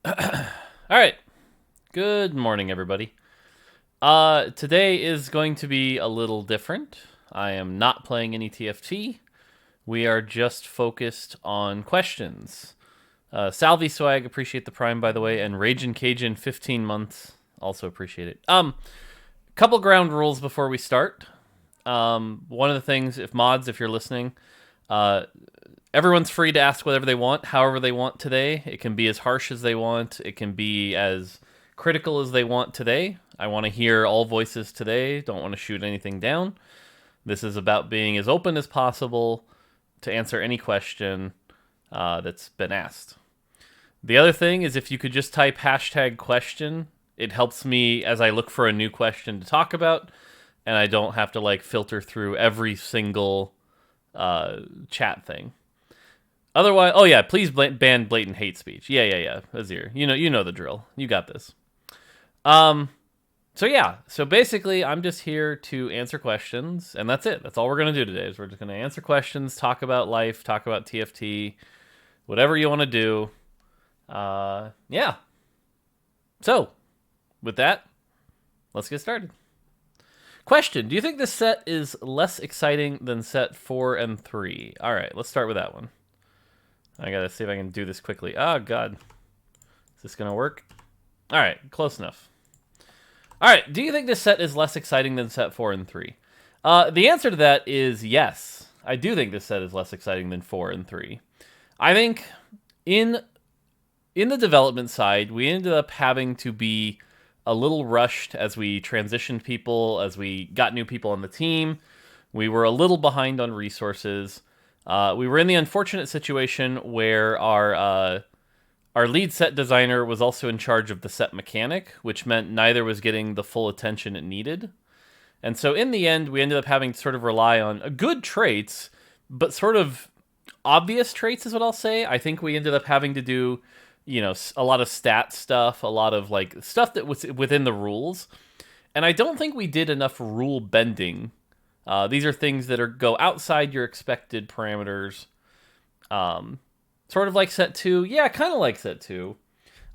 All right. Good morning, everybody. Today is going to be a little different. I am not playing any TFT. We are just focused on questions. Salvi Swag, appreciate the Prime, by the way, and Ragin' Cajun, 15 months, also appreciate it. Couple ground rules before we start. One of the things, if you're listening, everyone's free to ask whatever they want, however they want today. It can be as harsh as they want. It can be as critical as they want today. I want to hear all voices today. Don't want to shoot anything down. This is about being as open as possible to answer any question that's been asked. The other thing is if you could just type hashtag question, it helps me as I look for a new question to talk about, and I don't have to filter through every single chat thing. Otherwise, oh yeah, please ban blatant hate speech. Yeah. Azir, you know the drill. You got this. So basically, I'm just here to answer questions, and that's it. That's all we're gonna do today. Is we're just gonna answer questions, talk about life, talk about TFT, whatever you want to do. Yeah. So, with that, let's get started. Question: do you think this set is less exciting than set 4 and 3? All right, let's start with that one. I gotta see if I can do this quickly. Oh, God. Is this gonna work? All right, close enough. All right, do you think this set is less exciting than set 4 and 3? The answer to that is yes. I do think this set is less exciting than 4 and 3. I think in the development side, we ended up having to be a little rushed as we transitioned people, as we got new people on the team. We were a little behind on resources. We were in the unfortunate situation where our lead set designer was also in charge of the set mechanic, which meant neither was getting the full attention it needed. And so in the end, we ended up having to sort of rely on good traits, but sort of obvious traits is what I'll say. I think we ended up having to do, a lot of stat stuff, a lot of stuff that was within the rules. And I don't think we did enough rule bending. These are things that go outside your expected parameters. Sort of like set 2. Yeah, kind of like set 2.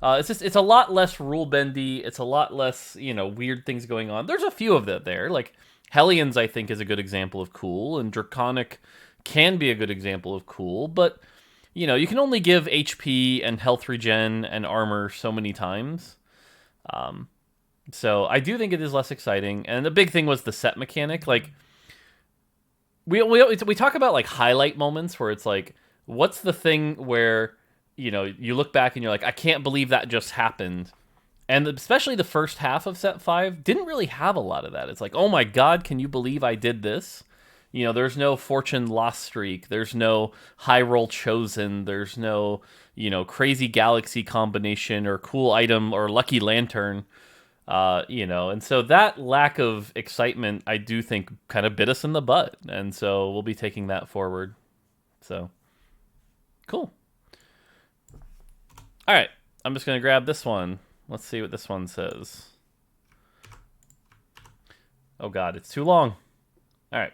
It's a lot less rule bendy. It's a lot less, weird things going on. There's a few of that there. Like Hellions, I think, is a good example of cool, and Draconic can be a good example of cool, but you can only give HP and health regen and armor so many times. So I do think it is less exciting. And the big thing was the set mechanic. We talk about highlight moments where it's what's the thing where you look back and you're like, I can't believe that just happened. And especially the first half of set 5 didn't really have a lot of that. It's oh my God, can you believe I did this? There's no fortune lost streak. There's no high roll chosen. There's no, crazy galaxy combination or cool item or lucky lantern. And so that lack of excitement, I do think, kind of bit us in the butt. And so we'll be taking that forward. So, cool. All right. I'm just going to grab this one. Let's see what this one says. Oh, God, it's too long. All right.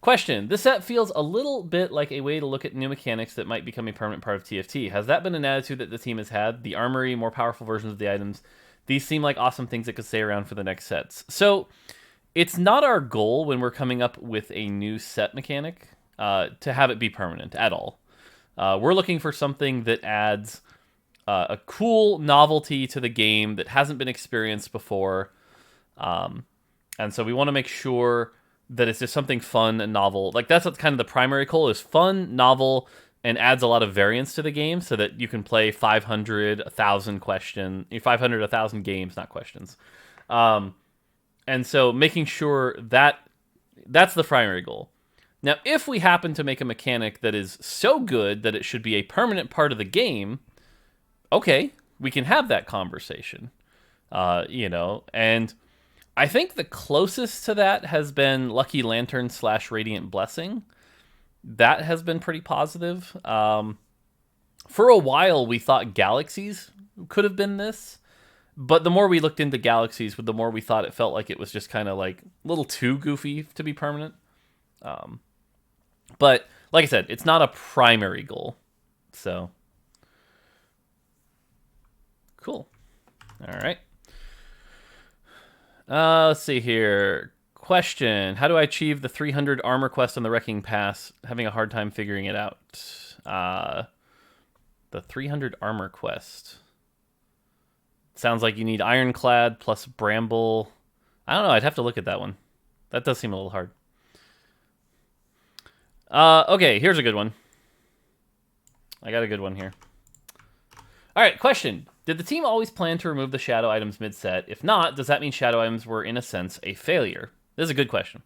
Question: this set feels a little bit like a way to look at new mechanics that might become a permanent part of TFT. Has that been an attitude that the team has had? The armory, more powerful versions of the items. These seem like awesome things that could stay around for the next sets. So, it's not our goal when we're coming up with a new set mechanic to have it be permanent at all. We're looking for something that adds a cool novelty to the game that hasn't been experienced before. And so we want to make sure that it's just something fun and novel. That's what's kind of the primary goal, is fun, novel, and adds a lot of variance to the game so that you can play 500, 1,000 500, 1,000 games, not questions. And so making sure that's the primary goal. Now, if we happen to make a mechanic that is so good that it should be a permanent part of the game, okay, we can have that conversation. And I think the closest to that has been Lucky Lantern / Radiant Blessing. That has been pretty positive. For a while, we thought Galaxies could have been this. But the more we looked into Galaxies, the more we thought it felt like it was just kind of a little too goofy to be permanent. But like I said, it's not a primary goal. So, Cool. All right. Let's see here. Question: how do I achieve the 300 armor quest on the Wrecking Pass? Having a hard time figuring it out. The 300 armor quest. Sounds like you need Ironclad plus Bramble. I don't know. I'd have to look at that one. That does seem a little hard. Okay, here's a good one. I got a good one here. All right, question. Did the team always plan to remove the shadow items mid-set? If not, does that mean shadow items were, in a sense, a failure? This is a good question.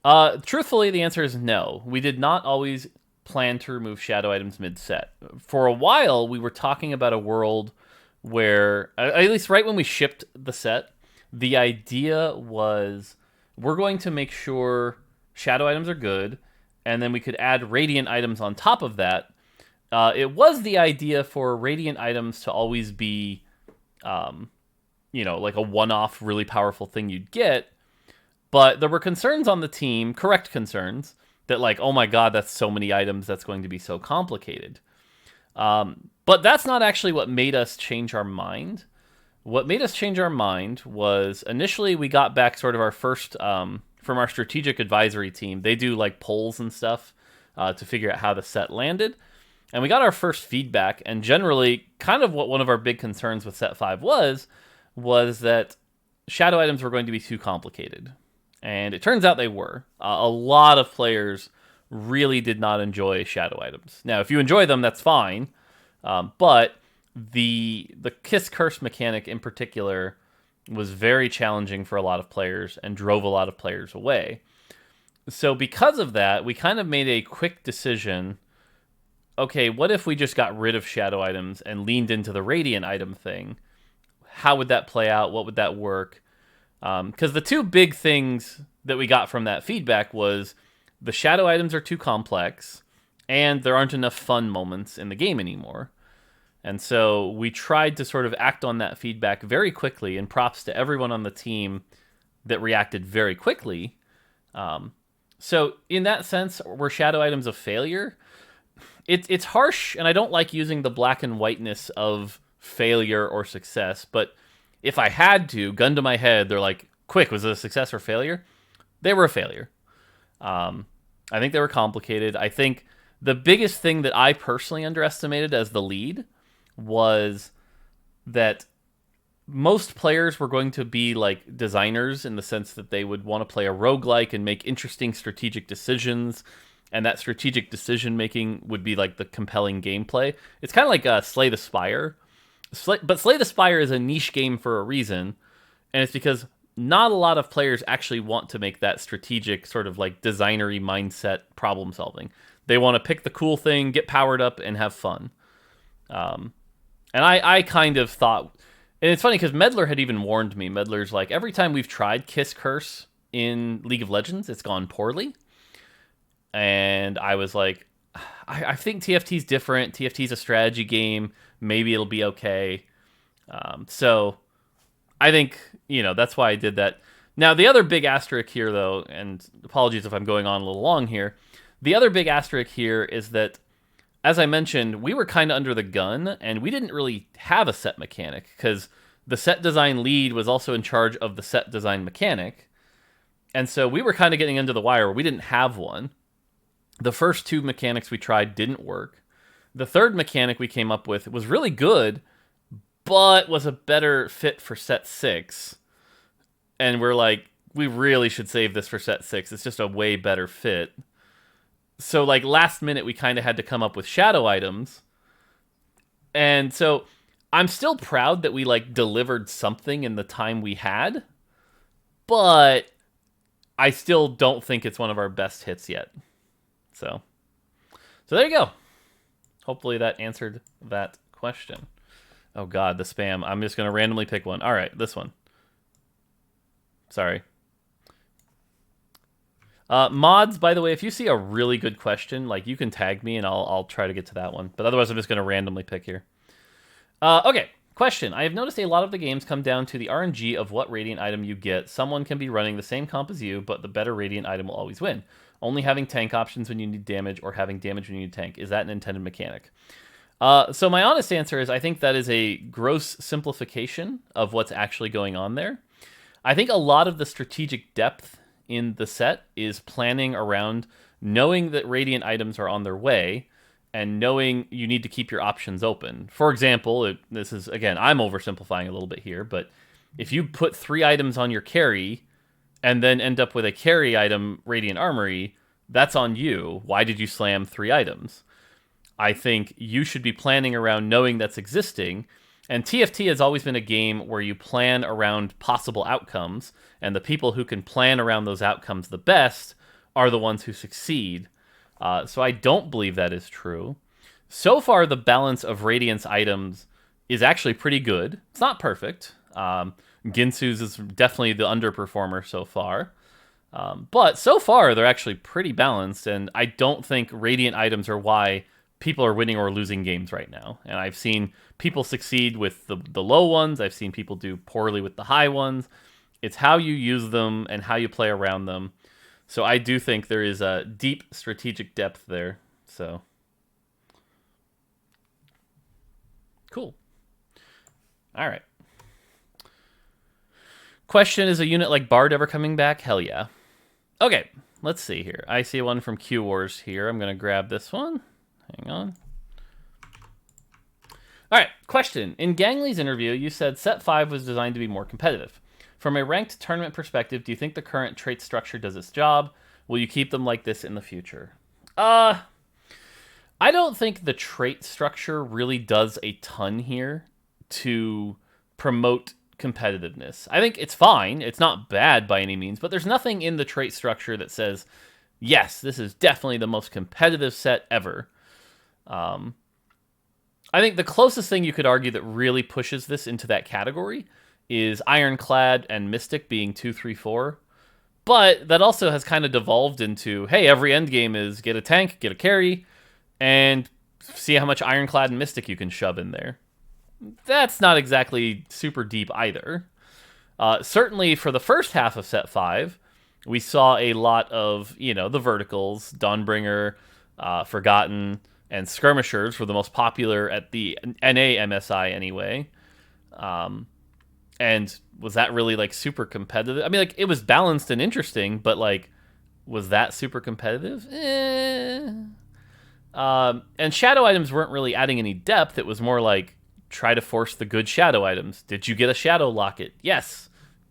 Truthfully, the answer is no. We did not always plan to remove shadow items mid-set. For a while, we were talking about a world where, at least right when we shipped the set, the idea was we're going to make sure shadow items are good, and then we could add radiant items on top of that. It was the idea for radiant items to always be, like a one-off, really powerful thing you'd get. But there were concerns on the team, correct concerns, that like, oh my god, that's so many items, that's going to be so complicated. But that's not actually what made us change our mind. What made us change our mind was initially we got back sort of our first, from our strategic advisory team. They do like polls and stuff to figure out how the set landed. And we got our first feedback, and generally, kind of what one of our big concerns with Set 5 was that shadow items were going to be too complicated. And it turns out they were. A lot of players really did not enjoy shadow items. Now, if you enjoy them, that's fine. But the Kiss Curse mechanic in particular was very challenging for a lot of players and drove a lot of players away. So because of that, we kind of made a quick decision. Okay, what if we just got rid of shadow items and leaned into the radiant item thing? How would that play out? What would that work? Because the two big things that we got from that feedback was the shadow items are too complex, and there aren't enough fun moments in the game anymore. And so we tried to sort of act on that feedback very quickly, and props to everyone on the team that reacted very quickly. So in that sense, were shadow items a failure? It's harsh, and I don't like using the black and whiteness of failure or success, but if I had to, gun to my head, they're like, quick, was it a success or failure? They were a failure. I think they were complicated. I think the biggest thing that I personally underestimated as the lead was that most players were going to be like designers in the sense that they would want to play a roguelike and make interesting strategic decisions. And that strategic decision-making would be like the compelling gameplay. It's kind of like Slay the Spire. But Slay the Spire is a niche game for a reason. And it's because not a lot of players actually want to make that strategic sort of like designery mindset problem solving. They want to pick the cool thing, get powered up, and have fun. And I kind of thought... And it's funny because Meddler had even warned me. Meddler's like, every time we've tried Kiss Curse in League of Legends, it's gone poorly. And I was like, I think TFT's different. TFT's a strategy game. Maybe it'll be okay. So I think, that's why I did that. Now, the other big asterisk here, though, and apologies if I'm going on a little long here. The other big asterisk here is that, as I mentioned, we were kind of under the gun, and we didn't really have a set mechanic, because the set design lead was also in charge of the set design mechanic. And so we were kind of getting into the wire where we didn't have one. The first two mechanics we tried didn't work. The third mechanic we came up with was really good, but was a better fit for set 6. And we're like, we really should save this for set 6. It's just a way better fit. So like last minute, we kind of had to come up with shadow items. And so I'm still proud that we like delivered something in the time we had, but I still don't think it's one of our best hits yet. So there you go. Hopefully that answered that question. Oh god, the spam. I'm just going to randomly pick one. All right, this one. Sorry. Mods, by the way, if you see a really good question, like you can tag me and I'll try to get to that one. But otherwise, I'm just going to randomly pick here. Okay, question. I have noticed a lot of the games come down to the RNG of what Radiant item you get. Someone can be running the same comp as you, but the better Radiant item will always win. Only having tank options when you need damage or having damage when you need tank. Is that an intended mechanic? So my honest answer is I think that is a gross simplification of what's actually going on there. I think a lot of the strategic depth in the set is planning around knowing that Radiant items are on their way and knowing you need to keep your options open. For example, this is, again, I'm oversimplifying a little bit here, but if you put 3 items on your carry and then end up with a carry item Radiant Armory, that's on you. Why did you slam 3 items? I think you should be planning around knowing that's existing. And TFT has always been a game where you plan around possible outcomes, and the people who can plan around those outcomes the best are the ones who succeed. So I don't believe that is true. So far, the balance of Radiance items is actually pretty good. It's not perfect. Ginsu's is definitely the underperformer so far. But so far, they're actually pretty balanced, and I don't think Radiant items are why people are winning or losing games right now. And I've seen people succeed with the low ones. I've seen people do poorly with the high ones. It's how you use them and how you play around them. So I do think there is a deep strategic depth there. So cool. All right. Question, is a unit like Bard ever coming back? Hell yeah. Okay, let's see here. I see one from Q Wars here. I'm going to grab this one. Hang on. All right, question. In Gangley's interview, you said Set 5 was designed to be more competitive. From a ranked tournament perspective, do you think the current trait structure does its job? Will you keep them like this in the future? I don't think the trait structure really does a ton here to promote competitiveness. I think it's fine. It's not bad by any means, but there's nothing in the trait structure that says, yes, this is definitely the most competitive set ever. I think the closest thing you could argue that really pushes this into that category is Ironclad and Mystic being 2, 3, 4. But that also has kind of devolved into, hey, every endgame is get a tank, get a carry, and see how much Ironclad and Mystic you can shove in there. That's not exactly super deep either. Certainly for the first half of Set 5, we saw a lot of, the verticals, Dawnbringer, Forgotten, and Skirmishers were the most popular at the NA MSI anyway. And was that really, super competitive? I mean, it was balanced and interesting, but, was that super competitive? And shadow items weren't really adding any depth. It was more try to force the good shadow items. Did you get a shadow locket? Yes.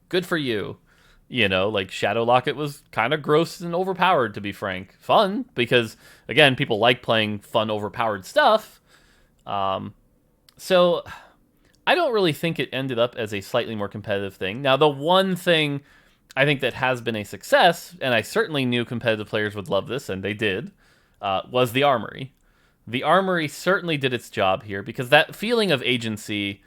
Good for you. Shadow Locket was kind of gross and overpowered, to be frank. Fun, because, again, people like playing fun, overpowered stuff. So I don't really think it ended up as a slightly more competitive thing. Now, the one thing I think that has been a success, and I certainly knew competitive players would love this, and they did, was the Armory. The Armory certainly did its job here, because that feeling of agency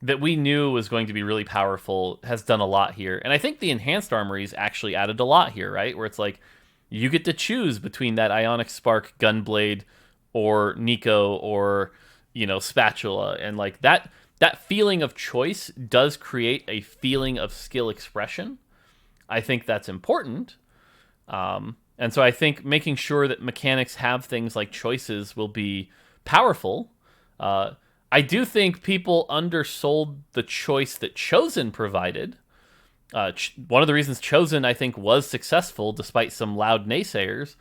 that we knew was going to be really powerful has done a lot here. And I think the enhanced armories actually added a lot here, right? Where it's you get to choose between that Ionic Spark, Gunblade, or Nico, or, Spatula. And that feeling of choice does create a feeling of skill expression. I think that's important. And so I think making sure that mechanics have things like choices will be powerful. I do think people undersold the choice that Chosen provided. One of the reasons Chosen, I think, was successful, despite some loud naysayers,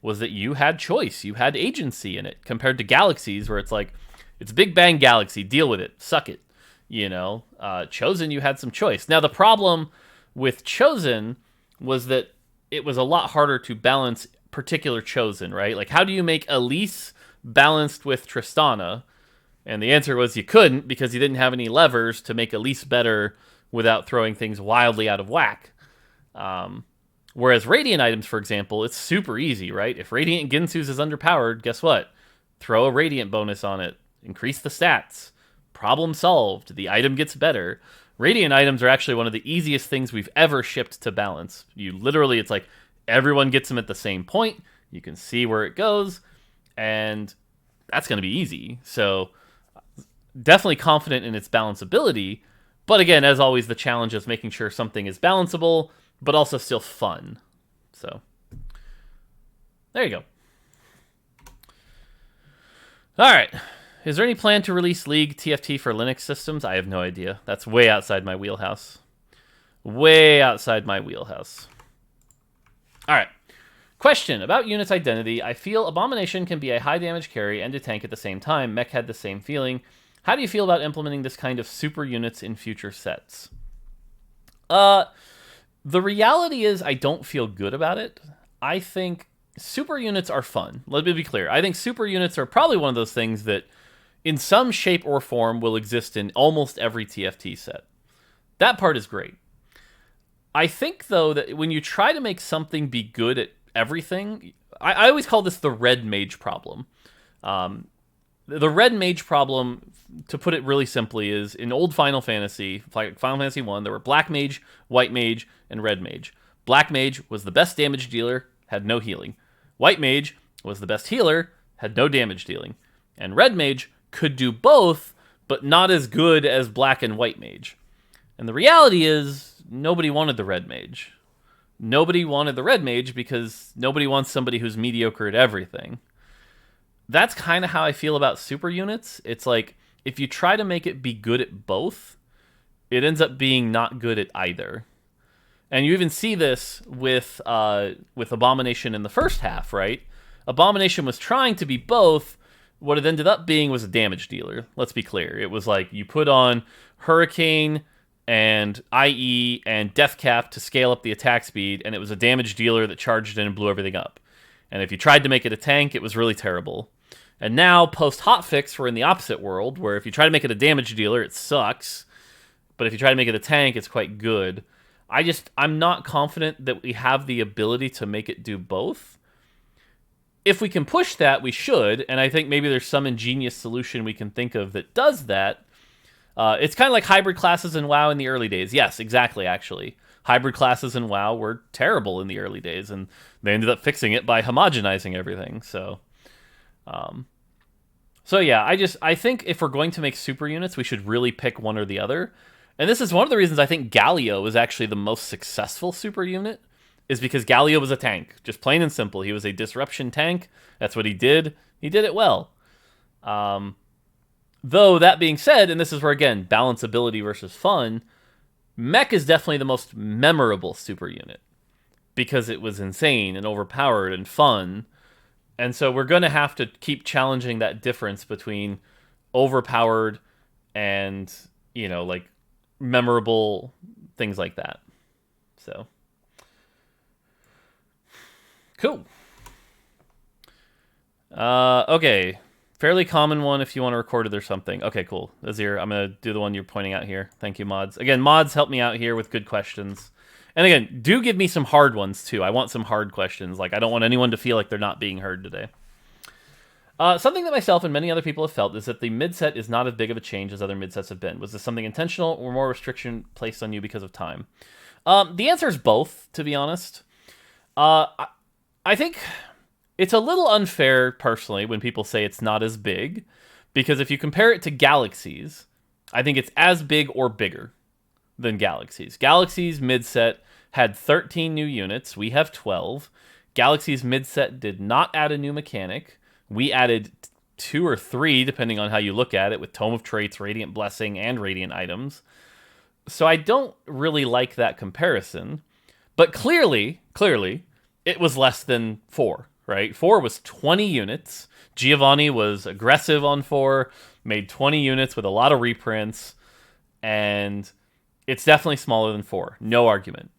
was that you had choice. You had agency in it, compared to Galaxies, where it's it's Big Bang Galaxy, deal with it, suck it. Chosen, you had some choice. Now, the problem with Chosen was that it was a lot harder to balance particular Chosen, right? How do you make Elise balanced with Tristana? And the answer was you couldn't, because you didn't have any levers to make Elise better without throwing things wildly out of whack. Whereas Radiant items, for example, it's super easy, right? If Radiant Ginsu's is underpowered, guess what? Throw a Radiant bonus on it. Increase the stats. Problem solved. The item gets better. Radiant items are actually one of the easiest things we've ever shipped to balance. You literally, it's everyone gets them at the same point. You can see where it goes, and that's going to be easy. So definitely confident in its balanceability, but again, as always, the challenge is making sure something is balanceable, but also still fun. So there you go. All right. Is there any plan to release League TFT for Linux systems? I have no idea. That's way outside my wheelhouse. Way outside my wheelhouse. All right. Question about Unit's identity. I feel Abomination can be a high damage carry and a tank at the same time. Mech had the same feeling. How do you feel about implementing this kind of super units in future sets? The reality is I don't feel good about it. I think super units are fun. Let me be clear. I think super units are probably one of those things that in some shape or form will exist in almost every TFT set. That part is great. I think, though, that when you try to make something be good at everything, I always call this the red mage problem. The red mage problem, to put it really simply, is in old Final Fantasy, like Final Fantasy 1, there were black mage, white mage, and red mage. Black mage was the best damage dealer, had no healing. White mage was the best healer, had no damage dealing. And red mage could do both, but not as good as black and white mage. And the reality is, nobody wanted the red mage. Nobody wanted the red mage because nobody wants somebody who's mediocre at everything. That's kind of how I feel about super units. It's like, if you try to make it be good at both, it ends up being not good at either. And you even see this with Abomination in the first half, right? Abomination was trying to be both. What it ended up being was a damage dealer. Let's be clear. It was like you put on Hurricane and IE and Death Cap to scale up the attack speed, and it was a damage dealer that charged in and blew everything up. And if you tried to make it a tank, it was really terrible. And now, post-hotfix, we're in the opposite world, where if you try to make it a damage dealer, it sucks. But if you try to make it a tank, it's quite good. I'm not confident that we have the ability to make it do both. If we can push that, we should, and I think maybe there's some ingenious solution we can think of that does that. It's kind of like hybrid classes in WoW in the early days. Yes, exactly, actually. Hybrid classes in WoW were terrible in the early days, and they ended up fixing it by homogenizing everything. So yeah, I think if we're going to make super units, we should really pick one or the other. And this is one of the reasons I think Galio is actually the most successful super unit, is because Galio was a tank. Just plain and simple. He was a disruption tank. That's what he did. He did it well. Though, that being said, and this is where, again, balance ability versus fun, Mech is definitely the most memorable super unit, because it was insane and overpowered and fun. And so we're going to have to keep challenging that difference between overpowered and, like, memorable things like that. So, cool. Okay. Fairly common one if you want to record it or something. Okay, cool. Azir, I'm going to do the one you're pointing out here. Thank you, mods. Again, mods help me out here with good questions. And again, do give me some hard ones, too. I want some hard questions. Like, I don't want anyone to feel like they're not being heard today. Something that myself and many other people have felt is that the midset is not as big of a change as other midsets have been. Was this something intentional or more restriction placed on you because of time? The answer is both, to be honest. I think it's a little unfair, personally, when people say it's not as big, because if you compare it to Galaxies, I think it's as big or bigger than Galaxies. Galaxies midset had 13 new units. We have 12. Galaxies midset did not add a new mechanic. We added 2 or 3, depending on how you look at it, with Tome of Traits, Radiant Blessing, and Radiant items. So I don't really like that comparison. But clearly, it was less than 4, right? 4 was 20 units. Giovanni was aggressive on 4, made 20 units with a lot of reprints, and it's definitely smaller than 4. No argument.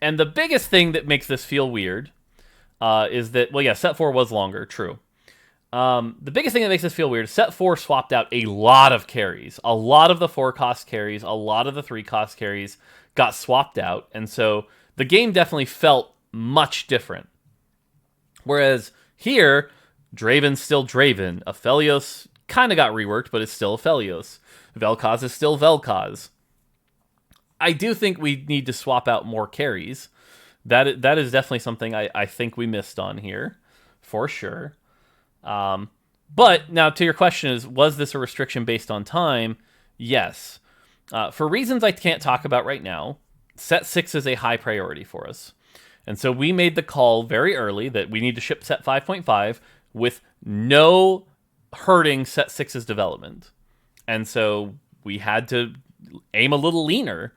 And the biggest thing that makes this feel weird is that, well, yeah, set 4 was longer, true. The biggest thing that makes this feel weird is set 4 swapped out a lot of carries. A lot of the 4-cost carries, a lot of the 3-cost carries got swapped out, and so the game definitely felt much different. Whereas here, Draven's still Draven. Aphelios kind of got reworked, but it's still Aphelios. Vel'Koz is still Vel'Koz. I do think we need to swap out more carries. That is definitely something I think we missed on here, for sure. But now to your question is, was this a restriction based on time? Yes. For reasons I can't talk about right now, set 6 is a high priority for us. And so we made the call very early that we need to ship set 5.5 with no hurting Set 6's development. And so we had to aim a little leaner.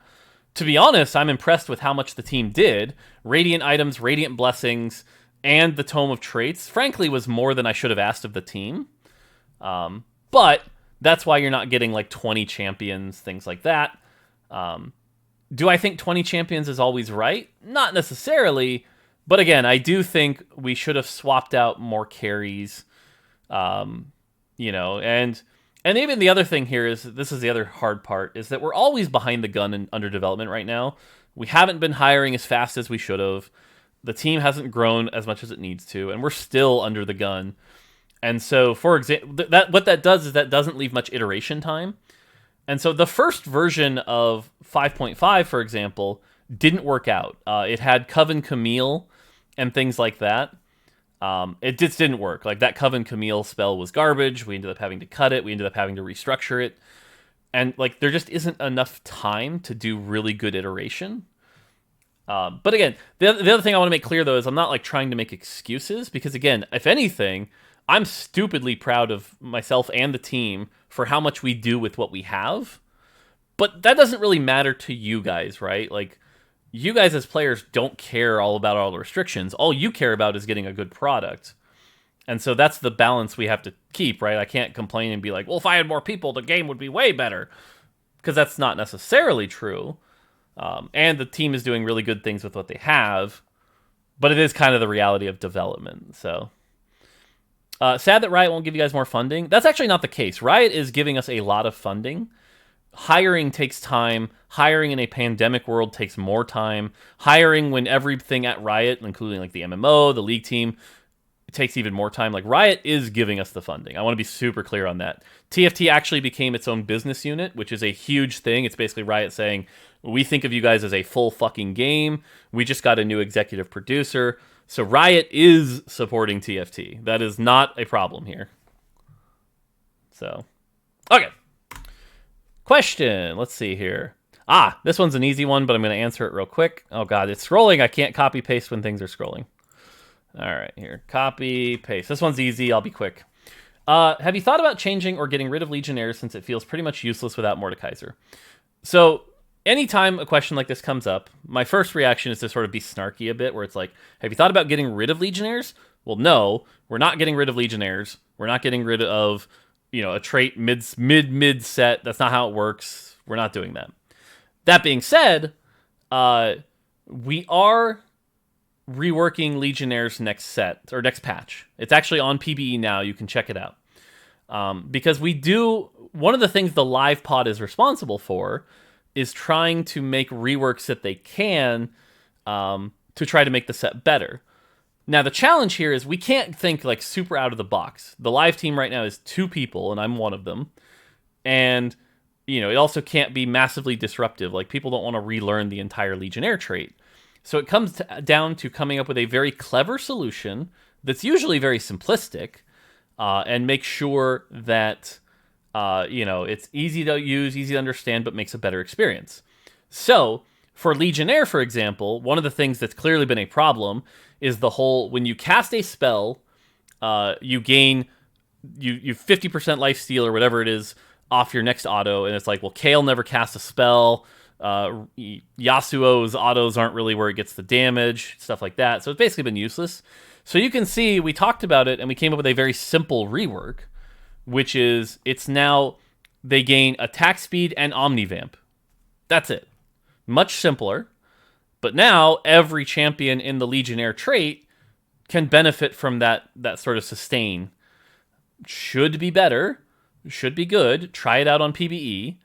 To be honest, I'm impressed with how much the team did. Radiant items, Radiant Blessings, and the Tome of Traits, frankly, was more than I should have asked of the team. But that's why you're not getting like 20 champions, things like that. Do I think 20 champions is always right? Not necessarily. But again, I do think we should have swapped out more carries. And even the other thing here is, this is the other hard part, is that we're always behind the gun and under development right now. We haven't been hiring as fast as we should have. The team hasn't grown as much as it needs to, and we're still under the gun. And so, for example, what that does is that doesn't leave much iteration time. And so the first version of 5.5, for example, didn't work out. It had Coven Camille and things like that. It just didn't work. Like, that Coven Camille spell was garbage. We ended up having to cut it. We ended up having to restructure it. And, like, there just isn't enough time to do really good iteration. But again, the other thing I want to make clear, though, is I'm not, like, trying to make excuses. Because, again, if anything, I'm stupidly proud of myself and the team for how much we do with what we have. But that doesn't really matter to you guys, right? Like, you guys as players don't care all about all the restrictions. All you care about is getting a good product. And so that's the balance we have to keep, right? I can't complain and be like, well, if I had more people, the game would be way better. Because that's not necessarily true. And the team is doing really good things with what they have. But it is kind of the reality of development. So, sad that Riot won't give you guys more funding. That's actually not the case. Riot is giving us a lot of funding. Hiring takes time. Hiring in a pandemic world takes more time. Hiring when everything at Riot, including like the MMO, the league team, it takes even more time. Like, Riot is giving us the funding. I want to be super clear on that. TFT actually became its own business unit, which is a huge thing. It's basically Riot saying, we think of you guys as a full fucking game. We just got a new executive producer. So Riot is supporting TFT. That is not a problem here. So, okay. Question. Let's see here. This one's an easy one, but I'm going to answer it real quick. Oh, God, it's scrolling. I can't copy paste when things are scrolling. All right, here. Copy, paste. This one's easy. I'll be quick. Have you thought about changing or getting rid of Legionnaires since it feels pretty much useless without Mordekaiser? So, anytime a question like this comes up, my first reaction is to sort of be snarky a bit, where it's like, have you thought about getting rid of Legionnaires? Well, no, we're not getting rid of Legionnaires. We're not getting rid of, a trait mid set. That's not how it works. We're not doing that. That being said, we are reworking Legionnaires next set, or next patch. It's actually on PBE now. You can check it out. Because one of the things the live pod is responsible for is trying to make reworks that they can to try to make the set better. Now, the challenge here is we can't think like super out of the box. The live team right now is 2 people, and I'm one of them. And, it also can't be massively disruptive. Like, people don't want to relearn the entire Legionnaire trait. So it comes down to coming up with a very clever solution that's usually very simplistic, and make sure that, it's easy to use, easy to understand, but makes a better experience. So, for Legionnaire, for example, one of the things that's clearly been a problem is the whole, when you cast a spell, you gain you 50% lifesteal or whatever it is off your next auto, and it's like, well, Kale never cast a spell, Yasuo's autos aren't really where it gets the damage, stuff like that. So it's basically been useless. So you can see, we talked about it, and we came up with a very simple rework, which is, it's now, they gain attack speed and Omnivamp. That's it. Much simpler. But now, every champion in the Legionnaire trait can benefit from that sort of sustain. Should be better. Should be good. Try it out on PBE.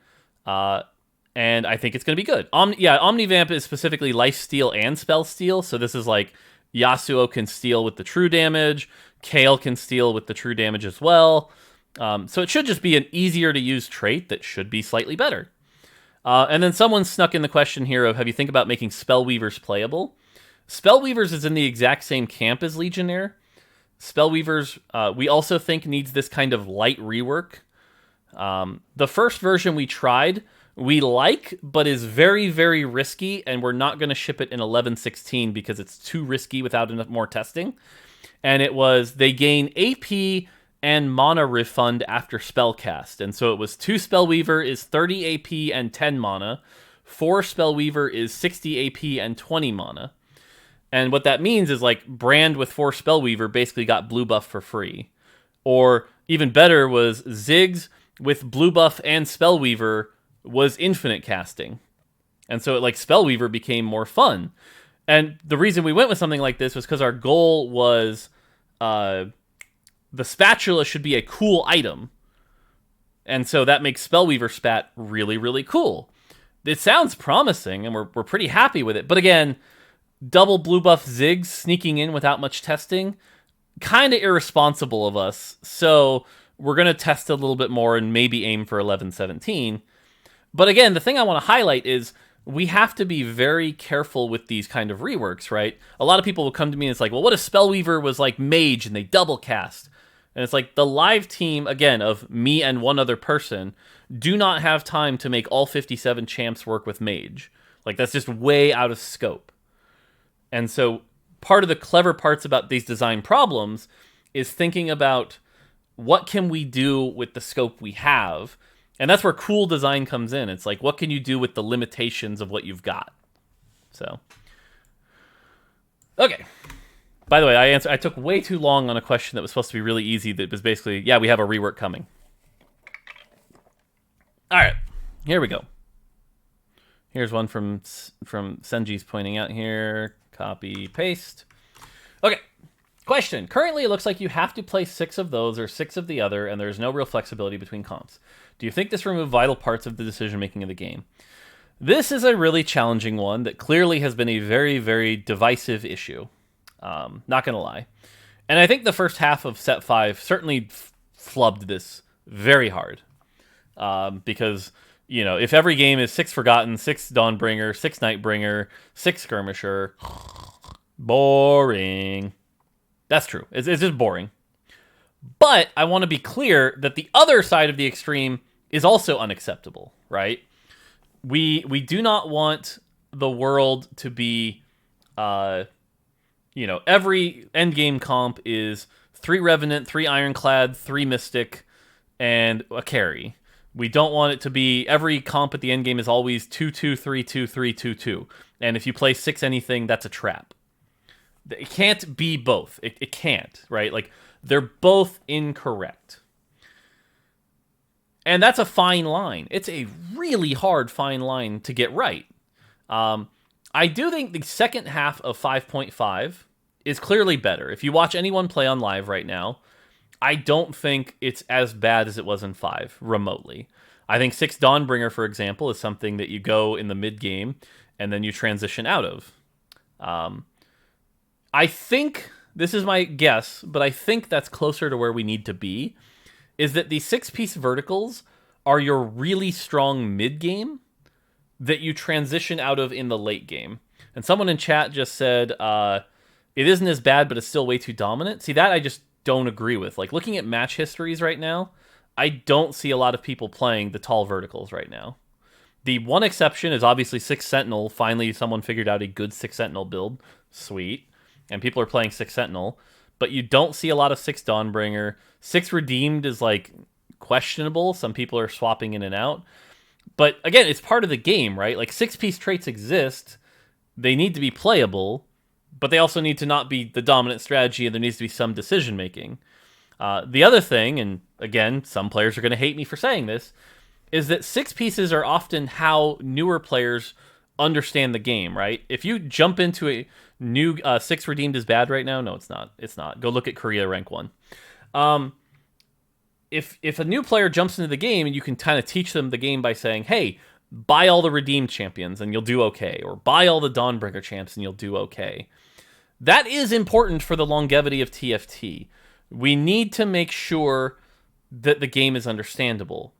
And I think it's going to be good. Omnivamp is specifically lifesteal and spell steal. So this is like, Yasuo can steal with the true damage. Kale can steal with the true damage as well. So it should just be an easier to use trait that should be slightly better. And then someone snuck in the question here of, have you think about making Spellweavers playable? Spellweavers is in the exact same camp as Legionnaire. Spellweavers, we also think, needs this kind of light rework. The first version we tried, we like, but is very, very risky, and we're not going to ship it in 11.16 because it's too risky without enough more testing. And it was, they gain AP and mana refund after spellcast. And so it was 2 Spellweaver is 30 AP and 10 mana. 4 Spellweaver is 60 AP and 20 mana. And what that means is like Brand with 4 Spellweaver basically got blue buff for free. Or even better was Ziggs with blue buff and Spellweaver was infinite casting. And so like Spellweaver became more fun. And the reason we went with something like this was because our goal was the spatula should be a cool item. And so that makes Spellweaver spat really, really cool. It sounds promising, and we're pretty happy with it. But again, double blue buff Ziggs sneaking in without much testing, kind of irresponsible of us. So we're going to test a little bit more and maybe aim for 11-17. But again, the thing I want to highlight is we have to be very careful with these kind of reworks, right? A lot of people will come to me and it's like, well, what if Spellweaver was like Mage and they double cast? And it's like the live team, again, of me and one other person, do not have time to make all 57 champs work with Mage. Like, that's just way out of scope. And so part of the clever parts about these design problems is thinking about what can we do with the scope we have. And that's where cool design comes in. It's like, what can you do with the limitations of what you've got? So, okay. By the way, I took way too long on a question that was supposed to be really easy. That was basically, yeah, we have a rework coming. All right, here we go. Here's one from Senji's pointing out here. Copy, paste. Okay, question. Currently, it looks like you have to play 6 of those or 6 of the other, and there's no real flexibility between comps. Do you think this removes vital parts of the decision-making of the game? This is a really challenging one that clearly has been a very, very divisive issue. Not going to lie. And I think the first half of Set 5 certainly flubbed this very hard. Because, you know, if every game is 6 Forgotten, 6 Dawnbringer, 6 Nightbringer, 6 Skirmisher, boring. That's true. It's just boring. But I want to be clear that the other side of the extreme is also unacceptable, right? We do not want the world to be, you know, every endgame comp is 3 Revenant, 3 Ironclad, 3 Mystic, and a carry. We don't want it to be every comp at the endgame is always 2-2, 3-2, 3-2-2. And if you play 6 anything, that's a trap. It can't be both. It can't, right? Like, they're both incorrect. And that's a fine line. It's a really hard fine line to get right. I do think the second half of 5.5 is clearly better. If you watch anyone play on live right now, I don't think it's as bad as it was in 5, remotely. I think 6 Dawnbringer, for example, is something that you go in the mid-game, and then you transition out of. I think, this is my guess, but I think that's closer to where we need to be, is that the 6-piece verticals are your really strong mid-game that you transition out of in the late game. And someone in chat just said, it isn't as bad, but it's still way too dominant. See, that I just don't agree with. Like, looking at match histories right now, I don't see a lot of people playing the tall verticals right now. The one exception is obviously 6 Sentinel. Finally, someone figured out a good 6 Sentinel build. Sweet. And people are playing 6 Sentinel. But you don't see a lot of 6 Dawnbringer. 6 Redeemed is, like, questionable. Some people are swapping in and out. But, again, it's part of the game, right? Like, 6-piece traits exist. They need to be playable. But they also need to not be the dominant strategy, and there needs to be some decision-making. The other thing, and again, some players are going to hate me for saying this, is that 6 pieces are often how newer players understand the game, right? If you jump into a new 6 Redeemed is bad right now, no, it's not. It's not. Go look at Korea rank 1. If a new player jumps into the game and you can kind of teach them the game by saying, hey, buy all the Redeemed champions and you'll do okay, or buy all the Dawnbringer champs and you'll do okay. That is important for the longevity of TFT. We need to make sure that the game is understandable.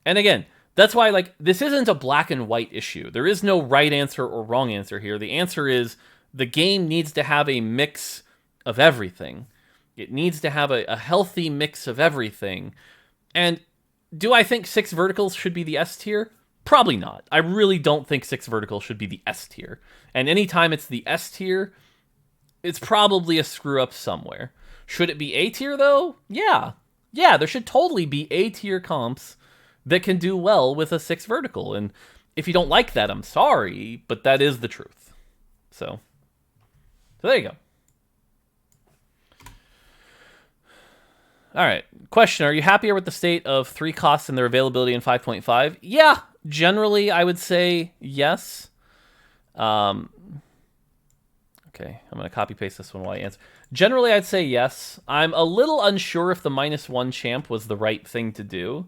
And again, that's why, like, this isn't a black and white issue. There is no right answer or wrong answer here. The answer is the game needs to have a mix of everything. It needs to have a healthy mix of everything. And do I think 6 verticals should be the S tier? Probably not. I really don't think 6 verticals should be the S tier. And anytime it's the S tier, it's probably a screw up somewhere. Should it be A tier, though? Yeah. Yeah, there should totally be A-tier comps that can do well with a 6 vertical. And if you don't like that, I'm sorry, but that is the truth. So there you go. All right. Question, are you happier with the state of 3 costs and their availability in 5.5? Yeah, generally I would say yes. Okay, I'm going to copy paste this one while I answer. Generally, I'd say yes. I'm a little unsure if the -1 champ was the right thing to do.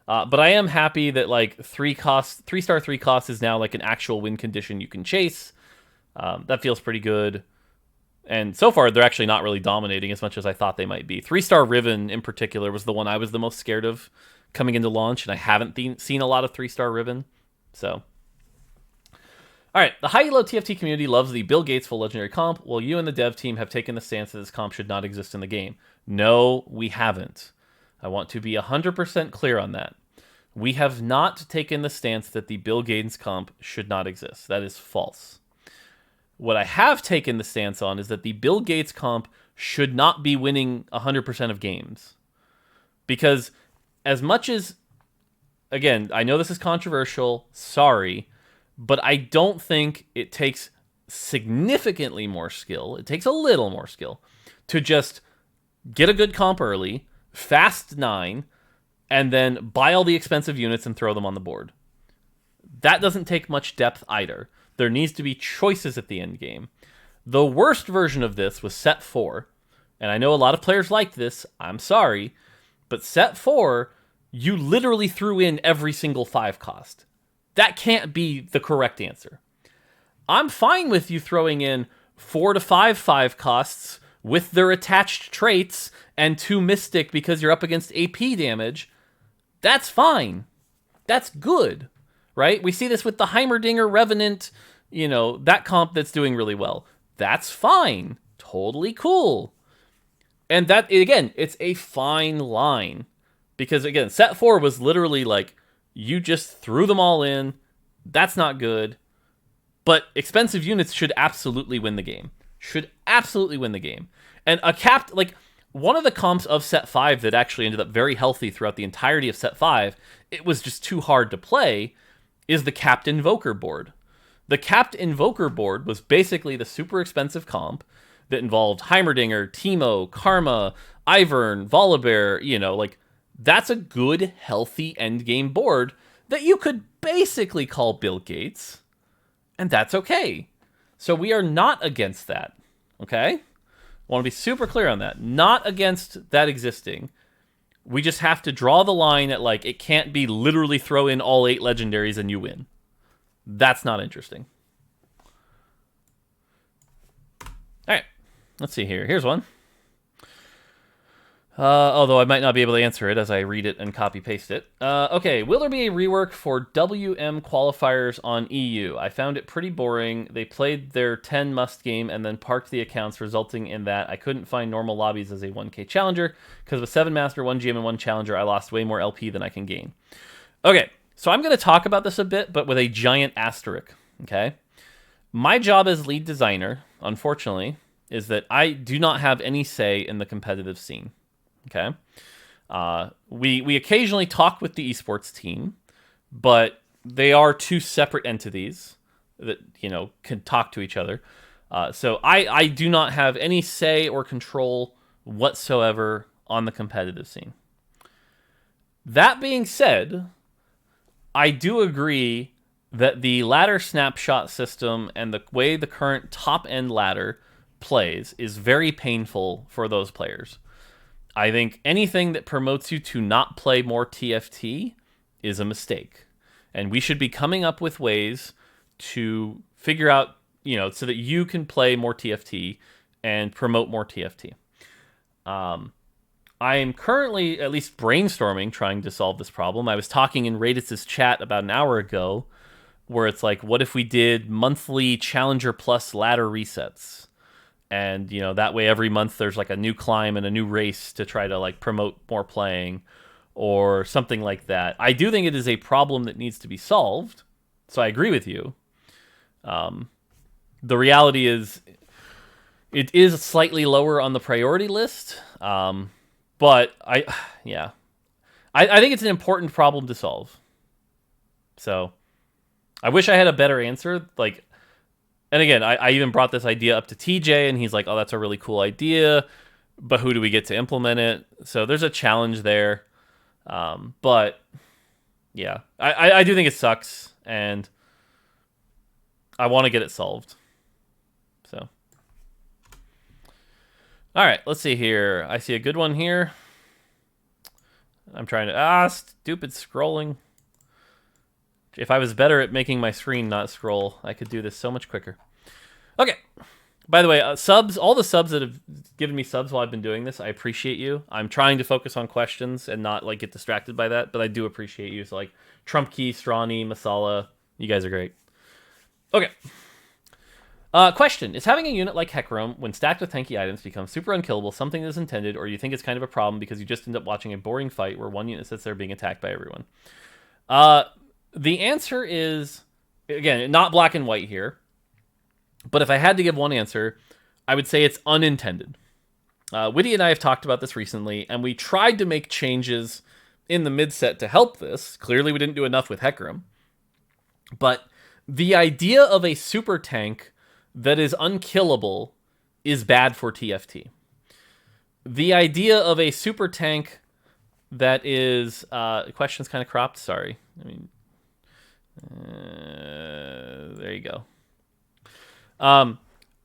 But I am happy that like 3-star 3 costs is now like an actual win condition you can chase. That feels pretty good. And so far, they're actually not really dominating as much as I thought they might be. 3-star Riven, in particular, was the one I was the most scared of coming into launch, and I haven't seen a lot of 3-star Riven. So, all right, the high-elo TFT community loves the Bill Gates full legendary comp, while you and the dev team have taken the stance that this comp should not exist in the game. No, we haven't. I want to be 100% clear on that. We have not taken the stance that the Bill Gates comp should not exist. That is false. What I have taken the stance on is that the Bill Gates comp should not be winning 100% of games. Because as much as, again, I know this is controversial, sorry, but I don't think it takes significantly more skill. It takes a little more skill to just get a good comp early, fast 9, and then buy all the expensive units and throw them on the board. That doesn't take much depth either. There needs to be choices at the end game. The worst version of this was set 4, and I know a lot of players like this, I'm sorry, but set 4, you literally threw in every single 5 cost. That can't be the correct answer. I'm fine with you throwing in 4 to 5 costs with their attached traits and 2 Mystic because you're up against AP damage. That's fine. That's good. Right? We see this with the Heimerdinger Revenant, that comp that's doing really well. That's fine. Totally cool. And that, again, it's a fine line. Because, again, set 4 was literally like, you just threw them all in. That's not good. But expensive units should absolutely win the game. Should absolutely win the game. And a capped, one of the comps of set 5 that actually ended up very healthy throughout the entirety of set 5, it was just too hard to play, is the Capped Invoker board. The Capped Invoker board was basically the super expensive comp that involved Heimerdinger, Teemo, Karma, Ivern, Volibear, that's a good, healthy endgame board that you could basically call Bill Gates, and that's okay. So we are not against that, okay? I want to be super clear on that. Not against that existing. We just have to draw the line at, it can't be literally throw in all 8 legendaries and you win. That's not interesting. All right. Let's see here. Here's one. Although I might not be able to answer it as I read it and copy-paste it. Okay, will there be a rework for WM qualifiers on EU? I found it pretty boring. They played their 10 must game and then parked the accounts, resulting in that I couldn't find normal lobbies as a 1K challenger, because with 7 master, 1 GM, and 1 challenger, I lost way more LP than I can gain. Okay, so I'm going to talk about this a bit, but with a giant asterisk, okay? My job as lead designer, unfortunately, is that I do not have any say in the competitive scene. Okay, we occasionally talk with the esports team, but they are 2 separate entities that can talk to each other. So I do not have any say or control whatsoever on the competitive scene. That being said, I do agree that the ladder snapshot system and the way the current top end ladder plays is very painful for those players. I think anything that promotes you to not play more TFT is a mistake. And we should be coming up with ways to figure out, so that you can play more TFT and promote more TFT. I am currently at least brainstorming trying to solve this problem. I was talking in Raditz' chat about an hour ago where it's like, what if we did monthly Challenger Plus ladder resets? And, that way every month there's a new climb and a new race to try to promote more playing or something like that. I do think it is a problem that needs to be solved. So I agree with you. The reality is it is slightly lower on the priority list. But yeah, I think it's an important problem to solve. So I wish I had a better answer. Like, and again, I even brought this idea up to TJ, and he's like, "Oh, that's a really cool idea, but who do we get to implement it?" So there's a challenge there. But yeah, I do think it sucks, and I want to get it solved. So, all right, let's see here. I see a good one here. I'm trying to stupid scrolling. If I was better at making my screen not scroll, I could do this so much quicker. Okay. By the way, subs, all the subs that have given me subs while I've been doing this, I appreciate you. I'm trying to focus on questions and not like get distracted by that, but I do appreciate you. So like Trumpkey, Strawny, Masala, you guys are great. Okay. Question. Is having a unit like Hecarim, when stacked with tanky items, become super unkillable something that is intended, or you think it's kind of a problem because you just end up watching a boring fight where one unit sits there being attacked by everyone? The answer is, again, not black and white here, but if I had to give one answer, I would say it's unintended. Witty and I have talked about this recently, and we tried to make changes in the midset to help this. Clearly, we didn't do enough with Hecarim. But the idea of a super tank that is unkillable is bad for TFT. The idea of a super tank that is... question's kind of cropped, sorry. I mean... there you go.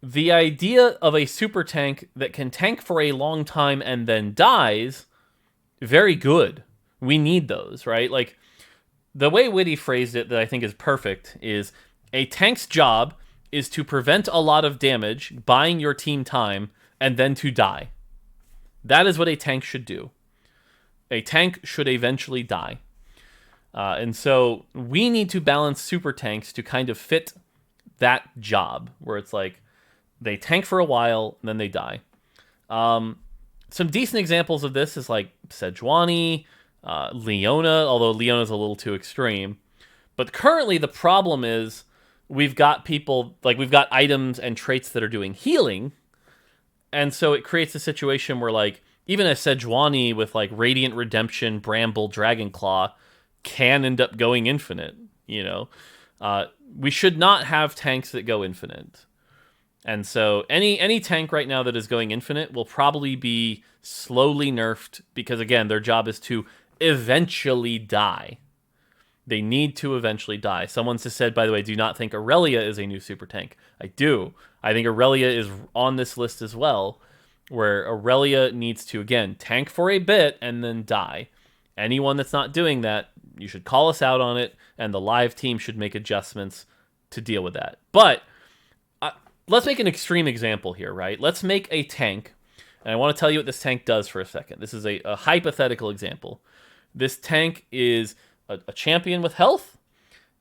The idea of a super tank that can tank for a long time and then dies, very good. We need those, right? Like, the way Witty phrased it that I think is perfect is a tank's job is to prevent a lot of damage, buying your team time, and then to die. That is what a tank should do. A tank should eventually die. And so we need to balance super tanks to kind of fit that job, where it's like they tank for a while and then they die. Some decent examples of this is like Sejuani, Leona, although Leona's a little too extreme. But currently the problem is we've got people, like we've got items and traits that are doing healing, and so it creates a situation where like even a Sejuani with like Radiant Redemption, Bramble, Dragonclaw can end up going infinite, you know? We should not have tanks that go infinite. And so any tank right now that is going infinite will probably be slowly nerfed because, again, their job is to eventually die. They need to eventually die. Someone has said, by the way, do not think Aurelia is a new super tank. I do. I think Aurelia is on this list as well, where Aurelia needs to, again, tank for a bit and then die. Anyone that's not doing that, you should call us out on it, and the live team should make adjustments to deal with that. But let's make an extreme example here, right? Let's make a tank, and I want to tell you what this tank does for a second. This is a hypothetical example. This tank is a champion with health,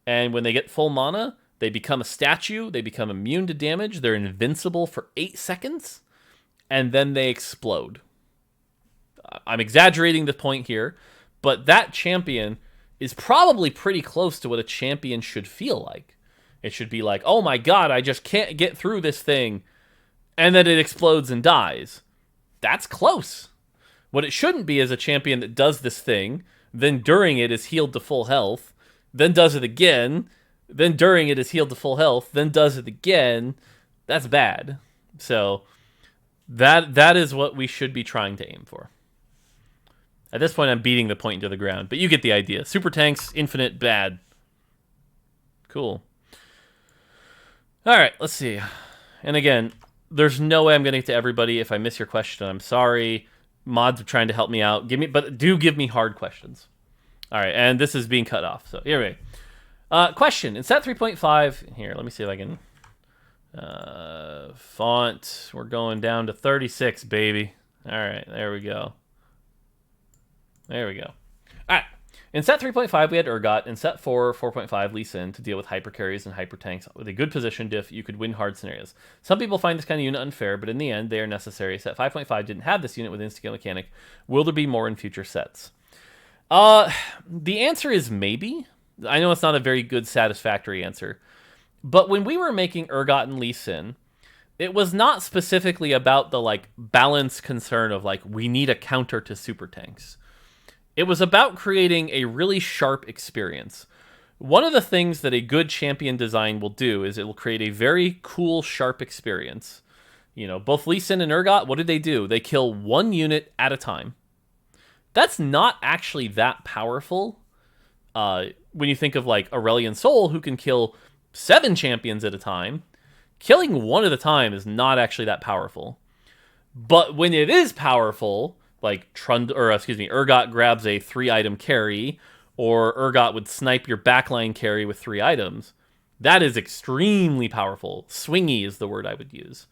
and when they get full mana, they become a statue, they become immune to damage, they're invincible for 8 seconds, and then they explode. I'm exaggerating the point here, but that champion is probably pretty close to what a champion should feel like. It should be like, oh my god, I just can't get through this thing, and then it explodes and dies. That's close. What it shouldn't be is a champion that does this thing, then during it is healed to full health, then does it again, then during it is healed to full health, then does it again. That's bad. So that is what we should be trying to aim for. At this point, I'm beating the point into the ground, but you get the idea. Super tanks, infinite, bad. Cool. All right, let's see. And again, there's no way I'm going to get to everybody. If I miss your question, I'm sorry. Mods are trying to help me out. But do give me hard questions. All right, and this is being cut off. So here we go. Question. In set 3.5, here, let me see if I can... font, we're going down to 36, baby. All right, there we go. There we go. All right. In set 3.5, we had Urgot. In set 4.5, Lee Sin to deal with hyper carries and hyper tanks with a good position diff. You could win hard scenarios. Some people find this kind of unit unfair, but in the end, they are necessary. Set 5.5 didn't have this unit with insta-kill mechanic. Will there be more in future sets? The answer is maybe. I know it's not a very good, satisfactory answer. But when we were making Urgot and Lee Sin, it was not specifically about the like balance concern of like we need a counter to super tanks. It was about creating a really sharp experience. One of the things that a good champion design will do is it will create a very cool, sharp experience. You know, both Lee Sin and Urgot, what did they do? They kill one unit at a time. That's not actually that powerful. When you think of like Aurelion Sol, who can kill 7 champions at a time, killing one at a time is not actually that powerful. But when it is powerful, like Urgot grabs a 3-item carry, or Urgot would snipe your backline carry with 3 items, that is extremely powerful. Swingy is the word I would use.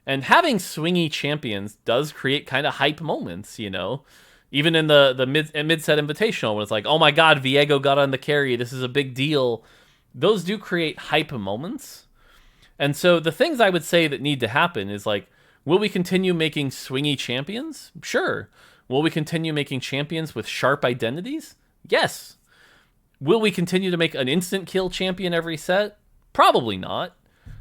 And having swingy champions does create kind of hype moments, you know? Even in the Midset Invitational, when it's like, oh my god, Viego got on the carry, this is a big deal. Those do create hype moments. And so the things I would say that need to happen is like, will we continue making swingy champions? Sure. Will we continue making champions with sharp identities? Yes. Will we continue to make an instant kill champion every set? Probably not.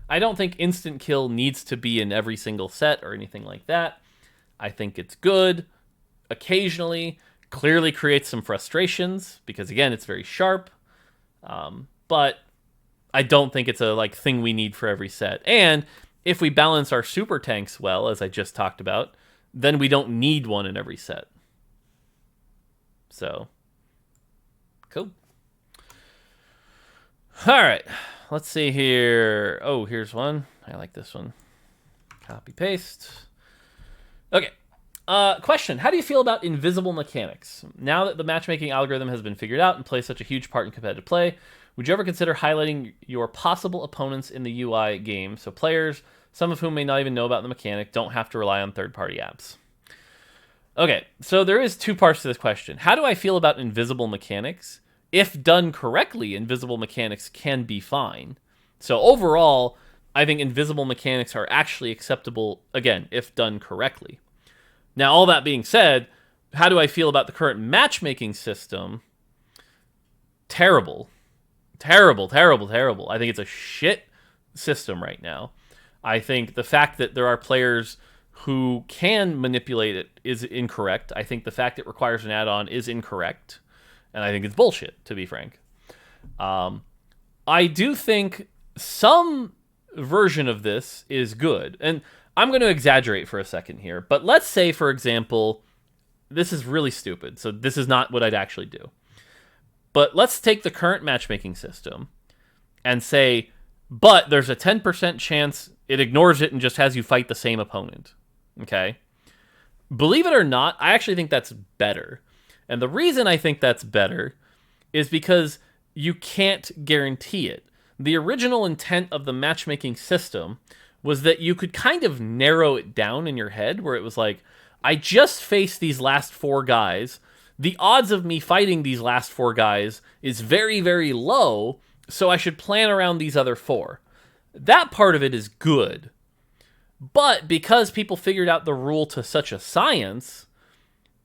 I don't think instant kill needs to be in every single set or anything like that. I think it's good. Occasionally, clearly creates some frustrations because, again, it's very sharp. But I don't think it's a like thing we need for every set. And if we balance our super tanks well, as I just talked about, then we don't need one in every set. So, cool. All right, let's see here. Oh, here's one. I like this one. Copy, paste. Okay. Question. How do you feel about invisible mechanics? Now that the matchmaking algorithm has been figured out and plays such a huge part in competitive play, would you ever consider highlighting your possible opponents in the UI game so players, some of whom may not even know about the mechanic, don't have to rely on third-party apps? Okay, so there is 2 parts to this question. How do I feel about invisible mechanics? If done correctly, invisible mechanics can be fine. So overall, I think invisible mechanics are actually acceptable, again, if done correctly. Now, all that being said, how do I feel about the current matchmaking system? Terrible. Terrible, terrible, terrible. I think it's a shit system right now. I think the fact that there are players who can manipulate it is incorrect. I think the fact it requires an add-on is incorrect. And I think it's bullshit, to be frank. I do think some version of this is good. And I'm going to exaggerate for a second here. But let's say, for example, this is really stupid. So this is not what I'd actually do. But let's take the current matchmaking system and say, but there's a 10% chance it ignores it and just has you fight the same opponent. Okay? Believe it or not, I actually think that's better. And the reason I think that's better is because you can't guarantee it. The original intent of the matchmaking system was that you could kind of narrow it down in your head, where it was like, I just faced these last 4 guys. The odds of me fighting these last 4 guys is very, very low, so I should plan around these other 4. That part of it is good. But because people figured out the rule to such a science,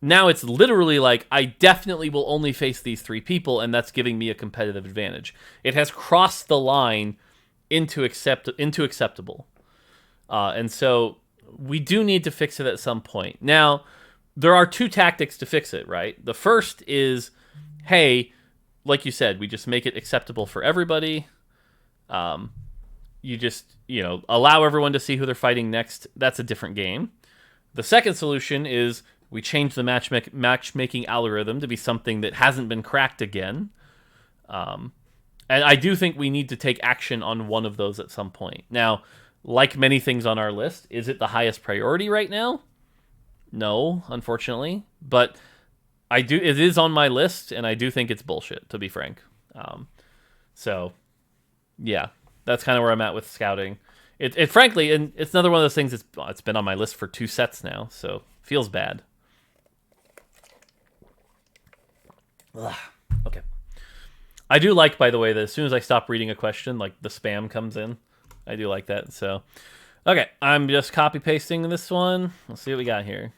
now it's literally like, I definitely will only face these 3 people, and that's giving me a competitive advantage. It has crossed the line into acceptable. And so we do need to fix it at some point. Now, there are 2 tactics to fix it, right? The first is, hey, like you said, we just make it acceptable for everybody. You just, allow everyone to see who they're fighting next. That's a different game. The second solution is we change the matchmaking algorithm to be something that hasn't been cracked again. And I do think we need to take action on one of those at some point. Now, like many things on our list, is it the highest priority right now? No, unfortunately. But it is on my list, and I do think it's bullshit, to be frank. So, yeah, that's kind of where I'm at with scouting. It frankly, and it's another one of those things it's been on my list for 2 sets now, so feels bad. Ugh. Okay. I do like, by the way, that as soon as I stop reading a question, like the spam comes in. I do like that. So, okay, I'm just copy pasting this one. Let's see what we got here.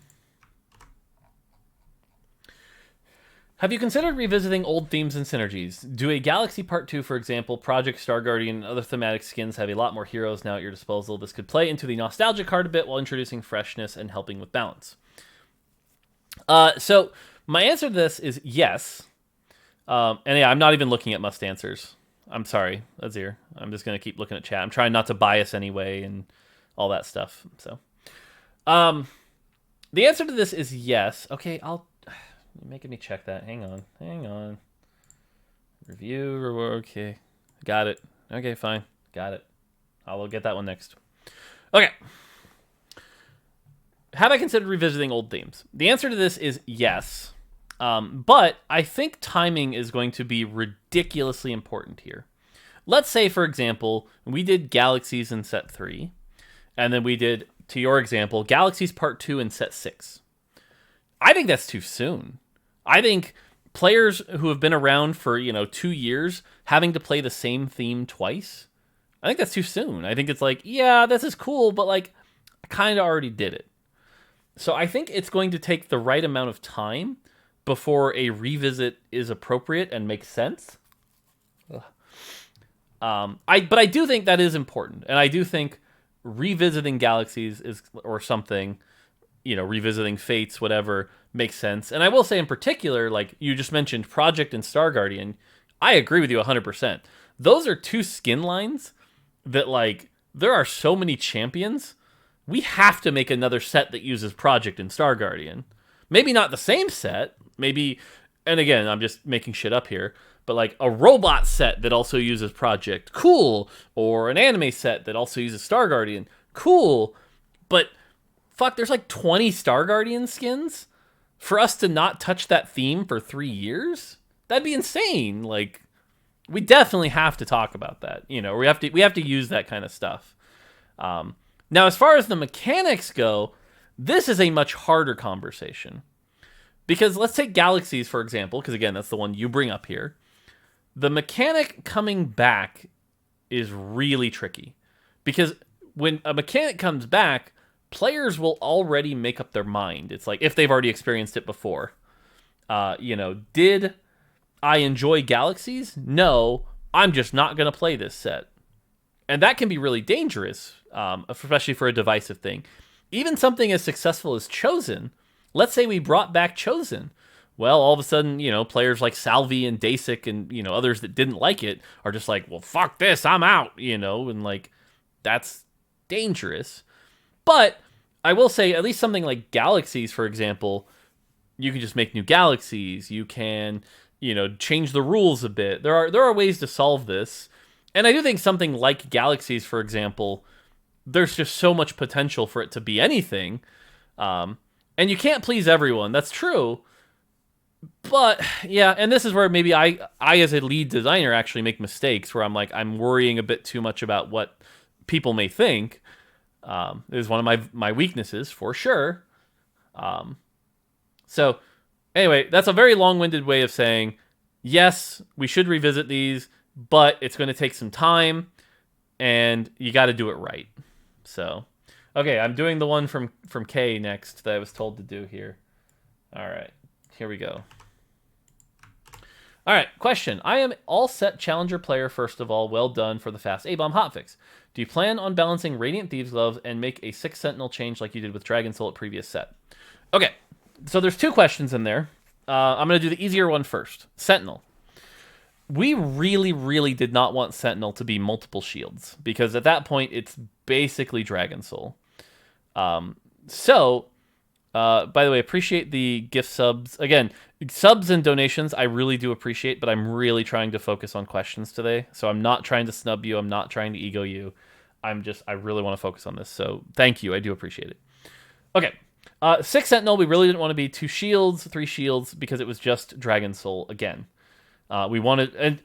Have you considered revisiting old themes and synergies? Do a Galaxy Part 2, for example. Project Star Guardian and other thematic skins have a lot more heroes now at your disposal. This could play into the nostalgia card a bit while introducing freshness and helping with balance. So my answer to this is yes. And yeah, I'm not even looking at must answers. I'm sorry, Azir. I'm just going to keep looking at chat. I'm trying not to bias anyway and all that stuff. So, the answer to this is yes. Okay, you're making me check that. Hang on. Review, reward. Okay, got it. Okay, fine. Got it. I'll get that one next. Okay. Have I considered revisiting old themes? The answer to this is yes. But I think timing is going to be ridiculously important here. Let's say, for example, we did Galaxies in Set 3, and then we did, to your example, Galaxies Part 2 in Set 6. I think that's too soon. I think players who have been around for, 2 years having to play the same theme twice, I think that's too soon. I think it's like, yeah, this is cool, but like, I kind of already did it. So I think it's going to take the right amount of time before a revisit is appropriate and makes sense. But I do think that is important, and I do think revisiting Galaxies or something, revisiting Fates, whatever, makes sense. And I will say in particular, like you just mentioned, Project and Star Guardian, I agree with you 100%. Those are two skin lines that, like, there are so many champions. We have to make another set that uses Project and Star Guardian. Maybe not the same set. Maybe, and again, I'm just making shit up here, but like a robot set that also uses Project, cool. Or an anime set that also uses Star Guardian, cool. But fuck, there's like 20 Star Guardian skins. For us to not touch that theme for 3 years, that'd be insane. Like, we definitely have to talk about that. We have to use that kind of stuff. Now, as far as the mechanics go, this is a much harder conversation. Because let's take Galaxies, for example, because again, that's the one you bring up here. The mechanic coming back is really tricky. Because when a mechanic comes back, players will already make up their mind. It's like, if they've already experienced it before. Did I enjoy Galaxies? No, I'm just not going to play this set. And that can be really dangerous, especially for a divisive thing. Even something as successful as Chosen, let's say we brought back Chosen. Well, all of a sudden, players like Salvi and Dasik and, others that didn't like it are just like, well, fuck this, I'm out, and like, that's dangerous. But I will say, at least something like Galaxies, for example, you can just make new Galaxies. You can, change the rules a bit. There are ways to solve this. And I do think something like Galaxies, for example, there's just so much potential for it to be anything. And you can't please everyone. That's true. But, yeah, and this is where maybe I as a lead designer, actually make mistakes, where I'm worrying a bit too much about what people may think. It is one of my weaknesses, for sure. So, anyway, that's a very long-winded way of saying, yes, we should revisit these, but it's going to take some time, and you got to do it right. So, okay, I'm doing the one from Kay next that I was told to do here. All right, here we go. All right, question. I am all set Challenger player, first of all. Well done for the fast A-bomb hotfix. Do you plan on balancing Radiant Thieves Gloves and make a 6 Sentinel change like you did with Dragon Soul at previous set? Okay, so there's 2 questions in there. I'm going to do the easier one first. Sentinel. We really, really did not want Sentinel to be multiple shields, because at that point, it's basically Dragon Soul. By the way, appreciate the gift subs. Again, subs and donations, I really do appreciate, but I'm really trying to focus on questions today. So I'm not trying to snub you. I'm not trying to ego you. I really want to focus on this. So thank you. I do appreciate it. Okay. 6 Sentinel, we really didn't want to be 2 shields, 3 shields, because it was just Dragon Soul again. We wanted, and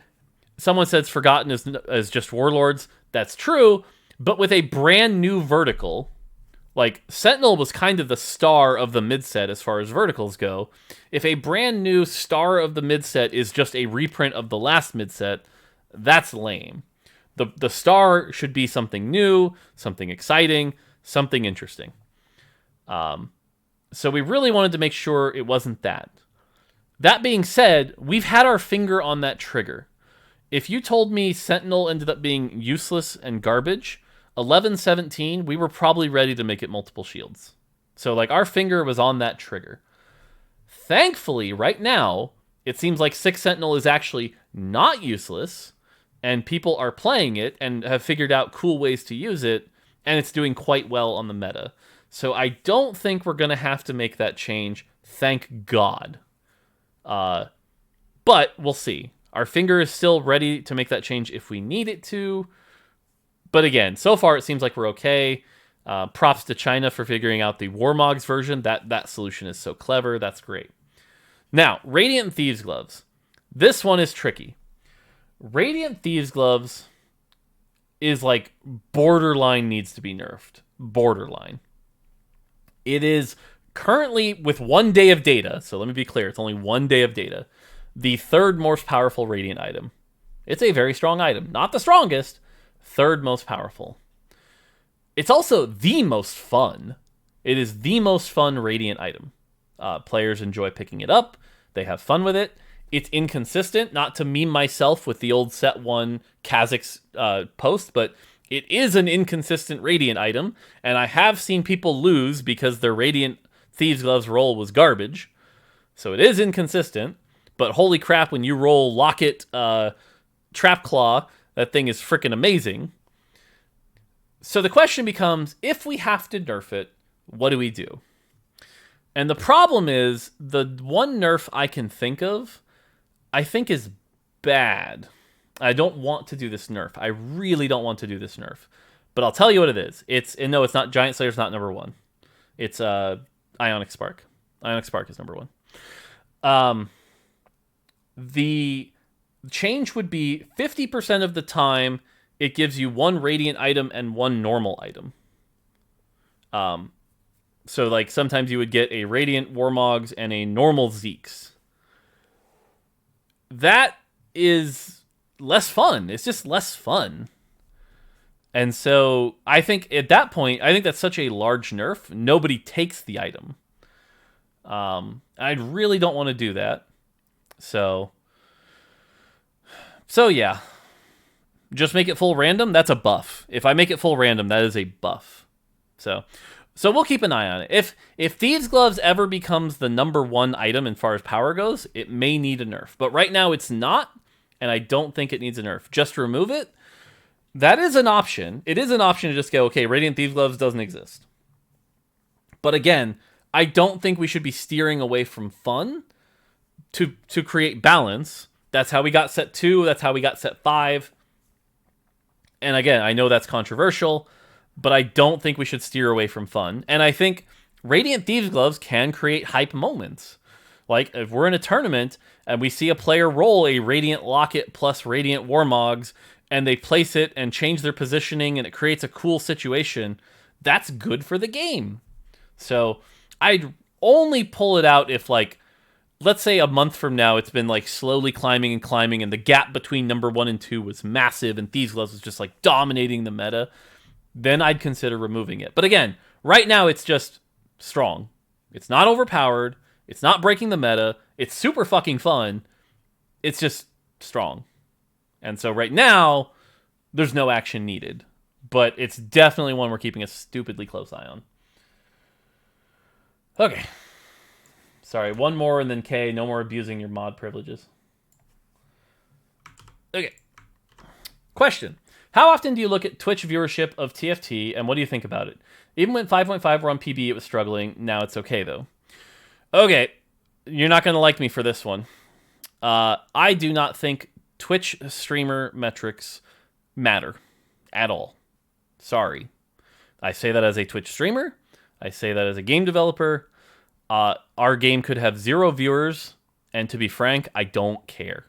someone says Forgotten as just Warlords. That's true, but with a brand new vertical. Like, Sentinel was kind of the star of the mid-set as far as verticals go. If a brand new star of the mid-set is just a reprint of the last mid-set, that's lame. The star should be something new, something exciting, something interesting. So we really wanted to make sure it wasn't that. That being said, we've had our finger on that trigger. If you told me Sentinel ended up being useless and garbage, 11-17, we were probably ready to make it multiple shields. So, like, our finger was on that trigger. Thankfully, right now, it seems like 6 Sentinel is actually not useless, and people are playing it and have figured out cool ways to use it, and it's doing quite well on the meta. So I don't think we're going to have to make that change, thank God. But we'll see. Our finger is still ready to make that change if we need it to. But again, so far it seems like we're okay. Props to China for figuring out the Warmogs version. That solution is so clever. That's great. Now, Radiant Thieves Gloves. This one is tricky. Radiant Thieves Gloves is like borderline needs to be nerfed. Borderline. It is currently, with 1 day of data, so let me be clear, it's only 1 day of data, the third most powerful Radiant item. It's a very strong item. Not the strongest, third most powerful. It's also the most fun. It is the most fun Radiant item. Players enjoy picking it up. They have fun with it. It's inconsistent, not to meme myself with the old set 1 Kha'Zix post, but it is an inconsistent Radiant item, and I have seen people lose because their Radiant Thieves Gloves roll was garbage. So it is inconsistent, but holy crap, when you roll Locket Trap Claw, that thing is freaking amazing. So the question becomes, if we have to nerf it, what do we do? And the problem is, the one nerf I can think of, I think is bad. I don't want to do this nerf. I really don't want to do this nerf. But I'll tell you what it is. It's not Giant Slayer's not number 1. It's Ionic Spark. Ionic Spark is number 1. The change would be 50% of the time it gives you 1 Radiant item and 1 normal item. So like sometimes you would get a Radiant Warmogs and a normal Zeeks. That is less fun. It's just less fun. And so I think at that point, I think that's such a large nerf, nobody takes the item. I really don't want to do that. So yeah. Just make it full random, that's a buff. If I make it full random, that is a buff. So we'll keep an eye on it. If Thieves Gloves ever becomes the number 1 item as far as power goes, it may need a nerf. But right now it's not, and I don't think it needs a nerf. Just remove it. That is an option. It is an option to just go, okay, Radiant Thieves Gloves doesn't exist. But again, I don't think we should be steering away from fun to create balance. That's how we got set 2. That's how we got set 5. And again, I know that's controversial, but I don't think we should steer away from fun. And I think Radiant Thieves Gloves can create hype moments. Like, if we're in a tournament and we see a player roll a Radiant Locket plus Radiant Warmogs, and they place it and change their positioning, and it creates a cool situation, that's good for the game. So I'd only pull it out if, like, let's say a month from now, it's been like slowly climbing, and the gap between number 1 and 2 was massive, and Thieves Gloves was just like dominating the meta. Then I'd consider removing it. But again, right now it's just strong. It's not overpowered. It's not breaking the meta. It's super fucking fun. It's just strong. And so right now, there's no action needed. But it's definitely one we're keeping a stupidly close eye on. Okay. Sorry, one more and then K. No more abusing your mod privileges. Okay. Question. How often do you look at Twitch viewership of TFT, and what do you think about it? Even when 5.5 were on PB, it was struggling. Now it's okay, though. Okay. You're not going to like me for this one. I do not think Twitch streamer metrics matter at all. Sorry. I say that as a Twitch streamer. I say that as a game developer. Our game could have 0 viewers, and to be frank, I don't care.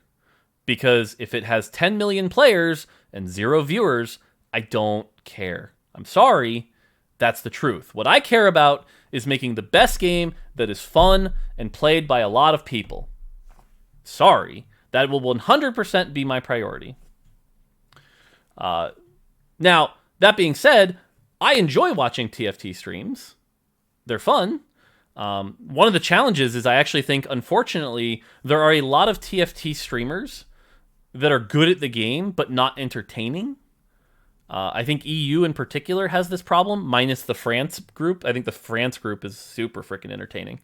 Because if it has 10 million players and 0 viewers, I don't care. I'm sorry, that's the truth. What I care about is making the best game that is fun and played by a lot of people. Sorry, that will 100% be my priority. Now, that being said, I enjoy watching TFT streams. They're fun. One of the challenges is I actually think, unfortunately, there are a lot of TFT streamers that are good at the game but not entertaining. I think EU in particular has this problem, minus the France group. I think the France group is super freaking entertaining.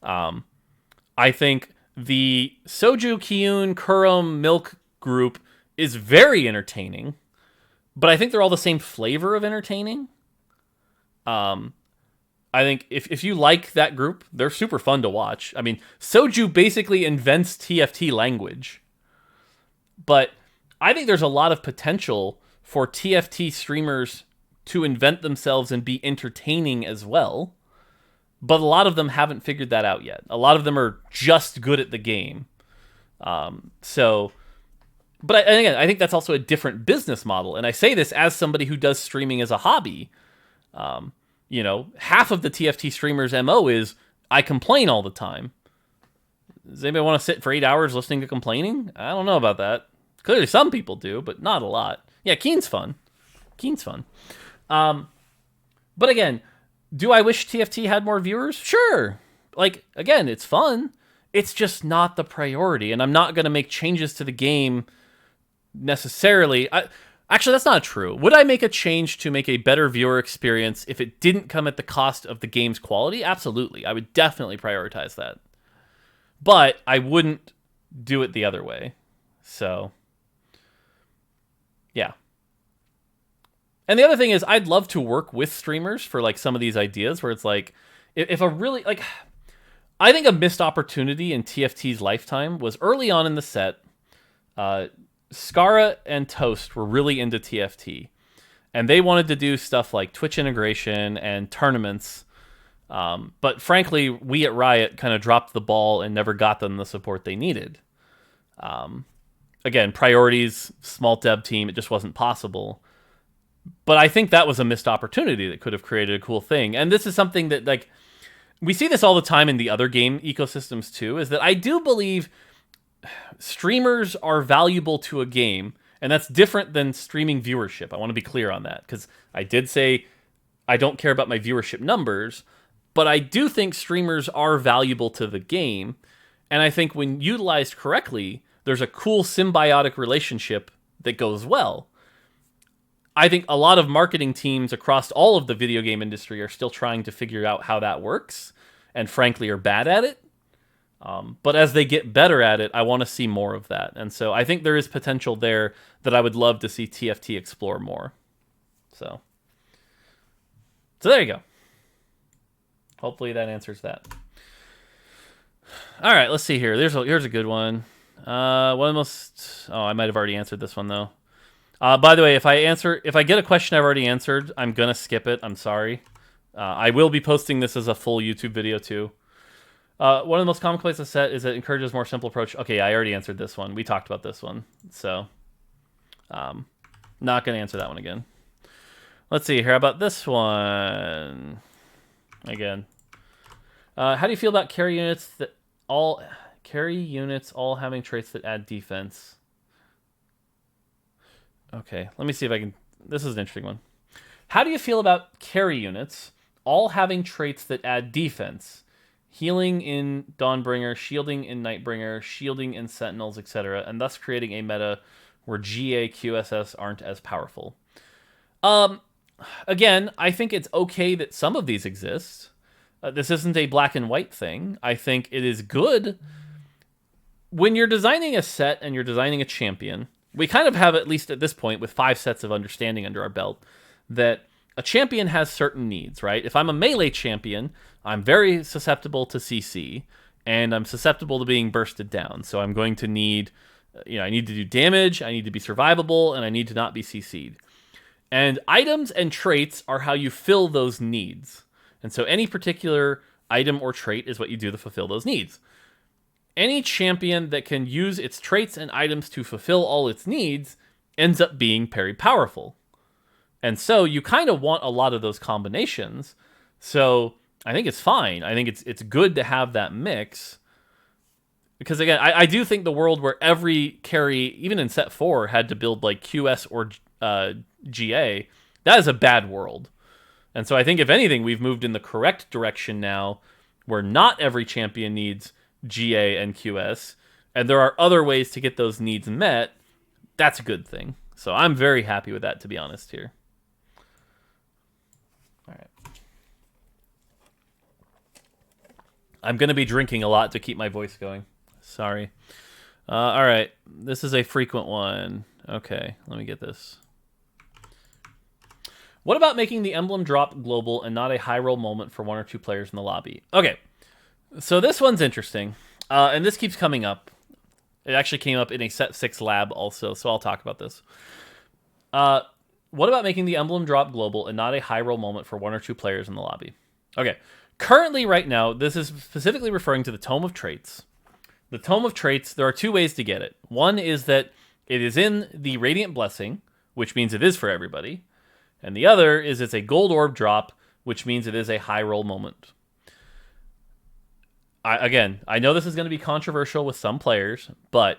I think the Soju, Kiyun, Kurum, Milk group is very entertaining, but I think they're all the same flavor of entertaining. I think if you like that group, they're super fun to watch. I mean, Soju basically invents TFT language. But I think there's a lot of potential for TFT streamers to invent themselves and be entertaining as well. But a lot of them haven't figured that out yet. A lot of them are just good at the game. But again, I think that's also a different business model. And I say this as somebody who does streaming as a hobby. Half of the TFT streamers' MO is, I complain all the time. Does anybody want to sit for 8 hours listening to complaining? I don't know about that. Clearly some people do, but not a lot. Yeah, Keen's fun. But again, do I wish TFT had more viewers? Sure. Again, it's fun. It's just not the priority, and I'm not going to make changes to the game necessarily. Actually, that's not true. Would I make a change to make a better viewer experience if it didn't come at the cost of the game's quality? Absolutely. I would definitely prioritize that. But I wouldn't do it the other way. So, yeah. And the other thing is, I'd love to work with streamers for some of these ideas where it's if a really I think a missed opportunity in TFT's lifetime was early on in the set. Skara and Toast were really into TFT, and they wanted to do stuff like Twitch integration and tournaments. But frankly, we at Riot kind of dropped the ball and never got them the support they needed. Again, priorities, small dev team, it just wasn't possible. But I think that was a missed opportunity that could have created a cool thing. And this is something that, we see this all the time in the other game ecosystems too, is that I do believe streamers are valuable to a game, and that's different than streaming viewership. I want to be clear on that, because I did say I don't care about my viewership numbers, but I do think streamers are valuable to the game, and I think when utilized correctly, there's a cool symbiotic relationship that goes well. I think a lot of marketing teams across all of the video game industry are still trying to figure out how that works, and frankly are bad at it. But as they get better at it, I want to see more of that. And so I think there is potential there that I would love to see TFT explore more. So there you go. Hopefully that answers that. All right, let's see here. Here's a good one. I might have already answered this one though. By the way, if I get a question I've already answered, I'm gonna skip it. I'm sorry. I will be posting this as a full YouTube video too. One of the most common complaints I set is that it encourages more simple approach. Okay, I already answered this one. We talked about this one, so not gonna answer that one again. Let's see here. How about this one? Again, how do you feel about carry units all having traits that add defense? Okay, let me see if I can... This is an interesting one. How do you feel about carry units all having traits that add defense? Healing in Dawnbringer, shielding in Nightbringer, shielding in Sentinels, etc., and thus creating a meta where GA, QSS aren't as powerful. Again, I think it's okay that some of these exist. This isn't a black and white thing. I think it is good. When you're designing a set and you're designing a champion, we kind of have, at least at this point, with 5 sets of understanding under our belt, that a champion has certain needs, right? If I'm a melee champion, I'm very susceptible to CC, and I'm susceptible to being bursted down. So I'm going to need, I need to do damage, I need to be survivable, and I need to not be CC'd. And items and traits are how you fill those needs. And so any particular item or trait is what you do to fulfill those needs. Any champion that can use its traits and items to fulfill all its needs ends up being very powerful. And so you kind of want a lot of those combinations. So I think it's fine. I think it's good to have that mix. Because again, I do think the world where every carry, even in set 4, had to build like QS or GA, that is a bad world. And so I think if anything, we've moved in the correct direction now, where not every champion needs GA and QS, and there are other ways to get those needs met, that's a good thing. So I'm very happy with that, to be honest, here. All right. I'm going to be drinking a lot to keep my voice going. Sorry. All right. This is a frequent one. Okay, let me get this. What about making the emblem drop global and not a high roll moment for 1 or 2 players in the lobby? Okay, so this one's interesting, and this keeps coming up. It actually came up in a Set 6 lab also, so I'll talk about this. What about making the emblem drop global and not a high roll moment for 1 or 2 players in the lobby? Okay, currently right now, this is specifically referring to the Tome of Traits. The Tome of Traits, there are 2 ways to get it. One is that it is in the Radiant Blessing, which means it is for everybody. And the other is it's a gold orb drop, which means it is a high roll moment. I know this is going to be controversial with some players, but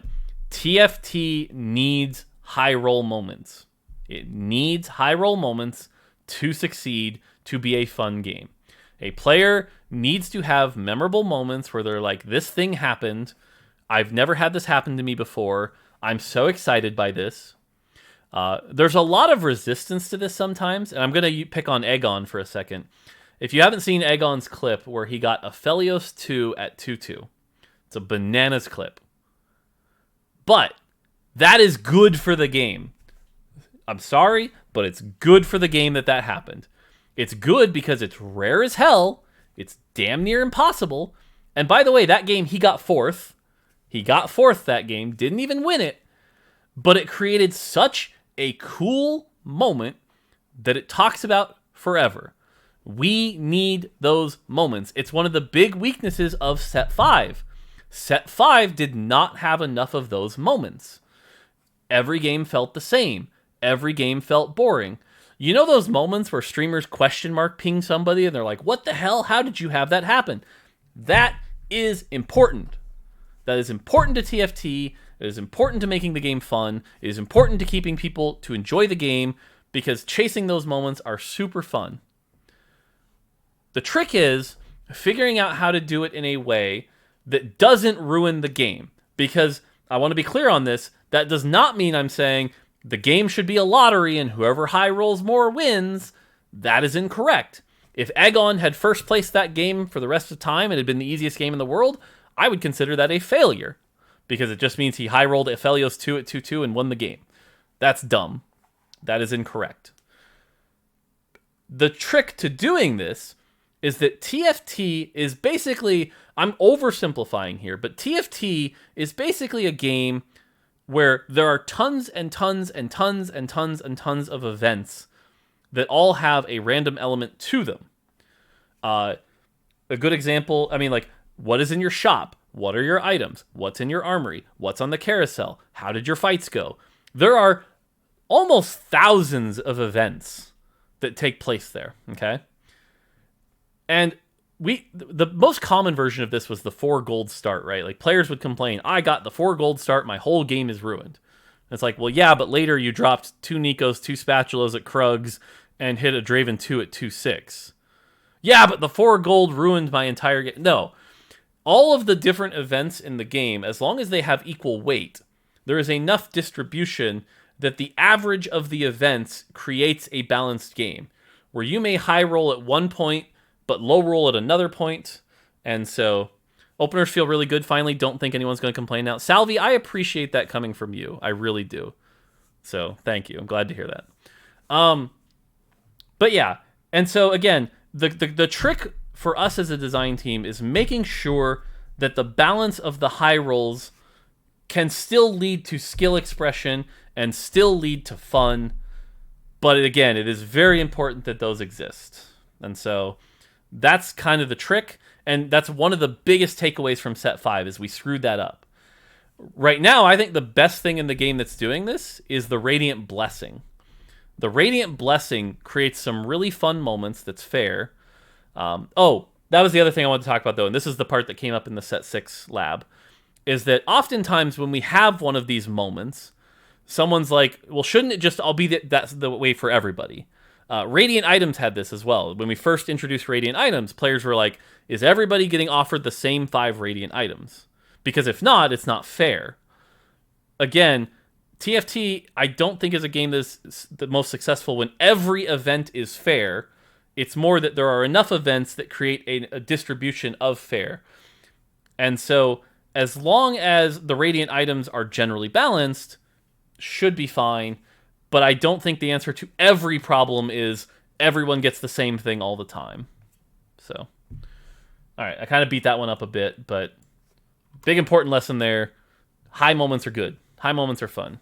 TFT needs high roll moments. It needs high roll moments to succeed, to be a fun game. A player needs to have memorable moments where they're like, this thing happened. I've never had this happen to me before. I'm so excited by this. There's a lot of resistance to this sometimes, and I'm going to pick on Egon for a second. If you haven't seen Egon's clip where he got Aphelios 2 at 2-2, it's a bananas clip. But that is good for the game. I'm sorry, but it's good for the game that happened. It's good because it's rare as hell. It's damn near impossible. And by the way, that game, he got 4th. He got 4th that game, didn't even win it. But it created such a cool moment that it talks about forever. We need those moments. It's one of the big weaknesses of Set 5. Set 5 did not have enough of those moments. Every game felt the same. Every game felt boring. You know those moments where streamers question mark ping somebody and they're like, what the hell? How did you have that happen? That is important. That is important to TFT. It is important to making the game fun. It is important to keeping people to enjoy the game because chasing those moments are super fun. The trick is figuring out how to do it in a way that doesn't ruin the game. Because I want to be clear on this, that does not mean I'm saying the game should be a lottery and whoever high rolls more wins. That is incorrect. If Egon had first placed that game for the rest of the time and it had been the easiest game in the world, I would consider that a failure. Because it just means he high rolled Aphelios 2 at 2-2 and won the game. That's dumb. That is incorrect. The trick to doing this is that TFT is basically, I'm oversimplifying here, but TFT is basically a game where there are tons and tons and tons and tons and tons of events that all have a random element to them. A good example, what is in your shop? What are your items? What's in your armory? What's on the carousel? How did your fights go? There are almost thousands of events that take place there, okay? And the most common version of this was the 4 gold start, right? Like, players would complain, I got the 4 gold start, my whole game is ruined. And it's like, well, yeah, but later you dropped 2 Nikos, 2 Spatulas at Krugs, and hit a Draven 2 at 2-6. Yeah, but the 4 gold ruined my entire game. No. All of the different events in the game, as long as they have equal weight, there is enough distribution that the average of the events creates a balanced game, where you may high roll at one point, but low roll at another point. And so openers feel really good. Finally, don't think anyone's going to complain now. Salvi, I appreciate that coming from you. I really do. So thank you. I'm glad to hear that. But yeah. And so again, the trick for us as a design team is making sure that the balance of the high rolls can still lead to skill expression and still lead to fun. But again, it is very important that those exist. And so that's kind of the trick. And that's one of the biggest takeaways from Set 5 is we screwed that up. Right now, I think the best thing in the game that's doing this is the Radiant Blessing. The Radiant Blessing creates some really fun moments that's fair. That was the other thing I wanted to talk about, though, and this is the part that came up in the Set 6 lab, is that oftentimes when we have one of these moments, someone's like, well, shouldn't it just all be that's the way for everybody? Radiant items had this as well. When we first introduced Radiant items, players were like, is everybody getting offered the same 5 Radiant items? Because if not, it's not fair. Again, TFT, I don't think is a game that's the most successful when every event is fair. It's more that there are enough events that create a distribution of fair. And so, as long as the Radiant items are generally balanced, should be fine. But I don't think the answer to every problem is everyone gets the same thing all the time. So, all right, I kind of beat that one up a bit, but big important lesson there. High moments are good. High moments are fun.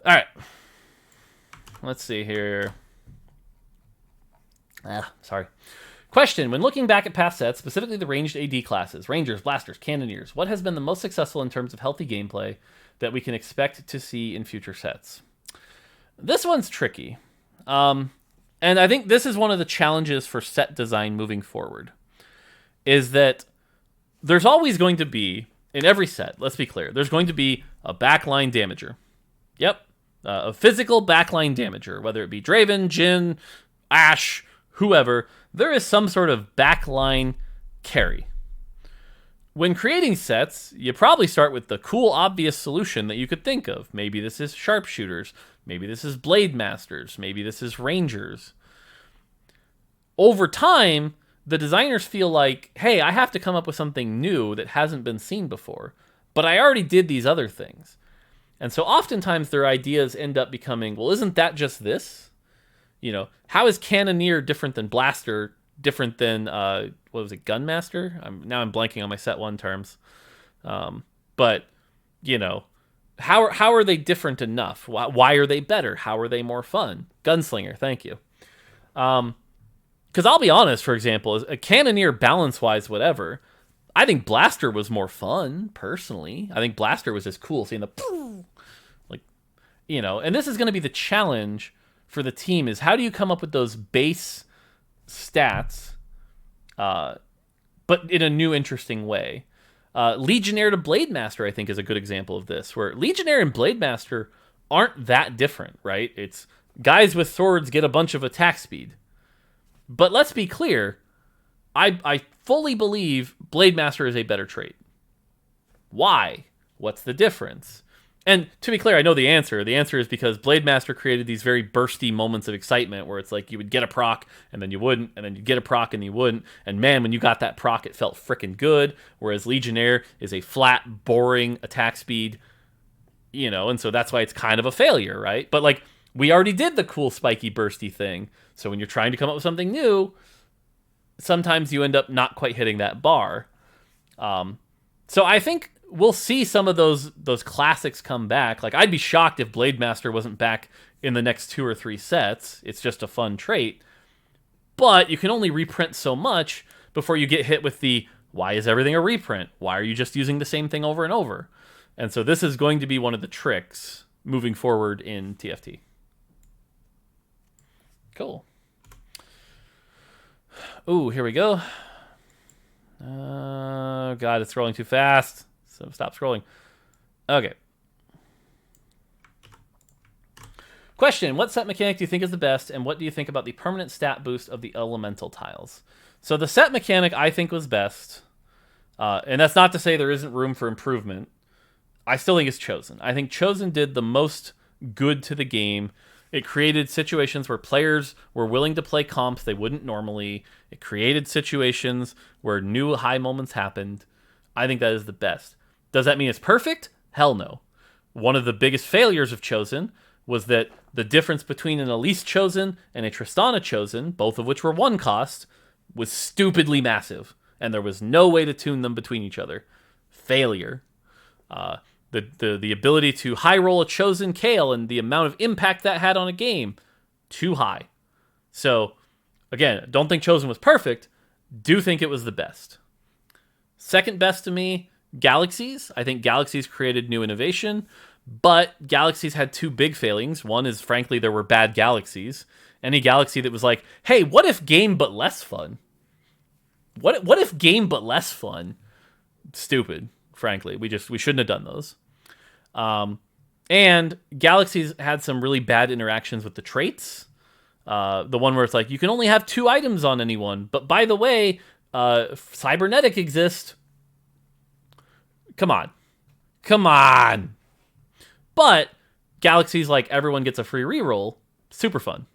All right. Let's see here. Sorry. Question. When looking back at past sets, specifically the ranged AD classes, Rangers, Blasters, Cannoneers, what has been the most successful in terms of healthy gameplay that we can expect to see in future sets? This one's tricky. And I think this is one of the challenges for set design moving forward, is that there's always going to be, in every set, let's be clear, there's going to be a backline damager. Yep. A physical backline damager, whether it be Draven, Jhin, Ashe, whoever, there is some sort of backline carry. When creating sets, you probably start with the cool, obvious solution that you could think of. Maybe this is sharpshooters. Maybe this is blade masters. Maybe this is rangers. Over time, the designers feel like, hey, I have to come up with something new that hasn't been seen before, but I already did these other things. And so oftentimes their ideas end up becoming, well, isn't that just this? You know, how is Cannoneer different than Blaster, different than, what was it, Gunmaster? I'm blanking on my set one terms. But, you know, how are they different enough? Why are they better? How are they more fun? Gunslinger, thank you. Because I'll be honest, for example, a Cannoneer balance-wise, whatever, I think Blaster was more fun, personally. I think Blaster was just cool, seeing the, like, you know, and this is going to be the challenge for the team, is how do you come up with those base stats, but in a new, interesting way? Legionnaire to Blade Master, I think, is a good example of this, where Legionnaire and Blade Master aren't that different, right? It's guys with swords get a bunch of attack speed. But let's be clear, I fully believe Blade Master is a better trait. Why? What's the difference? And to be clear, I know the answer. The answer is because Blade Master created these very bursty moments of excitement where it's like you would get a proc and then you wouldn't, and then you'd get a proc and you wouldn't. And man, when you got that proc, it felt freaking good. Whereas Legionnaire is a flat, boring attack speed, you know, and so that's why it's kind of a failure, right? But like, we already did the cool, spiky, bursty thing. So when you're trying to come up with something new, sometimes you end up not quite hitting that bar. So I think we'll see some of those classics come back. Like, I'd be shocked if Blade Master wasn't back in the next 2 or 3 sets. It's just a fun trait. But you can only reprint so much before you get hit with the, why is everything a reprint? Why are you just using the same thing over and over? And so this is going to be one of the tricks moving forward in TFT. Cool. Ooh, here we go. God, it's scrolling too fast. So stop scrolling. Okay. Question. What set mechanic do you think is the best, and what do you think about the permanent stat boost of the elemental tiles? So the set mechanic I think was best, and that's not to say there isn't room for improvement. I still think it's Chosen. I think Chosen did the most good to the game. It created situations where players were willing to play comps they wouldn't normally. It created situations where new high moments happened. I think that is the best. Does that mean it's perfect? Hell no. One of the biggest failures of Chosen was that the difference between an Elise Chosen and a Tristana Chosen, both of which were 1 cost, was stupidly massive, and there was no way to tune them between each other. Failure. The ability to high roll a Chosen Kale and the amount of impact that had on a game, too high. So, again, don't think Chosen was perfect. Do think it was the best. Second best to me, Galaxies. I think Galaxies created new innovation, but Galaxies had 2 big failings. One is, frankly, there were bad Galaxies. Any Galaxy that was like, hey, what if game but less fun? What if game but less fun? Stupid, frankly. We shouldn't have done those. And Galaxies had some really bad interactions with the traits. The one where it's like, you can only have 2 items on anyone. But by the way, Cybernetic exists. Come on. Come on. But Galaxies, like, everyone gets a free reroll. Super fun.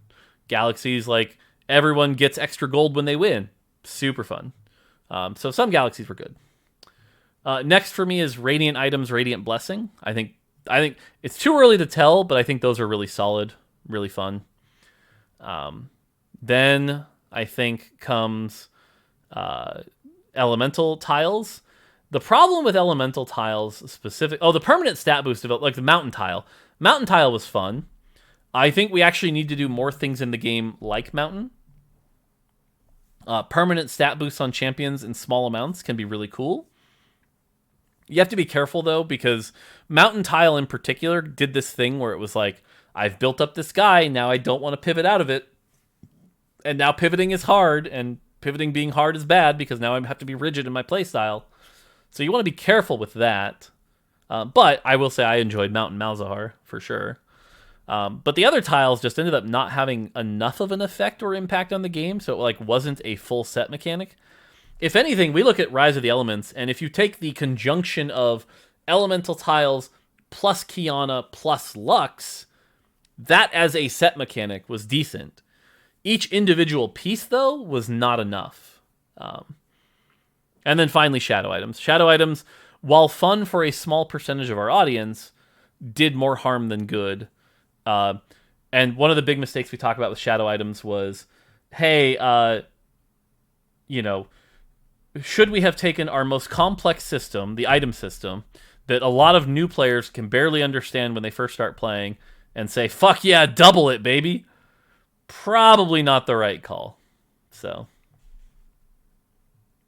Galaxies, like, everyone gets extra gold when they win. Super fun. So some Galaxies were good. Next for me is Radiant Items, Radiant Blessing. I think it's too early to tell, but I think those are really solid, really fun. Then I think comes Elemental Tiles. The problem with Elemental Tiles the permanent stat boost, like the Mountain Tile. Mountain Tile was fun. I think we actually need to do more things in the game like Mountain. Permanent stat boosts on champions in small amounts can be really cool. You have to be careful, though, because Mountain Tile in particular did this thing where it was like, I've built up this guy, now I don't want to pivot out of it. And now pivoting is hard, and pivoting being hard is bad because now I have to be rigid in my playstyle. So you want to be careful with that. But I will say I enjoyed Mountain Malzahar, for sure. But the other tiles just ended up not having enough of an effect or impact on the game, so it like wasn't a full set mechanic. If anything, we look at Rise of the Elements, and if you take the conjunction of elemental tiles plus Kiana plus Lux, that as a set mechanic was decent. Each individual piece, though, was not enough. And then finally, Shadow Items. Shadow Items, while fun for a small percentage of our audience, did more harm than good. And one of the big mistakes we talk about with Shadow Items was, hey, should we have taken our most complex system, the item system, that a lot of new players can barely understand when they first start playing, and say, fuck yeah, double it, baby? Probably not the right call. So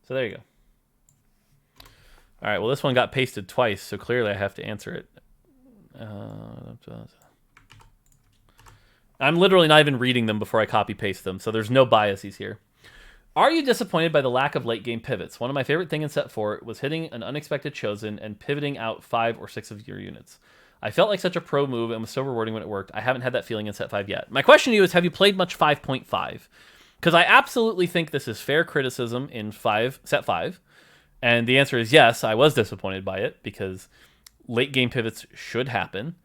there you go. All right, well, this one got pasted twice, so clearly I have to answer it. I'm literally not even reading them before I copy-paste them, so there's no biases here. Are you disappointed by the lack of late-game pivots? One of my favorite things in Set 4 was hitting an unexpected chosen and pivoting out 5 or 6 of your units. I felt like such a pro move and was so rewarding when it worked. I haven't had that feeling in Set 5 yet. My question to you is, have you played much 5.5? Because I absolutely think this is fair criticism in Set 5. And the answer is yes, I was disappointed by it because late-game pivots should happen.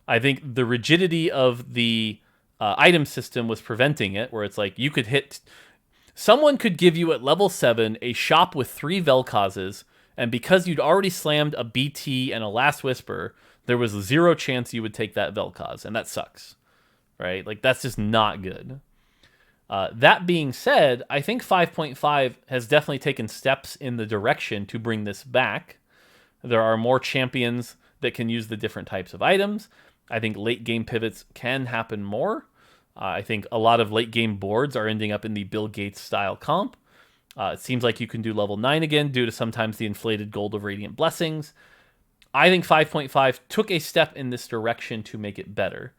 I think the rigidity of the item system was preventing it, where it's like you could hit... Someone could give you at level 7 a shop with 3 Vel'Kozes, and because you'd already slammed a BT and a Last Whisper, there was 0 chance you would take that Vel'Koz, and that sucks, right? Like, that's just not good. That being said, I think 5.5 has definitely taken steps in the direction to bring this back. There are more champions that can use the different types of items. I think late-game pivots can happen more. I think a lot of late-game boards are ending up in the Bill Gates-style comp. It seems like you can do level 9 again due to sometimes the inflated gold of Radiant Blessings. I think 5.5 took a step in this direction to make it better.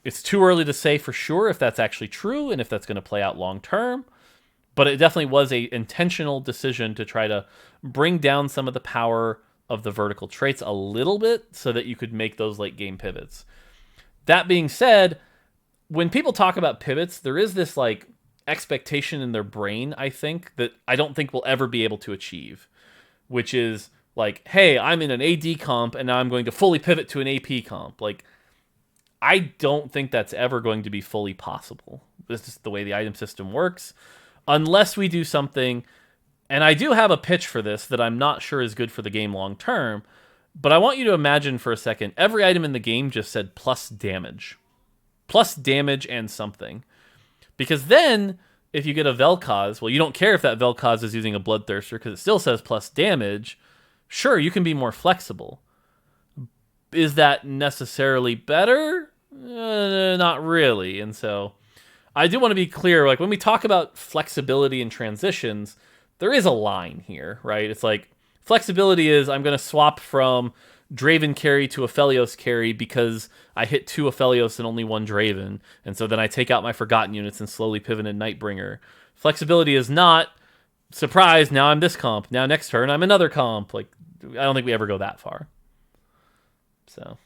It's too early to say for sure if that's actually true and if that's going to play out long-term, but it definitely was an intentional decision to try to bring down some of the power of the vertical traits a little bit so that you could make those late-game pivots. That being said, when people talk about pivots, there is this like expectation in their brain, I think, that I don't think we'll ever be able to achieve, which is like, hey, I'm in an AD comp and now I'm going to fully pivot to an AP comp. Like, I don't think that's ever going to be fully possible. This is the way the item system works, unless we do something, and I do have a pitch for this that I'm not sure is good for the game long term, but I want you to imagine for a second, every item in the game just said plus damage. Plus damage and something. Because then, if you get a Vel'Koz, well, you don't care if that Vel'Koz is using a Bloodthirster because it still says plus damage. Sure, you can be more flexible. Is that necessarily better? Not really. And so, I do want to be clear, like, when we talk about flexibility and transitions, there is a line here, right? It's like, flexibility is, I'm going to swap from Draven carry to Aphelios carry because I hit 2 Aphelios and only 1 Draven, and so then I take out my Forgotten units and slowly pivot in Nightbringer. Flexibility is not, surprise, now I'm this comp, now next turn I'm another comp. Like, I don't think we ever go that far. So,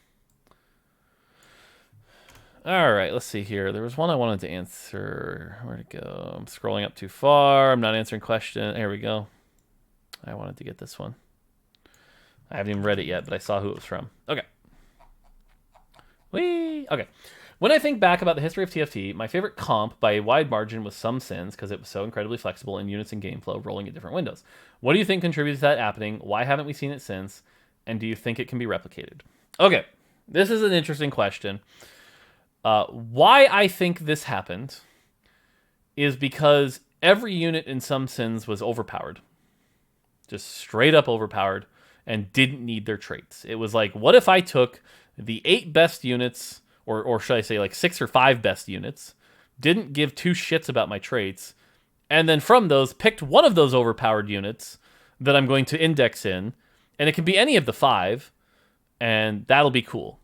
All right, let's see here. There was one I wanted to answer. Where'd it go? I'm scrolling up too far. I'm not answering question. There we go. I wanted to get this one. I haven't even read it yet, but I saw who it was from. Okay. Whee! Okay. When I think back about the history of TFT, my favorite comp by a wide margin was Some Sins because it was so incredibly flexible in units and game flow rolling at different windows. What do you think contributes to that happening? Why haven't we seen it since? And do you think it can be replicated? Okay. This is an interesting question. Why I think this happened is because every unit in Some Sins was overpowered. Just straight up overpowered and didn't need their traits. It was like, what if I took the 8 best units, or should I say like 6 or 5 best units, didn't give 2 shits about my traits, and then from those picked one of those overpowered units that I'm going to index in, and it can be any of the 5, and that'll be cool.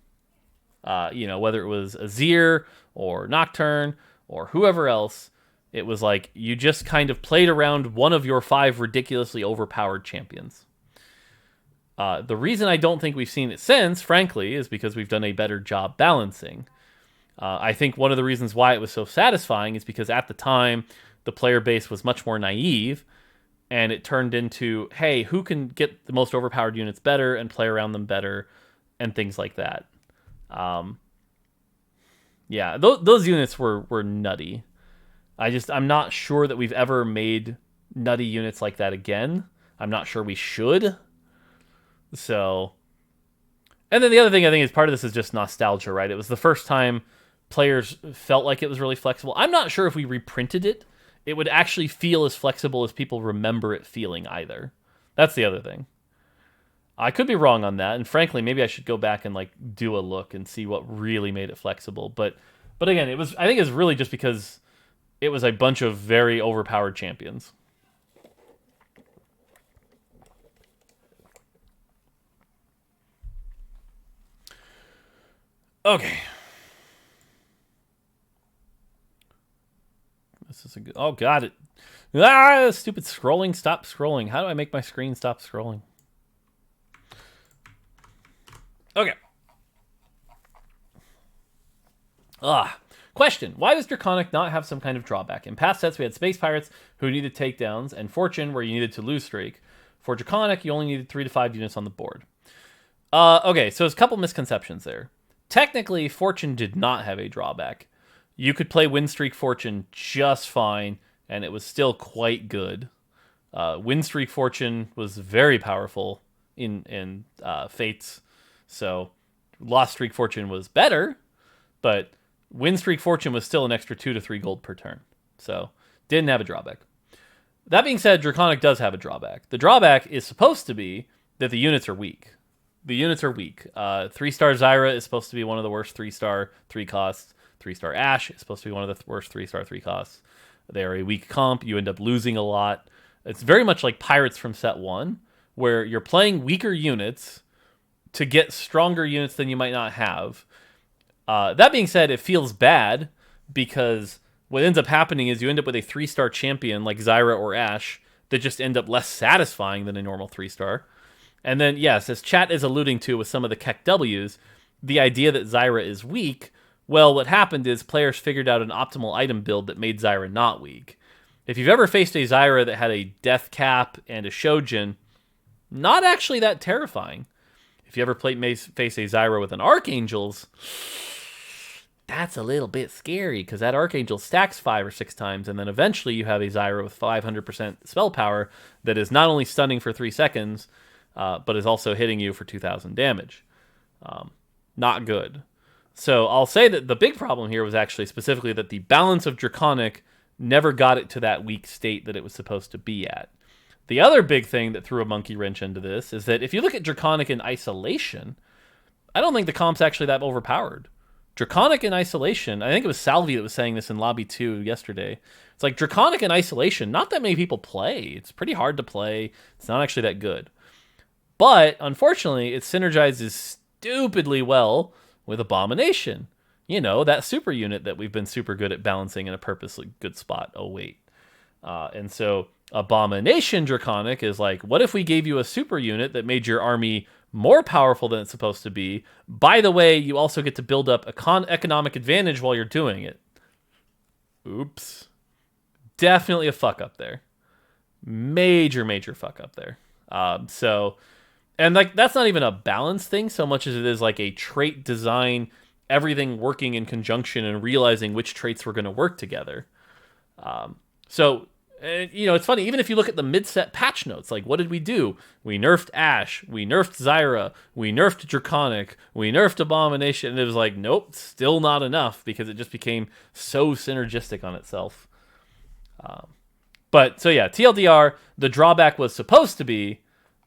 Whether it was Azir or Nocturne or whoever else, it was like you just kind of played around one of your 5 ridiculously overpowered champions. The reason I don't think we've seen it since, frankly, is because we've done a better job balancing. I think one of the reasons why it was so satisfying is because at the time, the player base was much more naive, and it turned into, hey, who can get the most overpowered units better and play around them better, and things like that. Those units were nutty. I'm not sure that we've ever made nutty units like that again. I'm not sure we should. So, and then the other thing I think is part of this is just nostalgia, right? It was the first time players felt like it was really flexible. I'm not sure if we reprinted it, it would actually feel as flexible as people remember it feeling either. That's the other thing. I could be wrong on that, and frankly, maybe I should go back and like do a look and see what really made it flexible. But again, I think it's really just because it was a bunch of very overpowered champions. Okay. This is a good... Oh, got it. Stupid scrolling. Stop scrolling. How do I make my screen stop scrolling? Okay. Question. Why does Draconic not have some kind of drawback? In past sets, we had Space Pirates who needed takedowns and Fortune where you needed to lose streak. For Draconic, you only needed 3 to 5 units on the board. Okay, so there's a couple misconceptions there. Technically, Fortune did not have a drawback. You could play Win Streak Fortune just fine, and it was still quite good. Win Streak Fortune was very powerful in Fates, so Lost Streak Fortune was better, but Win Streak Fortune was still an extra 2 to 3 gold per turn, so didn't have a drawback. That being said, Draconic does have a drawback. The drawback is supposed to be that the units are weak. The units are weak. 3-star Zyra is supposed to be one of the worst 3-star 3 costs. 3-star Ashe is supposed to be one of the worst 3-star 3 costs. They are a weak comp. You end up losing a lot. It's very much like Pirates from set 1, where you're playing weaker units to get stronger units than you might not have. That being said, it feels bad because what ends up happening is you end up with a 3-star champion like Zyra or Ashe that just end up less satisfying than a normal 3-star. And then, yes, as chat is alluding to with some of the Keck W's, the idea that Zyra is weak, well, what happened is players figured out an optimal item build that made Zyra not weak. If you've ever faced a Zyra that had a Death Cap and a Shojin, not actually that terrifying. If you ever face a Zyra with an Archangel's, that's a little bit scary because that Archangel stacks 5 or 6 times, and then eventually you have a Zyra with 500% spell power that is not only stunning for 3 seconds, but is also hitting you for 2,000 damage. Not good. So I'll say that the big problem here was actually specifically that the balance of Draconic never got it to that weak state that it was supposed to be at. The other big thing that threw a monkey wrench into this is that if you look at Draconic in isolation, I don't think the comp's actually that overpowered. Draconic in isolation, I think it was Salvi that was saying this in Lobby 2 yesterday. It's like Draconic in isolation, not that many people play. It's pretty hard to play. It's not actually that good. But, unfortunately, it synergizes stupidly well with Abomination. You know, that super unit that we've been super good at balancing in a purposely good spot. Oh, wait. And so, Abomination Draconic is like, what if we gave you a super unit that made your army more powerful than it's supposed to be. By the way, you also get to build up economic advantage while you're doing it. Oops. Definitely a fuck up there. Major fuck up there. And like that's not even a balance thing so much as it is like a trait design, everything working in conjunction and realizing which traits were going to work together. It's funny, even if you look at the Midset patch notes, like what did we do? We nerfed Ash, we nerfed Zyra, we nerfed Draconic, we nerfed Abomination, and it was like, nope, still not enough because it just became so synergistic on itself. But so yeah, TLDR, the drawback was supposed to be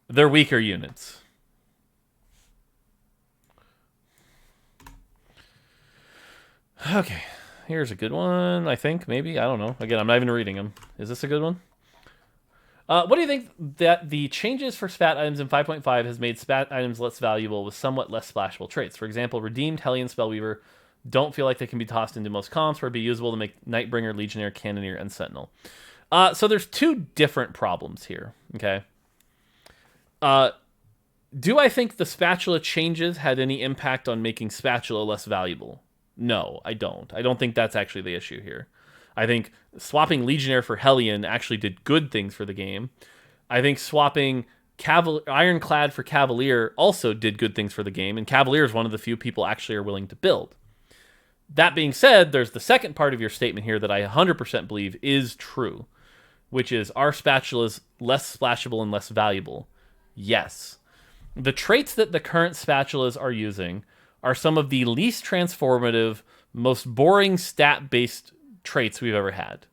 they're weaker units. Okay, here's a good one, I think, maybe. I don't know. Again, I'm not even reading them. Is this a good one? What do you think that the changes for spat items in 5.5 has made spat items less valuable with somewhat less splashable traits? For example, Redeemed, Hellion, Spellweaver don't feel like they can be tossed into most comps where it'd be usable to make Nightbringer, Legionnaire, Cannoneer, and Sentinel. So there's two different problems here, okay? Do I think the spatula changes had any impact on making spatula less valuable? No, I don't. I don't think that's actually the issue here. I think swapping Legionnaire for Hellion actually did good things for the game. I think swapping Ironclad for Cavalier also did good things for the game, and Cavalier is one of the few people actually are willing to build. That being said, there's the second part of your statement here that I 100% believe is true, which is, are spatulas less splashable and less valuable? Yes. The traits that the current spatulas are using are some of the least transformative, most boring stat-based traits we've ever had.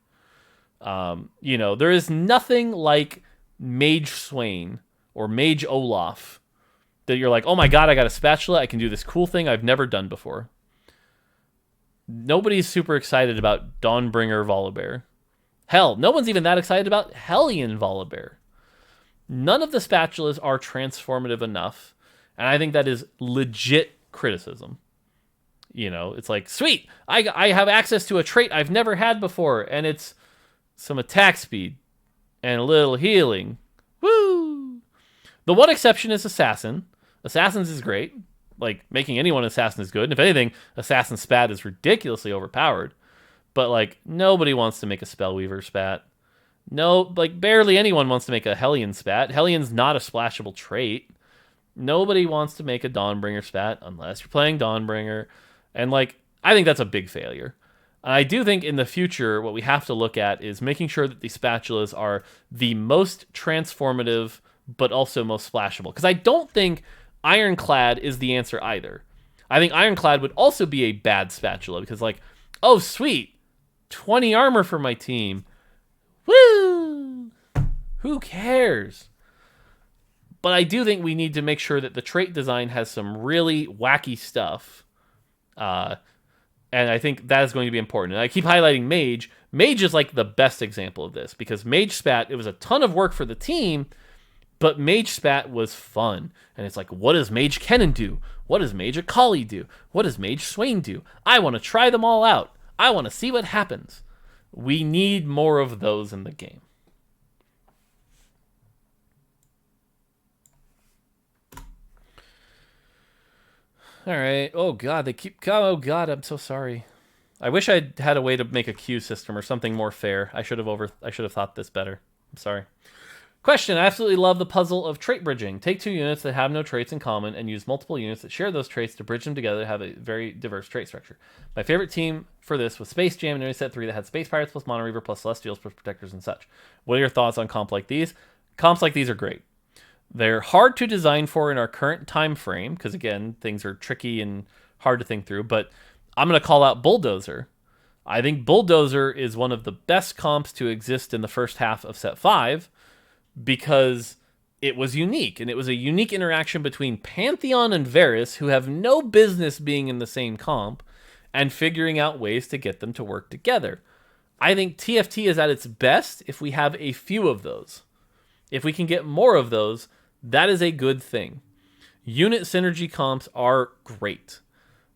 There is nothing like Mage Swain or Mage Olaf that you're like, oh my god, I got a spatula, I can do this cool thing I've never done before. Nobody's super excited about Dawnbringer Volibear. Hell, no one's even that excited about Hellion Volibear. None of the spatulas are transformative enough, and I think that is legit criticism. It's like, sweet, I have access to a trait I've never had before, and it's some attack speed and a little healing. Woo! The one exception is Assassin. Assassins is great. Like, making anyone Assassin is good. And if anything, Assassin Spat is ridiculously overpowered. But, like, nobody wants to make a Spellweaver Spat. No, like, barely anyone wants to make a Hellion Spat. Hellion's not a splashable trait. Nobody wants to make a Dawnbringer Spat unless you're playing Dawnbringer. And, like, I think that's a big failure. I do think in the future, what we have to look at is making sure that the spatulas are the most transformative, but also most splashable. Because I don't think Ironclad is the answer either. I think Ironclad would also be a bad spatula. Because, like, oh, sweet, 20 armor for my team. Woo! Who cares? But I do think we need to make sure that the trait design has some really wacky stuff. And I think that is going to be important. And I keep highlighting Mage. Mage is like the best example of this. Because Mage Spat, it was a ton of work for the team. But Mage Spat was fun. And it's like, what does Mage Kennen do? What does Mage Akali do? What does Mage Swain do? I want to try them all out. I want to see what happens. We need more of those in the game. All right. Oh god, they keep. Oh god, I'm so sorry. I wish I had a way to make a queue system or something more fair. I should have thought this better. I'm sorry. Question: I absolutely love the puzzle of trait bridging. Take two units that have no traits in common and use multiple units that share those traits to bridge them together to have a very diverse trait structure. My favorite team for this was Space Jam and Unedited 3 that had Space Pirates plus Mono Reaver plus Celestials plus Protectors and such. What are your thoughts on comp like these? Comps like these are great. They're hard to design for in our current time frame because, again, things are tricky and hard to think through. But I'm going to call out Bulldozer. I think Bulldozer is one of the best comps to exist in the first half of Set 5 because it was unique. And it was a unique interaction between Pantheon and Varus, who have no business being in the same comp, and figuring out ways to get them to work together. I think TFT is at its best if we have a few of those. If we can get more of those, that is a good thing. Unit synergy comps are great.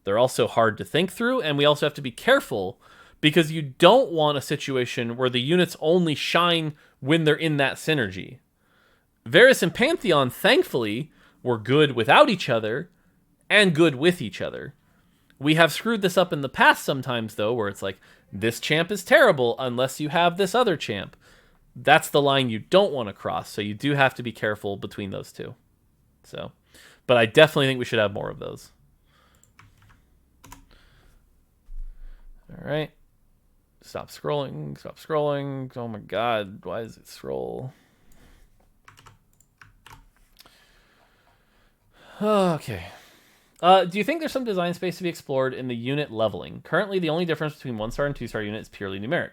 They're also hard to think through, and we also have to be careful because you don't want a situation where the units only shine when they're in that synergy. Varus and Pantheon, thankfully, were good without each other and good with each other. We have screwed this up in the past sometimes, though, where it's like, this champ is terrible unless you have this other champ. That's the line you don't want to cross, so you do have to be careful between those two. So, but I definitely think we should have more of those. All right. Stop scrolling. Stop scrolling. Oh my god, why does it scroll? Okay. Do you think there's some design space to be explored in the unit leveling? Currently, the only difference between 1-star and 2-star unit is purely numeric.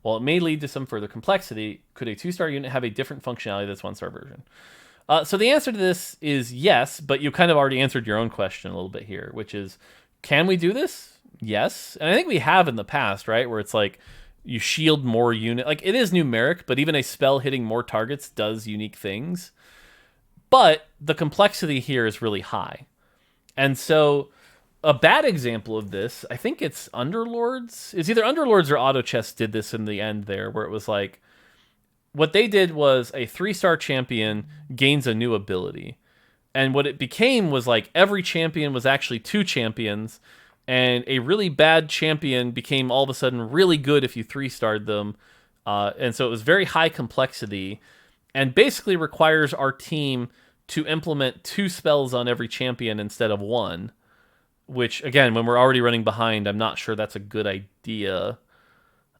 While it may lead to some further complexity, could a 2-star unit have a different functionality than this 1-star version? So the answer to this is yes, but you kind of already answered your own question a little bit here, which is, can we do this? Yes. And I think we have in the past, right? Where it's like, you shield more unit. Like, it is numeric, but even a spell hitting more targets does unique things. But the complexity here is really high. And so a bad example of this, I think it's Underlords. It's either Underlords or Auto Chess did this in the end there, where it was like, what they did was a 3-star champion gains a new ability. And what it became was like every champion was actually 2 champions, and a really bad champion became all of a sudden really good if you 3-starred them. And so it was very high complexity and basically requires our team to implement 2 spells on every champion instead of 1, which, again, when we're already running behind, I'm not sure that's a good idea.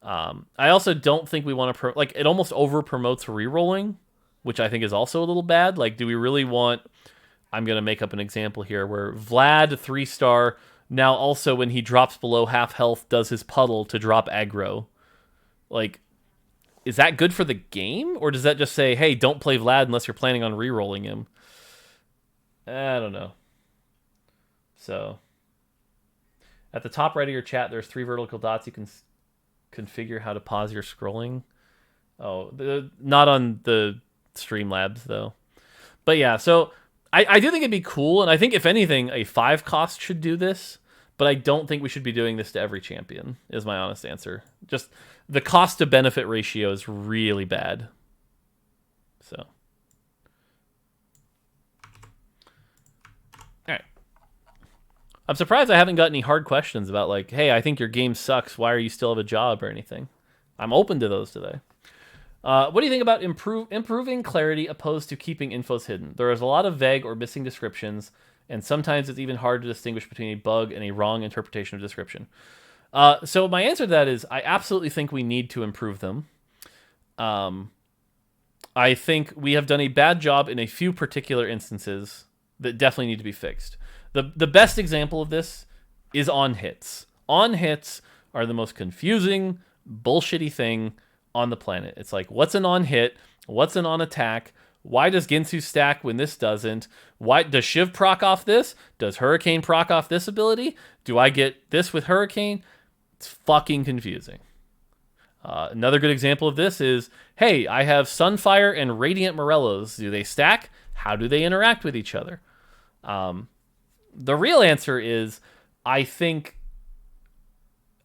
I also don't think we want to... it almost over-promotes rerolling, which I think is also a little bad. Like, do we really want... I'm going to make up an example here where Vlad, 3-star, now also when he drops below half health, does his puddle to drop aggro. Like, is that good for the game? Or does that just say, hey, don't play Vlad unless you're planning on rerolling him? I don't know. So, at the top right of your chat, there's 3 vertical dots. You can configure how to pause your scrolling. Oh, not on the Streamlabs, though. But yeah, so I do think it'd be cool, and I think, if anything, a 5 cost should do this, but I don't think we should be doing this to every champion, is my honest answer. Just, the cost-to-benefit ratio is really bad. So... I'm surprised I haven't got any hard questions about, like, hey, I think your game sucks. Why are you still have a job or anything? I'm open to those today. What do you think about improving clarity opposed to keeping infos hidden? There is a lot of vague or missing descriptions, and sometimes it's even hard to distinguish between a bug and a wrong interpretation of description. So my answer to that is I absolutely think we need to improve them. I think we have done a bad job in a few particular instances that definitely need to be fixed. The best example of this is on hits. On hits are the most confusing, bullshitty thing on the planet. It's like, what's an on hit? What's an on attack? Why does Ginsu stack when this doesn't? Why does Shiv proc off this? Does Hurricane proc off this ability? Do I get this with Hurricane? It's fucking confusing. Another good example of this is, hey, I have Sunfire and Radiant Morellos. Do they stack? How do they interact with each other? The real answer is, I think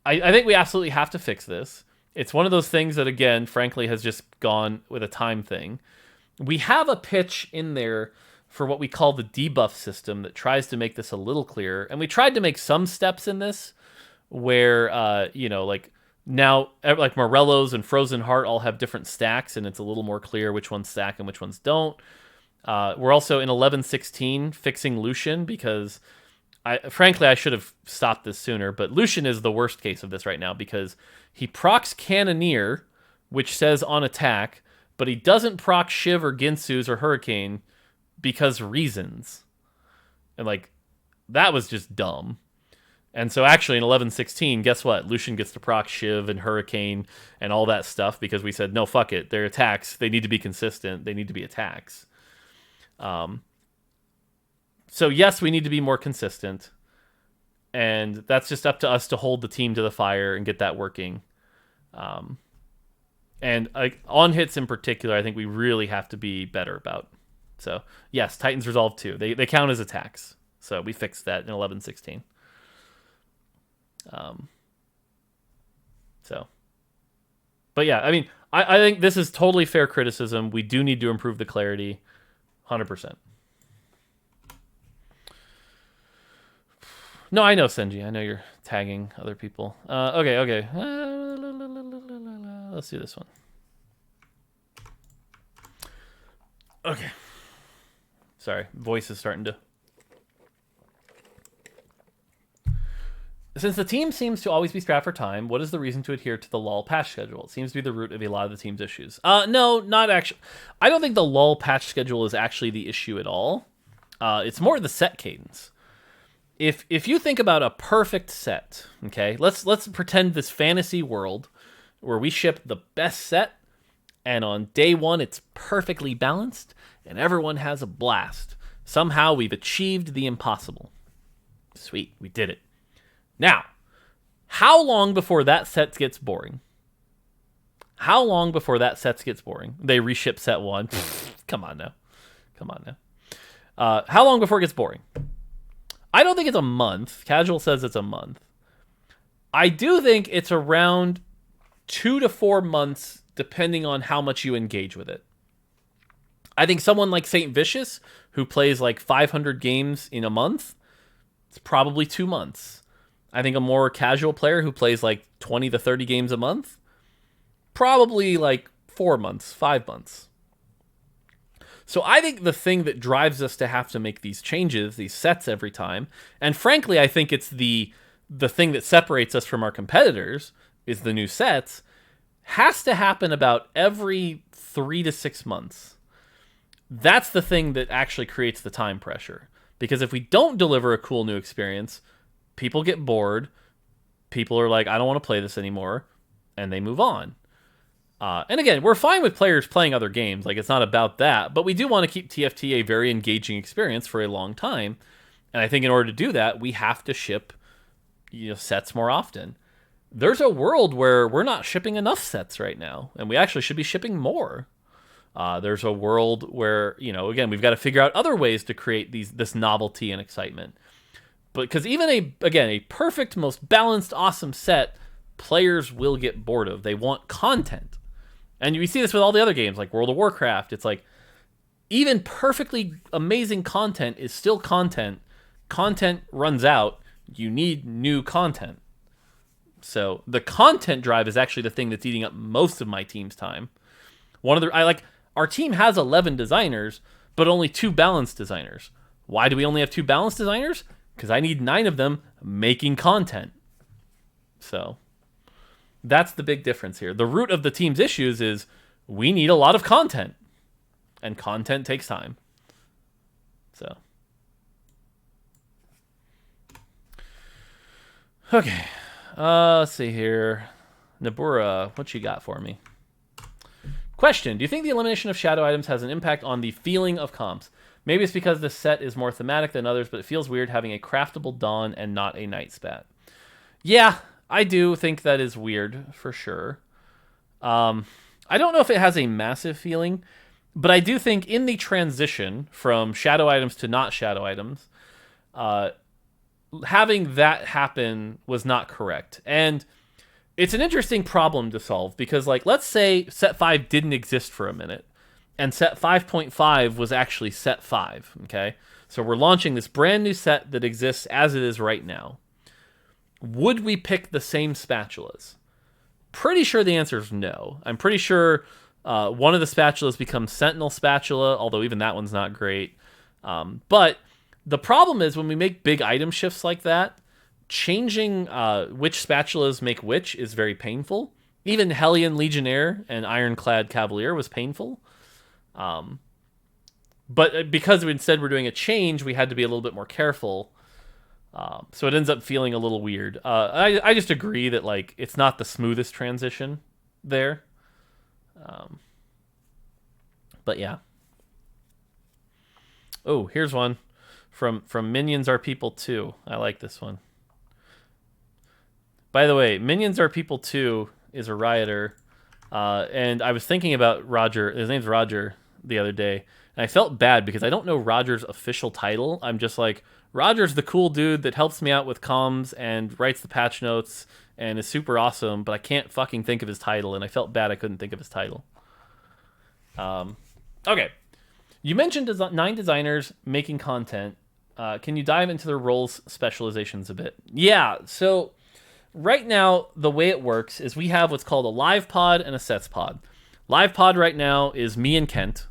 we absolutely have to fix this. It's one of those things that, again, frankly, has just gone with a time thing. We have a pitch in there for what we call the debuff system that tries to make this a little clearer. And we tried to make some steps in this where, like, now, like, Morellos and Frozen Heart all have different stacks, and it's a little more clear which ones stack and which ones don't. We're also in 11.16 fixing Lucian because, frankly, I should have stopped this sooner, but Lucian is the worst case of this right now because he procs Cannoneer, which says on attack, but he doesn't proc Shiv or Ginsu's or Hurricane because reasons. And, like, that was just dumb. And so actually in 11.16, guess what? Lucian gets to proc Shiv and Hurricane and all that stuff because we said, no, fuck it. They're attacks. They need to be consistent. They need to be attacks. So yes, we need to be more consistent, and that's just up to us to hold the team to the fire and get that working. And on hits in particular, I think we really have to be better about. So yes, Titans Resolve 2, they count as attacks, so we fixed that in 11.16. But yeah, I mean, I think this is totally fair criticism. We do need to improve the clarity. 100%. No, I know, Senji. I know you're tagging other people. Okay. Let's do this one. Okay. Sorry, voice is starting to... Since the team seems to always be strapped for time, what is the reason to adhere to the lull patch schedule? It seems to be the root of a lot of the team's issues. No, not actually. I don't think the lull patch schedule is actually the issue at all. It's more the set cadence. If you think about a perfect set, okay, let's pretend this fantasy world where we ship the best set, and on day one it's perfectly balanced, and everyone has a blast. Somehow we've achieved the impossible. Sweet, we did it. Now, how long before that set gets boring? How long before that set gets boring? They reship set one. Come on now. How long before it gets boring? I don't think it's a month. Casual says it's a month. I do think it's around 2 to 4 months, depending on how much you engage with it. I think someone like Saint Vicious, who plays like 500 games in a month, it's probably 2 months. I think a more casual player who plays like 20 to 30 games a month, probably like 4 months, 5 months. So I think the thing that drives us to have to make these changes, these sets every time, and frankly, I think it's the thing that separates us from our competitors, is the new sets, has to happen about every 3 to 6 months. That's the thing that actually creates the time pressure. Because if we don't deliver a cool new experience, people get bored, people are like, I don't want to play this anymore, and they move on. And again, we're fine with players playing other games, like it's not about that, but we do want to keep TFT a very engaging experience for a long time, and I think in order to do that, we have to ship sets more often. There's a world where we're not shipping enough sets right now, and we actually should be shipping more. There's a world where, again, we've got to figure out other ways to create this novelty and excitement. But because even a perfect, most balanced, awesome set, players will get bored of. They want content. And you see this with all the other games, like World of Warcraft. It's like, even perfectly amazing content is still content. Content runs out. You need new content. So the content drive is actually the thing that's eating up most of my team's time. Our team has 11 designers, but only 2 balanced designers. Why do we only have 2 balanced designers? Because I need 9 of them making content. So that's the big difference here. The root of the team's issues is we need a lot of content, and content takes time. So, okay. Let's see here. Nabura, what you got for me? Question: do you think the elimination of shadow items has an impact on the feeling of comps? Maybe it's because this set is more thematic than others, but it feels weird having a craftable dawn and not a night spat. Yeah, I do think that is weird, for sure. I don't know if it has a massive feeling, but I do think in the transition from shadow items to not shadow items, having that happen was not correct. And it's an interesting problem to solve, because let's say set 5 didn't exist for a minute, and set 5.5 was actually set 5, okay? So we're launching this brand new set that exists as it is right now. Would we pick the same spatulas? Pretty sure the answer is no. I'm pretty sure one of the spatulas becomes Sentinel spatula, although even that one's not great. But the problem is when we make big item shifts like that, changing which spatulas make which is very painful. Even Hellion Legionnaire and Ironclad Cavalier was painful. But because instead we're doing a change, we had to be a little bit more careful. So it ends up feeling a little weird. I just agree that it's not the smoothest transition there. But yeah. Oh, here's one from Minions Are People 2. I like this one. By the way, Minions Are People 2 is a rioter. And I was thinking about Roger. His name's Roger the other day. And I felt bad because I don't know Roger's official title. I'm just like, Roger's the cool dude that helps me out with comms and writes the patch notes and is super awesome, but I can't fucking think of his title, and I felt bad I couldn't think of his title. Okay. You mentioned 9 designers making content. Can you dive into their roles specializations a bit? Yeah, so right now, the way it works is we have what's called a live pod and a sets pod. Live pod right now is me and Kent.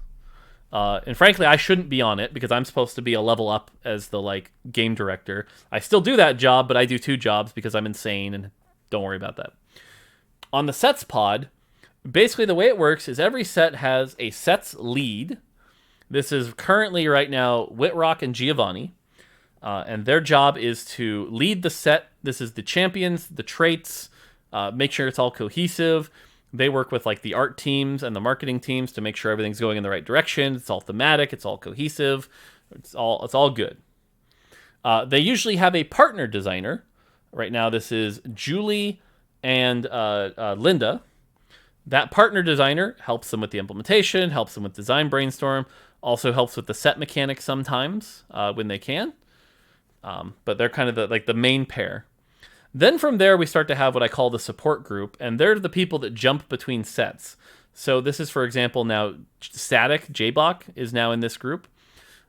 And frankly, I shouldn't be on it because I'm supposed to be a level up as the like game director. I still do that job, but I do 2 jobs because I'm insane, and don't worry about that. On the sets pod, basically the way it works is every set has a sets lead. This is currently right now Whitrock and Giovanni. And their job is to lead the set. This is the champions, the traits, make sure it's all cohesive. They work with like the art teams and the marketing teams to make sure everything's going in the right direction. It's all thematic. It's all cohesive. It's all good. They usually have a partner designer. Right now, this is Julie and Linda. That partner designer helps them with the implementation, helps them with design brainstorm, also helps with the set mechanics sometimes when they can. But they're kind of the main pair. Then from there, we start to have what I call the support group, and they're the people that jump between sets. So this is, for example, now Static, J-Block, is now in this group.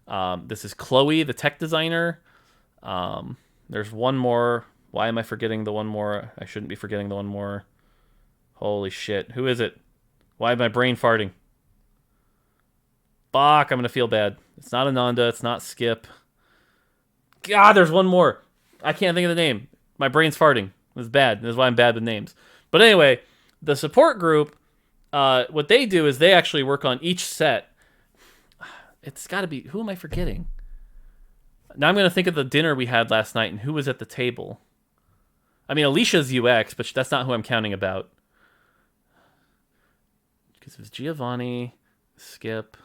This is Chloe, the tech designer. There's one more. Why am I forgetting the one more? I shouldn't be forgetting the one more. Holy shit. Who is it? Why is my brain farting? Fuck, I'm going to feel bad. It's not Ananda. It's not Skip. God, there's one more. I can't think of the name. My brain's farting. It's bad. That's why I'm bad with names. But anyway, the support group, what they do is they actually work on each set. It's got to be... Who am I forgetting? Now I'm going to think of the dinner we had last night and who was at the table. I mean, Alicia's UX, but that's not who I'm counting about. Because it was Giovanni, Skip.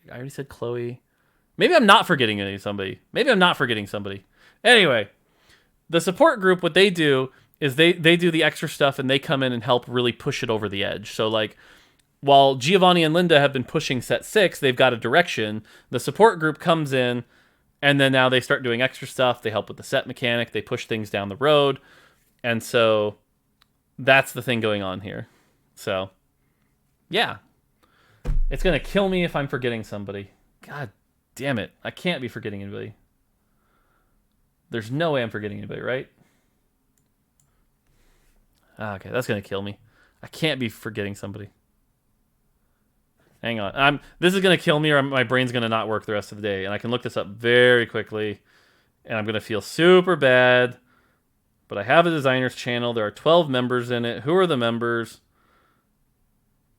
I already said Chloe. Maybe I'm not forgetting somebody. Anyway, the support group, what they do is they do the extra stuff and they come in and help really push it over the edge. So like, while Giovanni and Linda have been pushing set 6, they've got a direction. The support group comes in and then now they start doing extra stuff. They help with the set mechanic. They push things down the road. And so that's the thing going on here. So, yeah. It's going to kill me if I'm forgetting somebody. God damn it. I can't be forgetting anybody. There's no way I'm forgetting anybody, right? Okay, that's going to kill me. I can't be forgetting somebody. Hang on. This is going to kill me or my brain's going to not work the rest of the day. And I can look this up very quickly. And I'm going to feel super bad. But I have a designer's channel. There are 12 members in it. Who are the members?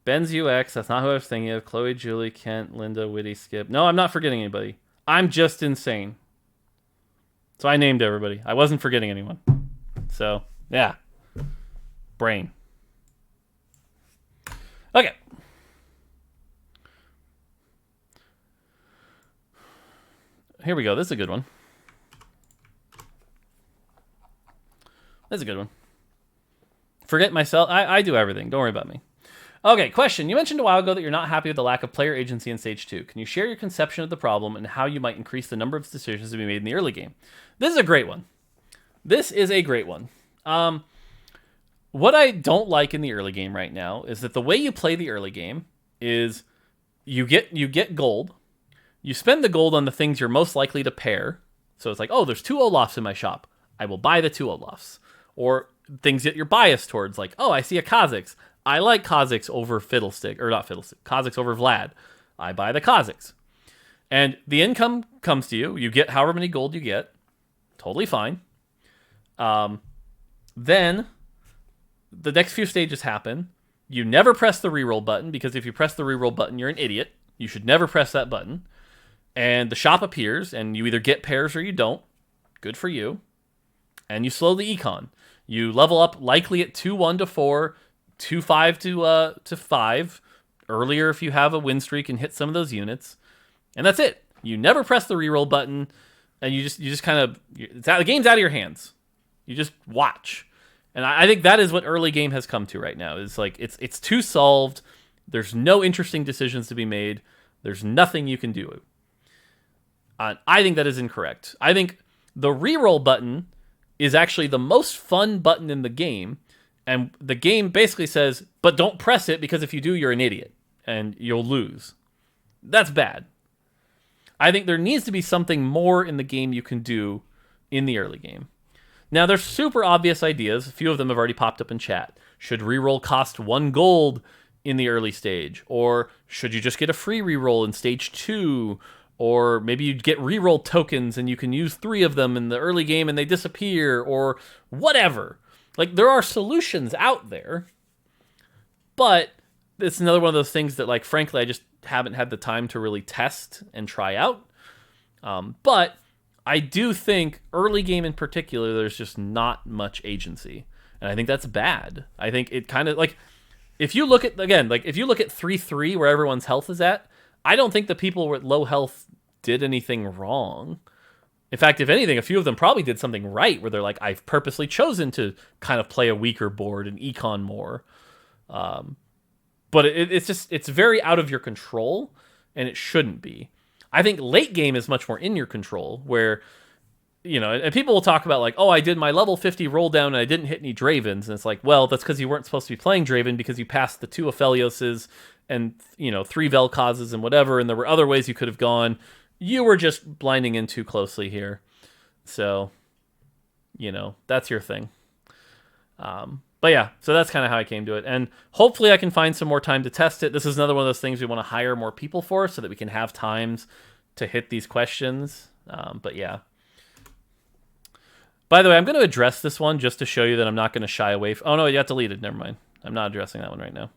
Ben's UX. That's not who I was thinking of. Chloe, Julie, Kent, Linda, Witty, Skip. No, I'm not forgetting anybody. I'm just insane. So I named everybody. I wasn't forgetting anyone. So, yeah. Brain. Okay. Here we go. This is a good one. That's a good one. Forget myself. I do everything. Don't worry about me. Okay, question. You mentioned a while ago that you're not happy with the lack of player agency in Stage 2. Can you share your conception of the problem and how you might increase the number of decisions to be made in the early game? This is a great one. What I don't like in the early game right now is that the way you play the early game is you get gold. You spend the gold on the things you're most likely to pair. So it's like, oh, there's 2 Olafs in my shop. I will buy the 2 Olafs. Or things that you're biased towards, like, oh, I see a Kha'Zix. I like Kha'Zix over Fiddlestick, or not Fiddlestick, Kha'Zix over Vlad. I buy the Kha'Zix. And the income comes to you. You get however many gold you get. Totally fine. Then the next few stages happen. You never press the reroll button, because if you press the reroll button, you're an idiot. You should never press that button. And the shop appears, and you either get pairs or you don't. Good for you. And you slow the econ. You level up likely at 2-1 to 4, 2-5 to 5. Earlier if you have a win streak and hit some of those units. And that's it. You never press the reroll button, and you just kind of... the game's out of your hands. You just watch. And I think that is what early game has come to right now. It's like, it's too solved. There's no interesting decisions to be made. There's nothing you can do. I think that is incorrect. I think the reroll button is actually the most fun button in the game. And the game basically says, but don't press it, because if you do, you're an idiot. And you'll lose. That's bad. I think there needs to be something more in the game you can do in the early game. Now, there's super obvious ideas. A few of them have already popped up in chat. Should reroll cost 1 gold in the early stage? Or should you just get a free reroll in stage 2? Or maybe you get reroll tokens and you can use 3 of them in the early game and they disappear, or whatever. Like, there are solutions out there, but it's another one of those things that, like, frankly, I just haven't had the time to really test and try out. But I do think early game in particular, there's just not much agency. And I think that's bad. I think it kind of, like, if you look at, again, like, if you look at 3-3 where everyone's health is at, I don't think the people with low health did anything wrong. In fact, if anything, a few of them probably did something right, where they're like, I've purposely chosen to kind of play a weaker board and econ more. But it's very out of your control, and it shouldn't be. I think late game is much more in your control, where, you know, and people will talk about, like, oh, I did my level 50 roll down and I didn't hit any Dravens. And it's like, well, that's because you weren't supposed to be playing Draven, because you passed the 2 Aphelioses and, you know, 3 Vel'Kozes and whatever, and there were other ways you could have gone. You were just blinding in too closely here. So, you know, that's your thing. But yeah, so that's kind of how I came to it. And hopefully I can find some more time to test it. This is another one of those things we want to hire more people for, so that we can have times to hit these questions. But yeah. By the way, I'm going to address this one just to show you that I'm not going to shy away from... Oh, no, it got deleted. Never mind. I'm not addressing that one right now.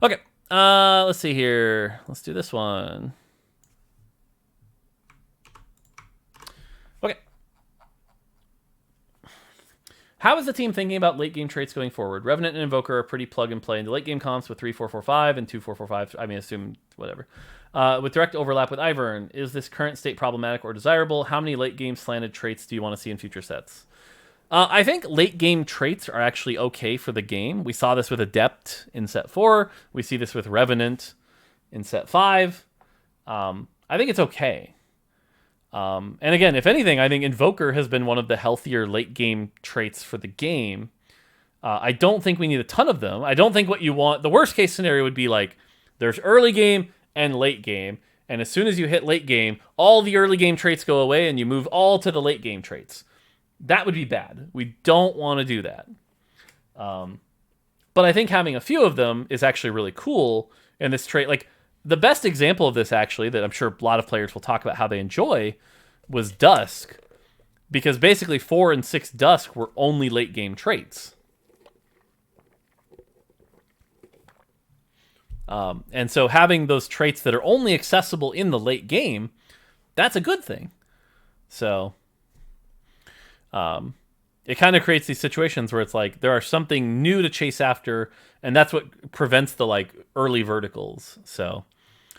Okay. Let's see here. Let's do this one. Okay. How is the team thinking about late game traits going forward? Revenant and Invoker are pretty plug and play into late game comps with 3-4-4-5 and 2-4-4-5. I mean, assume whatever. With direct overlap with Ivern, is this current state problematic or desirable? How many late game slanted traits do you want to see in future sets? I think late game traits are actually okay for the game. We saw this with Adept in set 4. We see this with Revenant in set 5. I think it's okay. And again, if anything, I think Invoker has been one of the healthier late game traits for the game. I don't think we need a ton of them. I don't think what you want... The worst case scenario would be like, there's early game and late game, and as soon as you hit late game, all the early game traits go away and you move all to the late game traits. That would be bad. We don't want to do that. But I think having a few of them is actually really cool. And this trait, like, the best example of this, actually, that I'm sure a lot of players will talk about how they enjoy, was Dusk. Because basically 4 and 6 Dusk were only late game traits. And so having those traits that are only accessible in the late game, that's a good thing. So... it kind of creates these situations where it's like there are something new to chase after, and that's what prevents the, like, early verticals. So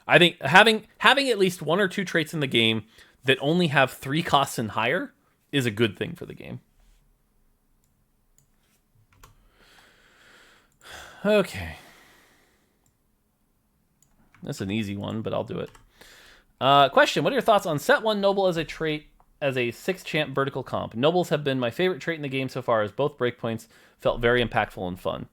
I think having at least 1 or 2 traits in the game that only have 3 costs and higher is a good thing for the game. Okay. That's an easy one, but I'll do it. Question, what are your thoughts on set 1 Noble as a trait as a 6-champ vertical comp? Nobles have been my favorite trait in the game so far, as both breakpoints felt very impactful and fun.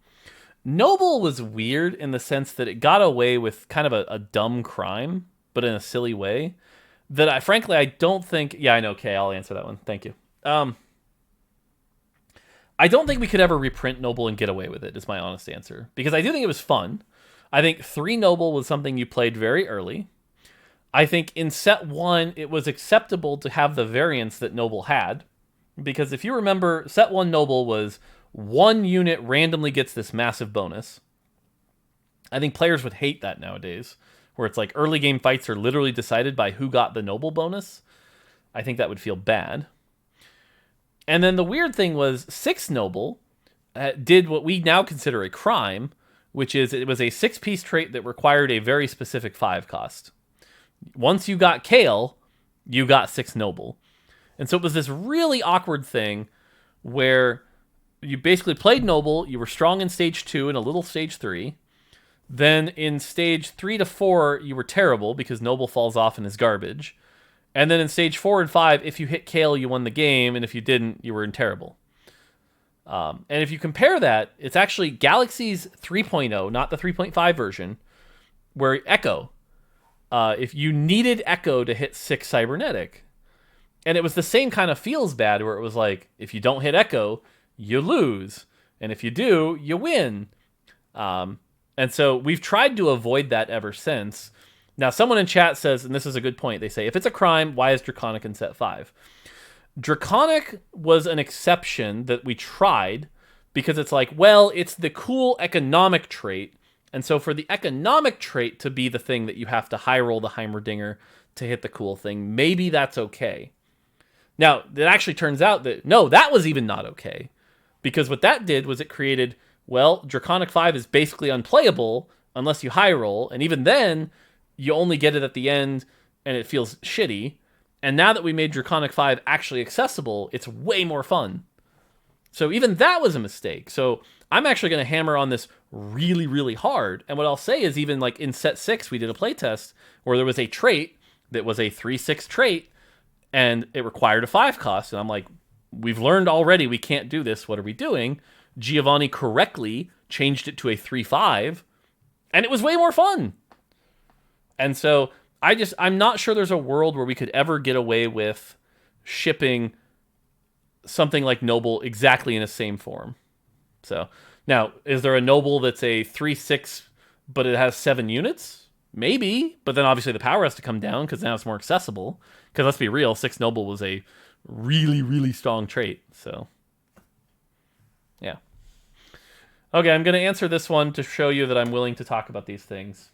Noble was weird in the sense that it got away with kind of a dumb crime, but in a silly way, that I don't think... Yeah, I know, okay, I'll answer that one. Thank you. I don't think we could ever reprint Noble and get away with it, is my honest answer. Because I do think it was fun. I think 3 Noble was something you played very early. I think in set 1, it was acceptable to have the variance that Noble had. Because if you remember, set 1 Noble was 1 unit randomly gets this massive bonus. I think players would hate that nowadays, where it's like early game fights are literally decided by who got the Noble bonus. I think that would feel bad. And then the weird thing was 6 Noble did what we now consider a crime, which is it was a 6-piece trait that required a very specific 5 cost. Once you got Kale, you got 6 Noble. And so it was this really awkward thing where you basically played Noble, you were strong in stage 2 and a little stage 3. Then in stage 3 to 4, you were terrible because Noble falls off and is garbage. And then in stage 4 and 5, if you hit Kale, you won the game, and if you didn't, you were in terrible. And if you compare that, it's actually Galaxy's 3.0, not the 3.5 version, where Echo... if you needed Echo to hit 6 cybernetic. And it was the same kind of feels bad where it was like, if you don't hit Echo, you lose. And if you do, you win. And so we've tried to avoid that ever since. Now, someone in chat says, and this is a good point, they say, if it's a crime, why is Draconic in set 5? Draconic was an exception that we tried because it's like, well, it's the cool economic trait. And so for the economic trait to be the thing that you have to high roll the Heimerdinger to hit the cool thing, maybe that's okay. Now, it actually turns out that, no, that was even not okay. Because what that did was it created, well, Draconic 5 is basically unplayable unless you high roll. And even then, you only get it at the end and it feels shitty. And now that we made Draconic 5 actually accessible, it's way more fun. So even that was a mistake. So I'm actually going to hammer on this really, really hard. And what I'll say is even like in set 6, we did a playtest where there was a trait that was a 3/6 trait and it required a 5 cost. And I'm like, we've learned already we can't do this. What are we doing? Giovanni correctly changed it to a 3/5 and it was way more fun. And so I'm not sure there's a world where we could ever get away with shipping something like Noble exactly in the same form. So now, is there a Noble that's a 3/6, but it has 7 units? Maybe, but then obviously the power has to come down because now it's more accessible. Because let's be real, 6 Noble was a really, really strong trait. So, yeah. Okay, I'm going to answer this one to show you that I'm willing to talk about these things.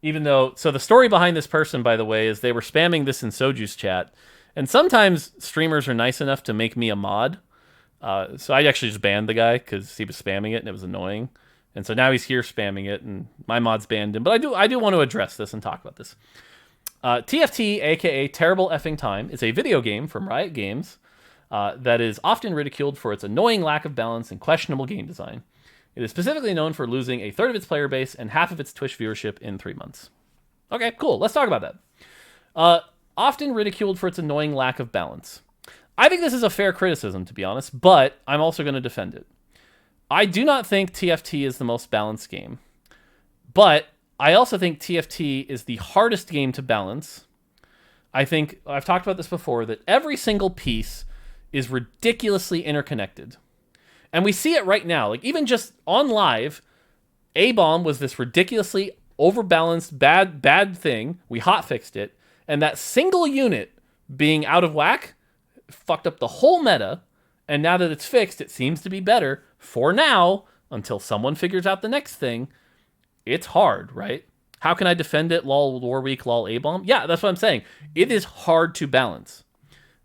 Even though, so the story behind this person, by the way, is they were spamming this in Soju's chat. And sometimes streamers are nice enough to make me a mod. So I actually just banned the guy because he was spamming it and it was annoying. And so now he's here spamming it and my mods banned him. But I do want to address this and talk about this. TFT, aka Terrible Effing Time, is a video game from Riot Games that is often ridiculed for its annoying lack of balance and questionable game design. It is specifically known for losing a third of its player base and half of its Twitch viewership in 3 months. Okay, cool. Let's talk about that. Often ridiculed for its annoying lack of balance. I think this is a fair criticism, to be honest, but I'm also going to defend it. I do not think TFT is the most balanced game, but I also think TFT is the hardest game to balance. I think, I've talked about this before, that every single piece is ridiculously interconnected. And we see it right now. Like, even just on live, A-Bomb was this ridiculously overbalanced, bad thing. We hotfixed it. And that single unit being out of whack fucked up the whole meta. And now that it's fixed, it seems to be better for now until someone figures out the next thing. It's hard, right? How can I defend it? Lol Warweek, lol A-Bomb. Yeah, that's what I'm saying. It is hard to balance.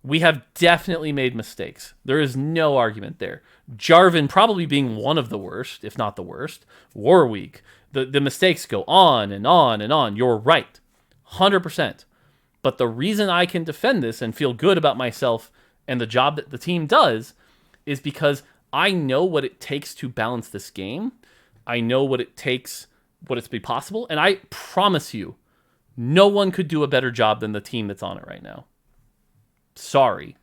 We have definitely made mistakes. There is no argument there. Jarvan probably being one of the worst, if not the worst. Warweek. The mistakes go on and on and on. You're right. 100%. But the reason I can defend this and feel good about myself and the job that the team does is because I know what it takes to balance this game. I know what it takes, what it's be possible. And I promise you, no one could do a better job than the team that's on it right now. Sorry.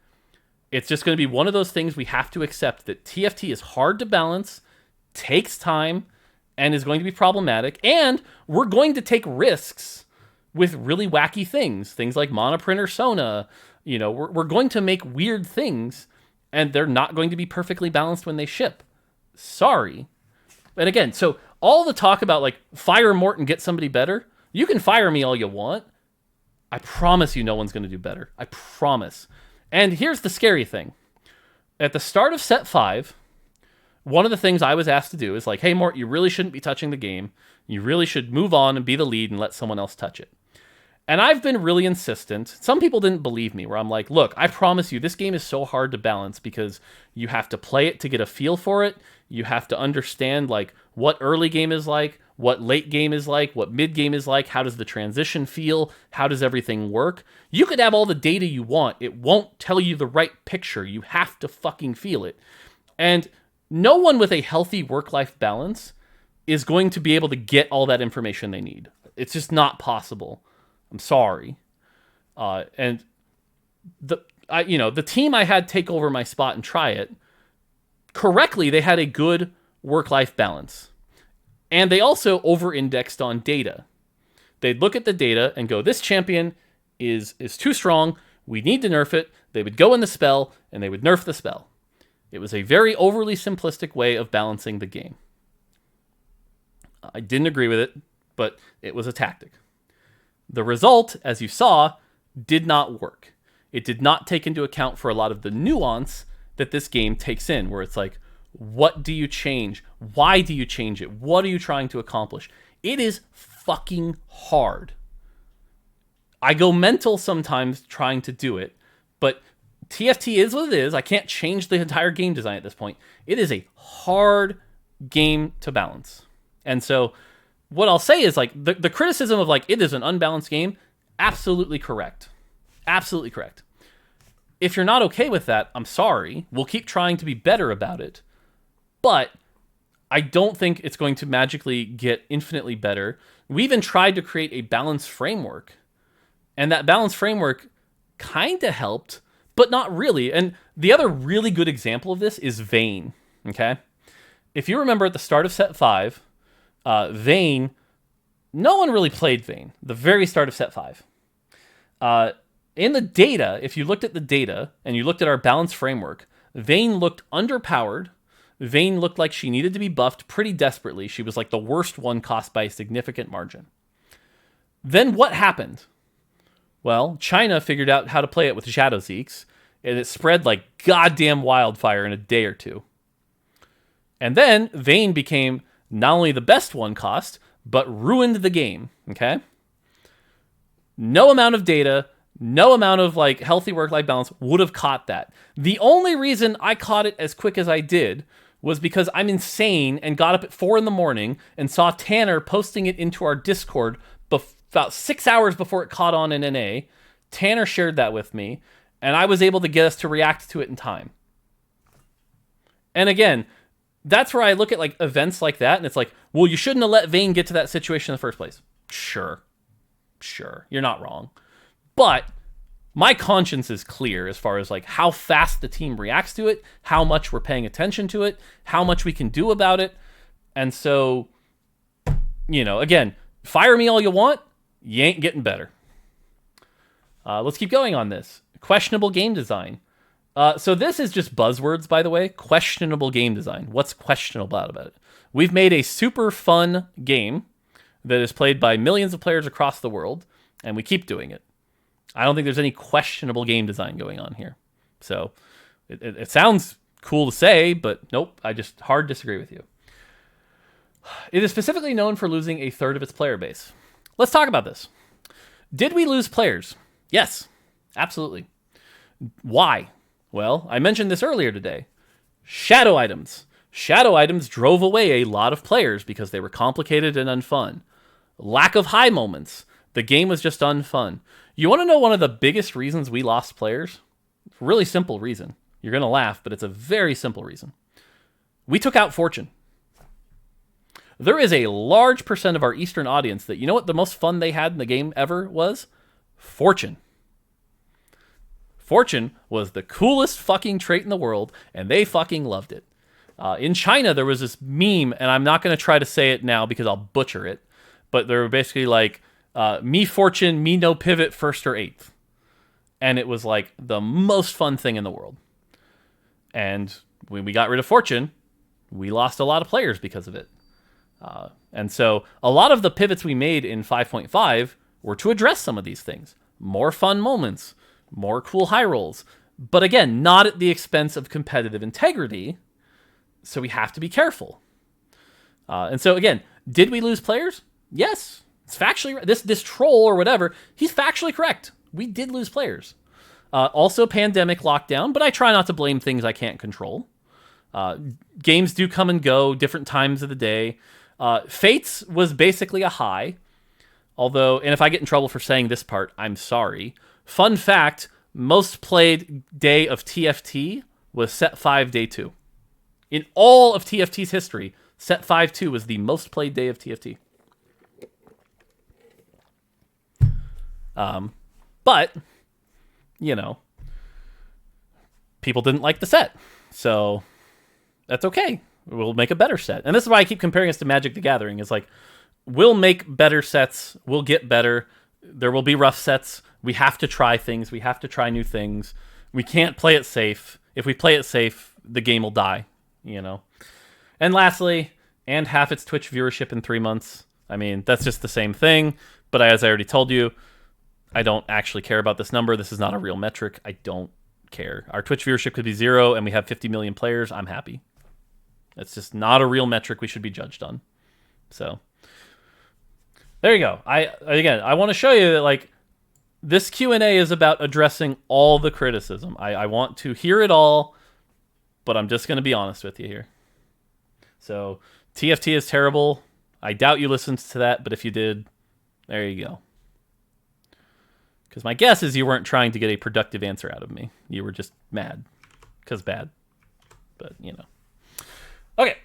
It's just going to be one of those things we have to accept that TFT is hard to balance, takes time, and is going to be problematic. And we're going to take risks with really wacky things. Things like Monoprint or Sona. You know, we're going to make weird things, and they're not going to be perfectly balanced when they ship. Sorry. And again, so all the talk about, like, fire Mort and get somebody better, you can fire me all you want. I promise you no one's going to do better. I promise. And here's the scary thing. At the start of set 5, one of the things I was asked to do is like, hey, Mort, you really shouldn't be touching the game. You really should move on and be the lead and let someone else touch it. And I've been really insistent. Some people didn't believe me, where I'm like, look, I promise you, this game is so hard to balance because you have to play it to get a feel for it. You have to understand, like, what early game is like, what late game is like, what mid game is like, how does the transition feel, how does everything work. You could have all the data you want. It won't tell you the right picture. You have to fucking feel it. And no one with a healthy work-life balance is going to be able to get all that information they need. It's just not possible. I'm sorry. And the team I had take over my spot and try it, correctly, they had a good work-life balance. And they also over-indexed on data. They'd look at the data and go, this champion is too strong. We need to nerf it. They would go in the spell, and they would nerf the spell. It was a very overly simplistic way of balancing the game. I didn't agree with it, but it was a tactic. The result, as you saw, did not work. It did not take into account for a lot of the nuance that this game takes in, where it's like, what do you change? Why do you change it? What are you trying to accomplish? It is fucking hard. I go mental sometimes trying to do it, but TFT is what it is. I can't change the entire game design at this point. It is a hard game to balance. And so what I'll say is like the criticism of like it is an unbalanced game, absolutely correct. Absolutely correct. If you're not okay with that, I'm sorry. We'll keep trying to be better about it. But I don't think it's going to magically get infinitely better. We even tried to create a balance framework. And that balance framework kind of helped, but not really. And the other really good example of this is Vayne. Okay? If you remember at the start of set 5, Vayne, no one really played Vayne. The very start of set 5. In the data, if you looked at the data and you looked at our balance framework, Vayne looked underpowered. Vayne looked like she needed to be buffed pretty desperately. She was like the worst one cost by a significant margin. Then what happened? Well, China figured out how to play it with Shadow Zeeks, and it spread like goddamn wildfire in a day or two. And then Vayne became not only the best one cost, but ruined the game, okay? No amount of data, no amount of like healthy work-life balance would have caught that. The only reason I caught it as quick as I did was because I'm insane and got up at 4 a.m. and saw Tanner posting it into our Discord about 6 hours before it caught on in NA. Tanner shared that with me, and I was able to get us to react to it in time. And again, that's where I look at like events like that, and it's like, well, you shouldn't have let Vayne get to that situation in the first place. Sure, you're not wrong. But my conscience is clear as far as like how fast the team reacts to it, how much we're paying attention to it, how much we can do about it. And so, again, fire me all you want, you ain't getting better. Let's keep going on this. Questionable game design. So this is just buzzwords, by the way. Questionable game design. What's questionable about it? We've made a super fun game that is played by millions of players across the world, and we keep doing it. I don't think there's any questionable game design going on here. So it sounds cool to say, but nope, I just hard disagree with you. It is specifically known for losing a third of its player base. Let's talk about this. Did we lose players? Yes, absolutely. Why? Well, I mentioned this earlier today. Shadow items. Shadow items drove away a lot of players because they were complicated and unfun. Lack of high moments. The game was just unfun. You want to know one of the biggest reasons we lost players? Really simple reason. You're going to laugh, but it's a very simple reason. We took out Fortune. There is a large percent of our Eastern audience that, you know what the most fun they had in the game ever was? Fortune. Fortune was the coolest fucking trait in the world, and they fucking loved it. In China, there was this meme, and I'm not going to try to say it now because I'll butcher it, but they were basically like, me Fortune, me no pivot, first or eighth. And it was like the most fun thing in the world. And when we got rid of Fortune, we lost a lot of players because of it. And so a lot of the pivots we made in 5.5 were to address some of these things. More fun moments, more cool high rolls. But again, not at the expense of competitive integrity. So we have to be careful. And so again, did we lose players? Yes. It's factually this troll or whatever, he's factually correct. We did lose players. Also pandemic lockdown, but I try not to blame things I can't control. Games do come and go, different times of the day. Fates was basically a high. Although, and if I get in trouble for saying this part, I'm sorry. Fun fact, most played day of TFT was set 5 day 2. In all of TFT's history, set 5-2 was the most played day of TFT. But, people didn't like the set. So, that's okay. We'll make a better set. And this is why I keep comparing us to Magic the Gathering. It's like, we'll make better sets. We'll get better. There will be rough sets. We have to try things. We have to try new things. We can't play it safe. If we play it safe, the game will die, you know? And lastly, and half its Twitch viewership in 3 months. I mean, that's just the same thing. But as I already told you, I don't actually care about this number. This is not a real metric. I don't care. Our Twitch viewership could be 0 and we have 50 million players. I'm happy. It's just not a real metric we should be judged on. So there you go. I want to show you that, like, this Q&A is about addressing all the criticism. I want to hear it all, but I'm just going to be honest with you here. So TFT is terrible. I doubt you listened to that, but if you did, there you go. Because my guess is you weren't trying to get a productive answer out of me. You were just mad. Because bad. But, you know. Okay.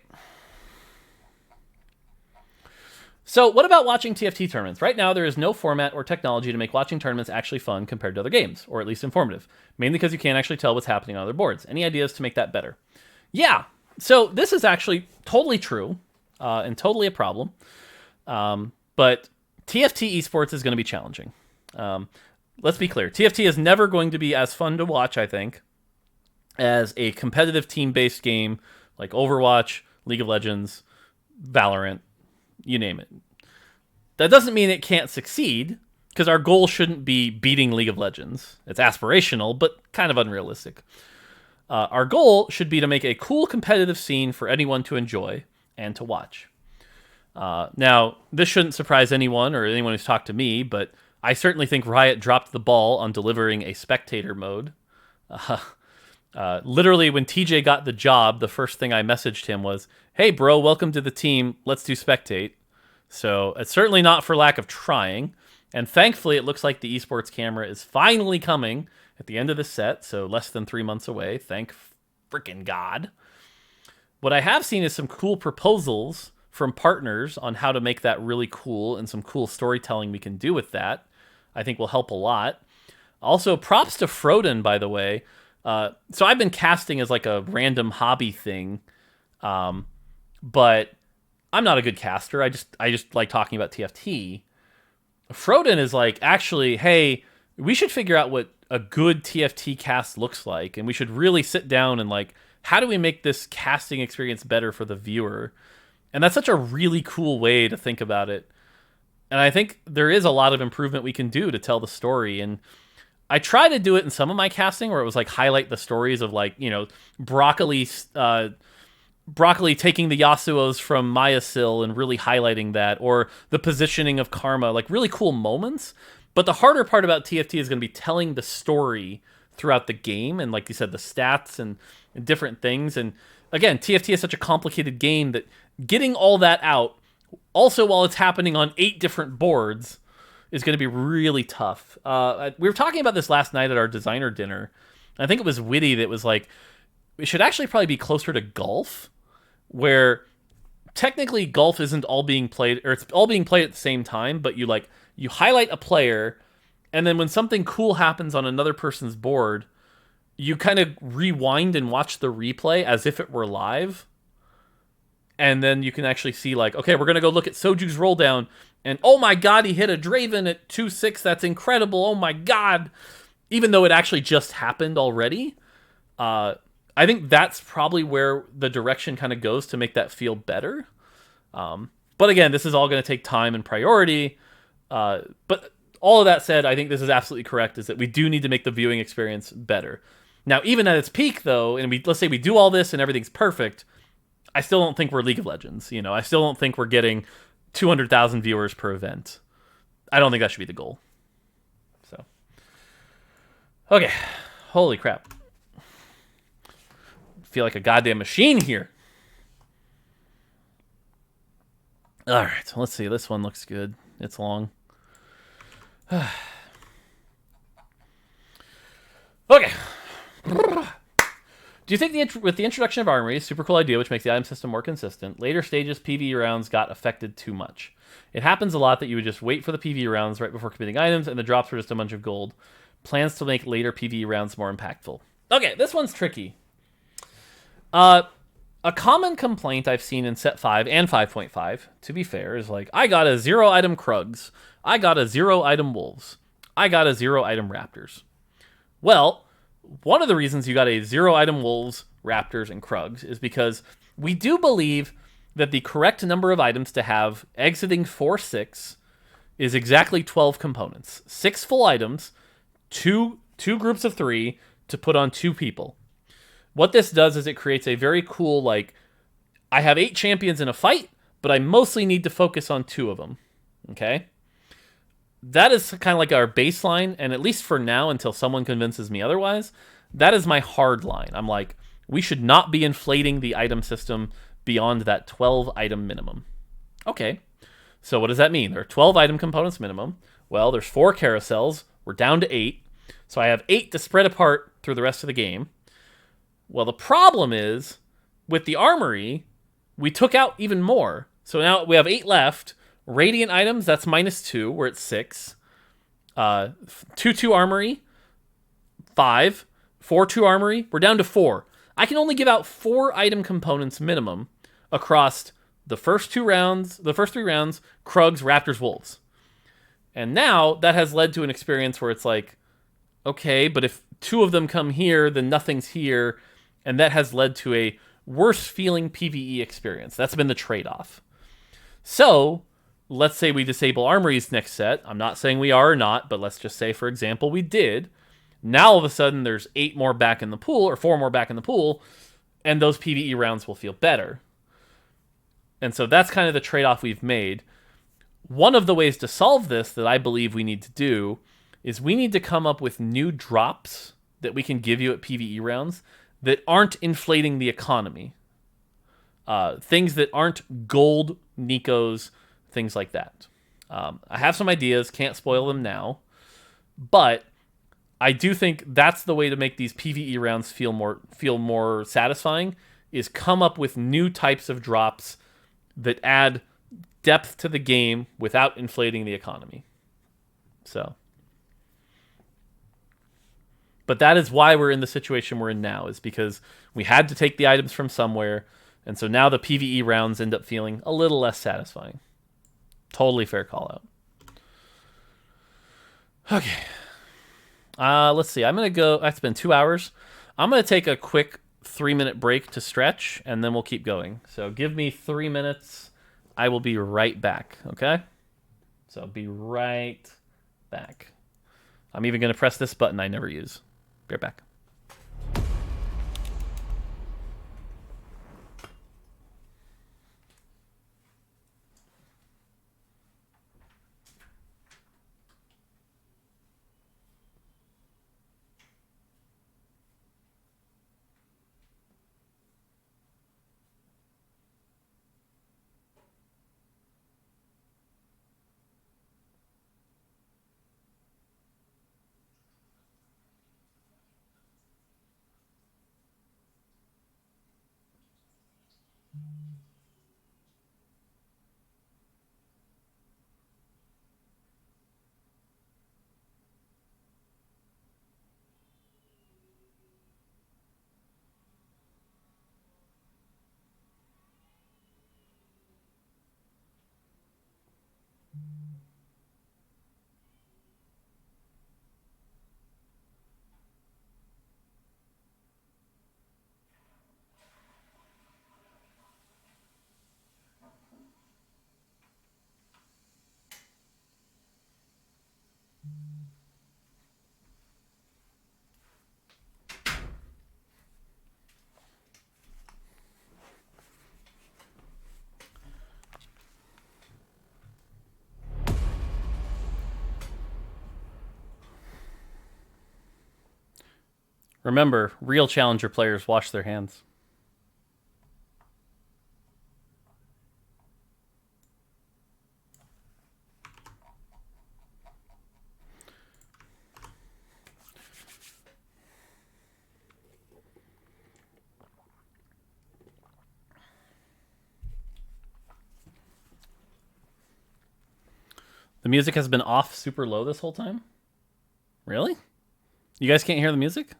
So what about watching TFT tournaments? Right now, there is no format or technology to make watching tournaments actually fun compared to other games, or at least informative. Mainly because you can't actually tell what's happening on other boards. Any ideas to make that better? Yeah. So this is actually totally true and totally a problem. But TFT esports is going to be challenging. Let's be clear. TFT is never going to be as fun to watch, I think, as a competitive team-based game like Overwatch, League of Legends, Valorant, you name it. That doesn't mean it can't succeed, because our goal shouldn't be beating League of Legends. It's aspirational, but kind of unrealistic. Our goal should be to make a cool competitive scene for anyone to enjoy and to watch. Now, this shouldn't surprise anyone or anyone who's talked to me, but I certainly think Riot dropped the ball on delivering a spectator mode. Literally, when TJ got the job, the first thing I messaged him was, "Hey, bro, welcome to the team. Let's do spectate." So it's certainly not for lack of trying. And thankfully, it looks like the esports camera is finally coming at the end of the set, so less than 3 months away. Thank frickin' God. What I have seen is some cool proposals from partners on how to make that really cool and some cool storytelling we can do with that. I think will help a lot. Also, props to Froden, by the way. So I've been casting as like a random hobby thing, but I'm not a good caster. I just like talking about TFT. Froden is like, actually, hey, we should figure out what a good TFT cast looks like, and we should really sit down and like, how do we make this casting experience better for the viewer? And that's such a really cool way to think about it. And I think there is a lot of improvement we can do to tell the story. And I try to do it in some of my casting where it was like highlight the stories of like, you know, Broccoli taking the Yasuos from Maya Sil and really highlighting that, or the positioning of Karma, like really cool moments. But the harder part about TFT is going to be telling the story throughout the game. And like you said, the stats and different things. And again, TFT is such a complicated game that getting all that out, also while it's happening on 8 different boards, is going to be really tough. We were talking about this last night at our designer dinner. I think it was Witty that was like, it should actually probably be closer to golf, where technically golf isn't all being played, or it's all being played at the same time, but you highlight a player, and then when something cool happens on another person's board, you kind of rewind and watch the replay as if it were live. And then you can actually see like, okay, we're going to go look at Soju's roll down, and oh my God, he hit a Draven at 2-6. That's incredible. Oh my God. Even though it actually just happened already. I think that's probably where the direction kind of goes to make that feel better. But again, this is all going to take time and priority. But all of that said, I think this is absolutely correct, is that we do need to make the viewing experience better. Now, even at its peak, though, and let's say we do all this and everything's perfect, I still don't think we're League of Legends. You know, I still don't think we're getting 200,000 viewers per event. I don't think that should be the goal. So, okay. Holy crap. Feel like a goddamn machine here. All right, so let's see. This one looks good. It's long. Okay. Do you think with the introduction of armory, super cool idea, which makes the item system more consistent, later stages PvE rounds got affected too much? It happens a lot that you would just wait for the PvE rounds right before committing items, and the drops were just a bunch of gold. Plans to make later PvE rounds more impactful. Okay, this one's tricky. A common complaint I've seen in set 5 and 5.5, to be fair, is like, I got a 0 item Krugs. I got a 0 item Wolves. I got a 0 item Raptors. Well, one of the reasons you got a 0 item Wolves, Raptors, and Krugs is because we do believe that the correct number of items to have exiting 4-6 is exactly 12 components. 6 full items, two groups of 3 to put on 2 people. What this does is it creates a very cool, like, I have 8 champions in a fight, but I mostly need to focus on 2 of them. Okay? That is kind of like our baseline, and at least for now, until someone convinces me otherwise, that is my hard line. I'm like, we should not be inflating the item system beyond that 12 item minimum. Okay, so what does that mean? There are 12 item components minimum. Well, there's 4 carousels. We're down to 8. So I have 8 to spread apart through the rest of the game. Well, the problem is, with the armory, we took out even more. So now we have 8 left. Radiant items, that's -2. We're at 6. 2/2 armory, 5. 4/2 armory, we're down to 4. I can only give out 4 item components minimum across the first 3 rounds, Krugs, Raptors, Wolves. And now that has led to an experience where it's like, okay, but if 2 of them come here, then nothing's here. And that has led to a worse feeling PvE experience. That's been the trade-off. So, let's say we disable armories next set. I'm not saying we are or not, but let's just say, for example, we did. Now, all of a sudden, there's 8 more back in the pool, or 4 more back in the pool, and those PvE rounds will feel better. And so that's kind of the trade-off we've made. One of the ways to solve this that I believe we need to do is we need to come up with new drops that we can give you at PvE rounds that aren't inflating the economy. Things that aren't gold, Nikos, things like that. I have some ideas, can't spoil them now, but I do think that's the way to make these PvE rounds feel more satisfying, is come up with new types of drops that add depth to the game without inflating the economy. So, but that is why we're in the situation we're in now, is because we had to take the items from somewhere, and so now the PvE rounds end up feeling a little less satisfying. Totally fair call out. Okay. Let's see. I'm going to go... It's been 2 hours. I'm going to take a quick 3-minute break to stretch, and then we'll keep going. So give me 3 minutes. I will be right back, okay? So be right back. I'm even going to press this button I never use. Be right back. Remember, real challenger players wash their hands. The music has been off super low this whole time? Really? You guys can't hear the music?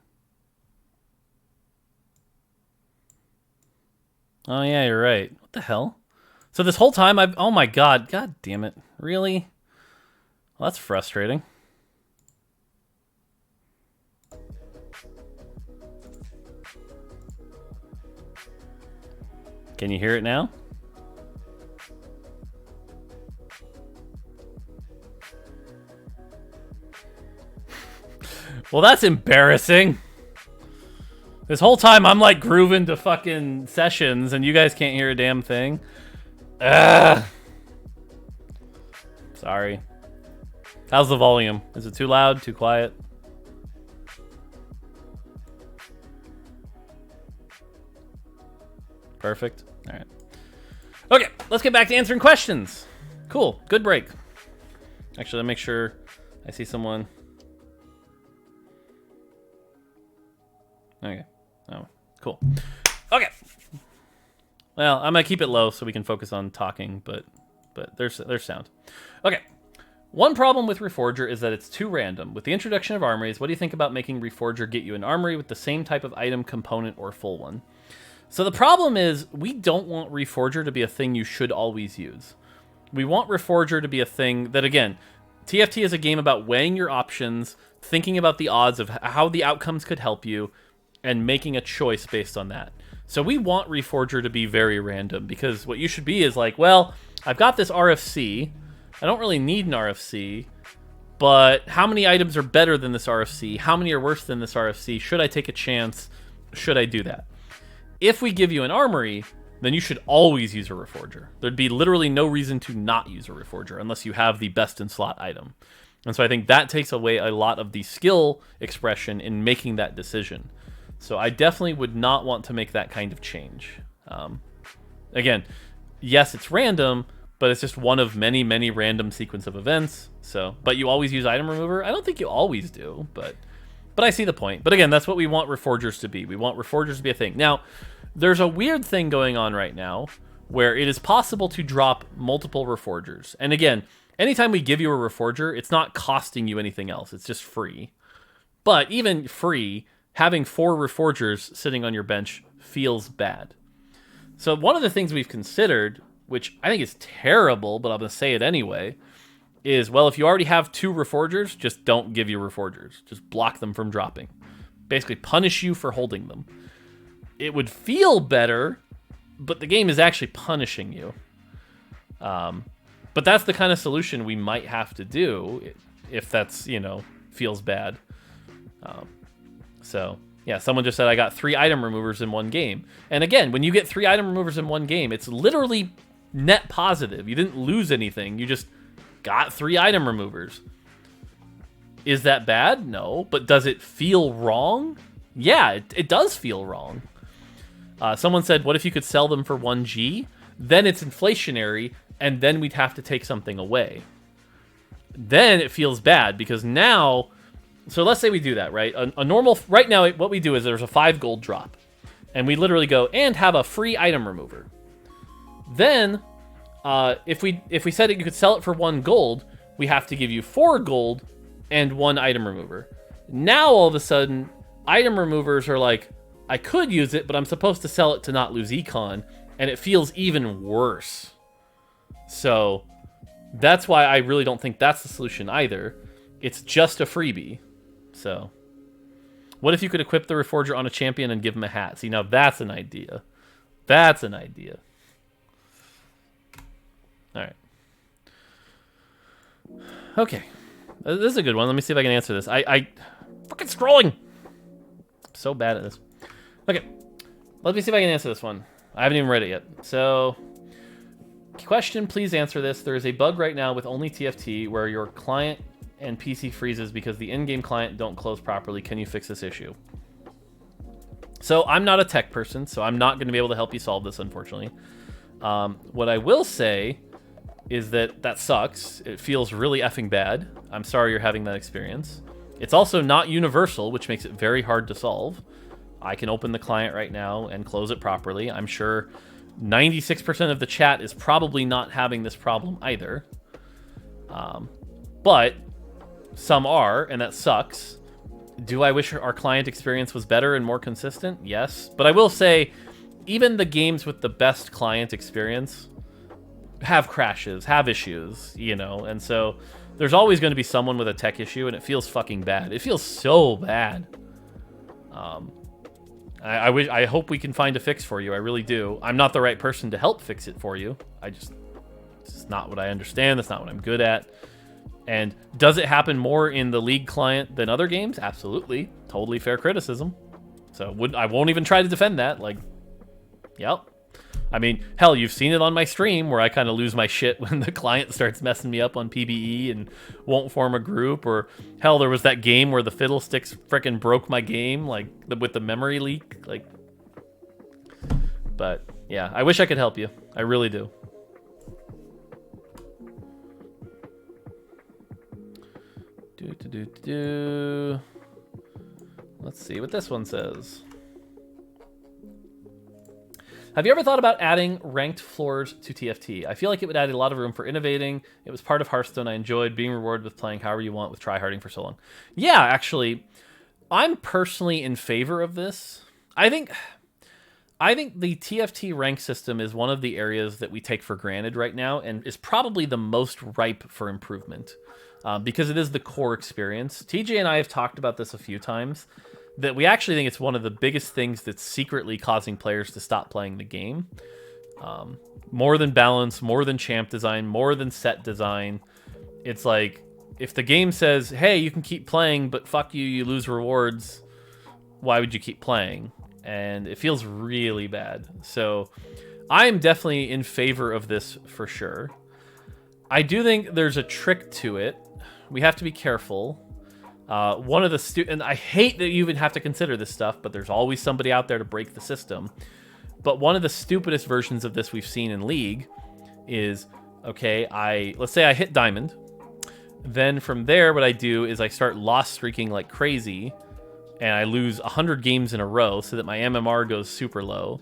Oh, yeah, you're right. What the hell? So this whole time I've... Oh, my God. God damn it. Really? Well, that's frustrating. Can you hear it now? Well, that's embarrassing. This whole time I'm like grooving to fucking sessions and you guys can't hear a damn thing. Ugh. Sorry. How's the volume? Is it too loud? Too quiet? Perfect. All right. Okay, let's get back to answering questions. Cool. Good break. Actually, let me make sure I see someone. Okay. Oh, cool. Okay. Well, I'm gonna keep it low so we can focus on talking, but there's sound. Okay. One problem with Reforger is that it's too random. With the introduction of armories, what do you think about making Reforger get you an armory with the same type of item, component, or full one? So the problem is we don't want Reforger to be a thing you should always use. We want Reforger to be a thing that, again, TFT is a game about weighing your options, thinking about the odds of how the outcomes could help you, and making a choice based on that. So we want Reforger to be very random, because what you should be is like, well, I've got this RFC. I don't really need an RFC, but how many items are better than this RFC? How many are worse than this RFC? Should I take a chance? Should I do that? If we give you an armory, then you should always use a Reforger. There'd be literally no reason to not use a Reforger unless you have the best in slot item. And so I think that takes away a lot of the skill expression in making that decision. So I definitely would not want to make that kind of change. Again, yes, it's random, but it's just one of many, many random sequence of events. So, but you always use item remover? I don't think you always do, but I see the point. But again, that's what we want Reforgers to be. We want Reforgers to be a thing. Now, there's a weird thing going on right now where it is possible to drop multiple Reforgers. And again, anytime we give you a Reforger, it's not costing you anything else. It's just free. But even free, having 4 Reforgers sitting on your bench feels bad. So one of the things we've considered, which I think is terrible, but I'm going to say it anyway, is, well, if you already have 2 Reforgers, just don't give your Reforgers. Just block them from dropping. Basically punish you for holding them. It would feel better, but the game is actually punishing you. But that's the kind of solution we might have to do if that's, feels bad. So, yeah, someone just said, I got 3 item removers in one game. And again, when you get 3 item removers in one game, it's literally net positive. You didn't lose anything. You just got 3 item removers. Is that bad? No. But does it feel wrong? Yeah, it does feel wrong. Someone said, what if you could sell them for 1G? Then it's inflationary, and then we'd have to take something away. Then it feels bad, because now... So let's say we do that, right? A normal... Right now, what we do is there's a 5 gold drop. And we literally go, and have a free item remover. Then, if we said that you could sell it for 1 gold, we have to give you 4 gold and 1 item remover. Now, all of a sudden, item removers are like, I could use it, but I'm supposed to sell it to not lose econ, and it feels even worse. So, that's why I really don't think that's the solution either. It's just a freebie. So, what if you could equip the Reforger on a champion and give him a hat? See, now that's an idea. That's an idea. All right. Okay. This is a good one. Let me see if I can answer this. I fucking scrolling. I'm so bad at this. Okay. Let me see if I can answer this one. I haven't even read it yet. So, question, please answer this. There is a bug right now with only TFT where your client and PC freezes because the in-game client don't close properly. Can you fix this issue? So, I'm not a tech person, so I'm not going to be able to help you solve this, unfortunately. What I will say is that sucks. It feels really effing bad. I'm sorry you're having that experience. It's also not universal, which makes it very hard to solve. I can open the client right now and close it properly. I'm sure 96% of the chat is probably not having this problem either. But some are, and that sucks. Do I wish our client experience was better and more consistent? Yes. But I will say, even the games with the best client experience have crashes, have issues, you know, and so there's always going to be someone with a tech issue, and it feels fucking bad. It feels so bad. I hope we can find a fix for you. I really do. I'm not the right person to help fix it for you. It's not what I understand. That's not what I'm good at. And does it happen more in the League client than other games? Absolutely. Totally fair criticism. So I won't even try to defend that. Like, yep. I mean, hell, you've seen it on my stream where I kind of lose my shit when the client starts messing me up on PBE and won't form a group. Or, hell, there was that game where the fiddlesticks frickin' broke my game, like, with the memory leak. Like, but, yeah, I wish I could help you. I really do. Let's see what this one says. Have you ever thought about adding ranked floors to TFT? I feel like it would add a lot of room for innovating. It was part of Hearthstone. I enjoyed being rewarded with playing however you want with tryharding for so long. Yeah, actually, I'm personally in favor of this. I think the TFT rank system is one of the areas that we take for granted right now and is probably the most ripe for improvement because it is the core experience. TJ and I have talked about this a few times, that we actually think it's one of the biggest things that's secretly causing players to stop playing the game. More than balance, more than champ design, more than set design. It's like, if the game says, hey, you can keep playing, but fuck you, you lose rewards, why would you keep playing? And it feels really bad. So I'm definitely in favor of this for sure. I do think there's a trick to it. We have to be careful. One of the and I hate that you even have to consider this stuff, but there's always somebody out there to break the system. But one of the stupidest versions of this we've seen in League is, okay, let's say I hit Diamond. Then from there, what I do is I start loss streaking like crazy, and I lose 100 games in a row so that my MMR goes super low.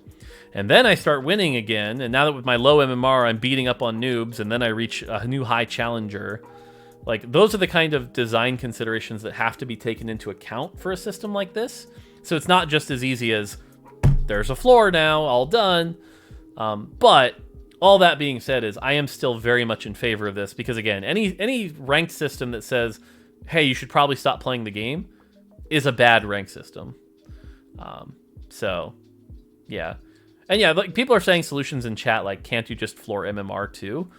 And then I start winning again, and now that with my low MMR, I'm beating up on noobs, and then I reach a new high challenger. Like, those are the kind of design considerations that have to be taken into account for a system like this. So it's not just as easy as, there's a floor now, all done. But all that being said is, I am still very much in favor of this, because again, any ranked system that says, hey, you should probably stop playing the game, is a bad rank system. So, yeah. And yeah, like, people are saying solutions in chat, like, can't you just floor MMR too?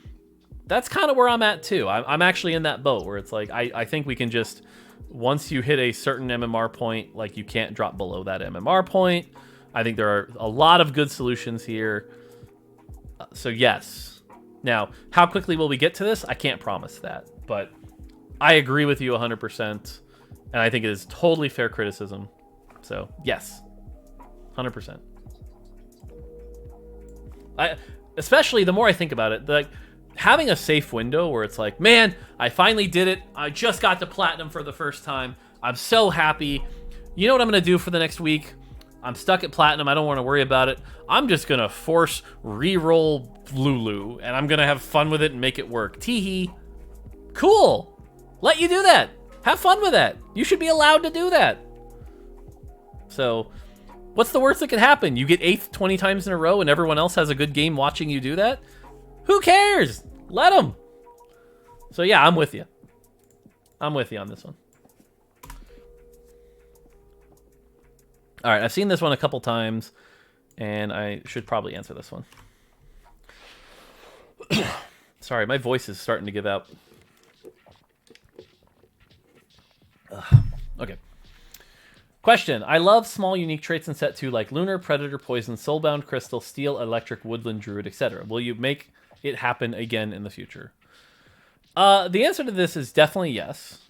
That's kind of where I'm at too. I'm actually in that boat where it's like, I think we can just, once you hit a certain MMR point, like, you can't drop below that MMR point. I think there are a lot of good solutions here. So yes. Now, how quickly will we get to this? I can't promise that, but I agree with you 100%. And I think it is totally fair criticism. So yes, 100%. Especially the more I think about it, like, having a safe window where it's like, man, I finally did it. I just got to platinum for the first time. I'm so happy. You know what I'm going to do for the next week? I'm stuck at platinum. I don't want to worry about it. I'm just going to force reroll Lulu, and I'm going to have fun with it and make it work. Teehee. Cool. Let you do that. Have fun with that. You should be allowed to do that. So, what's the worst that could happen? You get 8th 20 times in a row and everyone else has a good game watching you do that? Who cares? Let them. So yeah, I'm with you. I'm with you on this one. All right, I've seen this one a couple times, and I should probably answer this one. Sorry, my voice is starting to give out. Okay. Question. I love small unique traits in set 2 like Lunar, Predator, Poison, Soulbound, Crystal, Steel, Electric, Woodland, Druid, etc. Will you make it happen again in the future? The answer to this is definitely yes.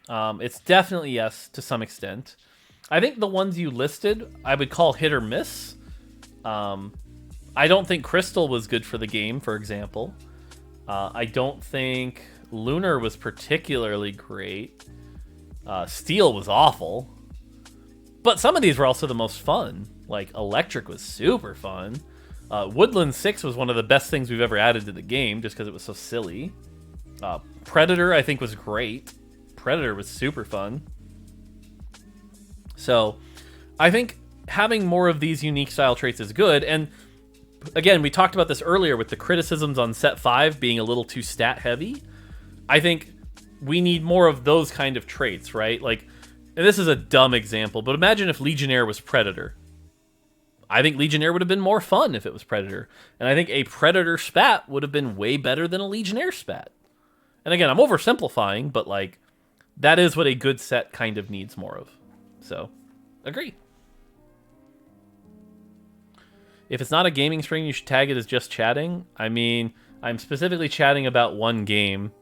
It's definitely yes to some extent. I think the ones you listed, I would call hit or miss. I don't think Crystal was good for the game, for example. I don't think Lunar was particularly great. Steel was awful. But some of these were also the most fun. Like, Electric was super fun. Woodland 6 was one of the best things we've ever added to the game, just because it was so silly. Predator, I think, was great. Predator was super fun. So, I think having more of these unique style traits is good. And again, we talked about this earlier with the criticisms on set 5 being a little too stat heavy. I think we need more of those kind of traits, right? Like, and this is a dumb example, but imagine if Legionnaire was Predator. I think Legionnaire would have been more fun if it was Predator. And I think a Predator spat would have been way better than a Legionnaire spat. And again, I'm oversimplifying, but like, that is what a good set kind of needs more of. So, agree. If it's not a gaming stream, you should tag it as just chatting. I mean, I'm specifically chatting about one game.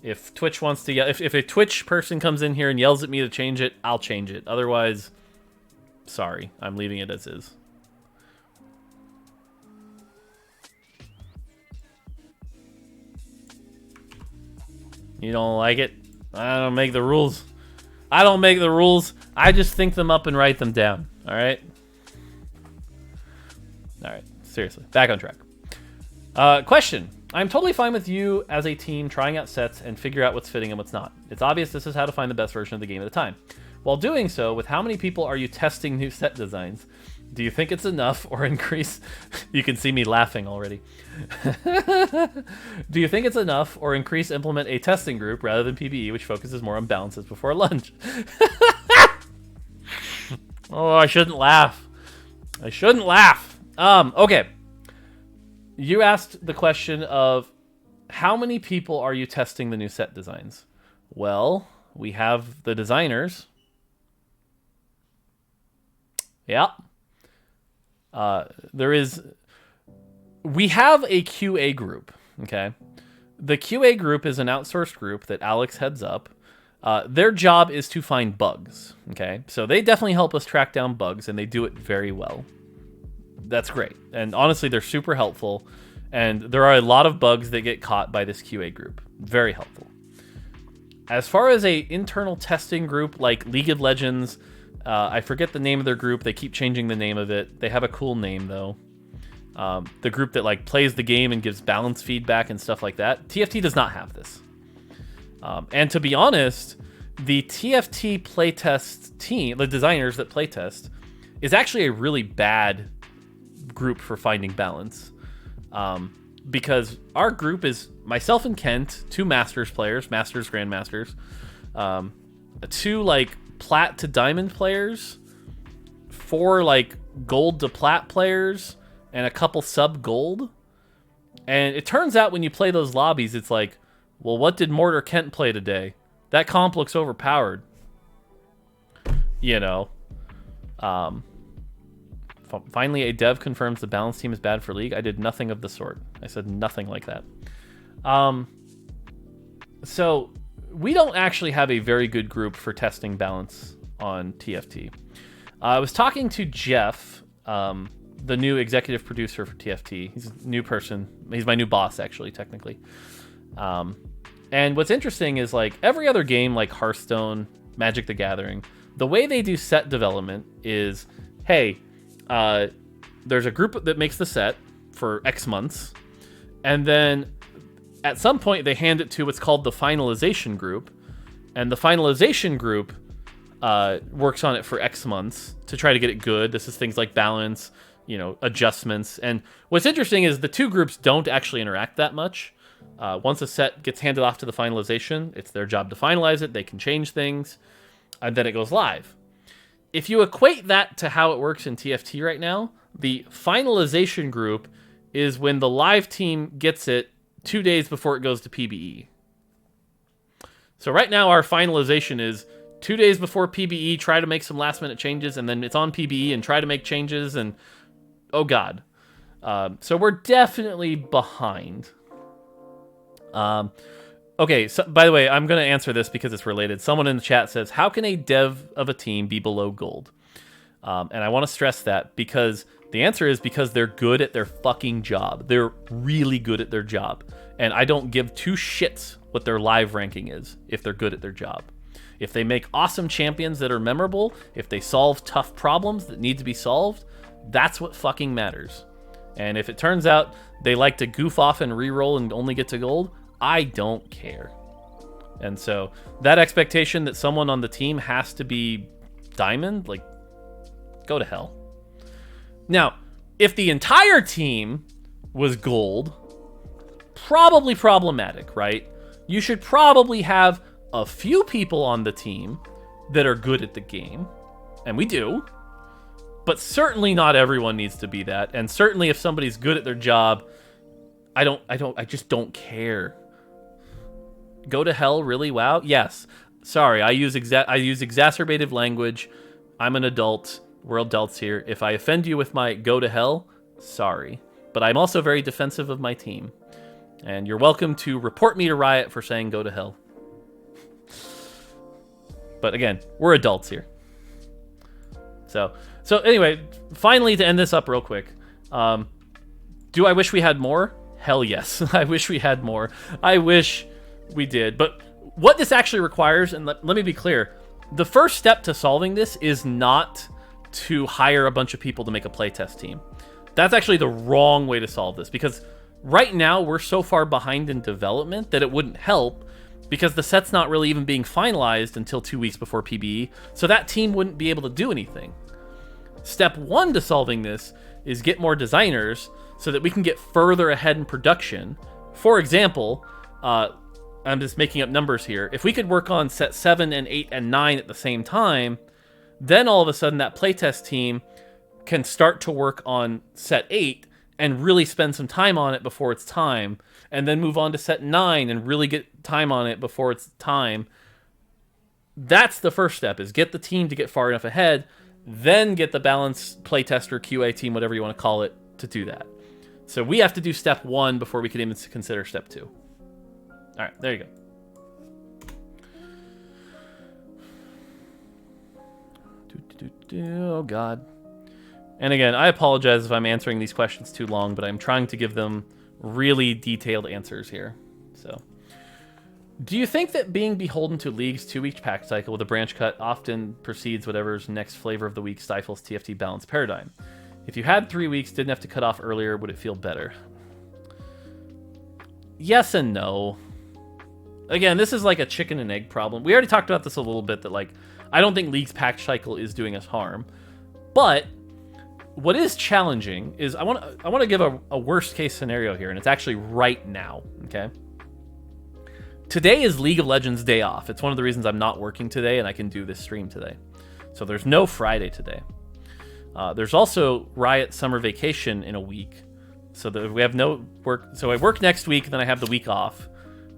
If Twitch wants to, if a Twitch person comes in here and yells at me to change it, I'll change it. Otherwise, sorry, I'm leaving it as is. You don't like it? I don't make the rules. I don't make the rules. I just think them up and write them down. All right? All right. Seriously. Back on track. Question. I'm totally fine with you as a team trying out sets and figure out what's fitting and what's not. It's obvious this is how to find the best version of the game at a time. While doing so, with how many people are you testing new set designs? Do you think it's enough or increase? You can see me laughing already. Do you think it's enough or increase implement a testing group rather than PBE, which focuses more on balances before lunch? Oh, I shouldn't laugh. I shouldn't laugh. Okay. You asked the question of how many people are you testing the new set designs? Well, we have the designers. Yeah. We have a QA group, okay? The QA group is an outsourced group that Alex heads up. Their job is to find bugs, okay? So they definitely help us track down bugs, and they do it very well. That's great. And honestly, they're super helpful. And there are a lot of bugs that get caught by this QA group. Very helpful. As far as a internal testing group like League of Legends, I forget the name of their group. They keep changing the name of it. They have a cool name, though. The group that like plays the game and gives balance feedback and stuff like that. TFT does not have this. And to be honest, the TFT playtest team, the designers that playtest, is actually a really bad group for finding balance. Because our group is myself and Kent, 2 Masters players, Masters, Grandmasters, 2 like Plat to Diamond players, 4 like Gold to Plat players, and a couple sub-Gold. And it turns out when you play those lobbies, it's like, well, what did Mort or Kent play today? That comp looks overpowered. You know. Finally, a dev confirms the balance team is bad for League. I did nothing of the sort. I said nothing like that. So we don't actually have a very good group for testing balance on TFT. I was talking to Jeff, the new executive producer for TFT. He's a new person. He's my new boss, actually, technically. And what's interesting is, like, every other game, like Hearthstone, Magic the Gathering, the way they do set development is, hey, there's a group that makes the set for X months, and then at some point they hand it to what's called the finalization group, and the finalization group works on it for X months to try to get it good. This is things like balance, you know, adjustments. And what's interesting is the 2 groups don't actually interact that much. Once a set gets handed off to the finalization, it's their job to finalize it. They can change things, and then it goes live. If you equate that to how it works in TFT right now, the finalization group is when the live team gets it 2 days before it goes to PBE. So right now our finalization is 2 days before PBE, try to make some last minute changes, and then it's on PBE and try to make changes, and oh god. So we're definitely behind. Okay, so by the way, I'm going to answer this because it's related. Someone in the chat says, how can a dev of a team be below gold? And I want to stress that because the answer is because they're good at their fucking job. They're really good at their job. And I don't give 2 shits what their live ranking is if they're good at their job. If they make awesome champions that are memorable, if they solve tough problems that need to be solved, that's what fucking matters. And if it turns out they like to goof off and reroll and only get to gold, I don't care. And so that expectation that someone on the team has to be diamond, like, go to hell. Now, if the entire team was gold, probably problematic, right? You should probably have a few people on the team that are good at the game, and we do, but certainly not everyone needs to be that. And certainly if somebody's good at their job, I just don't care. Go to hell, really? Wow. Yes. Sorry, I use exacerbative language. I'm an adult. We're adults here. If I offend you with my go to hell, sorry. But I'm also very defensive of my team. And you're welcome to report me to Riot for saying go to hell. But again, we're adults here. So anyway, finally to end this up real quick. Do I wish we had more? Hell yes. I wish we had more. I wish we did. But what this actually requires, and let me be clear, the first step to solving this is not to hire a bunch of people to make a playtest team. That's actually the wrong way to solve this, because right now we're so far behind in development that it wouldn't help, because the set's not really even being finalized until 2 weeks before PBE, so that team wouldn't be able to do anything. Step one to solving this is get more designers so that we can get further ahead in production. For example, I'm just making up numbers here. If we could work on set 7 and 8 and 9 at the same time, then all of a sudden that playtest team can start to work on set 8 and really spend some time on it before it's time, and then move on to set 9 and really get time on it before it's time. That's the first step, is get the team to get far enough ahead, then get the balanced playtester, QA team, whatever you want to call it, to do that. So we have to do step 1 before we can even consider step 2. All right, there you go. Oh, God. And again, I apologize if I'm answering these questions too long, but I'm trying to give them really detailed answers here. So, do you think that being beholden to League's 2-week pack cycle with a branch cut often precedes whatever's next flavor of the week stifles TFT balance paradigm? If you had 3 weeks, didn't have to cut off earlier, would it feel better? Yes and no. Again, this is like a chicken and egg problem. We already talked about this a little bit, that like, I don't think League's patch cycle is doing us harm. But what is challenging is I want to give a worst case scenario here, and it's actually right now, okay? Today is League of Legends day off. It's one of the reasons I'm not working today and I can do this stream today. So there's no Friday today. There's also Riot summer vacation in a week. So that we have no work. So I work next week, then I have the week off.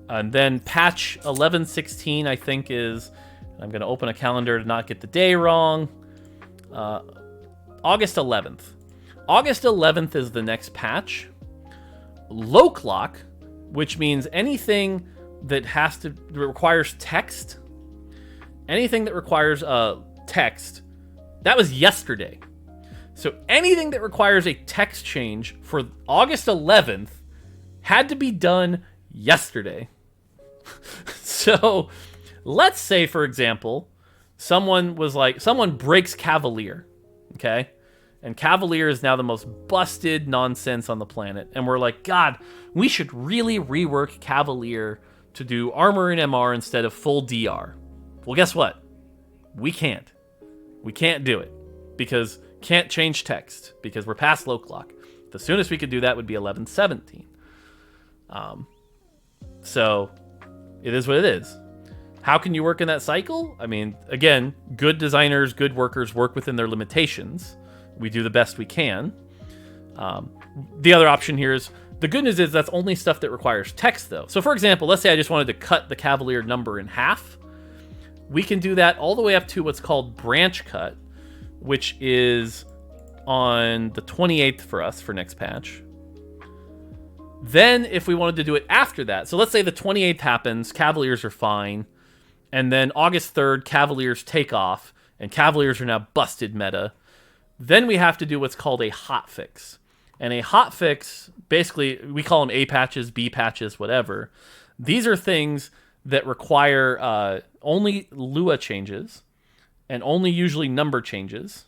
And then patch 11.16, I think, is... I'm going to open a calendar to not get the day wrong. August 11th. August 11th is the next patch. Low clock, which means anything that requires text, anything that requires text, that was yesterday. So anything that requires a text change for August 11th had to be done yesterday. So let's say, for example, someone breaks Cavalier, okay? And Cavalier is now the most busted nonsense on the planet. And we're like, God, we should really rework Cavalier to do armor and MR instead of full DR. Well, guess what? We can't. We can't do it because can't change text because we're past low clock. The soonest we could do that would be 11.17. So it is what it is. How can you work in that cycle? I mean, again, good designers, good workers work within their limitations. We do the best we can. The other option here is, the good news is that's only stuff that requires text, though. So, for example, let's say I just wanted to cut the Cavalier number in half. We can do that all the way up to what's called branch cut, which is on the 28th for us for next patch. Then, if we wanted to do it after that, so let's say the 28th happens, Cavaliers are fine, and then August 3rd, Cavaliers take off, and Cavaliers are now busted meta. Then we have to do what's called a hotfix. And a hotfix, basically, we call them A patches, B patches, whatever. These are things that require only Lua changes and only usually number changes.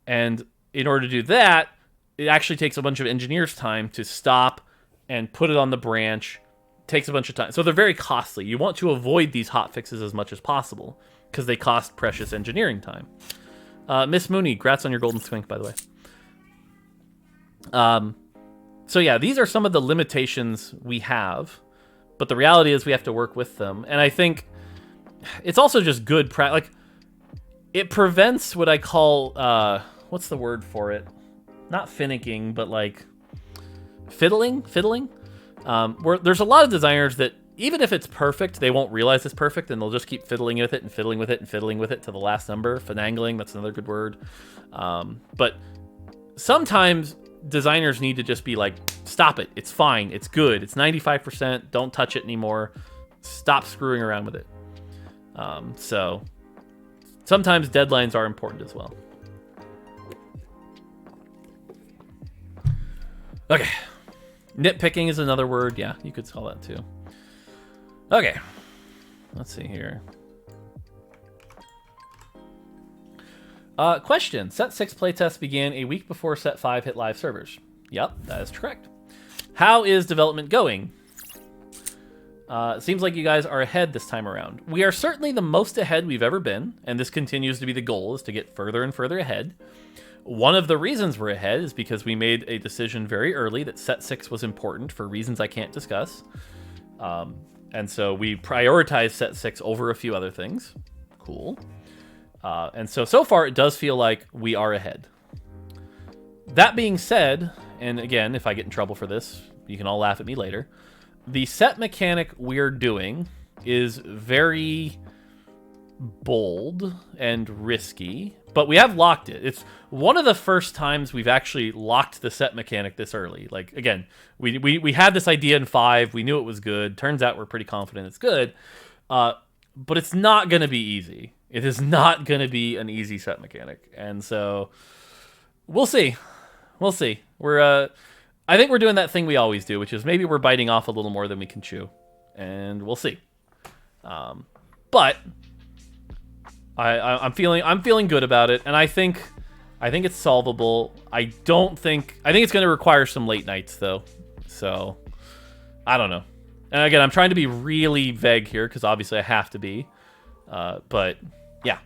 And in order to do that, it actually takes a bunch of engineers' time to stop and put it on the branch. It takes a bunch of time. So they're very costly. You want to avoid these hotfixes as much as possible because they cost precious engineering time. Miss Mooney, congrats on your golden squink, by the way. So yeah, these are some of the limitations we have, but the reality is we have to work with them. And I think it's also just good like it prevents what I call what's the word for it? Not finicking, but like fiddling. Where there's a lot of designers that even if it's perfect, they won't realize it's perfect, and they'll just keep fiddling with it and fiddling with it and fiddling with it to the last number. Finagling, that's another good word. But sometimes designers need to just be like, stop it. It's fine. It's good. It's 95%. Don't touch it anymore. Stop screwing around with it. So sometimes deadlines are important as well. Okay. Nitpicking is another word. Yeah, you could call that too. Okay. Let's see here. Question. Set 6 playtest began a week before Set 5 hit live servers. Yep, that is correct. How is development going? Seems like you guys are ahead this time around. We are certainly the most ahead we've ever been, and this continues to be the goal, is to get further and further ahead. One of the reasons we're ahead is because we made a decision very early that Set 6 was important for reasons I can't discuss. And so we prioritized Set 6 over a few other things. Cool. And so far, it does feel like we are ahead. That being said, and again, if I get in trouble for this, you can all laugh at me later. The set mechanic we're doing is very bold and risky, but we have locked it. It's one of the first times we've actually locked the set mechanic this early. Like, again, we had this idea in 5. We knew it was good. Turns out we're pretty confident it's good. But it's not going to be easy. It is not going to be an easy set mechanic. And so we'll see. We'll see. I think we're doing that thing we always do, which is maybe we're biting off a little more than we can chew. And we'll see. But I'm feeling good about it, and I think it's solvable. I think it's going to require some late nights though. So I don't know. And again, I'm trying to be really vague here because obviously I have to be. But yeah.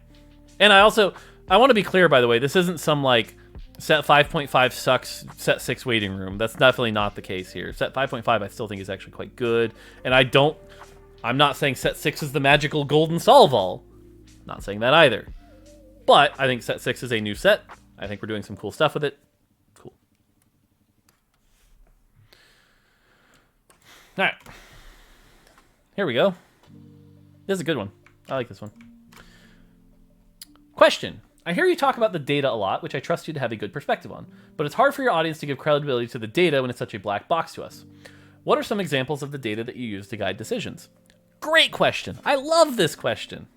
And I want to be clear, by the way, this isn't some like set 5.5 sucks, set 6 waiting room. That's definitely not the case here. Set 5.5 I still think is actually quite good. And I'm not saying set 6 is the magical golden solve-all. Not saying that either. But I think set 6 is a new set. I think we're doing some cool stuff with it. Cool. All right. Here we go. This is a good one. I like this one. Question. I hear you talk about the data a lot, which I trust you to have a good perspective on, but it's hard for your audience to give credibility to the data when it's such a black box to us. What are some examples of the data that you use to guide decisions? Great question. I love this question.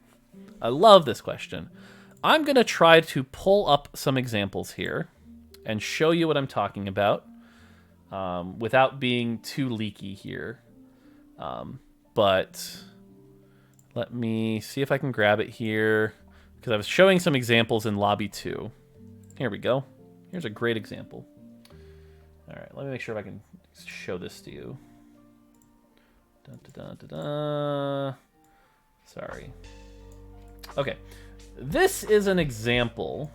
I'm going to try to pull up some examples here and show you what I'm talking about without being too leaky here. But let me see if I can grab it here, because I was showing some examples in Lobby 2. Here we go. Here's a great example. All right, let me make sure if I can show this to you. Dun, dun, dun, dun, dun. Sorry. Okay, this is an example,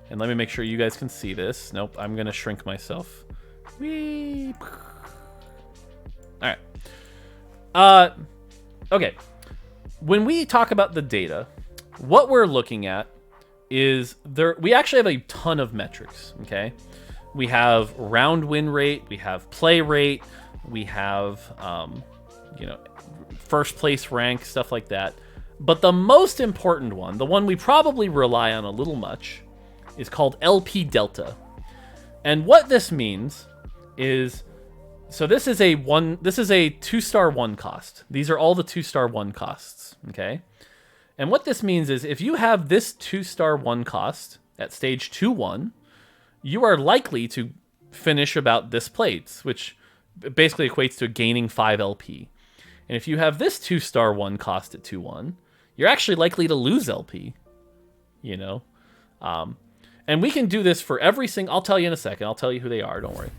and let me make sure you guys can see this. Nope, I'm gonna shrink myself. Whee! All right. Okay. When we talk about the data, what we're looking at is we actually have a ton of metrics. Okay, we have round win rate, we have play rate, we have first place rank, stuff like that. But the most important one, the one we probably rely on a little much, is called LP delta. And what this means is, so this is a 2-star 1 cost. These are all the 2-star 1 costs, okay? And what this means is if you have this 2-star 1 cost at stage 2-1, you are likely to finish about this place, which basically equates to gaining 5 LP. And if you have this 2-star 1 cost at 2-1, you're actually likely to lose LP, and we can do this for every single, I'll tell you in a second, I'll tell you who they are, don't worry.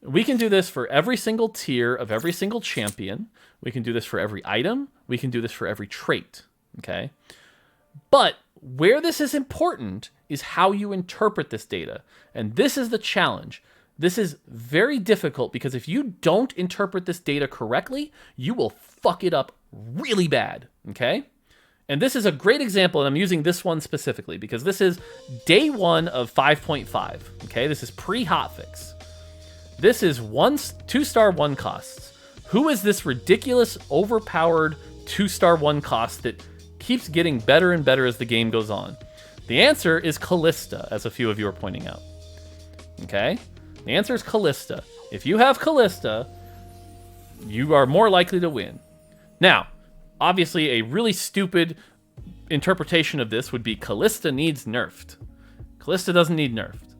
We can do this for every single tier of every single champion. We can do this for every item. We can do this for every trait, okay? But where this is important is how you interpret this data. And this is the challenge. This is very difficult because if you don't interpret this data correctly, you will fuck it up really bad, okay? And this is a great example, and I'm using this one specifically because this is day 1 of 5.5, okay? This is pre-hotfix. This is 2-star 1 costs. Who is this ridiculous, overpowered 2-star 1 cost that keeps getting better and better as the game goes on? The answer is Callista, as a few of you are pointing out, okay? The answer is Callista. If you have Callista, you are more likely to win. Now, obviously, a really stupid interpretation of this would be Callista needs nerfed. Callista doesn't need nerfed.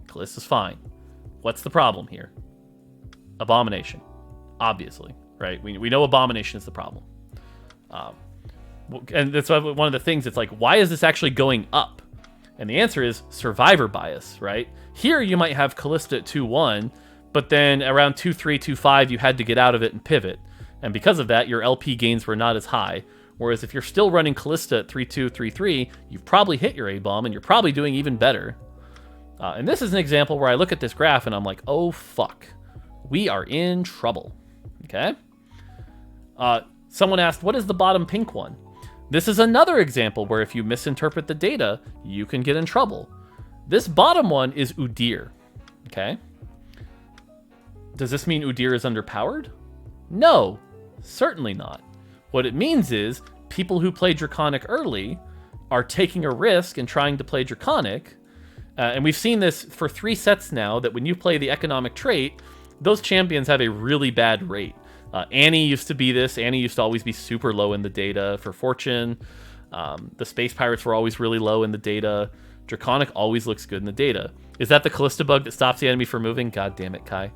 Callista's fine. What's the problem here? Abomination. Obviously, right? We know Abomination is the problem. And that's one of the things, it's like, why is this actually going up? And the answer is survivor bias, right? Here you might have Callista at 2-1, but then around 2-3, 2-5, you had to get out of it and pivot. And because of that, your LP gains were not as high. Whereas if you're still running Callista at 3-2, 3-3, you've probably hit your A-bomb and you're probably doing even better. And this is an example where I look at this graph and I'm like, oh fuck, we are in trouble, okay? Someone asked, what is the bottom pink one? This is another example where if you misinterpret the data, you can get in trouble. This bottom one is Udyr, okay? Does this mean Udyr is underpowered? No, certainly not. What it means is people who play Draconic early are taking a risk and trying to play Draconic. And we've seen this for 3 sets now, that when you play the economic trait, those champions have a really bad rate. Annie used to be this. Annie used to always be super low in the data for Fortune. The Space Pirates were always really low in the data. Draconic always looks good in the data. Is that the Callista bug that stops the enemy from moving? God damn it, Kai.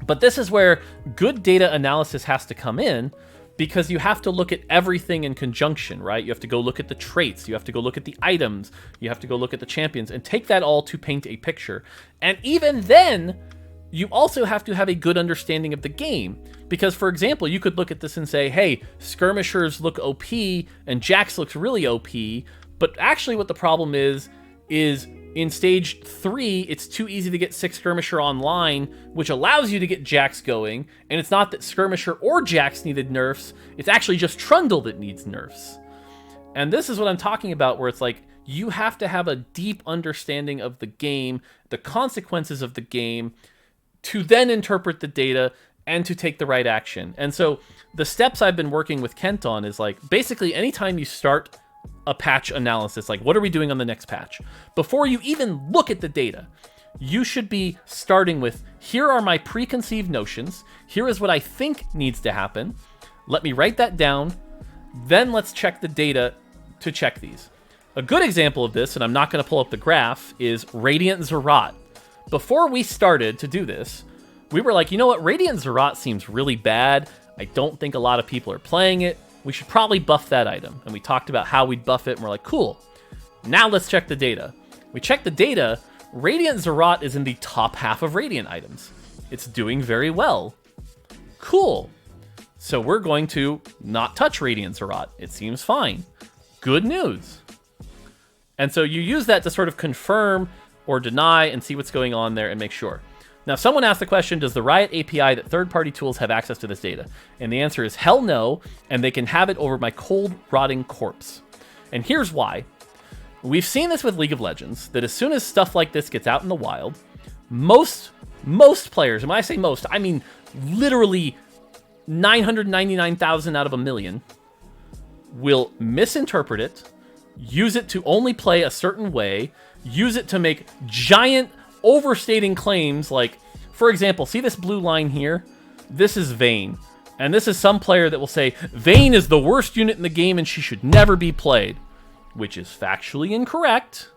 But this is where good data analysis has to come in, because you have to look at everything in conjunction, right? You have to go look at the traits, you have to go look at the items, you have to go look at the champions, and take that all to paint a picture. And even then, you also have to have a good understanding of the game. Because, for example, you could look at this and say, hey, Skirmishers look OP, and Jax looks really OP, but actually what the problem is in stage 3, it's too easy to get 6 Skirmisher online, which allows you to get Jax going, and it's not that Skirmisher or Jax needed nerfs, it's actually just Trundle that needs nerfs. And this is what I'm talking about, where it's like, you have to have a deep understanding of the game, the consequences of the game, to then interpret the data and to take the right action. And so the steps I've been working with Kent on is like, basically anytime you start a patch analysis, like what are we doing on the next patch? Before you even look at the data, you should be starting with, here are my preconceived notions. Here is what I think needs to happen. Let me write that down. Then let's check the data to check these. A good example of this, and I'm not going to pull up the graph, is Radiant Zerat. Before we started to do this, we were like, you know what? Radiant Zerat seems really bad. I don't think a lot of people are playing it. We should probably buff that item. And we talked about how we'd buff it, and we're like, cool. Now let's check the data. We check the data. Radiant Zerat is in the top half of Radiant items. It's doing very well. Cool. So we're going to not touch Radiant Zerat. It seems fine. Good news. And so you use that to sort of confirm or deny and see what's going on there and make sure. Now, someone asked the question, does the Riot API that third-party tools have access to this data? And the answer is hell no, and they can have it over my cold, rotting corpse. And here's why. We've seen this with League of Legends, that as soon as stuff like this gets out in the wild, most players, and when I say most, I mean literally 999,000 out of a million, will misinterpret it, use it to only play a certain way, use it to make giant overstating claims like, for example, see this blue line here? This is Vayne. And this is some player that will say, Vayne is the worst unit in the game and she should never be played. Which is factually incorrect.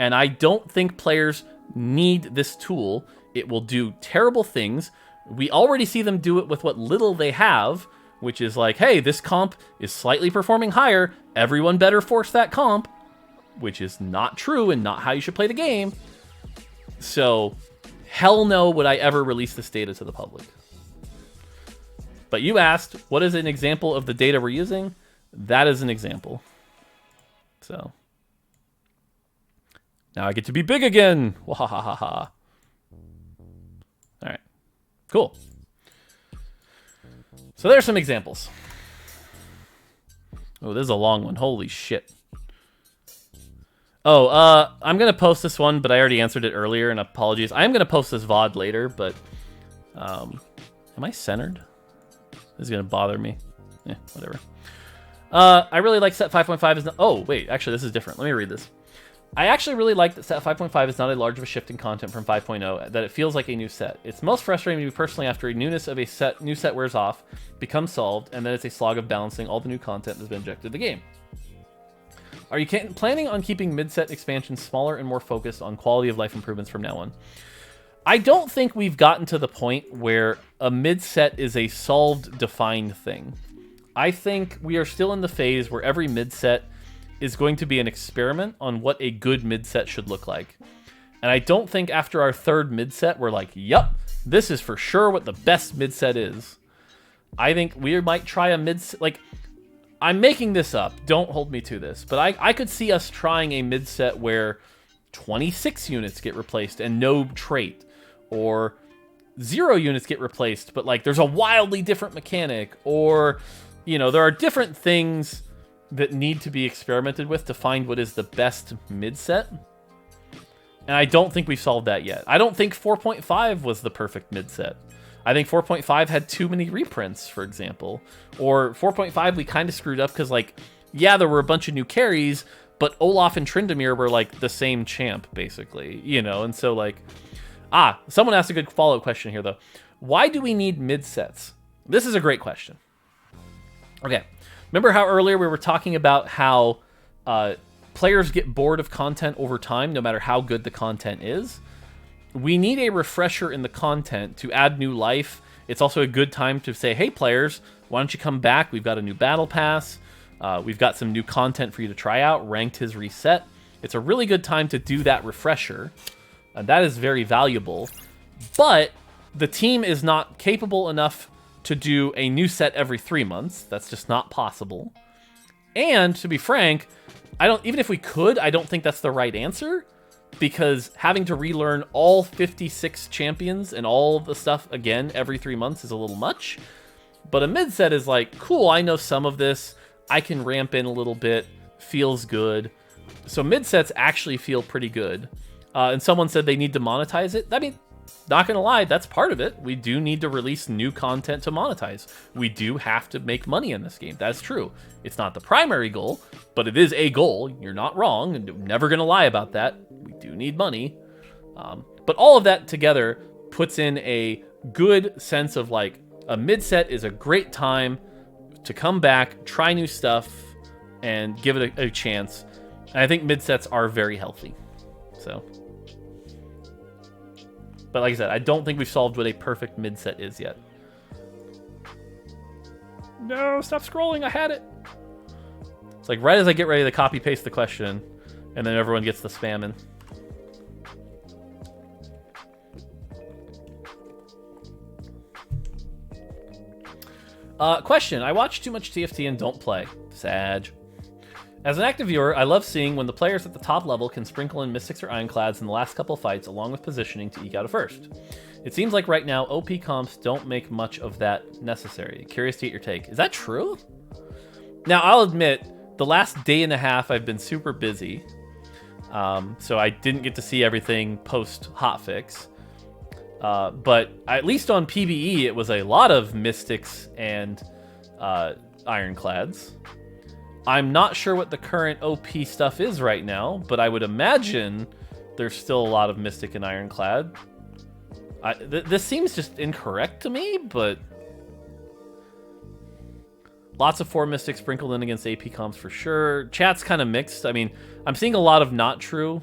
And I don't think players need this tool. It will do terrible things. We already see them do it with what little they have, which is like, hey, this comp is slightly performing higher. Everyone better force that comp. Which is not true and not how you should play the game. So, hell no would I ever release this data to the public. But you asked, what is an example of the data we're using? That is an example. So, now I get to be big again. Wahahaha. Cool. So there's some examples. Oh, this is a long one. Holy shit. Oh, I'm going to post this one, but I already answered it earlier, and apologies. I am going to post this VOD later, but... am I centered? This is going to bother me. Whatever. I really like set 5.5 is not... Oh, wait, actually, this is different. Let me read this. I actually really like that set 5.5 is not a large of a shift in content from 5.0, that it feels like a new set. It's most frustrating to me personally after a newness of a new set wears off, becomes solved, and then it's a slog of balancing all the new content that's been injected to the game. Are you planning on keeping mid-set expansions smaller and more focused on quality of life improvements from now on? I don't think we've gotten to the point where a mid-set is a solved, defined thing. I think we are still in the phase where every mid-set is going to be an experiment on what a good mid-set should look like. And I don't think after our third mid-set, we're like, yup, this is for sure what the best mid-set is. I think we might try a mid-set, like, I'm making this up, don't hold me to this, but I could see us trying a mid-set where 26 units get replaced and no trait, or 0 units get replaced, but like there's a wildly different mechanic, or, you know, there are different things that need to be experimented with to find what is the best mid-set. And I don't think we've solved that yet. I don't think 4.5 was the perfect mid-set. I think 4.5 had too many reprints, for example. Or 4.5 we kind of screwed up because, like, yeah, there were a bunch of new carries, but Olaf and Tryndamere were, like, the same champ, basically. You know, and so, like... someone asked a good follow-up question here, though. Why do we need mid-sets? This is a great question. Okay. Remember how earlier we were talking about how players get bored of content over time, no matter how good the content is? We need a refresher in the content to add new life. It's also a good time to say, hey, players, why don't you come back? We've got a new battle pass. We've got some new content for you to try out. Ranked has reset. It's a really good time to do that refresher. And that is very valuable. But the team is not capable enough to do a new set every 3 months. That's just not possible. And to be frank, even if we could, I don't think that's the right answer, because having to relearn all 56 champions and all the stuff again every 3 months is a little much. But a mid set is like, cool, I know some of this. I can ramp in a little bit. Feels good. So mid sets actually feel pretty good. And someone said they need to monetize it. I mean, not gonna lie, that's part of it. We do need to release new content to monetize. We do have to make money in this game. That's true. It's not the primary goal, but it is a goal. You're not wrong, and I'm never gonna lie about that. We do need money. But all of that together puts in a good sense of, like, a mid-set is a great time to come back, try new stuff, and give it a chance. And I think mid-sets are very healthy. So... But like I said, I don't think we've solved what a perfect mid-set is yet. No, stop scrolling. I had it. It's like right as I get ready to copy-paste the question, and then everyone gets the spamming. Question. I watch too much TFT and don't play. Sag. As an active viewer, I love seeing when the players at the top level can sprinkle in Mystics or Ironclads in the last couple fights along with positioning to eke out a first. It seems like right now OP comps don't make much of that necessary. Curious to get your take. Is that true? Now, I'll admit, the last day and a half I've been super busy, so I didn't get to see everything post-hotfix. But at least on PBE, it was a lot of Mystics and Ironclads. I'm not sure what the current OP stuff is right now, but I would imagine there's still a lot of Mystic and Ironclad. This seems just incorrect to me, but... Lots of 4 Mystics sprinkled in against AP comps for sure. Chat's kind of mixed. I mean, I'm seeing a lot of not true.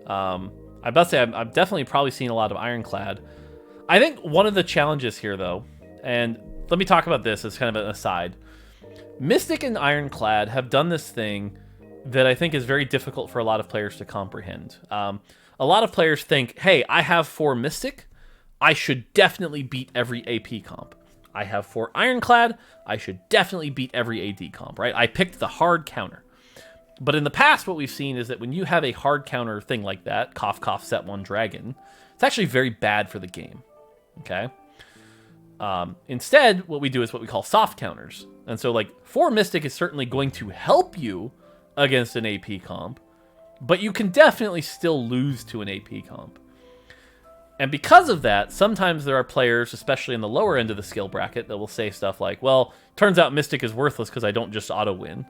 I'm about to say I've definitely probably seen a lot of Ironclad. I think one of the challenges here, though, and let me talk about this as kind of an aside. Mystic and Ironclad have done this thing that I think is very difficult for a lot of players to comprehend. A lot of players think, hey, I have 4 Mystic, I should definitely beat every AP comp. I have 4 Ironclad, I should definitely beat every AD comp, right? I picked the hard counter. But in the past, what we've seen is that when you have a hard counter thing like that, cough, cough, set 1 dragon, it's actually very bad for the game, okay? Instead, what we do is what we call soft counters. And so, like, 4 Mystic is certainly going to help you against an AP comp, but you can definitely still lose to an AP comp. And because of that, sometimes there are players, especially in the lower end of the skill bracket, that will say stuff like, well, turns out Mystic is worthless because I don't just auto-win.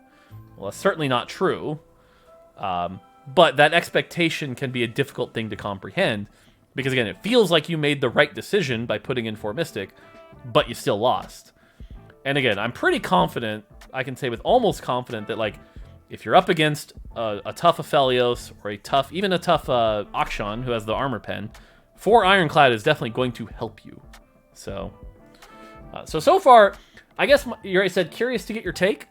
Well, that's certainly not true. But that expectation can be a difficult thing to comprehend, because, again, it feels like you made the right decision by putting in 4 Mystic, but you still lost. And again, I'm pretty confident, I can say with almost confident, that, like, if you're up against a tough Aphelios or even a tough Akshan, who has the armor pen, 4 Ironclad is definitely going to help you. So far, I guess you already said curious to get your take.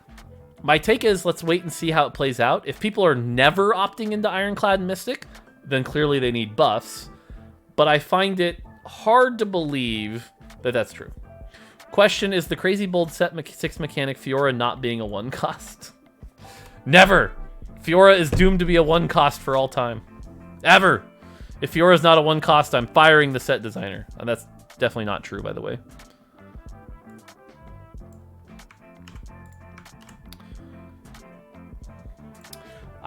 My take is let's wait and see how it plays out. If people are never opting into Ironclad and Mystic, then clearly they need buffs. But I find it hard to believe that that's true. Question, is the Crazy Bold Set 6 mechanic Fiora not being a 1 cost? Never! Fiora is doomed to be a 1 cost for all time. Ever! If Fiora is not a 1 cost, I'm firing the set designer. And that's definitely not true, by the way.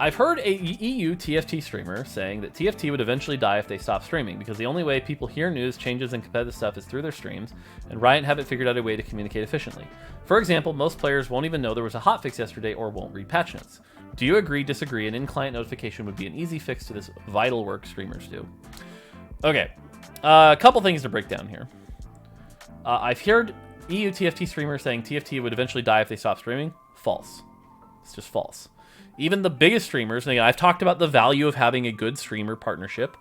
I've heard a EU TFT streamer saying that TFT would eventually die if they stop streaming, because the only way people hear news, changes, and competitive stuff is through their streams, and Riot haven't figured out a way to communicate efficiently. For example, most players won't even know there was a hotfix yesterday or won't read patch notes. Do you agree, disagree? An in-client notification would be an easy fix to this vital work streamers do. Okay, a couple things to break down here. I've heard EU TFT streamers saying TFT would eventually die if they stop streaming. False. It's just false. Even the biggest streamers, and again, I've talked about the value of having a good streamer partnership.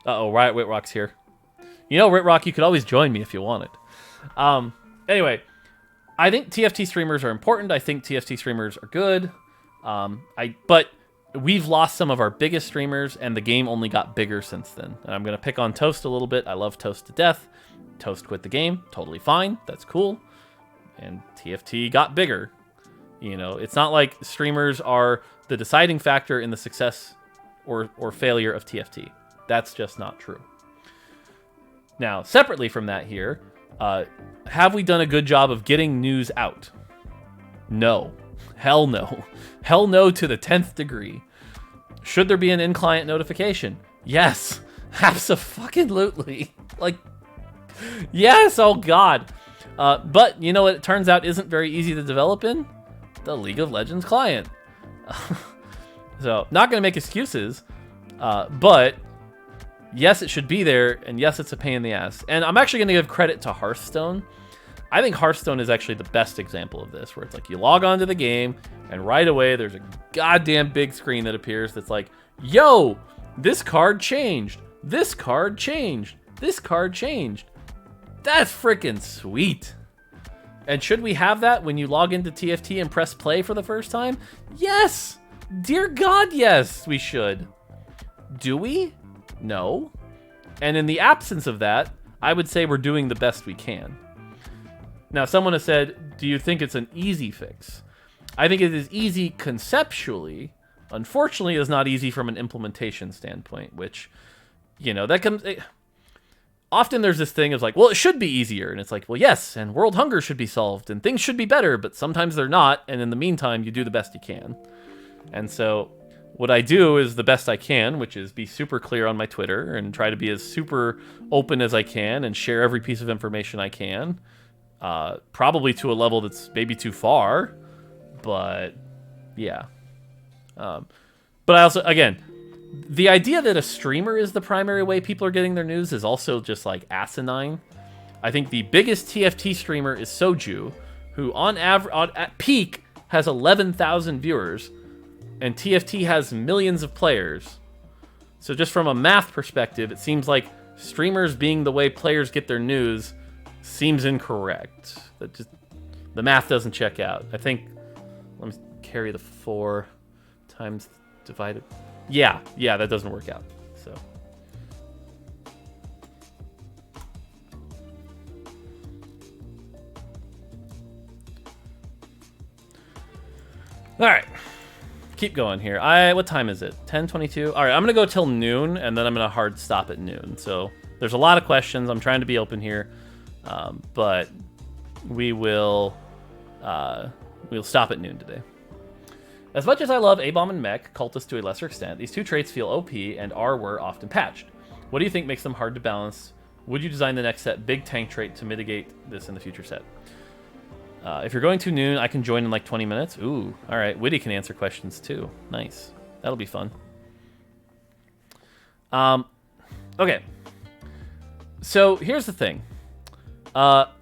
Uh-oh, Riot Whitrock's here. You know, Whitrock, you could always join me if you wanted. Anyway, I think TFT streamers are important. I think TFT streamers are good. But we've lost some of our biggest streamers, and the game only got bigger since then. And I'm going to pick on Toast a little bit. I love Toast to death. Toast quit the game. Totally fine. That's cool. And TFT got bigger. You know, it's not like streamers are the deciding factor in the success or failure of TFT. That's just not true. Now, separately from that here, have we done a good job of getting news out? No. Hell no. Hell no to the 10th degree. Should there be an in-client notification? Yes. Abso-fucking-lutely. Like, yes, oh god. But, you know what it turns out isn't very easy to develop in? The League of Legends client. So, not going to make excuses, but yes, it should be there, and yes, it's a pain in the ass. And I'm actually going to give credit to Hearthstone. I think Hearthstone is actually the best example of this, where it's like you log on to the game, and right away there's a goddamn big screen that appears that's like, yo, this card changed. This card changed. This card changed. That's freaking sweet. And should we have that when you log into TFT and press play for the first time? Yes! Dear God, yes, we should. Do we? No. And in the absence of that, I would say we're doing the best we can. Now, someone has said, do you think it's an easy fix? I think it is easy conceptually. Unfortunately, it's not easy from an implementation standpoint, which, you know, that comes... Often there's this thing of like, well, it should be easier. And it's like, well, yes, and world hunger should be solved, and things should be better, but sometimes they're not. And in the meantime, you do the best you can. And so what I do is the best I can, which is be super clear on my Twitter and try to be as super open as I can and share every piece of information I can. Probably to a level that's maybe too far, but yeah. But I also, again, the idea that a streamer is the primary way people are getting their news is also just like asinine. I think the biggest TFT streamer is Soju, who at peak has 11,000 viewers, and TFT has millions of players. So just from a math perspective, it seems like streamers being the way players get their news seems incorrect. That just, the math doesn't check out. I think, let me carry the 4 times divided. Yeah, that doesn't work out. So. All right. Keep going here. What time is it? 10:22? All right, I'm going to go till noon, and then I'm going to hard stop at noon. So there's a lot of questions. I'm trying to be open here. But we'll stop at noon today. As much as I love A-Bomb and Mech, Cultist to a lesser extent, these two traits feel OP and were often patched. What do you think makes them hard to balance? Would you design the next set big tank trait to mitigate this in the future set? If you're going to noon, I can join in like 20 minutes. Ooh, all right. Witty can answer questions too. Nice. That'll be fun. Okay. So here's the thing. Not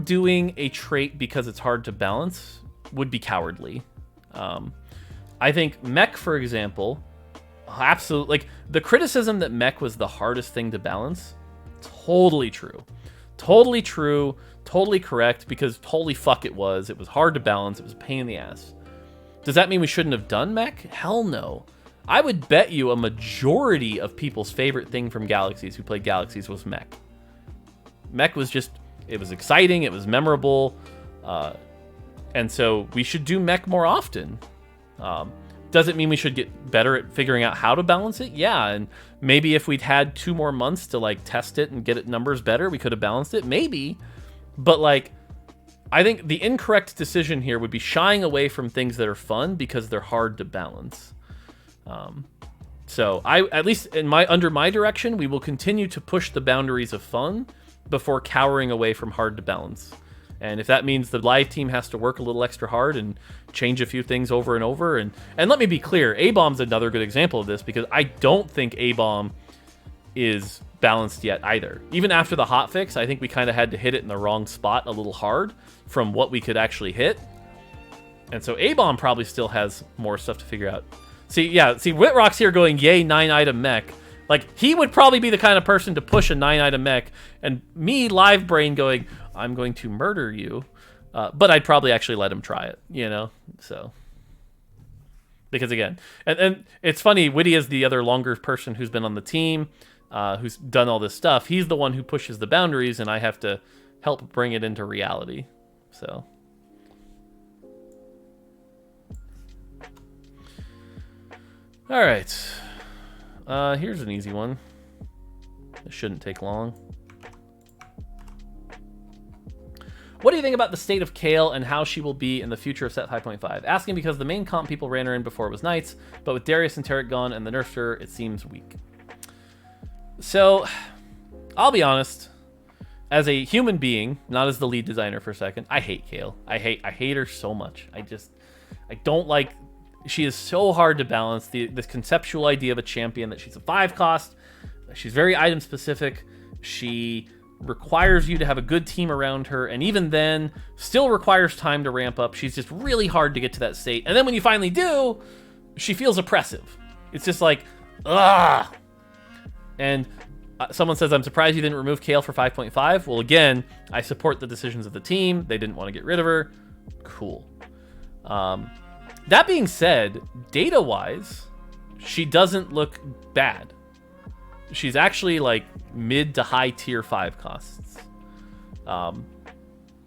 doing a trait because it's hard to balance would be cowardly. I think Mech, for example, absolutely, like the criticism that Mech was the hardest thing to balance, totally true. Totally true, totally correct, because holy fuck it was. It was hard to balance, it was a pain in the ass. Does that mean we shouldn't have done Mech? Hell no. I would bet you a majority of people's favorite thing from Galaxies who played Galaxies was Mech. Mech was just, it was exciting, it was memorable, and so we should do Mech more often. Does it mean we should get better at figuring out how to balance it? Yeah, and maybe if we'd had 2 more months to like test it and get it numbers better, we could have balanced it, maybe. But like, I think the incorrect decision here would be shying away from things that are fun because they're hard to balance. So I, at least under my direction, we will continue to push the boundaries of fun before cowering away from hard to balance. And if that means the live team has to work a little extra hard and change a few things over and over, and let me be clear, A-Bomb's another good example of this, because I don't think A-Bomb is balanced yet either. Even after the hotfix, I think we kind of had to hit it in the wrong spot a little hard from what we could actually hit. And so A-Bomb probably still has more stuff to figure out. See, Whitrock's here going, yay, 9-item mech. Like, he would probably be the kind of person to push a 9-item mech, and me, Live Brain, going, I'm going to murder you. But I'd probably actually let him try it, you know? So, because again, and it's funny, Witty is the other longer person who's been on the team, who's done all this stuff. He's the one who pushes the boundaries, and I have to help bring it into reality. So, all right. Here's an easy one. It shouldn't take long. What do you think about the state of Kayle and how she will be in the future of set 5.5? Asking because the main comp people ran her in before it was Knights, but with Darius and Tarek gone and the nerfed her, it seems weak. So, I'll be honest. As a human being, not as the lead designer for a second, I hate Kayle. I hate her so much. I don't like... She is so hard to balance. This conceptual idea of a champion that she's a 5 cost. She's very item specific. She requires you to have a good team around her, and even then, still requires time to ramp up. She's just really hard to get to that state. And then when you finally do, she feels oppressive. It's just like, ugh. And someone says, I'm surprised you didn't remove Kayle for 5.5. Well, again, I support the decisions of the team. They didn't want to get rid of her. Cool. That being said, data-wise, she doesn't look bad. She's actually like mid to high tier 5 costs.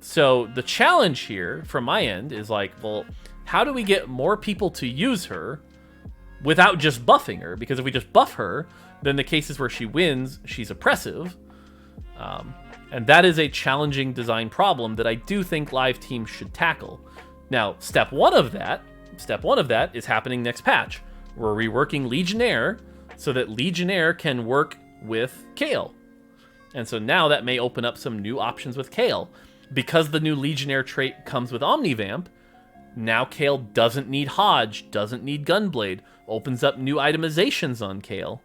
So the challenge here from my end is like, well, how do we get more people to use her without just buffing her? Because if we just buff her, then the cases where she wins, she's oppressive. And that is a challenging design problem that I do think live teams should tackle. Now, step one of that is happening next patch. We're reworking Legionnaire so that Legionnaire can work with Kayle. And so now that may open up some new options with Kayle. Because the new Legionnaire trait comes with Omnivamp, now Kayle doesn't need Hodge, doesn't need Gunblade, opens up new itemizations on Kayle.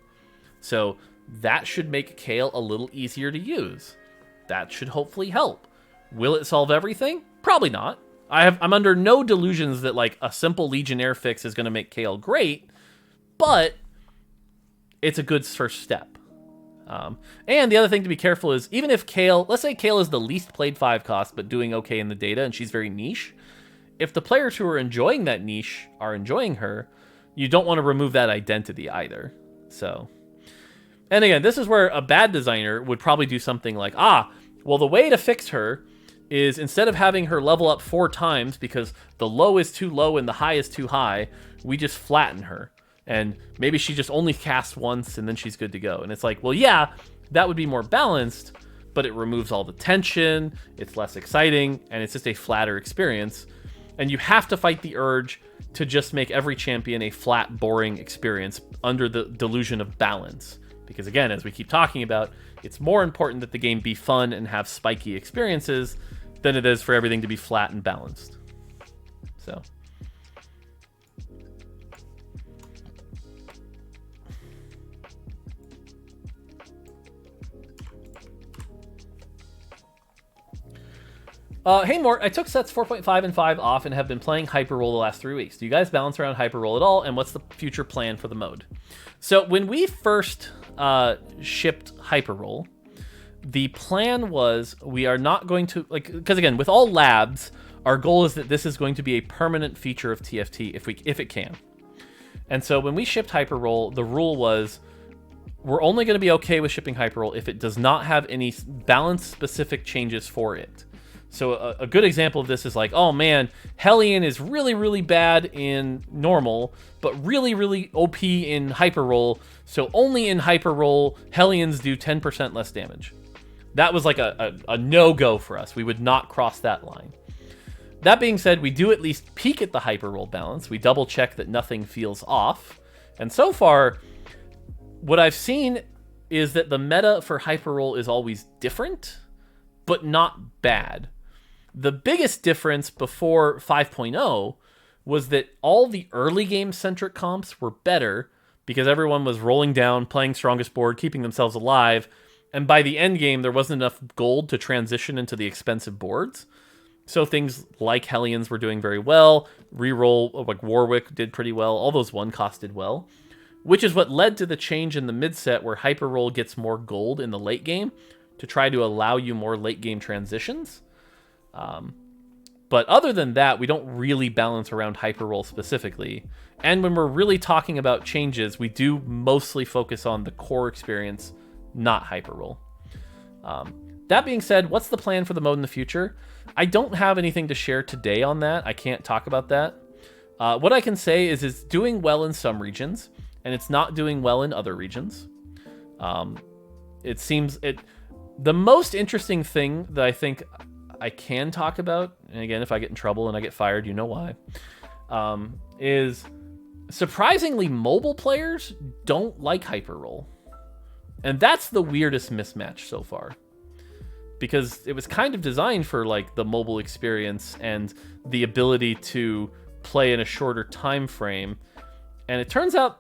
So that should make Kayle a little easier to use. That should hopefully help. Will it solve everything? Probably not. I'm under no delusions that like a simple Legionnaire fix is going to make Kayle great, but it's a good first step. And the other thing to be careful is, even if Kayle, let's say Kayle is the least played 5 cost, but doing okay in the data, and she's very niche, if the players who are enjoying that niche are enjoying her, you don't want to remove that identity either. So, and again, this is where a bad designer would probably do something like, well, the way to fix her is instead of having her level up 4 times because the low is too low and the high is too high, we just flatten her. And maybe she just only casts once and then she's good to go. And it's like, well, yeah, that would be more balanced, but it removes all the tension, it's less exciting, and it's just a flatter experience. And you have to fight the urge to just make every champion a flat, boring experience under the delusion of balance. Because again, as we keep talking about, it's more important that the game be fun and have spiky experiences than it is for everything to be flat and balanced. So... hey Mort, I took sets 4.5 and 5 off and have been playing Hyperroll the last 3 weeks. Do you guys balance around Hyperroll at all, and what's the future plan for the mode? So when we first shipped Hyperroll, the plan was we are not going to, like, because again, with all labs, our goal is that this is going to be a permanent feature of TFT if it can. And so when we shipped Hyperroll, the rule was we're only going to be okay with shipping Hyperroll if it does not have any balance-specific changes for it. So a good example of this is like, oh man, Hellion is really, really bad in normal, but really, really OP in Hyperroll. So only in Hyperroll, Hellions do 10% less damage. That was like a no-go for us. We would not cross that line. That being said, we do at least peek at the Hyperroll balance. We double check that nothing feels off. And so far, what I've seen is that the meta for Hyperroll is always different, but not bad. The biggest difference before 5.0 was that all the early game-centric comps were better because everyone was rolling down, playing strongest board, keeping themselves alive, and by the end game, there wasn't enough gold to transition into the expensive boards. So things like Hellions were doing very well, reroll, like Warwick did pretty well, all those one-cost did well, which is what led to the change in the mid-set where Hyperroll gets more gold in the late game to try to allow you more late-game transitions. But other than that, we don't really balance around Hyperroll specifically. And when we're really talking about changes, we do mostly focus on the core experience, not Hyperroll. That being said, what's the plan for the mode in the future? I don't have anything to share today on that. I can't talk about that. What I can say is it's doing well in some regions, and it's not doing well in other regions. The most interesting thing that I think I can talk about, and again, if I get in trouble and I get fired, you know why, is surprisingly mobile players don't like Hyperroll. And that's the weirdest mismatch so far. Because it was kind of designed for like the mobile experience and the ability to play in a shorter time frame. And it turns out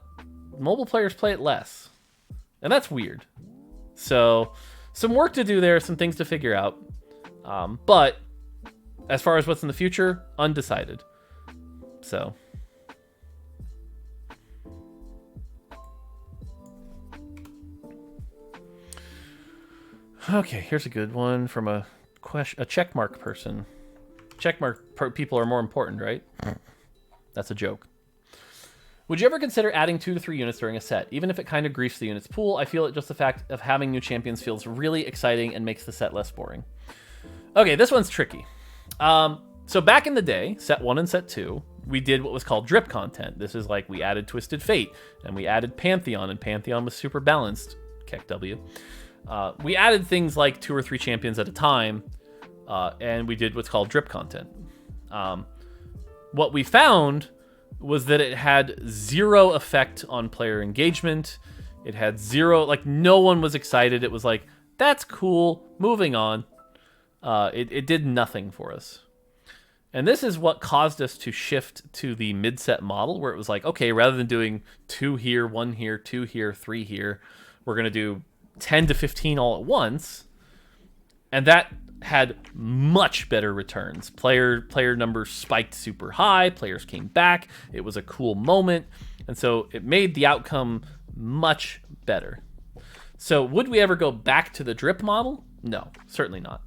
mobile players play it less. And that's weird. So some work to do there, some things to figure out. But as far as what's in the future, undecided. So. Okay, here's a good one from a checkmark person. Checkmark people are more important, right? That's a joke. Would you ever consider adding 2 to 3 units during a set? Even if it kind of griefs the unit's pool, I feel it just the fact of having new champions feels really exciting and makes the set less boring. Okay, this one's tricky. So back in the day, set 1 and set 2, we did what was called drip content. This is like we added Twisted Fate, and we added Pantheon, and Pantheon was super balanced. Keck W. We added things like 2 or 3 champions at a time, and we did what's called drip content. What we found was that it had 0 effect on player engagement. It had 0, like no one was excited. It was like, that's cool, moving on. It did nothing for us. And this is what caused us to shift to the mid-set model, where it was like, okay, rather than doing 2 here, 1 here, 2 here, 3 here, we're going to do 10 to 15 all at once. And that had much better returns. Player numbers spiked super high, players came back, it was a cool moment, and so it made the outcome much better. So would we ever go back to the drip model? No, certainly not.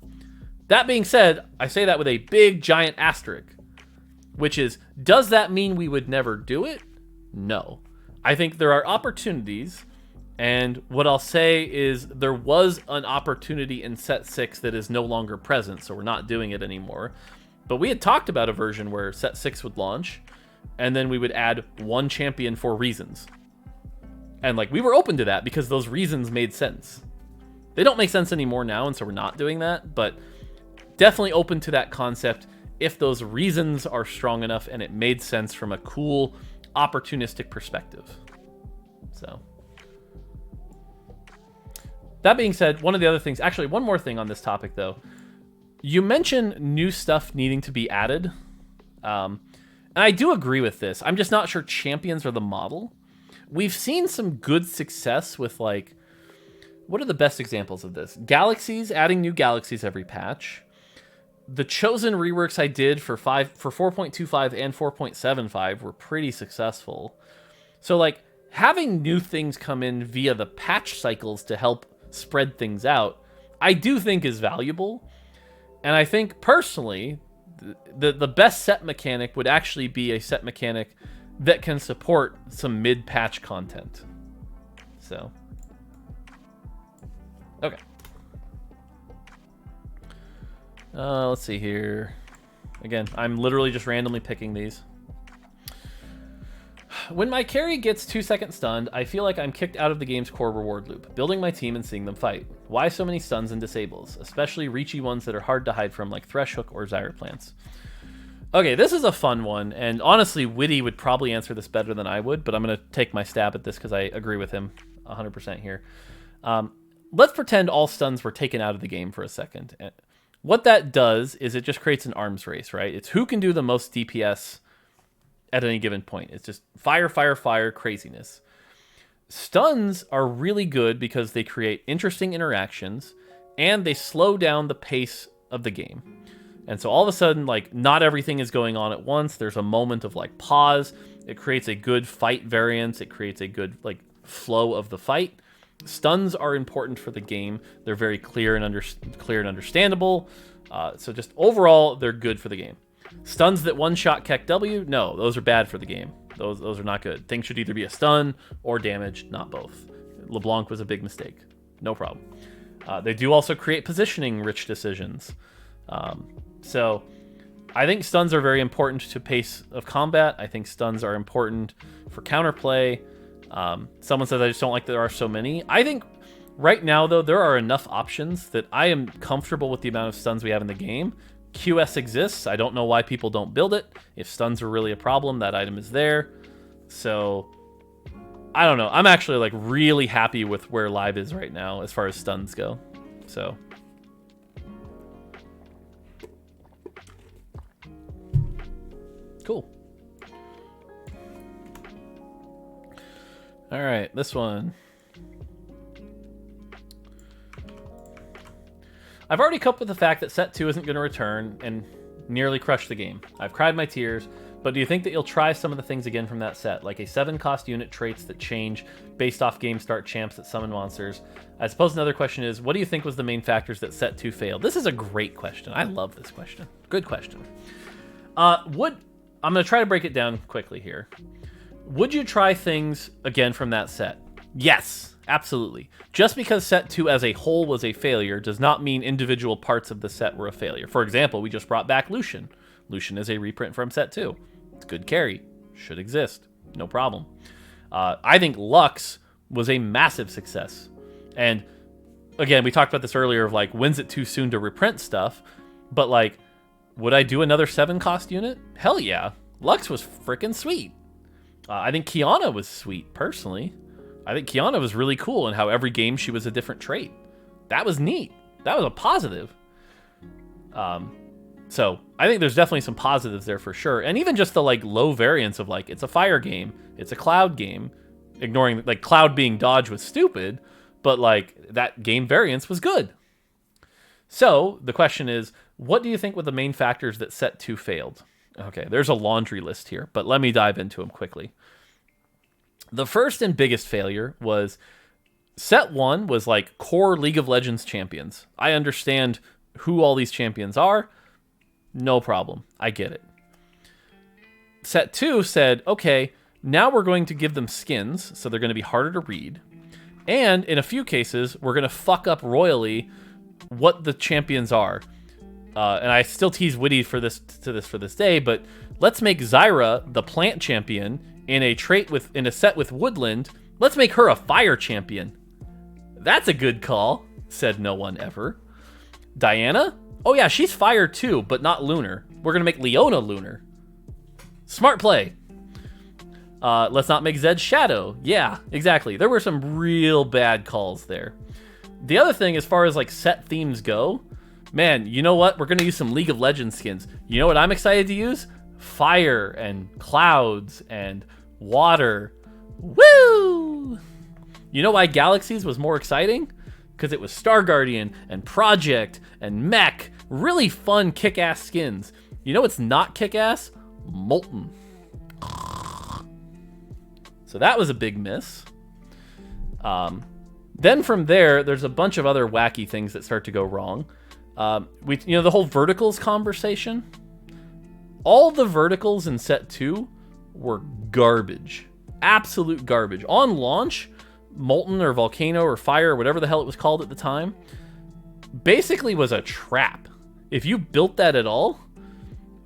That being said, I say that with a big giant asterisk, which is, does that mean we would never do it? No. I think there are opportunities, and what I'll say is there was an opportunity in set 6 that is no longer present, so we're not doing it anymore. But we had talked about a version where set 6 would launch, and then we would add 1 champion for reasons. And like we were open to that because those reasons made sense. They don't make sense anymore now, and so we're not doing that, but definitely open to that concept if those reasons are strong enough and it made sense from a cool, opportunistic perspective. So, that being said, one of the other things, actually one more thing on this topic though, you mentioned new stuff needing to be added, and I do agree with this. I'm just not sure champions are the model. We've seen some good success with, like, what are the best examples of this? Galaxies, adding new galaxies every patch. The chosen reworks I did for 4.25 and 4.75 were pretty successful. So, like, having new things come in via the patch cycles to help spread things out, I do think is valuable. And I think, personally, the best set mechanic would actually be a set mechanic that can support some mid-patch content. So, okay. Let's see here. Again, I'm literally just randomly picking these. When my carry gets 2-second stunned, I feel like I'm kicked out of the game's core reward loop, building my team and seeing them fight. Why so many stuns and disables, especially reachy ones that are hard to hide from, like Thresh Hook or Zyra plants? Okay, this is a fun one, and honestly, Witty would probably answer this better than I would, but I'm going to take my stab at this because I agree with him 100% here. Let's pretend all stuns were taken out of the game for a second. What that does is it just creates an arms race, right? It's who can do the most DPS at any given point. It's just fire, fire, fire craziness. Stuns are really good because they create interesting interactions and they slow down the pace of the game. And so all of a sudden, like, not everything is going on at once. There's a moment of, like, pause. It creates a good fight variance. It creates a good, like, flow of the fight. Stuns are important for the game. They're very clear and understandable. So just overall, they're good for the game. Stuns that one-shot Keck W, no, those are bad for the game. Those are not good. Things should either be a stun or damage, not both. LeBlanc was a big mistake. No problem. They do also create positioning-rich decisions. So I think stuns are very important to pace of combat. I think stuns are important for counterplay. Someone says, I just don't like that there are so many. I think right now, though, there are enough options that I am comfortable with the amount of stuns we have in the game. QS exists. I don't know why people don't build it. If stuns are really a problem, that item is there. So, I don't know. I'm actually, like, really happy with where live is right now as far as stuns go. So, cool. All right, this one. I've already coped with the fact that set 2 isn't going to return and nearly crushed the game. I've cried my tears, but do you think that you'll try some of the things again from that set, like a 7-cost unit traits that change based off game start champs that summon monsters? I suppose another question is, what do you think was the main factors that set 2 failed? This is a great question. I love this question. Good question. I'm going to try to break it down quickly here. Would you try things again from that set? Yes, absolutely. Just because set 2 as a whole was a failure does not mean individual parts of the set were a failure. For example, we just brought back Lucian. Lucian is a reprint from set 2. It's good carry. Should exist. No problem. I think Lux was a massive success. And again, we talked about this earlier of, like, when's it too soon to reprint stuff? But, like, would I do another 7-cost unit? Hell yeah. Lux was freaking sweet. I think Kiana was sweet, personally. I think Kiana was really cool in how every game she was a different trait. That was neat. That was a positive. So I think there's definitely some positives there for sure. And even just the, like, low variance of, like, it's a fire game, it's a cloud game. Ignoring, like, cloud being dodge was stupid, but, like, that game variance was good. So the question is, what do you think were the main factors that set 2 failed? Okay, there's a laundry list here, but let me dive into them quickly. The first and biggest failure was set 1 was, like, core League of Legends champions. I understand who all these champions are. No problem. I get it. Set 2 said, okay, now we're going to give them skins, so they're going to be harder to read. And in a few cases, we're going to fuck up royally what the champions are. And I still tease Witty for this day, but let's make Zyra the plant champion in a set with Woodland. Let's make her a fire champion. That's a good call. said no one ever. Diana? Oh yeah, she's fire too, but not lunar. We're gonna make Leona lunar. Smart play. Let's not make Zed shadow. Yeah, exactly. There were some real bad calls there. The other thing, as far as like set themes go, man, you know what? We're gonna use some League of Legends skins. You know what I'm excited to use? Fire and clouds and water. Woo! You know why Galaxies was more exciting? Because it was Star Guardian and Project and Mech. Really fun kick-ass skins. You know what's not kick-ass? Molten. So that was a big miss. Then from there, there's a bunch of other wacky things that start to go wrong. The whole verticals conversation. All the verticals in set 2 were garbage. Absolute garbage. On launch, Molten or Volcano or Fire or whatever the hell it was called at the time, basically was a trap. If you built that at all,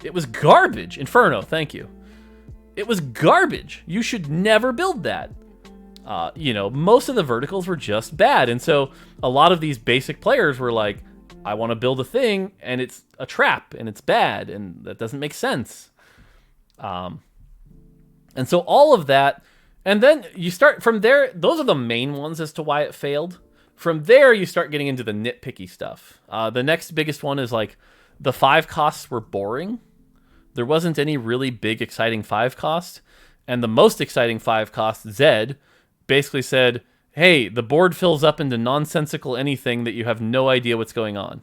it was garbage. Inferno, thank you. It was garbage. You should never build that. Most of the verticals were just bad. And so a lot of these basic players were like, I want to build a thing and it's a trap and it's bad and that doesn't make sense. And so all of that, and then you start from there, those are the main ones as to why it failed. From there, you start getting into the nitpicky stuff. The next biggest one is like the 5 costs were boring. There wasn't any really big, exciting 5 cost. And the most exciting 5 cost, Zed, basically said, hey, the board fills up into nonsensical anything that you have no idea what's going on.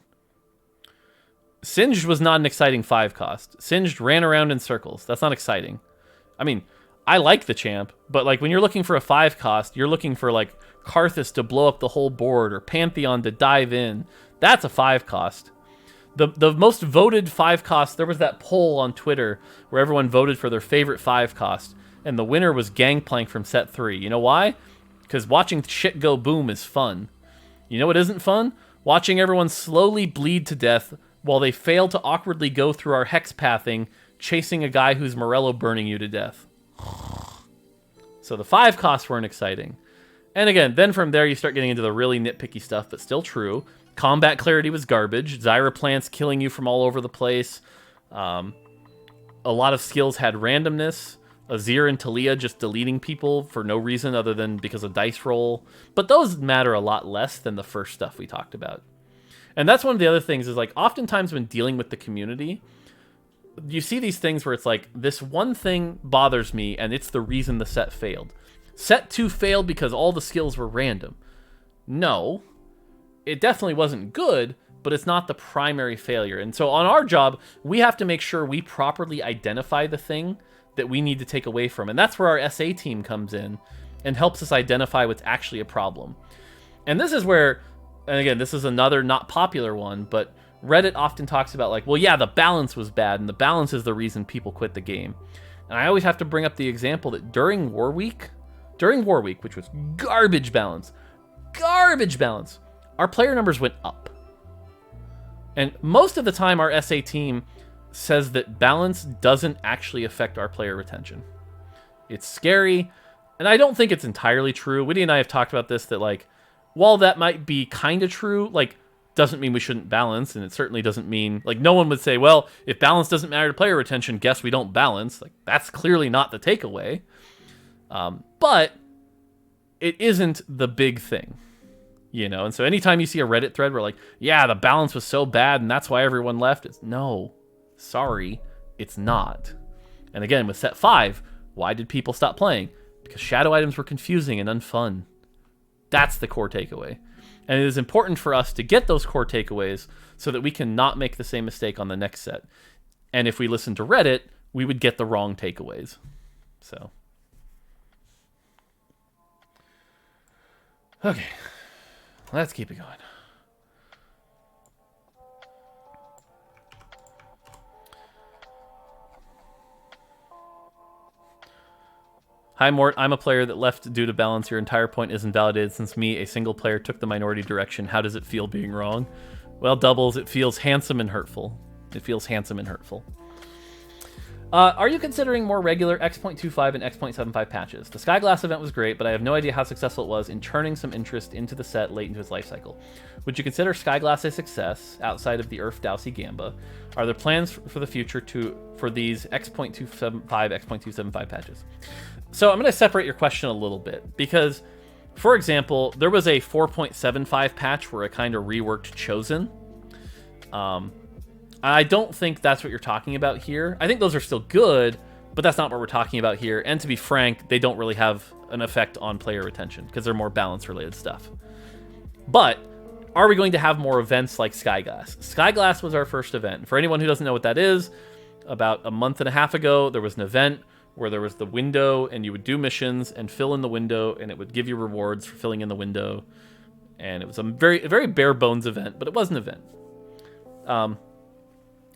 Singed was not an exciting 5 cost. Singed ran around in circles. That's not exciting. I mean, I like the champ, but like when you're looking for a 5 cost, you're looking for like Karthus to blow up the whole board or Pantheon to dive in. That's a 5 cost. The most voted 5 cost, there was that poll on Twitter where everyone voted for their favorite 5 cost, and the winner was Gangplank from set 3. You know why? Because watching shit go boom is fun. You know what isn't fun? Watching everyone slowly bleed to death while they fail to awkwardly go through our hex pathing, chasing a guy who's Morello burning you to death. So the 5 costs weren't exciting. And again, then from there you start getting into the really nitpicky stuff, but still true. Combat clarity was garbage. Zyra plants killing you from all over the place. A lot of skills had randomness. Azir and Talia just deleting people for no reason other than because of dice roll. But those matter a lot less than the first stuff we talked about. And that's one of the other things is like oftentimes when dealing with the community, you see these things where it's like, this one thing bothers me and it's the reason the set failed. Set 2 failed because all the skills were random. No, it definitely wasn't good, but it's not the primary failure. And so on our job, we have to make sure we properly identify the thing that we need to take away from. And that's where our SA team comes in and helps us identify what's actually a problem. And this is where, and again, this is another not popular one, but Reddit often talks about like, well, yeah, the balance was bad, and the balance is the reason people quit the game. And I always have to bring up the example that during War Week, which was garbage balance, our player numbers went up. And most of the time, our SA team says that balance doesn't actually affect our player retention. It's scary, and I don't think it's entirely true. Whitty and I have talked about this, that like, while that might be kind of true, like, doesn't mean we shouldn't balance, and it certainly doesn't mean, like, no one would say, well, if balance doesn't matter to player retention, guess we don't balance. Like, that's clearly not the takeaway. But it isn't the big thing, you know? And so anytime you see a Reddit thread where like, yeah, the balance was so bad and that's why everyone left, it's no, sorry, it's not. And again, with set 5, why did people stop playing? Because shadow items were confusing and unfun. That's the core takeaway. And it is important for us to get those core takeaways so that we can not make the same mistake on the next set. And if we listen to Reddit, we would get the wrong takeaways. So. Okay. Let's keep it going. Hi, Mort. I'm a player that left due to balance. Your entire point is invalidated since me, a single player, took the minority direction. How does it feel being wrong? Well, Doubles, it feels handsome and hurtful. It feels handsome and hurtful. Are you considering more regular X.25 and X.75 patches? The Skyglass event was great, but I have no idea how successful it was in turning some interest into the set late into its life cycle. Would you consider Skyglass a success outside of the Earth Dowsy Gamba? Are there plans for the future for these X.275, X.275 patches? So I'm going to separate your question a little bit because, for example, there was a 4.75 patch where it kind of reworked Chosen. I don't think that's what you're talking about here. I think those are still good, but that's not what we're talking about here. And to be frank, they don't really have an effect on player retention because they're more balance-related stuff. But are we going to have more events like Skyglass? Skyglass was our first event. For anyone who doesn't know what that is, about a month and a half ago, there was an event where there was the window, and you would do missions and fill in the window, and it would give you rewards for filling in the window. And it was a very bare-bones event, but it was an event.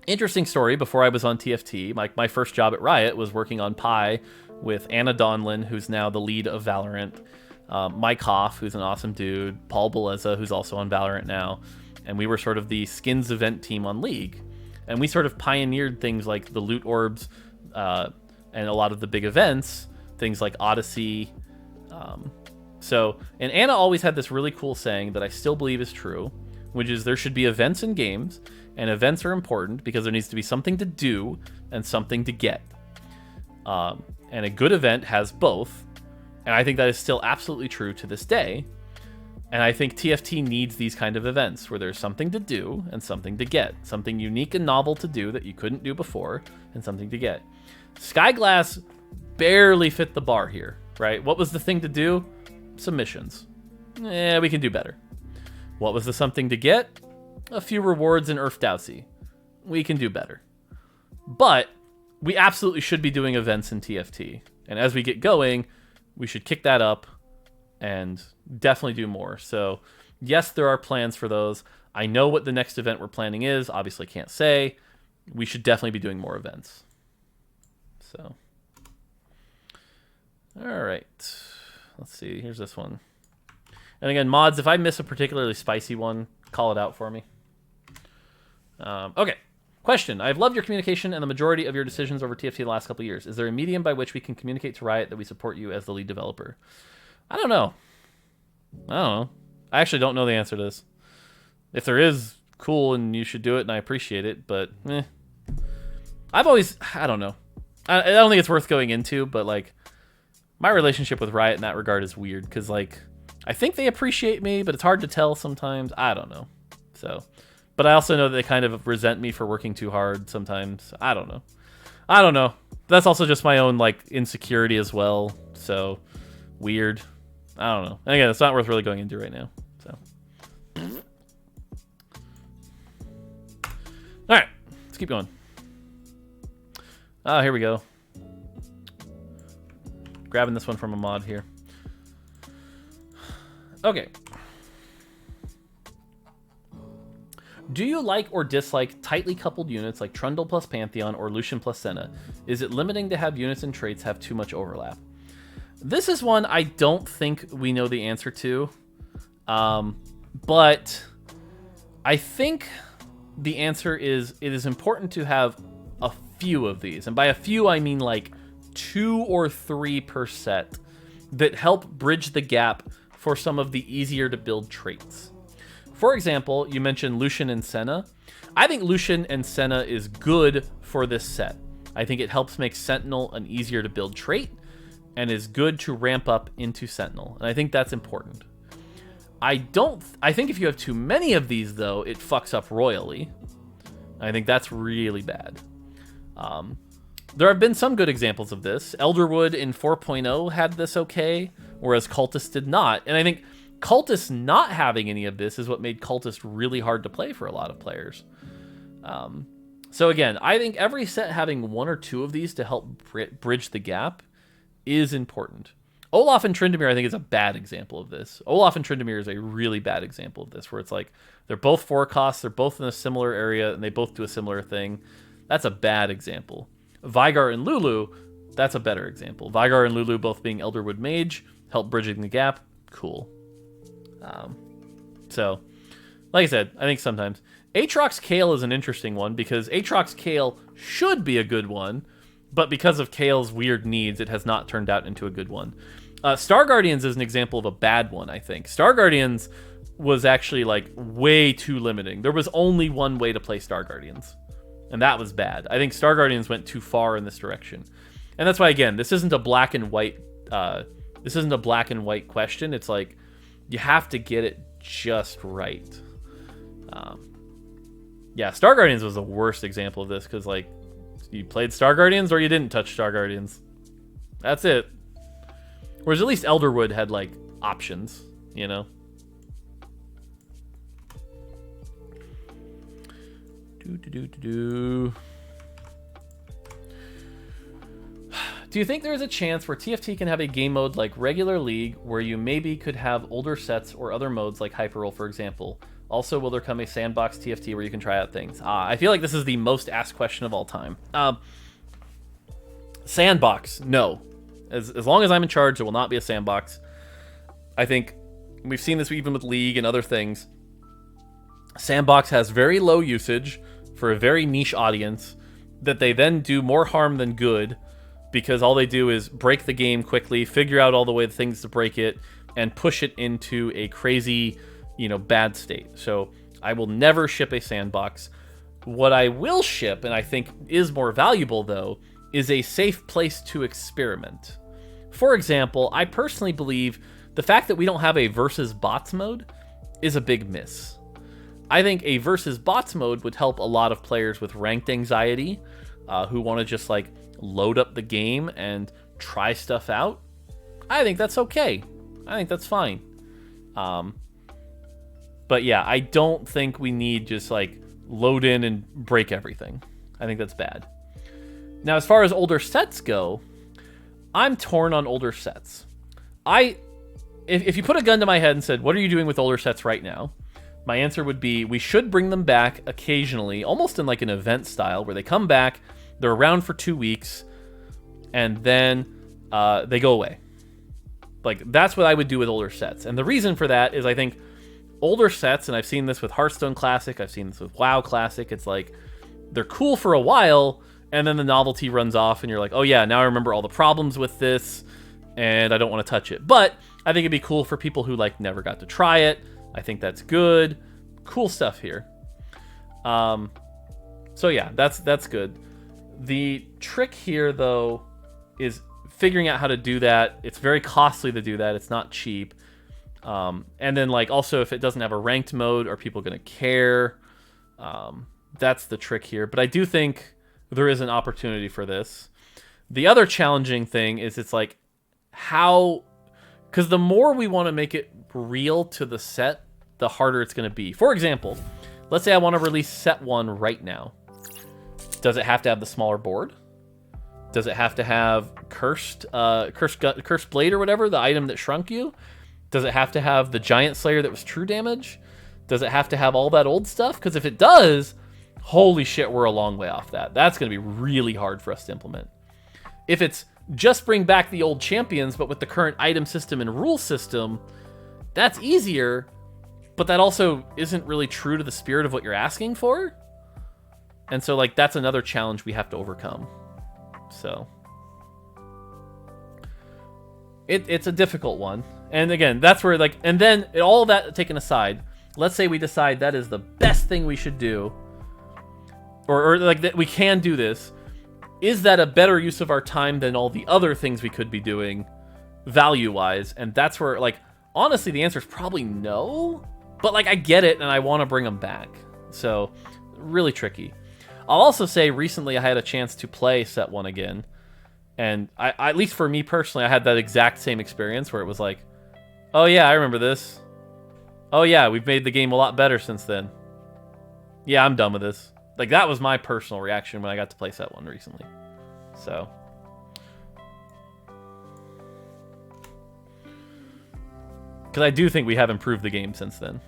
Interesting story, before I was on TFT, my first job at Riot was working on Pi with Anna Donlin, who's now the lead of Valorant, Mike Hoff, who's an awesome dude, Paul Beleza, who's also on Valorant now, and we were sort of the skins event team on League. And we sort of pioneered things like the loot orbs and a lot of the big events, things like Odyssey. And Anna always had this really cool saying that I still believe is true, which is there should be events in games, and events are important because there needs to be something to do and something to get. And a good event has both, and I think that is still absolutely true to this day. And I think TFT needs these kind of events where there's something to do and something to get. Something unique and novel to do that you couldn't do before, and something to get. Skyglass barely fit the bar here, right? What was the thing to do? Submissions. We can do better. What was the something to get? A few rewards in Earth Dowsy. We can do better. But we absolutely should be doing events in TFT. And as we get going, we should kick that up and definitely do more. So yes, there are plans for those. I know what the next event we're planning is. Obviously can't say. We should definitely be doing more events. So, all right. Let's see. Here's this one. And again, mods, if I miss a particularly spicy one, call it out for me. Okay. Question. I've loved your communication and the majority of your decisions over TFT the last couple of years. Is there a medium by which we can communicate to Riot that we support you as the lead developer? I don't know. I actually don't know the answer to this. If there is, cool, and you should do it, and I appreciate it, but I don't know. I don't think it's worth going into, but like, my relationship with Riot in that regard is weird, because like, I think they appreciate me, but it's hard to tell sometimes. I don't know. So, but I also know that they kind of resent me for working too hard sometimes. I don't know. That's also just my own like insecurity as well. So weird. I don't know. And again, it's not worth really going into right now. So, all right, let's keep going. Here we go. Grabbing this one from a mod here. Okay. Do you like or dislike tightly coupled units like Trundle plus Pantheon or Lucian plus Senna? Is it limiting to have units and traits have too much overlap? This is one I don't think we know the answer to. But I think the answer is it is important to have a few of these. And by a few, I mean like 2 or 3 per set that help bridge the gap for some of the easier to build traits. For example, you mentioned Lucian and Senna. I think Lucian and Senna is good for this set. I think it helps make Sentinel an easier to build trait and is good to ramp up into Sentinel. And I think that's important. I think if you have too many of these though, it fucks up royally. I think that's really bad. There have been some good examples of this. Elderwood in 4.0 had this okay, whereas Cultist did not. And I think Cultist not having any of this is what made Cultist really hard to play for a lot of players. So again, I think every set having 1 or 2 of these to help bridge the gap is important. Olaf and Tryndamere, I think, is a bad example of this. Olaf and Tryndamere is a really bad example of this, where it's like, they're both 4 costs, they're both in a similar area, and they both do a similar thing. That's a bad example. Vygar and Lulu, that's a better example. Vygar and Lulu both being Elderwood Mage, help bridging the gap, cool. So, like I said, I think sometimes. Aatrox Kale is an interesting one, because Aatrox Kale should be a good one, but because of Kale's weird needs, it has not turned out into a good one. Star Guardians is an example of a bad one, I think. Star Guardians was actually like way too limiting. There was only one way to play Star Guardians, and that was bad. I think Star Guardians went too far in this direction, and that's why, again, this isn't a black and white. This isn't a black and white question. It's like you have to get it just right. Yeah, Star Guardians was the worst example of this because, like, you played Star Guardians or you didn't touch Star Guardians. That's it. Whereas at least Elderwood had, like, options, you know? Do you think there is a chance where TFT can have a game mode like regular League where you maybe could have older sets or other modes like Hyper Roll, for example? Also, will there come a sandbox TFT where you can try out things? I feel like this is the most asked question of all time. Sandbox, no. As long as I'm in charge, there will not be a sandbox. I think we've seen this even with League and other things. Sandbox has very low usage for a very niche audience that they then do more harm than good because all they do is break the game quickly, figure out all the things to break it, and push it into a crazy, bad state. So I will never ship a sandbox. What I will ship, and I think is more valuable though, is a safe place to experiment. For example, I personally believe the fact that we don't have a versus bots mode is a big miss. I think a versus bots mode would help a lot of players with ranked anxiety who want to just like load up the game and try stuff out. I think that's okay. I think that's fine. But yeah, I don't think we need just like load in and break everything. I think that's bad. Now, as far as older sets go, I'm torn on older sets. If you put a gun to my head and said, what are you doing with older sets right now? My answer would be, we should bring them back occasionally, almost in like an event style, where they come back, they're around for 2 weeks, and then they go away. Like, that's what I would do with older sets. And the reason for that is I think older sets, and I've seen this with Hearthstone Classic, I've seen this with WoW Classic, it's like, they're cool for a while, and then the novelty runs off, and you're like, oh yeah, now I remember all the problems with this, and I don't want to touch it. But I think it'd be cool for people who like never got to try it. I think that's good. Cool stuff here. So yeah, that's good. The trick here, though, is figuring out how to do that. It's very costly to do that. It's not cheap. And then, like, also, if it doesn't have a ranked mode, are people going to care? That's the trick here. But I do think there is an opportunity for this. The other challenging thing is it's like how... Because the more we want to make it real to the set, the harder it's going to be. For example, let's say I want to release set 1 right now. Does it have to have the smaller board? Does it have to have cursed blade or whatever, the item that shrunk you? Does it have to have the giant slayer that was true damage? Does it have to have all that old stuff? Because if it does, holy shit, we're a long way off that. That's going to be really hard for us to implement. If it's just bring back the old champions, but with the current item system and rule system, that's easier, but that also isn't really true to the spirit of what you're asking for. And so, like, that's another challenge we have to overcome. So it's a difficult one. And again, that's where, like, and then all that taken aside, let's say we decide that is the best thing we should do, or like that we can do this. Is that a better use of our time than all the other things we could be doing value-wise? And that's where, like, honestly, the answer is probably no. But, like, I get it, and I want to bring them back. So, really tricky. I'll also say recently I had a chance to play set 1 again. And I, at least for me personally, I had that exact same experience where it was like, oh yeah, I remember this. Oh yeah, we've made the game a lot better since then. Yeah, I'm done with this. Like, that was my personal reaction when I got to play set 1 recently. So. Because I do think we have improved the game since then.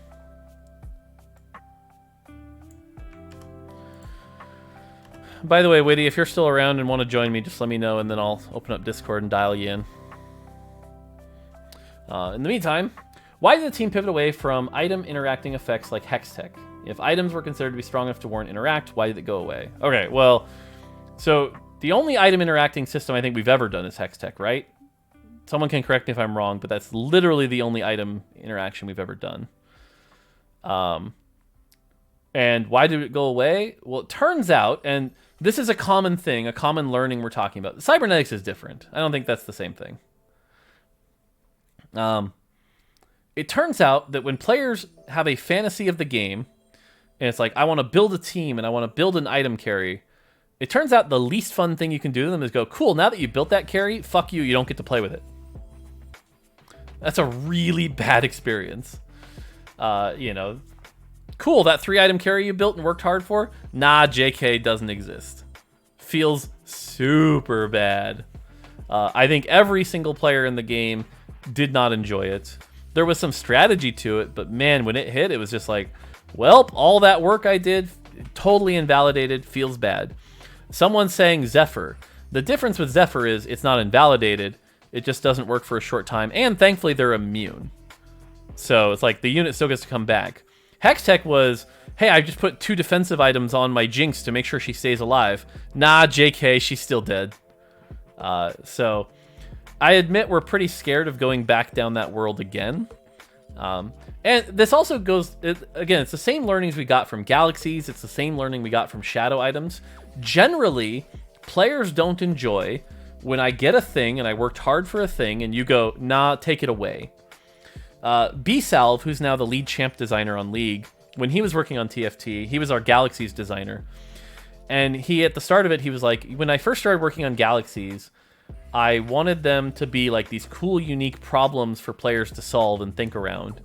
By the way, Witty, if you're still around and want to join me, just let me know, and then I'll open up Discord and dial you in. In the meantime, why did the team pivot away from item interacting effects like Hextech? If items were considered to be strong enough to warrant interact, why did it go away? Okay, well, so The only item interacting system I think we've ever done is Hextech, right? Someone can correct me if I'm wrong, but that's literally the only item interaction we've ever done. And why did it go away? Well, it turns out, and this is a common thing, a common learning we're talking about. Cybernetics is different. I don't think that's the same thing. It turns out that when players have a fantasy of the game, and it's like, I want to build a team and I want to build an item carry, it turns out the least fun thing you can do to them is go, cool, now that you built that carry, fuck you, you don't get to play with it. That's a really bad experience. You know, cool, that 3-item carry you built and worked hard for? Nah, JK doesn't exist. Feels super bad. I think every single player in the game did not enjoy it. There was some strategy to it, but man, when it hit, it was just like, well, all that work I did, totally invalidated, feels bad. Someone's saying Zephyr. The difference with Zephyr is it's not invalidated, it just doesn't work for a short time, and thankfully they're immune. So it's like the unit still gets to come back. Hextech was, hey, I just put 2 defensive items on my Jinx to make sure she stays alive. Nah, JK, she's still dead. So I admit we're pretty scared of going back down that world again. And this also goes, again, it's the same learnings we got from Galaxies. It's the same learning we got from Shadow items. Generally, players don't enjoy when I get a thing and I worked hard for a thing and you go, nah, take it away. B-Salve, who's now the lead champ designer on League, when he was working on TFT, he was our Galaxies designer. And he, at the start of it, he was like, when I first started working on Galaxies, I wanted them to be like these cool, unique problems for players to solve and think around.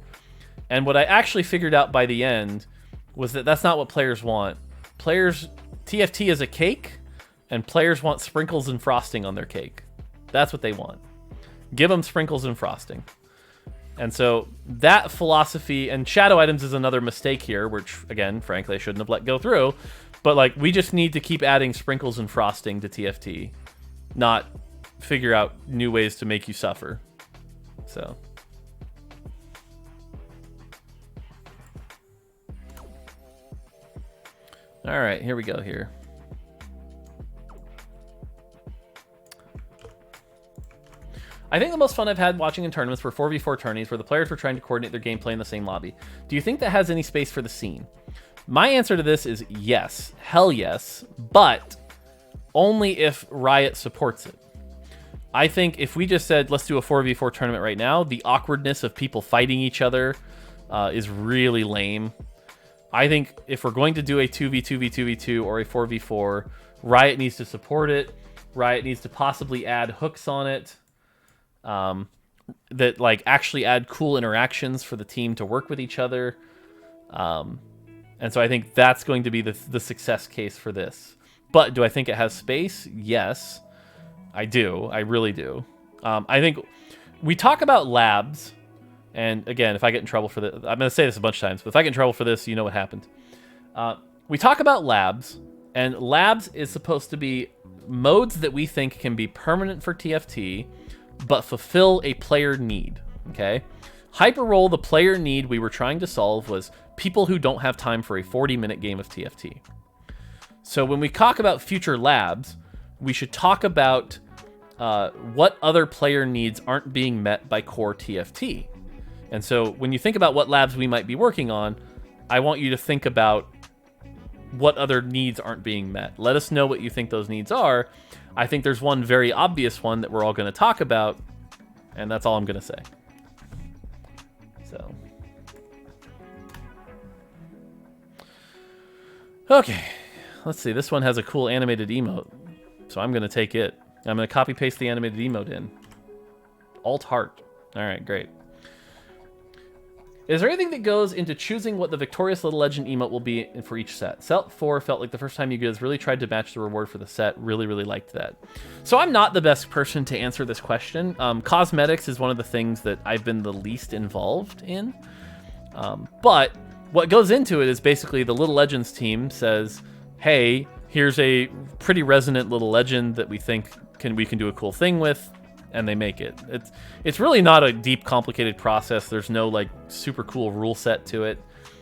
And what I actually figured out by the end was that that's not what players want. Players, TFT is a cake, and players want sprinkles and frosting on their cake. That's what they want. Give them sprinkles and frosting. And so that philosophy, and Shadow items is another mistake here, which, again, frankly, I shouldn't have let go through. But like, we just need to keep adding sprinkles and frosting to TFT, not figure out new ways to make you suffer. So. All right, here we go here. I think the most fun I've had watching in tournaments were 4v4 tourneys where the players were trying to coordinate their gameplay in the same lobby. Do you think that has any space for the scene? My answer to this is yes. Hell yes. But only if Riot supports it. I think if we just said, let's do a 4v4 tournament right now, the awkwardness of people fighting each other is really lame. I think if we're going to do a 2v2v2v2 or a 4v4, Riot needs to support it. Riot needs to possibly add hooks on it that like actually add cool interactions for the team to work with each other. And so I think that's going to be the success case for this. But do I think it has space? Yes, I do. I really do. I think we talk about labs. And again, if I get in trouble for this, I'm going to say this a bunch of times, but if I get in trouble for this, you know what happened. We talk about labs, and labs is supposed to be modes that we think can be permanent for TFT, but fulfill a player need, okay? Hyperroll, the player need we were trying to solve was people who don't have time for a 40-minute game of TFT. So when we talk about future labs, we should talk about what other player needs aren't being met by core TFT. And so when you think about what labs we might be working on, I want you to think about what other needs aren't being met. Let us know what you think those needs are. I think there's one very obvious one that we're all going to talk about, and that's all I'm going to say. So. Okay, let's see. This one has a cool animated emote, so I'm going to take it. I'm going to copy paste the animated emote in. Alt heart. All right, great. Is there anything that goes into choosing what the Victorious Little Legend emote will be for each set? Set 4 felt like the first time you guys really tried to match the reward for the set. Really, really liked that. So I'm not the best person to answer this question. Cosmetics is one of the things that I've been the least involved in. But what goes into it is basically the Little Legends team says, hey, here's a pretty resonant Little Legend that we think we can do a cool thing with. And they make it. It's really not a deep, complicated process. There's no like super cool rule set to it.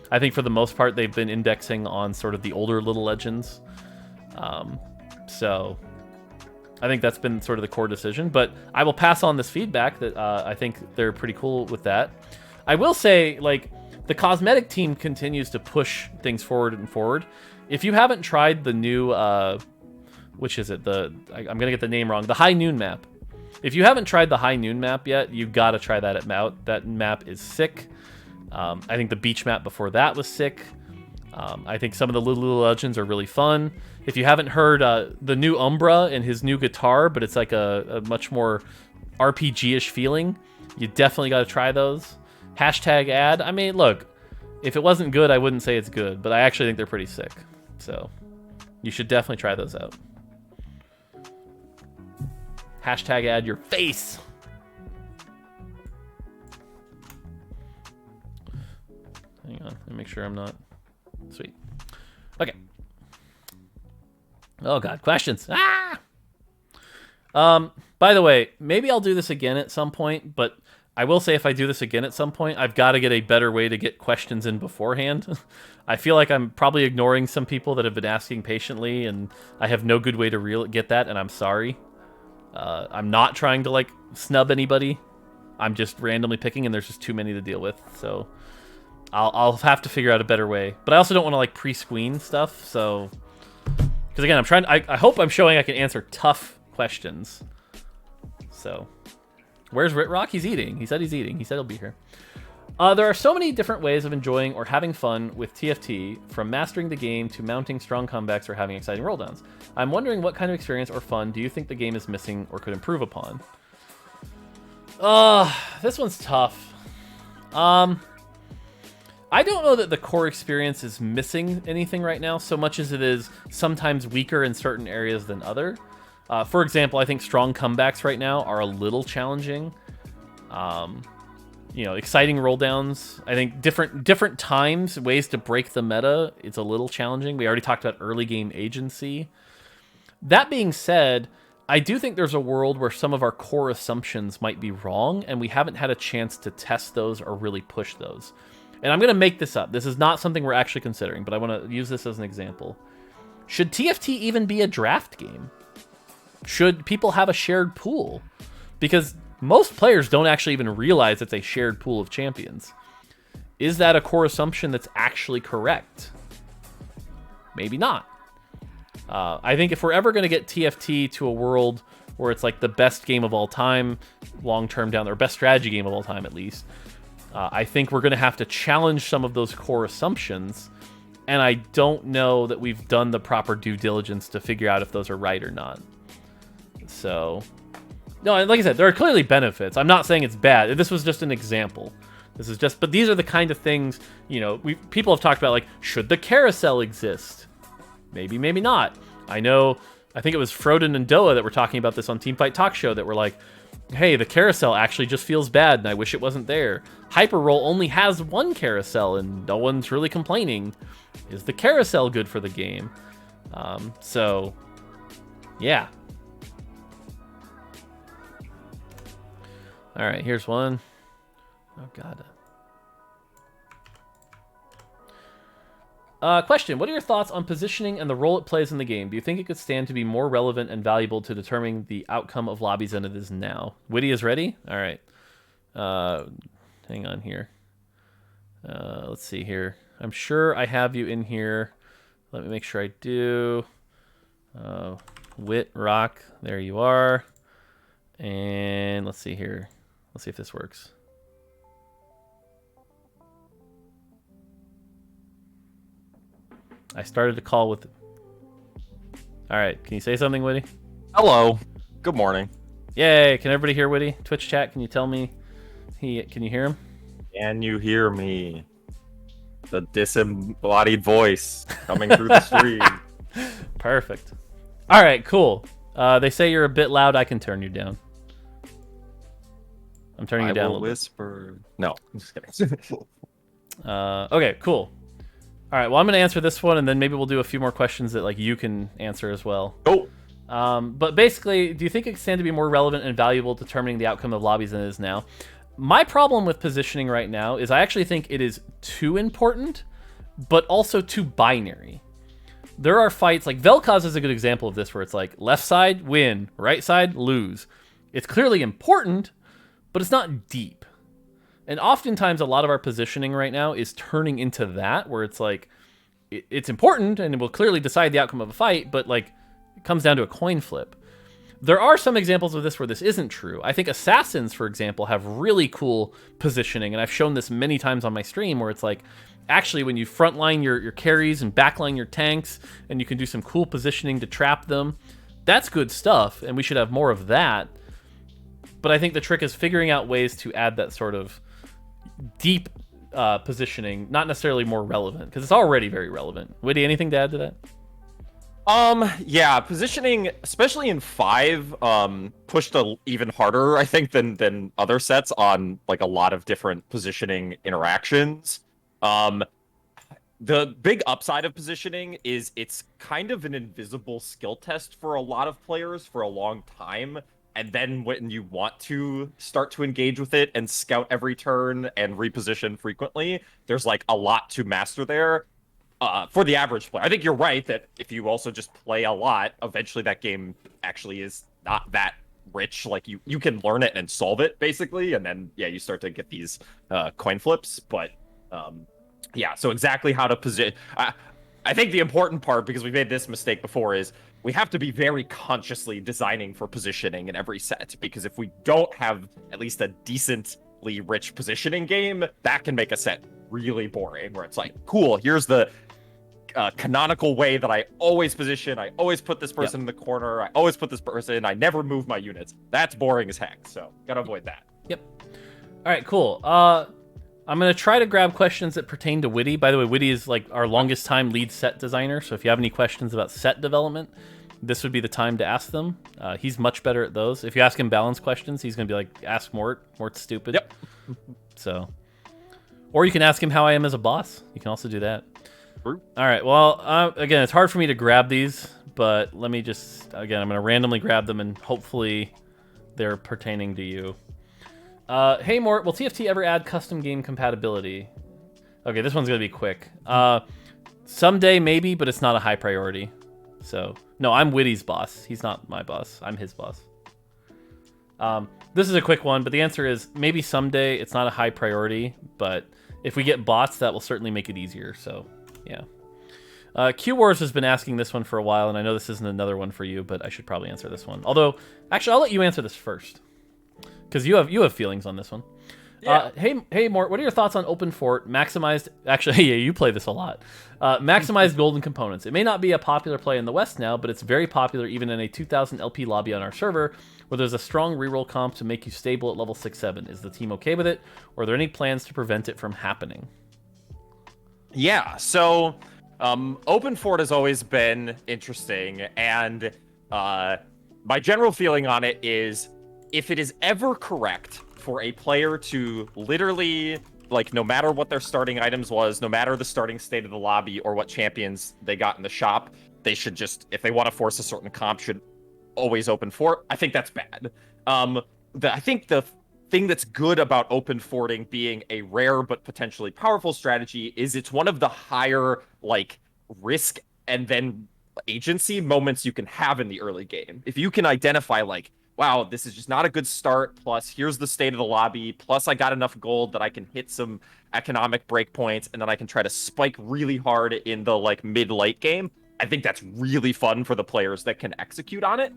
I think for the most part they've been indexing on sort of the older Little Legends. So I think that's been sort of the core decision, but I will pass on this feedback that I think they're pretty cool with that. I will say, like, the cosmetic team continues to push things forward and forward. If you haven't tried the new, which is it? I'm going to get the name wrong. The High Noon map. If you haven't tried the High Noon map yet, you got to try that out. That map is sick. I think the beach map before that was sick. I think some of the Little Legends are really fun. If you haven't heard the new Umbra and his new guitar, but it's like a much more RPG-ish feeling, you definitely got to try those. Hashtag ad. I mean, look, if it wasn't good, I wouldn't say it's good, but I actually think they're pretty sick. So you should definitely try those out. Hashtag ad your face. Hang on, let me make sure I'm not... Sweet. Okay. Oh god, questions. Ah! By the way, maybe I'll do this again at some point, but I will say if I do this again at some point, I've got to get a better way to get questions in beforehand. I feel like I'm probably ignoring some people that have been asking patiently, and I have no good way to get that, and I'm sorry. I'm not trying to, like, snub anybody. I'm just randomly picking, and there's just too many to deal with, so... I'll have to figure out a better way. But I also don't want to, like, pre-screen stuff, so... Because, again, I'm trying... I hope I'm showing I can answer tough questions. So... Where's Ritrock? He's eating. He said he's eating. He said he'll be here. There are so many different ways of enjoying or having fun with TFT, from mastering the game to mounting strong comebacks or having exciting rolldowns. I'm wondering what kind of experience or fun do you think the game is missing or could improve upon? This one's tough. I don't know that the core experience is missing anything right now, so much as it is sometimes weaker in certain areas than other. For example, I think strong comebacks right now are a little challenging. You know, exciting rolldowns. I think different times, ways to break the meta, it's a little challenging. We already talked about early game agency. That being said, I do think there's a world where some of our core assumptions might be wrong, and we haven't had a chance to test those or really push those. And I'm going to make this up. This is not something we're actually considering, but I want to use this as an example. Should TFT even be a draft game? Should people have a shared pool? Because most players don't actually even realize it's a shared pool of champions. Is that a core assumption that's actually correct? Maybe not. I think if we're ever going to get TFT to a world where it's like the best game of all time, long-term down there, best strategy game of all time at least, I think we're going to have to challenge some of those core assumptions, and I don't know that we've done the proper due diligence to figure out if those are right or not. So, no, like I said, there are clearly benefits. I'm not saying it's bad. This was just an example. But these are the kind of things, you know, people have talked about, like, should the carousel exist? Maybe, maybe not. I think it was Froden and Doa that were talking about this on Teamfight Talk Show that were like, hey, the carousel actually just feels bad and I wish it wasn't there. Hyperroll only has one carousel and no one's really complaining. Is the carousel good for the game? So, yeah. All right, here's one. Oh, God. Question, what are your thoughts on positioning and the role it plays in the game? Do you think it could stand to be more relevant and valuable to determining the outcome of lobbies than it is now? Witty is ready? All right. Hang on here. Let's see here. I'm sure I have you in here. Let me make sure I do. Wit, Rock, there you are. And let's see here. Let's see if this works. I started a call with... All right, can you say something, Witty? Hello. Good morning. Yay, can everybody hear Witty? Twitch chat, can you tell me? Can you hear him? Can you hear me? The disembodied voice coming through the stream. Perfect. All right, cool. They say you're a bit loud. I can turn you down. I'm turning you down a little whisper. No, I'm just kidding. Okay, cool. All right, well, I'm going to answer this one, and then maybe we'll do a few more questions that like you can answer as well. Oh. But basically, do you think it can stand to be more relevant and valuable determining the outcome of lobbies than it is now? My problem with positioning right now is I actually think it is too important, but also too binary. there are fights like Vel'Koz is a good example of this, where it's like left side win, right side lose. It's clearly important, but it's not deep. And oftentimes, a lot of our positioning right now is turning into that, where it's like it's important and it will clearly decide the outcome of a fight, but like it comes down to a coin flip. There are some examples of this where this isn't true. I think Assassins, for example, have really cool positioning, and I've shown this many times on my stream, where it's like, actually, when you frontline your carries and backline your tanks, and you can do some cool positioning to trap them, that's good stuff, and we should have more of that. But I think the trick is figuring out ways to add that sort of deep positioning, not necessarily more relevant, because it's already very relevant. Witty, anything to add to that? Yeah, positioning, especially in 5, pushed even harder, I think, than other sets on like a lot of different positioning interactions. The big upside of positioning is it's kind of an invisible skill test for a lot of players for a long time. And then when you want to start to engage with it and scout every turn and reposition frequently, there's like a lot to master there. For the average player, I think you're right that if you also just play a lot, eventually that game actually is not that rich. Like you can learn it and solve it basically, and then yeah, you start to get these coin flips. But yeah, so exactly how to position. I think the important part, because we made this mistake before, is we have to be very consciously designing for positioning in every set, because if we don't have at least a decently rich positioning game, that can make a set really boring, where it's like, cool, here's the canonical way that I always position. I always put this person in the corner. I always put this person. I never move my units. That's boring as heck. So gotta avoid that. Yep. All right, cool. I'm gonna try to grab questions that pertain to Witty. By the way, Witty is like our longest time lead set designer. So if you have any questions about set development, this would be the time to ask them. He's much better at those. If you ask him balance questions, he's gonna be like, ask Mort. Mort's stupid. Yep. So, or you can ask him how I am as a boss. You can also do that. True. All right, well, again, it's hard for me to grab these, but let me just, again, I'm going to randomly grab them, and hopefully they're pertaining to you. Hey, Mort, will TFT ever add custom game compatibility? Okay, this one's going to be quick. Someday, maybe, but it's not a high priority. So, no, I'm Witty's boss. He's not my boss. I'm his boss. This is a quick one, but the answer is maybe someday. It's not a high priority, but if we get bots, that will certainly make it easier, so... Yeah. Q-Wars has been asking this one for a while, and I know this isn't another one for you, but I should probably answer this one. Although, actually, I'll let you answer this first, because you have feelings on this one. Yeah. Hey, Mort, what are your thoughts on Open Fort, maximized... Actually, yeah, you play this a lot. Maximized golden components. It may not be a popular play in the West now, but it's very popular even in a 2000 LP lobby on our server, where there's a strong reroll comp to make you stable at level 6-7. Is the team okay with it, or are there any plans to prevent it from happening? Yeah, so Open Fort has always been interesting, and my general feeling on it is, if it is ever correct for a player to literally, like, no matter what their starting items was, no matter the starting state of the lobby or what champions they got in the shop, they should just, if they want to force a certain comp, should always Open Fort. I think that's bad. I think the thing that's good about Open Forting being a rare but potentially powerful strategy is it's one of the higher, like, risk and then agency moments you can have in the early game. If you can identify, like, wow, this is just not a good start, plus here's the state of the lobby, plus I got enough gold that I can hit some economic breakpoints, and then I can try to spike really hard in the, like, mid-late game, I think that's really fun for the players that can execute on it.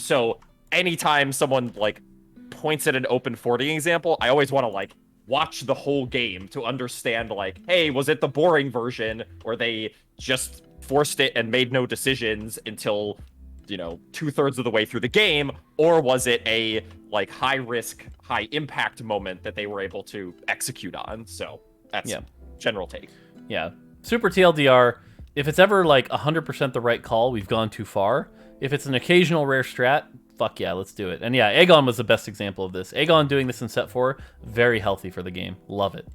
So anytime someone, like, points at an Open Forting example, I always want to, like, watch the whole game to understand, like, hey, was it the boring version where they just forced it and made no decisions until, you know, 2/3 of the way through the game, or was it a, like, high risk, high impact moment that they were able to execute on? So that's general take. Yeah. Super TLDR, if it's ever, like, 100% the right call, we've gone too far. If it's an occasional rare strat, fuck yeah, let's do it. And yeah, Aegon was the best example of this. Aegon doing this in set 4, very healthy for the game. Love it.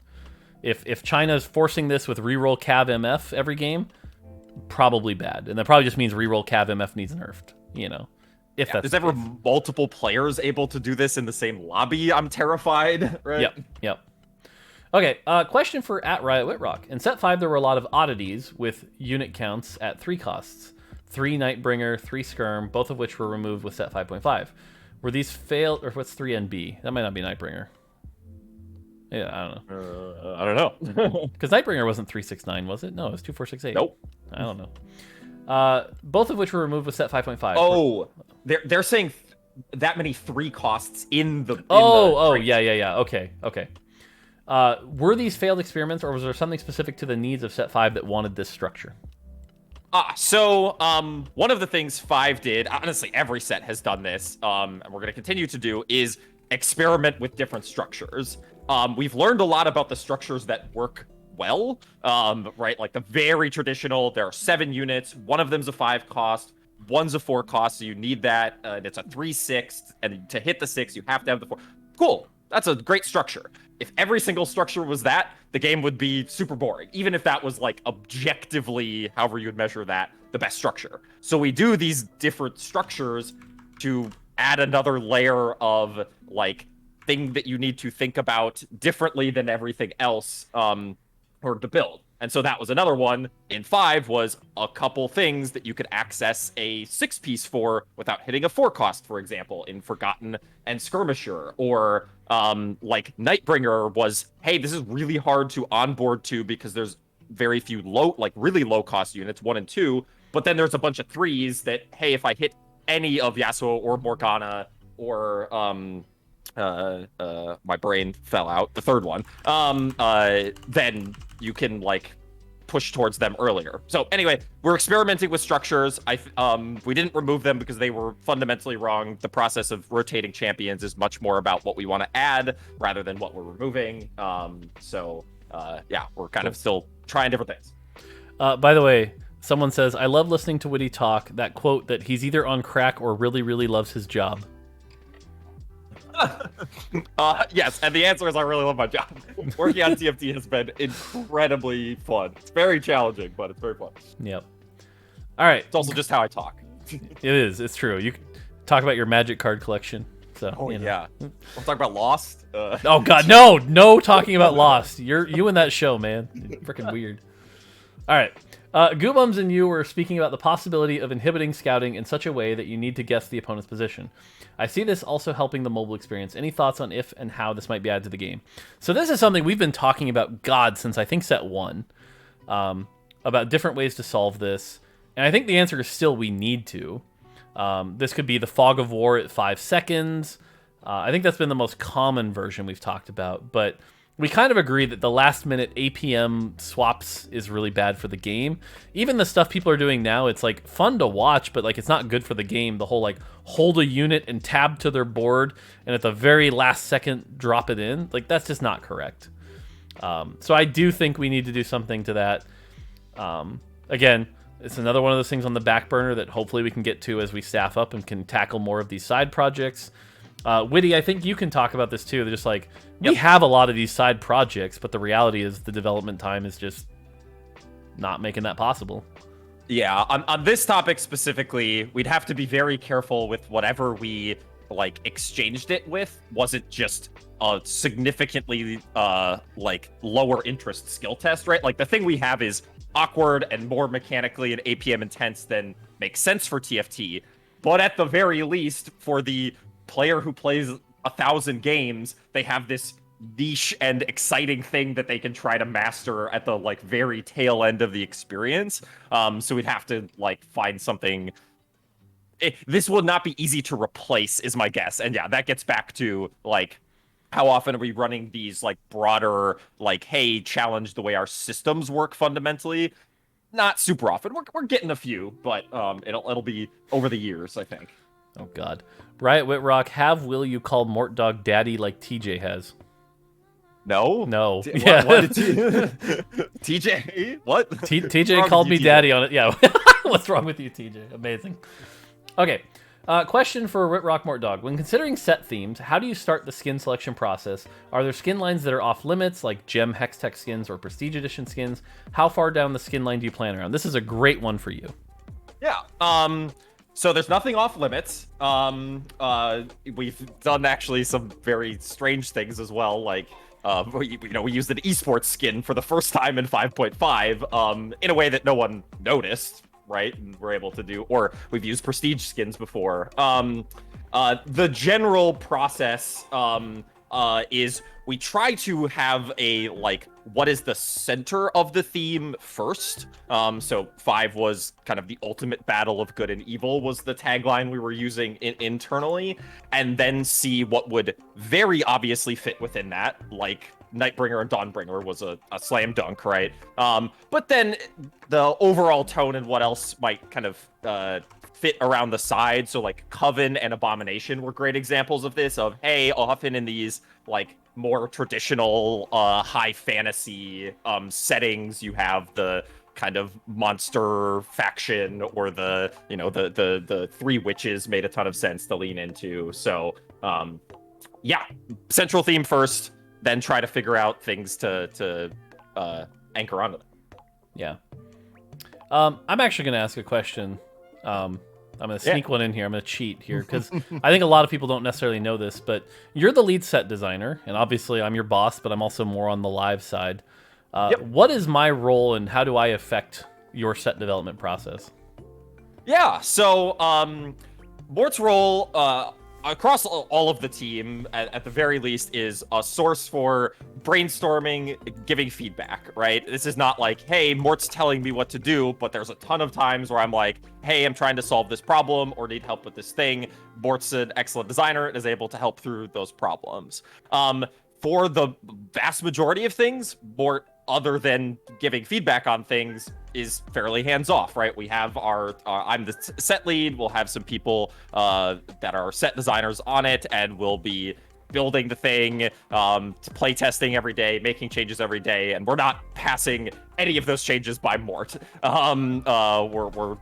If China's forcing this with reroll Cav MF every game, probably bad. And that probably just means reroll Cav MF needs nerfed, you know. If that's there's ever multiple players able to do this in the same lobby, I'm terrified, right? Yep. Okay, question for at Riot Whitrock. In set 5, there were a lot of oddities with unit counts at 3 costs. 3 Nightbringer, 3 Skirm, both of which were removed with set 5.5. Were these failed, or what's 3 NB? That might not be Nightbringer. Yeah, I don't know. I don't know. Because Nightbringer wasn't 369, was it? No, it was 2468. Nope. I don't know. Both of which were removed with set 5.5. Oh, they're saying that many 3 costs in the. Yeah. Okay. Were these failed experiments, or was there something specific to the needs of set 5 that wanted this structure? So one of the things 5 did, honestly, every set has done this, and we're going to continue to do, is experiment with different structures. We've learned a lot about the structures that work well, right? Like the very traditional, there are 7 units, one of them's a 5 cost, one's a 4 cost, so you need that, and it's a 3/6, and to hit the 6, you have to have the 4. Cool, that's a great structure. If every single structure was that, the game would be super boring, even if that was, like, objectively, however you would measure that, the best structure. So we do these different structures to add another layer of, like, thing that you need to think about differently than everything else, or to build. And so that was another one in 5, was a couple things that you could access a 6-piece for without hitting a 4 cost, for example, in Forgotten and Skirmisher. Or like Nightbringer was, hey, this is really hard to onboard to because there's very few really low cost units, 1 and 2. But then there's a bunch of 3s that, hey, if I hit any of Yasuo or Morgana or my brain fell out, the third one, then you can, like, push towards them earlier. So anyway, we're experimenting with structures. We didn't remove them because they were fundamentally wrong. The process of rotating champions is much more about what we want to add rather than what we're removing. Yeah, we're kind of still trying different things. By the way, someone says, I love listening to Witty talk. That quote that he's either on crack or really, really loves his job. Yes, and the answer is I really love my job. Working on TFT has been incredibly fun. It's very challenging, but it's very fun. Yep. All right. It's also just how I talk. It is. It's true. You talk about your magic card collection. So, yeah. We'll talk about Lost. Oh God, no talking about Lost. You and that show, man. Freaking weird. All right. Goobums and you were speaking about the possibility of inhibiting scouting in such a way that you need to guess the opponent's position. I see this also helping the mobile experience. Any thoughts on if and how this might be added to the game? So this is something we've been talking about, since I think set 1, about different ways to solve this. And I think the answer is still we need to. This could be the fog of war at 5 seconds. I think that's been the most common version we've talked about, but we kind of agree that the last-minute APM swaps is really bad for the game. Even the stuff people are doing now, it's, like, fun to watch, but, like, it's not good for the game. The whole, like, hold a unit and tab to their board, and at the very last second, drop it in. Like, that's just not correct. So I do think we need to do something to that. Again, it's another one of those things on the back burner that hopefully we can get to as we staff up and can tackle more of these side projects. Witty, I think you can talk about this too. They're just like, we have a lot of these side projects, but the reality is the development time is just not making that possible. Yeah, on this topic specifically, we'd have to be very careful with whatever we, like, exchanged it with wasn't just a significantly, like, lower interest skill test, right? Like, the thing we have is awkward and more mechanically and APM intense than makes sense for TFT, but at the very least, for the player who plays 1,000 games, they have this niche and exciting thing that they can try to master at the, like, very tail end of the experience. So we'd have to, like, find something. This will not be easy to replace, is my guess. And yeah, that gets back to, like, how often are we running these, like, broader, like, hey, challenge the way our systems work fundamentally? Not super often. We're getting a few, but it'll be over the years, I think. Oh God, Riot Whitrock, will you call Mortdog daddy like TJ has? No. Yeah. What TJ? What? TJ called me daddy on it. Yeah. What's wrong with you, TJ? Amazing. Okay. Question for Whitrock Mortdog. When considering set themes, how do you start the skin selection process? Are there skin lines that are off limits, like gem Hextech skins or Prestige Edition skins? How far down the skin line do you plan around? This is a great one for you. Yeah. So there's nothing off limits. We've done actually some very strange things as well. Like We used an esports skin for the first time in 5.5 in a way that no one noticed, right? And we're able to do, or we've used prestige skins before. The general process is we try to have a, like, what is the center of the theme first. So 5 was kind of the ultimate battle of good and evil was the tagline we were using internally, and then see what would very obviously fit within that, like Nightbringer and Dawnbringer was a slam dunk, right? But then the overall tone and what else might kind of fit around the side. So like Coven and Abomination were great examples of this, of, hey, often in these like more traditional high fantasy settings, you have the kind of monster faction, or the three witches made a ton of sense to lean into. So yeah, central theme first, then try to figure out things to anchor onto them. Yeah. I'm actually going to ask a question. I'm going to sneak one in here. I'm going to cheat here, because I think a lot of people don't necessarily know this, but you're the lead set designer, and obviously I'm your boss, but I'm also more on the live side. What is my role, and how do I affect your set development process? Yeah, so Mort's role across all of the team, at the very least, is a source for brainstorming, giving feedback, right? This is not like, hey, Mort's telling me what to do, but there's a ton of times where I'm like, hey, I'm trying to solve this problem or need help with this thing. Mort's an excellent designer and is able to help through those problems. For the vast majority of things, Mort, other than giving feedback on things, is fairly hands-off, right? We have I'm the set lead. We'll have some people that are set designers on it, and we'll be building the thing, play testing every day, making changes every day, and we're not passing any of those changes by Mort. We're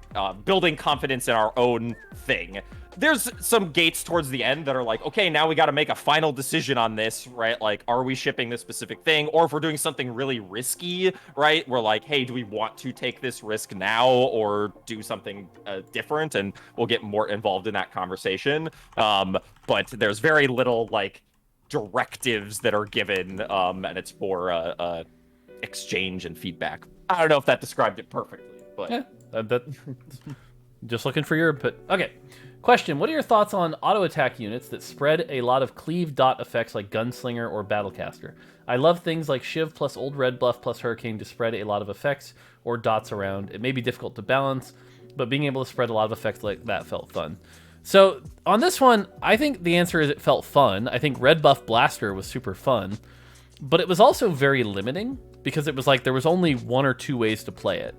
building confidence in our own thing. There's some gates towards the end that are like, okay, now we got to make a final decision on this, right? Like, are we shipping this specific thing? Or if we're doing something really risky, right? We're like, hey, do we want to take this risk now or do something different? And we'll get more involved in that conversation. But there's very little, like, directives that are given, and it's more exchange and feedback. I don't know if that described it perfectly, but... Yeah, just looking for your input. Okay. Question, what are your thoughts on auto attack units that spread a lot of cleave dot effects like Gunslinger or Battlecaster? I love things like Shiv plus Old Red Buff plus Hurricane to spread a lot of effects or dots around. It may be difficult to balance, but being able to spread a lot of effects like that felt fun. So on this one, I think the answer is it felt fun. I think Red Buff Blaster was super fun, but it was also very limiting because it was like there was only one or two ways to play it.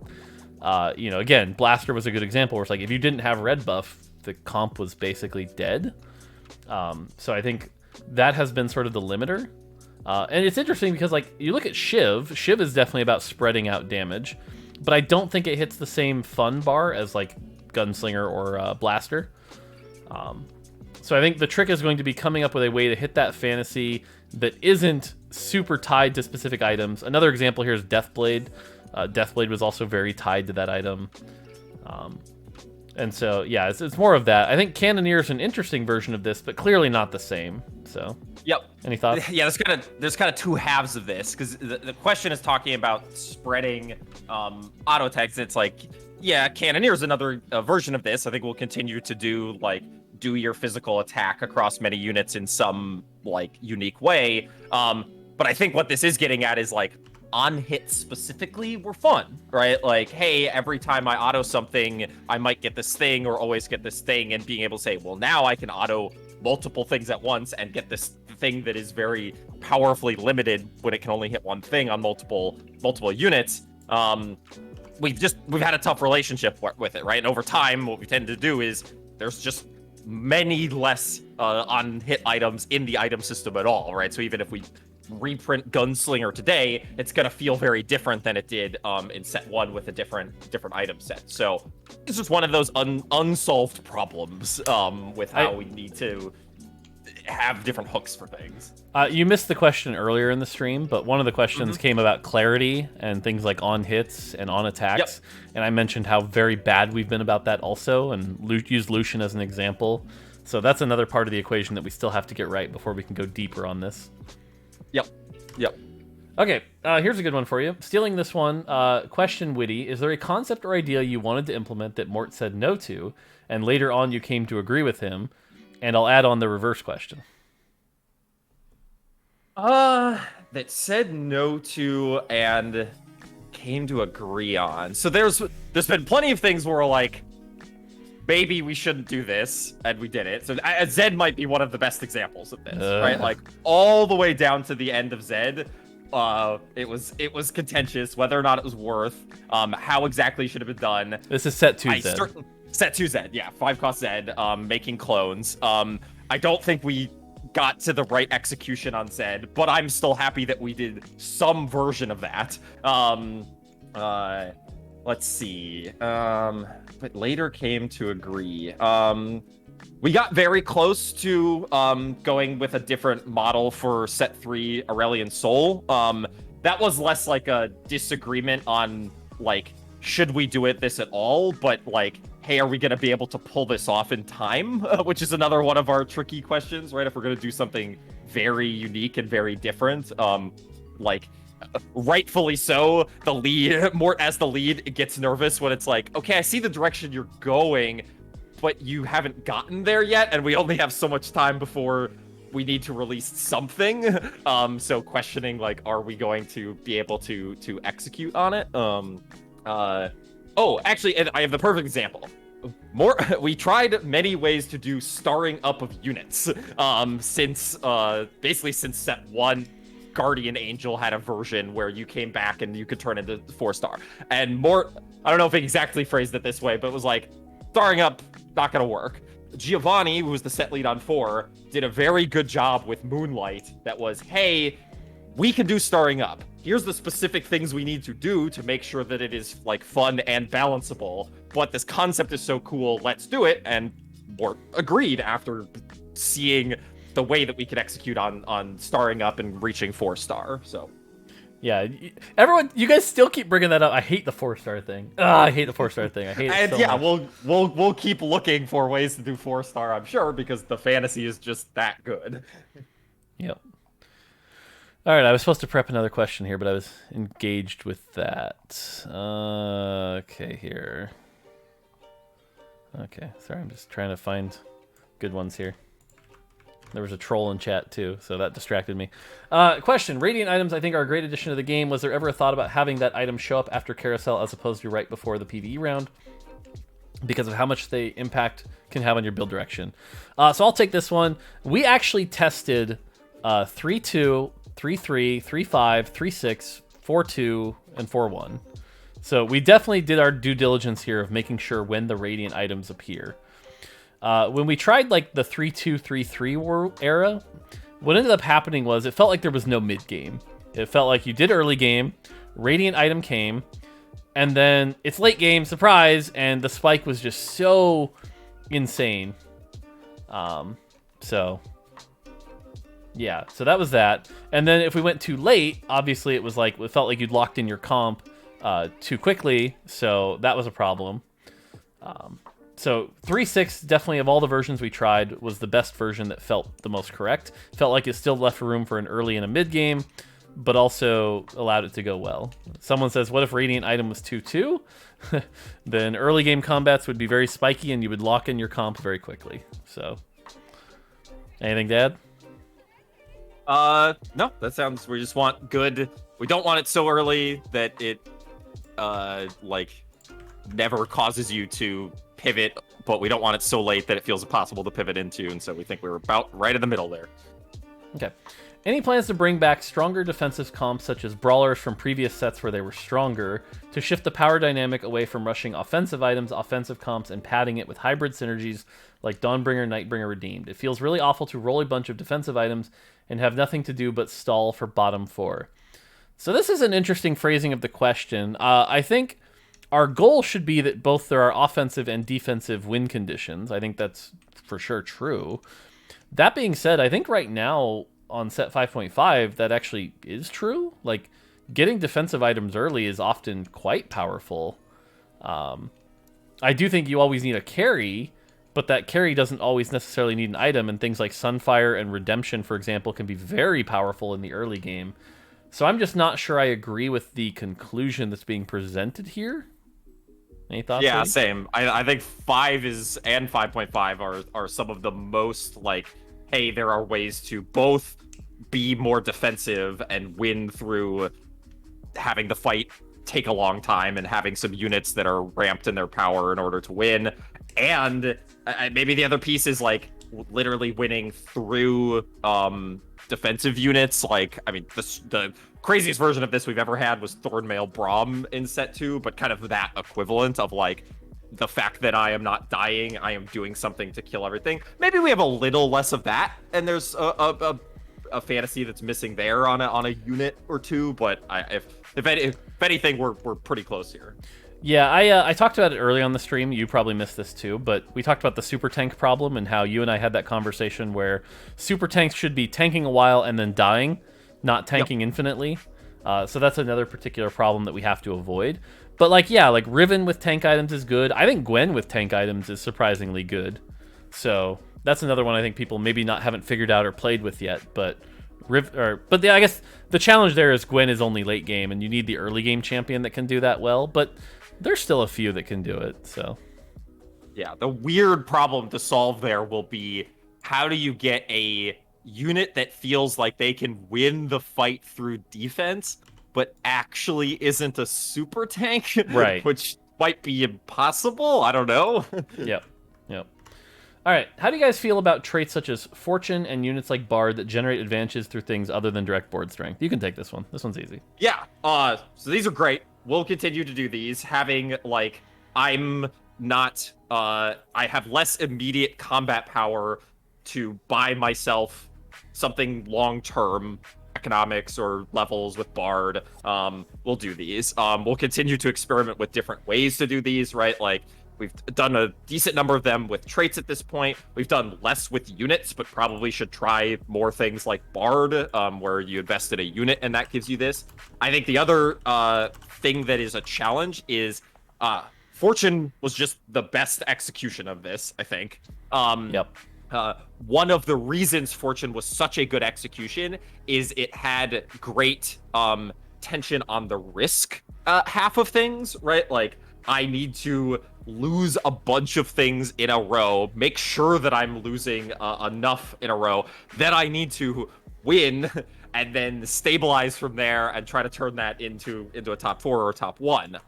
Again, Blaster was a good example where it's like if you didn't have Red Buff, the comp was basically dead. So I think that has been sort of the limiter. And it's interesting because, like, you look at Shiv. Shiv is definitely about spreading out damage, but I don't think it hits the same fun bar as, like, Gunslinger or Blaster. So I think the trick is going to be coming up with a way to hit that fantasy that isn't super tied to specific items. Another example here is Deathblade. Deathblade was also very tied to that item. And so, yeah, it's more of that. I think Cannoneer is an interesting version of this, but clearly not the same. So, yep. Any thoughts? Yeah, there's kind of two halves of this, because the question is talking about spreading auto tags. It's like, yeah, Cannoneer is another version of this. I think we'll continue to do your physical attack across many units in some like unique way. But I think what this is getting at is like, on hits specifically were fun, right? Like, hey, every time I auto something, I might get this thing or always get this thing, and being able to say, well, now I can auto multiple things at once and get this thing that is very powerfully limited when it can only hit one thing on multiple units. We've had a tough relationship with it, right? And over time, what we tend to do is there's just many less on hit items in the item system at all, right? So even if we reprint Gunslinger today, it's gonna feel very different than it did in set 1 with a different item set. So it's just one of those unsolved problems with how we need to have different hooks for things. You missed the question earlier in the stream, but one of the questions came about clarity and things like on hits and on attacks. Yep. And I mentioned how very bad we've been about that also, and used Lucian as an example. So that's another part of the equation that we still have to get right before we can go deeper on this. Yep. Yep. Okay, here's a good one for you. Stealing this one, question witty. Is there a concept or idea you wanted to implement that Mort said no to, and later on you came to agree with him? And I'll add on the reverse question. That said no to and came to agree on. So there's been plenty of things where we're like, maybe we shouldn't do this, and we did it. So Zed might be one of the best examples of this, right? Like all the way down to the end of Zed. It was contentious whether or not it was worth. How exactly should have been done. This is set 2 Zed. Set 2 Zed, yeah. 5-cost Zed, making clones. I don't think we got to the right execution on Zed, but I'm still happy that we did some version of that. Let's see. But later came to agree. We got very close to going with a different model for set 3 Aurelian Soul. That was less like a disagreement on like, should we do this at all? But like, hey, are we going to be able to pull this off in time? Which is another one of our tricky questions, right? If we're going to do something very unique and very different, like rightfully so, the lead, Mort as the lead, it gets nervous when it's like, okay, I see the direction you're going, but you haven't gotten there yet, and we only have so much time before we need to release something. So questioning, like, are we going to be able to execute on it? Oh, actually, and I have the perfect example. We tried many ways to do starring up of units. Basically since set 1, Guardian Angel had a version where you came back and you could turn into 4-star. And Mort, I don't know if he exactly phrased it this way, but it was like, starring up, not gonna work. Giovanni, who was the set lead on 4, did a very good job with Moonlight that was, hey, we can do starring up. Here's the specific things we need to do to make sure that it is like fun and balanceable, but this concept is so cool, let's do it. And Mort agreed after seeing the way that we could execute on starring up and reaching 4-star. So yeah, everyone, you guys still keep bringing that up. I hate the 4-star thing. I hate the 4-star thing. I hate it and so yeah, much. we'll keep looking for ways to do 4-star, I'm sure, because the fantasy is just that good. Yep. All right, I was supposed to prep another question here, but I was engaged with that. Okay, here. Okay, sorry, I'm just trying to find good ones here. There was a troll in chat too, so that distracted me. Question: Radiant items, I think, are a great addition to the game. Was there ever a thought about having that item show up after carousel as opposed to right before the PvE round? Because of how much they impact can have on your build direction. So I'll take this one. We actually tested 3-2, 3-3, 3-5, 3-6, 4-2, and 4-1. So we definitely did our due diligence here of making sure when the Radiant items appear. When we tried like the 3-2, 3-3 era, what ended up happening was it felt like there was no mid game. It felt like you did early game, Radiant item came, and then it's late game, surprise, and the spike was just so insane. So yeah, so that was that. And then if we went too late, obviously it was like, it felt like you'd locked in your comp too quickly, so that was a problem. So 3-6, definitely of all the versions we tried, was the best version that felt the most correct. Felt like it still left room for an early and a mid game, but also allowed it to go well. Someone says, what if Radiant item was 2-2? Then early game combats would be very spiky and you would lock in your comp very quickly. So, anything to add? No, that sounds, we just want good, we don't want it so early that it, like, never causes you to pivot, but we don't want it so late that it feels impossible to pivot into, and so we think we're about right in the middle there. Okay. Any plans to bring back stronger defensive comps such as brawlers from previous sets where they were stronger, to shift the power dynamic away from rushing offensive items, offensive comps, and padding it with hybrid synergies like Dawnbringer, Nightbringer, Redeemed? It feels really awful to roll a bunch of defensive items and have nothing to do but stall for bottom 4. So this is an interesting phrasing of the question. I think our goal should be that both there are offensive and defensive win conditions. I think that's for sure true. That being said, I think right now on set 5.5, that actually is true. Like, getting defensive items early is often quite powerful. I do think you always need a carry, but that carry doesn't always necessarily need an item, and things like Sunfire and Redemption, for example, can be very powerful in the early game. So I'm just not sure I agree with the conclusion that's being presented here. Any thoughts? Yeah, Eddie? same. I think 5 is and 5.5 are some of the most like, hey, there are ways to both be more defensive and win through having the fight take a long time and having some units that are ramped in their power in order to win. And maybe the other piece is like literally winning through defensive units. Like, I mean, the craziest version of this we've ever had was Thornmail Braum in set 2, but kind of that equivalent of like the fact that I am not dying, I am doing something to kill everything. Maybe we have a little less of that, and there's a fantasy that's missing there on a unit or two. But if anything, we're pretty close here. Yeah, I talked about it early on the stream. You probably missed this too, but we talked about the super tank problem and how you and I had that conversation where super tanks should be tanking a while and then dying, not tanking infinitely. So that's another particular problem that we have to avoid. But like, yeah, like Riven with tank items is good. I think Gwen with tank items is surprisingly good. So that's another one I think people maybe haven't figured out or played with yet. But I guess the challenge there is Gwen is only late game, and you need the early game champion that can do that well. But there's still a few that can do it. So yeah, the weird problem to solve there will be, how do you get a unit that feels like they can win the fight through defense, but actually isn't a super tank, right? Which might be impossible. I don't know. Yep. All right. How do you guys feel about traits such as Fortune and units like Bard that generate advantages through things other than direct board strength? You can take this one. This one's easy. Yeah. So these are great. We'll continue to do these. Having like, I'm not. I have less immediate combat power to buy myself something long term, economics or levels with Bard. We'll do these. We'll continue to experiment with different ways to do these, right? Like, we've done a decent number of them with traits at this point. We've done less with units, but probably should try more things like Bard, where you invest in a unit and that gives you this. I think the other thing that is a challenge is Fortune was just the best execution of this, I think. Yep. One of the reasons Fortune was such a good execution is it had great tension on the risk half of things, right? Like, I need to lose a bunch of things in a row, make sure that I'm losing enough in a row, then I need to win and then stabilize from there and try to turn that into a top 4 or top 1.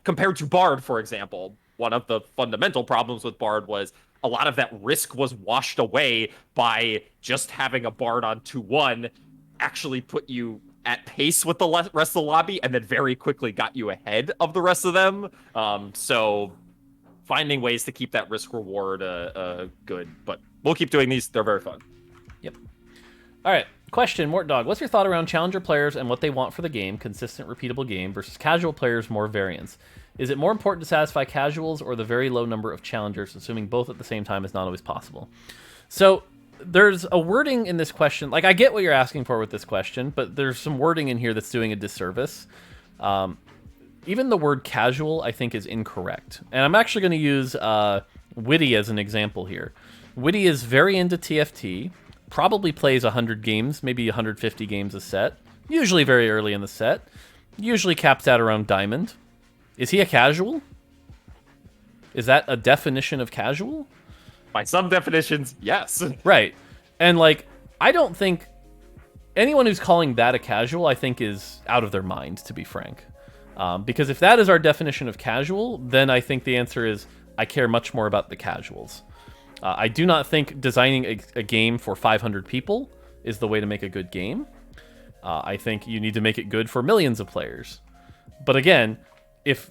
Compared to Bard, for example, one of the fundamental problems with Bard was a lot of that risk was washed away by just having a Bard on 2-1 actually put you at pace with the rest of the lobby, and then very quickly got you ahead of the rest of them. So finding ways to keep that risk reward good, but we'll keep doing these. They're very fun. Yep. All right. Question, Mortdog. What's your thought around challenger players and what they want for the game, consistent, repeatable game, versus casual players, more variance? Is it more important to satisfy casuals or the very low number of challengers, assuming both at the same time is not always possible? So there's a wording in this question. Like, I get what you're asking for with this question, but there's some wording in here that's doing a disservice. Even the word casual, I think, is incorrect. And I'm actually going to use Witty as an example here. Witty is very into TFT, probably plays 100 games, maybe 150 games a set, usually very early in the set, usually caps out around Diamond. Is he a casual? Is that a definition of casual? By some definitions, yes. Right. And, like, I don't think anyone who's calling that a casual, I think, is out of their mind, to be frank. Because if that is our definition of casual, then I think the answer is I care much more about the casuals. I do not think designing a game for 500 people is the way to make a good game. I think you need to make it good for millions of players. But again, if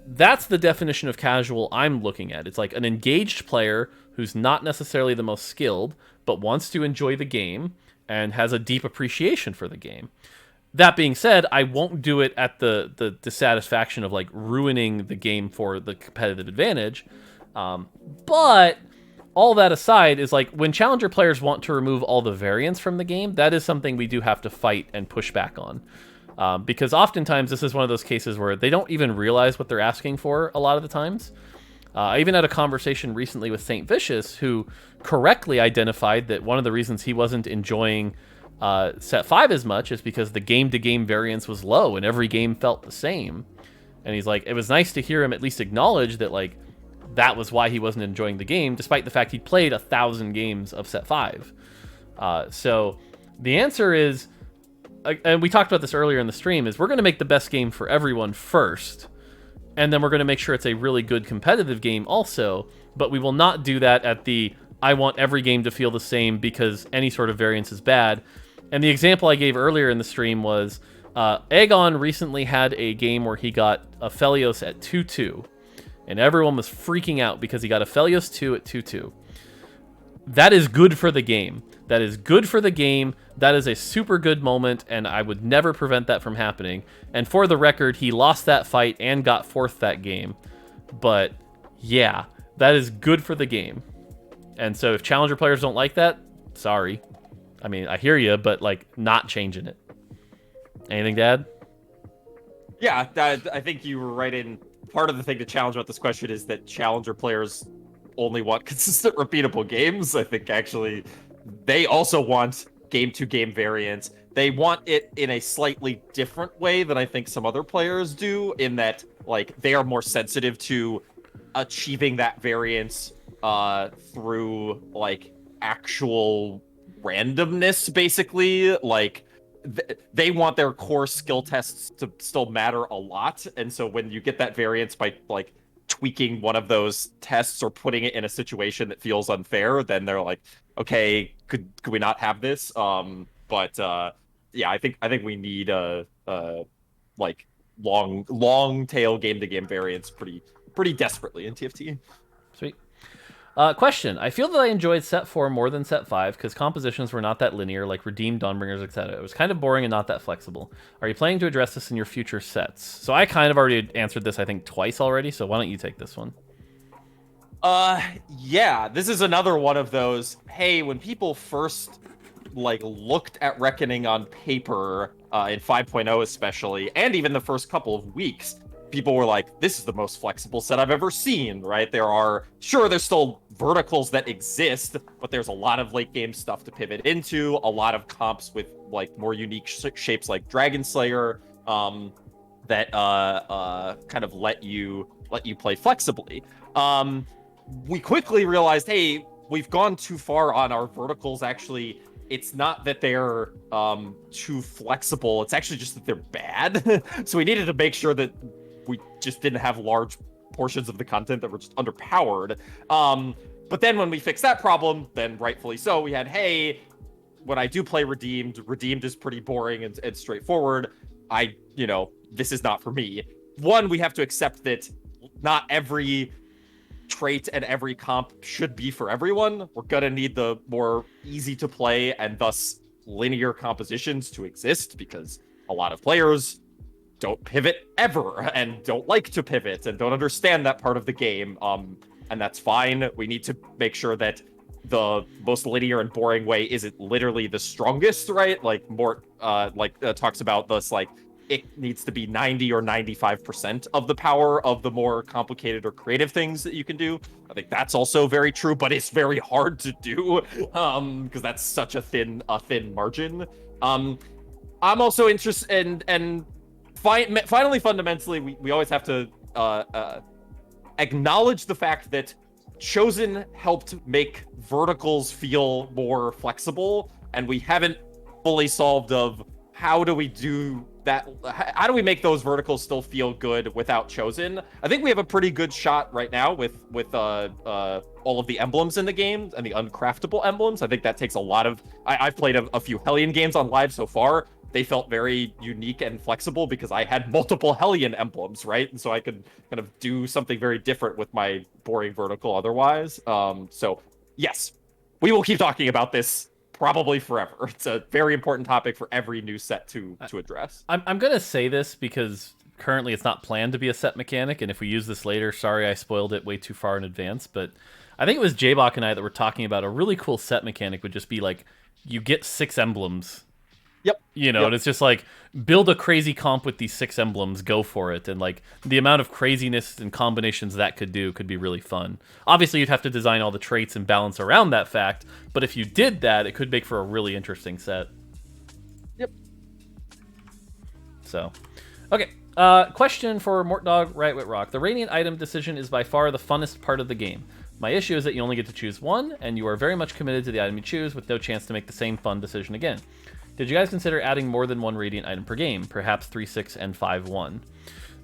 that's the definition of casual I'm looking at, it's like an engaged player who's not necessarily the most skilled, but wants to enjoy the game and has a deep appreciation for the game. That being said, I won't do it at the dissatisfaction of like ruining the game for the competitive advantage. But all that aside is like when challenger players want to remove all the variance from the game, that is something we do have to fight and push back on. Because oftentimes this is one of those cases where they don't even realize what they're asking for a lot of the times. I even had a conversation recently with St. Vicious, who correctly identified that one of the reasons he wasn't enjoying Set 5 as much is because the game-to-game variance was low and every game felt the same. And he's like, it was nice to hear him at least acknowledge that, like, that was why he wasn't enjoying the game, despite the fact he'd played 1,000 games of Set 5. So the answer is, and we talked about this earlier in the stream, is we're going to make the best game for everyone first, and then we're going to make sure it's a really good competitive game also, but we will not do that at the, I want every game to feel the same because any sort of variance is bad. And the example I gave earlier in the stream was, Aegon recently had a game where he got a Felios at 2-2, and everyone was freaking out because he got a Felios 2 at 2-2. That is good for the game. That is good for the game. That is a super good moment, and I would never prevent that from happening. And for the record, he lost that fight and got fourth that game. But yeah, that is good for the game. And so if challenger players don't like that, sorry. I mean, I hear you, but like, not changing it. Anything to add? Yeah, I think you were right in. Part of the thing to challenge about this question is that challenger players only want consistent, repeatable games. I think actually they also want game-to-game variance. They want it in a slightly different way than I think some other players do, in that, like, they are more sensitive to achieving that variance through, like, actual randomness, basically. Like, they want their core skill tests to still matter a lot, and so when you get that variance by, like, tweaking one of those tests or putting it in a situation that feels unfair, then they're like, okay, could we not have this? Yeah, I think we need a like long tail game to game variance pretty desperately in TFT. Sweet. Question. I feel that I enjoyed Set 4 more than Set 5 because compositions were not that linear, like Redeemed, Dawnbringers, etc. It was kind of boring and not that flexible. Are you planning to address this in your future sets? So I kind of already answered this, I think, twice already, so why don't you take this one? Yeah, this is another one of those, hey, when people first, like, looked at Reckoning on paper, in 5.0 especially, and even the first couple of weeks, people were like, this is the most flexible set I've ever seen, right? There's still verticals that exist, but there's a lot of late game stuff to pivot into, a lot of comps with, like, more unique shapes like Dragon Slayer, that kind of let you play flexibly. We quickly realized, hey, we've gone too far on our verticals. Actually, it's not that they're too flexible, it's actually just that they're bad. So we needed to make sure that we just didn't have large portions of the content that were just underpowered. But then when we fixed that problem, then rightfully so, we had, hey, when I do play Redeemed is pretty boring and straightforward. This is not for me. One, we have to accept that not every trait and every comp should be for everyone. We're gonna need the more easy to play and thus linear compositions to exist, because a lot of players don't pivot ever and don't like to pivot and don't understand that part of the game. And that's fine. We need to make sure that the most linear and boring way isn't literally the strongest, right? Like Mort talks about this, like, it needs to be 90 or 95% of the power of the more complicated or creative things that you can do. I think that's also very true, but it's very hard to do because that's such a thin margin. I'm also interested and finally, fundamentally, we always have to acknowledge the fact that Chosen helped make verticals feel more flexible, and we haven't fully solved of how do we do that. How do we make those verticals still feel good without Chosen? I think we have a pretty good shot right now with all of the emblems in the game and the uncraftable emblems. I think that takes a lot of. I've played a few Hellion games on live so far. They felt very unique and flexible because I had multiple Hellion emblems, right? And so I could kind of do something very different with my boring vertical otherwise. So yes, we will keep talking about this probably forever. It's a very important topic for every new set to address. I'm going to say this because currently it's not planned to be a set mechanic, and if we use this later, sorry I spoiled it way too far in advance, but I think it was J-Bach and I that were talking about a really cool set mechanic would just be like, you get 6 emblems. Yep. And it's just like, build a crazy comp with these 6 emblems, go for it. And like, the amount of craziness and combinations that could do could be really fun. Obviously, you'd have to design all the traits and balance around that fact, but if you did that, it could make for a really interesting set. So, okay. Question for Mortdog, Right Wit Rock. The Radiant item decision is by far the funnest part of the game. My issue is that you only get to choose one, and you are very much committed to the item you choose with no chance to make the same fun decision again. Did you guys consider adding more than one Radiant item per game? Perhaps 3-6 and 5-1.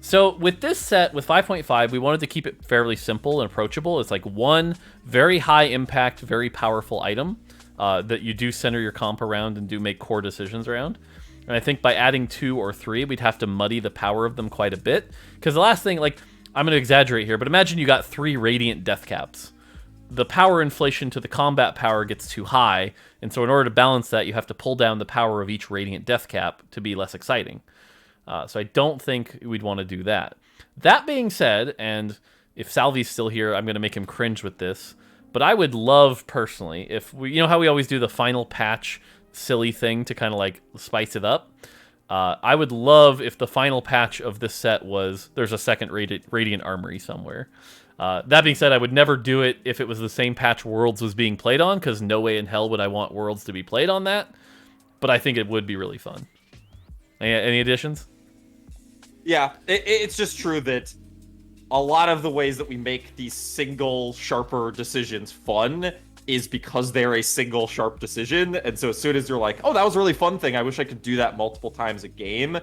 So with this set, with 5.5, we wanted to keep it fairly simple and approachable. It's like one very high impact, very powerful item that you do center your comp around and do make core decisions around. And I think by adding 2 or 3, we'd have to muddy the power of them quite a bit. Because the last thing, like, I'm going to exaggerate here, but imagine you got 3 Radiant Death Caps. The power inflation to the combat power gets too high, and so in order to balance that, you have to pull down the power of each Radiant Death Cap to be less exciting. So I don't think we'd want to do that. That being said, and if Salvi's still here, I'm going to make him cringe with this, but I would love, personally, if we, you know how we always do the final patch silly thing to kind of like spice it up? I would love if the final patch of this set was there's a second Radiant Armory somewhere. That being said, I would never do it if it was the same patch Worlds was being played on, because no way in hell would I want Worlds to be played on that, but I think it would be really fun. Any additions? Yeah, it's just true that a lot of the ways that we make these single, sharper decisions fun is because they're a single, sharp decision. And so as soon as you're like, oh, that was a really fun thing, I wish I could do that multiple times a game,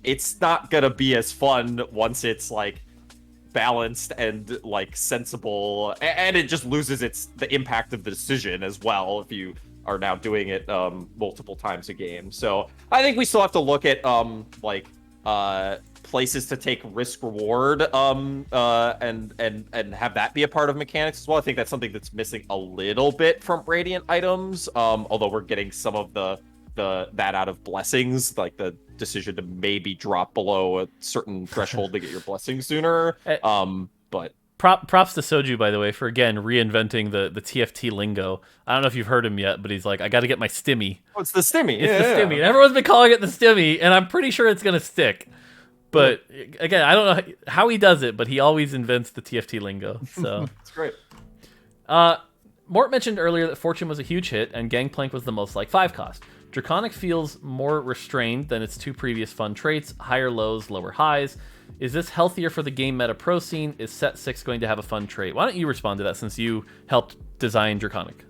it's not going to be as fun once it's, like, balanced and, like, sensible. And it just loses the impact of the decision as well if you are now doing it multiple times a game. So I think we still have to look at, places to take risk reward and have that be a part of mechanics as well. I think that's something that's missing a little bit from Radiant items, although we're getting some of that out of blessings, like the decision to maybe drop below a certain threshold to get your blessing sooner. But props to Soju, by the way, for again reinventing the TFT lingo. I don't know if you've heard him yet, but he's like, I got to get my stimmy. Oh, it's the stimmy. It's the stimmy. And everyone's been calling it the stimmy, and I'm pretty sure it's gonna stick. But again, I don't know how he does it, but he always invents the TFT lingo. So it's great. Mort mentioned earlier that Fortune was a huge hit, and Gangplank was the most like 5 cost. Draconic feels more restrained than its 2 previous fun traits, higher lows, lower highs. Is this healthier for the game meta pro scene? Is set 6 going to have a fun trait? Why don't you respond to that since you helped design Draconic?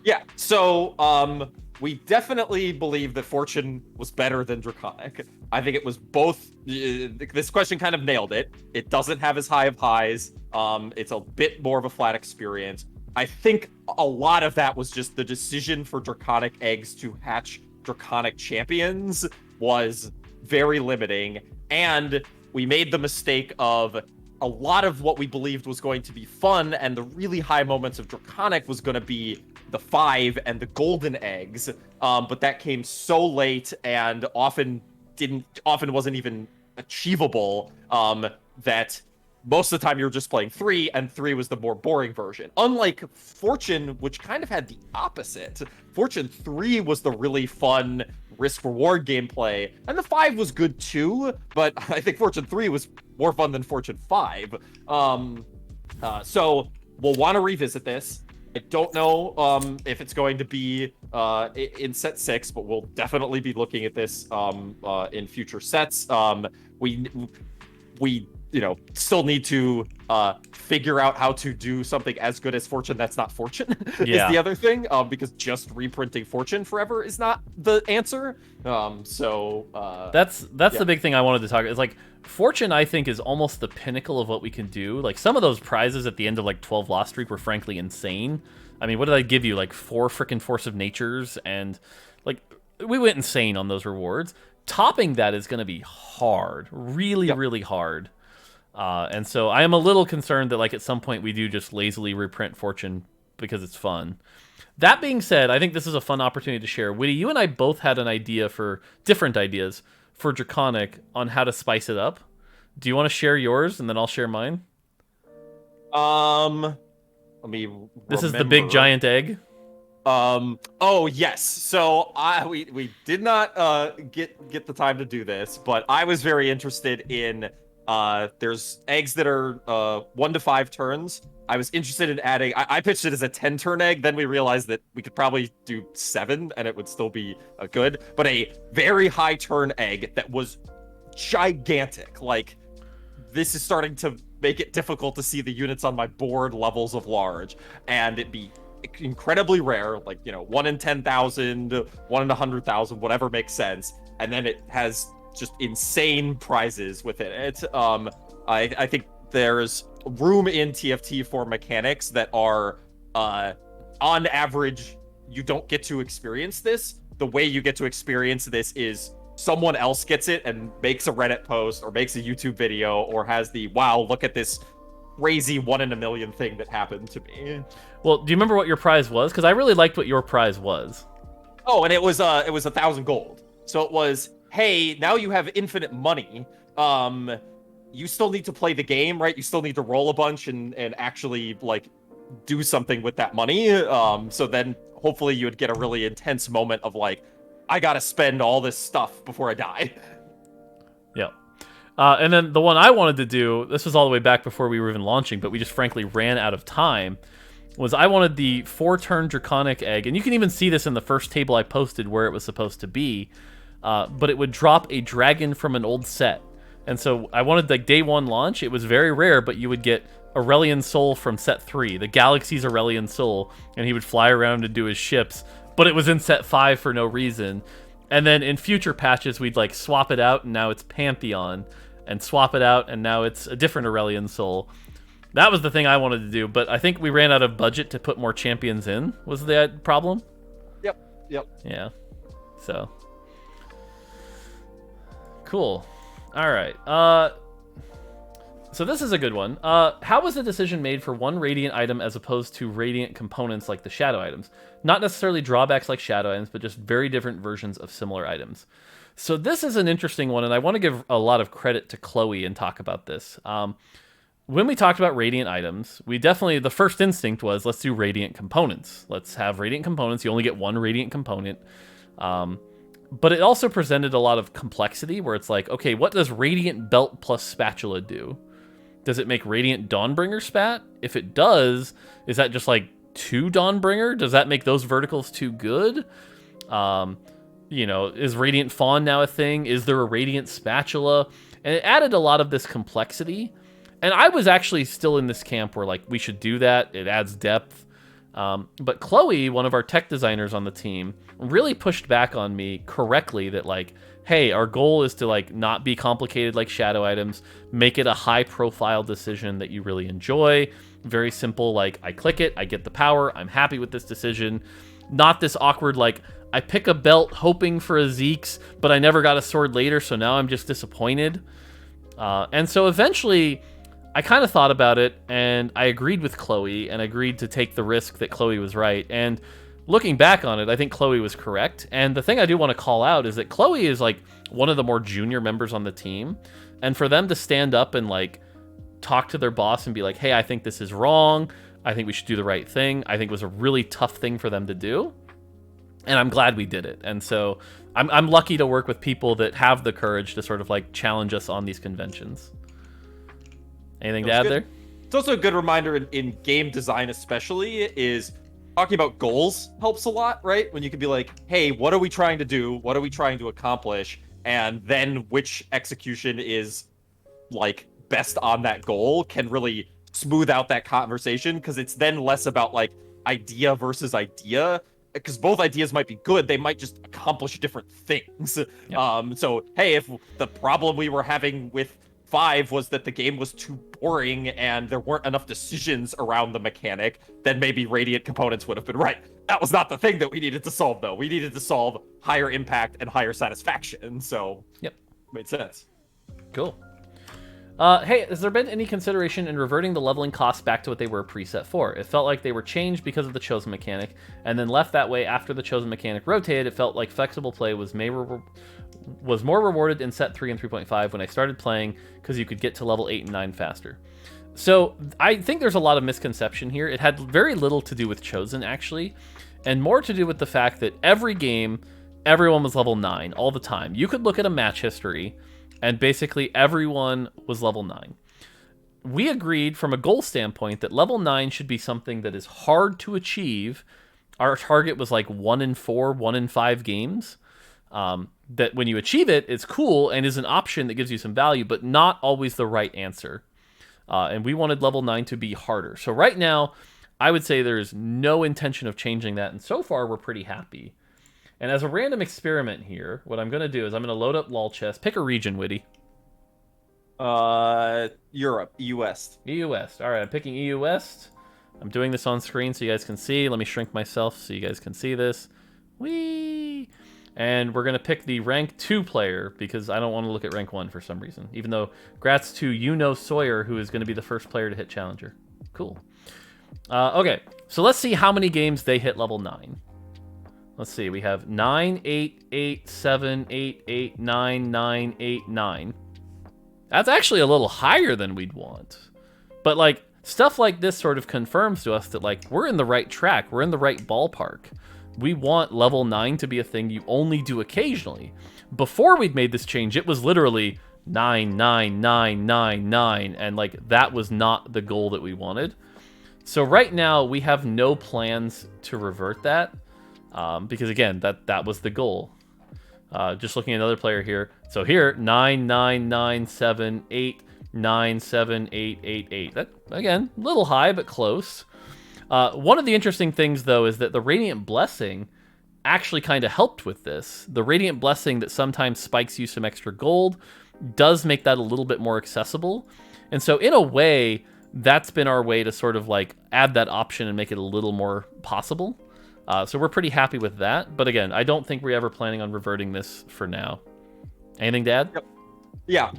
Yeah, so we definitely believe that Fortune was better than Draconic. I think it was both. This question kind of nailed it. It doesn't have as high of highs. It's a bit more of a flat experience. I think a lot of that was just the decision for Draconic eggs to hatch Draconic champions was very limiting. And we made the mistake of a lot of what we believed was going to be fun and the really high moments of Draconic was going to be the 5 and the golden eggs. But that came so late and often wasn't even achievable, that most of the time you're just playing 3, and 3 was the more boring version. Unlike Fortune, which kind of had the opposite. Fortune 3 was the really fun risk-reward gameplay, and the 5 was good too, but I think Fortune 3 was more fun than Fortune 5. So we'll want to revisit this. I don't know if it's going to be in set 6, but we'll definitely be looking at this in future sets. We still need to figure out how to do something as good as Fortune that's not Fortune is the other thing, because just reprinting Fortune forever is not the answer. That's the big thing I wanted to talk about. Is like Fortune, I think, is almost the pinnacle of what we can do. Like some of those prizes at the end of like 12 lost streak were frankly insane. I mean, what did I give you? Like 4 freaking Force of Natures, and like we went insane on those rewards. Topping that is going to be hard, really hard. And so I am a little concerned that like at some point we do just lazily reprint Fortune because it's fun. That being said, I think this is a fun opportunity to share. Witty, you and I both had an idea for different ideas for Draconic on how to spice it up. Do you want to share yours and then I'll share mine? Let me This is the big giant egg. Oh yes. So we did not get the time to do this, but I was very interested in there's eggs that are 1 to 5 turns. I was interested in adding, I pitched it as a 10-turn egg, then we realized that we could probably do 7 and it would still be good, but a very high turn egg that was gigantic. Like, this is starting to make it difficult to see the units on my board levels of large, and it'd be incredibly rare, like, 1 in 10,000, 1 in 100,000, whatever makes sense. And then it has just insane prizes with it. It's I think there's room in TFT for mechanics that are on average you don't get to experience this. The way you get to experience this is someone else gets it and makes a Reddit post or makes a YouTube video or has the wow, look at this crazy 1 in a million thing that happened to me. Well, do you remember what your prize was? Because I really liked what your prize was. Oh, and it was 1,000 gold. So it was, hey, now you have infinite money. You still need to play the game, right? You still need to roll a bunch and actually like do something with that money. So then hopefully you would get a really intense moment of like, I gotta spend all this stuff before I die. Yeah. And then the one I wanted to do, this was all the way back before we were even launching, but we just frankly ran out of time, was I wanted the 4-turn Draconic Egg, and you can even see this in the first table I posted where it was supposed to be, but it would drop a dragon from an old set. And so I wanted, like, day 1 launch, it was very rare, but you would get Aurelian Soul from set 3, the Galaxy's Aurelian Soul, and he would fly around and do his ships, but it was in set 5 for no reason. And then in future patches, we'd, like, swap it out, and now it's Pantheon, and swap it out, and now it's a different Aurelian Soul. That was the thing I wanted to do, but I think we ran out of budget to put more champions in, was the problem? Yep. Yeah. So. Cool. All right. So this is a good one. How was the decision made for one Radiant item as opposed to Radiant components like the Shadow items? Not necessarily drawbacks like Shadow items, but just very different versions of similar items. So this is an interesting one, and I want to give a lot of credit to Chloe and talk about this. When we talked about Radiant items, we definitely, the first instinct was, let's do Radiant components. Let's have Radiant components. You only get one Radiant component. But it also presented a lot of complexity where it's like, okay, what does Radiant Belt plus Spatula do? Does it make Radiant Dawnbringer spat? If it does, is that just like 2 Dawnbringer? Does that make those verticals too good? Is Radiant Fawn now a thing? Is there a Radiant Spatula? And it added a lot of this complexity. And I was actually still in this camp where, like, we should do that. It adds depth. But Chloe, one of our tech designers on the team, really pushed back on me correctly that, like, hey, our goal is to, like, not be complicated like Shadow items. Make it a high-profile decision that you really enjoy. Very simple, like, I click it, I get the power, I'm happy with this decision. Not this awkward, like, I pick a belt hoping for a Zeke's, but I never got a sword later, so now I'm just disappointed. And so eventually, I kind of thought about it, and I agreed with Chloe, and agreed to take the risk that Chloe was right. And looking back on it, I think Chloe was correct. And the thing I do want to call out is that Chloe is, like, one of the more junior members on the team. And for them to stand up and, like, talk to their boss and be like, hey, I think this is wrong. I think we should do the right thing. I think it was a really tough thing for them to do. And I'm glad we did it. And so I'm lucky to work with people that have the courage to sort of, like, challenge us on these conventions. Anything to add there? It's also a good reminder in game design especially is talking about goals helps a lot, right? When you can be like, hey, what are we trying to do? What are we trying to accomplish? And then which execution is, like, best on that goal can really smooth out that conversation, because it's then less about, like, idea versus idea, because both ideas might be good, they might just accomplish different things. Yep. So, hey, if the problem we were having with 5 was that the game was too boring and there weren't enough decisions around the mechanic, then maybe Radiant components would have been right. That was not the thing that we needed to solve, though. We needed to solve higher impact and higher satisfaction, so yep, made sense. Cool. Hey, has there been any consideration in reverting the leveling costs back to what they were preset for? It felt like they were changed because of the chosen mechanic, and then left that way after the chosen mechanic rotated. It felt like flexible play was more rewarded in set 3 and 3.5 when I started playing, because you could get to level 8 and 9 faster. So I think there's a lot of misconception here. It had very little to do with chosen, actually, and more to do with the fact that every game, everyone was level 9 all the time. You could look at a match history, and basically everyone was level 9. We agreed from a goal standpoint that level 9 should be something that is hard to achieve. Our target was like 1 in 4, 1 in 5 games. that when you achieve it, it's cool and is an option that gives you some value, but not always the right answer. And we wanted level 9 to be harder. So right now, I would say there's no intention of changing that, and so far we're pretty happy. And as a random experiment here, what I'm going to do is I'm going to load up lol chest. Pick a region, Witty. Europe, EU West. EU West. All right, I'm picking EU West. I'm doing this on screen so you guys can see. Let me shrink myself so you guys can see this. Whee! And we're going to pick the rank 2 player because I don't want to look at rank 1 for some reason. Even though grats to Sawyer, who is going to be the first player to hit Challenger. Cool. Okay, so let's see how many games they hit level 9. Let's see, we have 9, 8, 8, 7, 8, 8, 9, 9, 8, 9. That's actually a little higher than we'd want. But, like, stuff like this sort of confirms to us that, like, we're in the right track. We're in the right ballpark. We want level 9 to be a thing you only do occasionally. Before we'd made this change, it was literally 9, 9, 9, 9, 9, and, like, that was not the goal that we wanted. So right now, we have no plans to revert that, because, again, that was the goal. Just looking at another player here. So here, 9, 9, 9, 7, 8, 9, 7, 8, 8, 8. That, again, a little high, but close. One of the interesting things, though, is that the Radiant Blessing actually kind of helped with this. The Radiant Blessing that sometimes spikes you some extra gold does make that a little bit more accessible. And so, in a way, that's been our way to sort of, like, add that option and make it a little more possible. So we're pretty happy with that. But again, I don't think we're ever planning on reverting this for now. Anything to add? Yep. Yeah.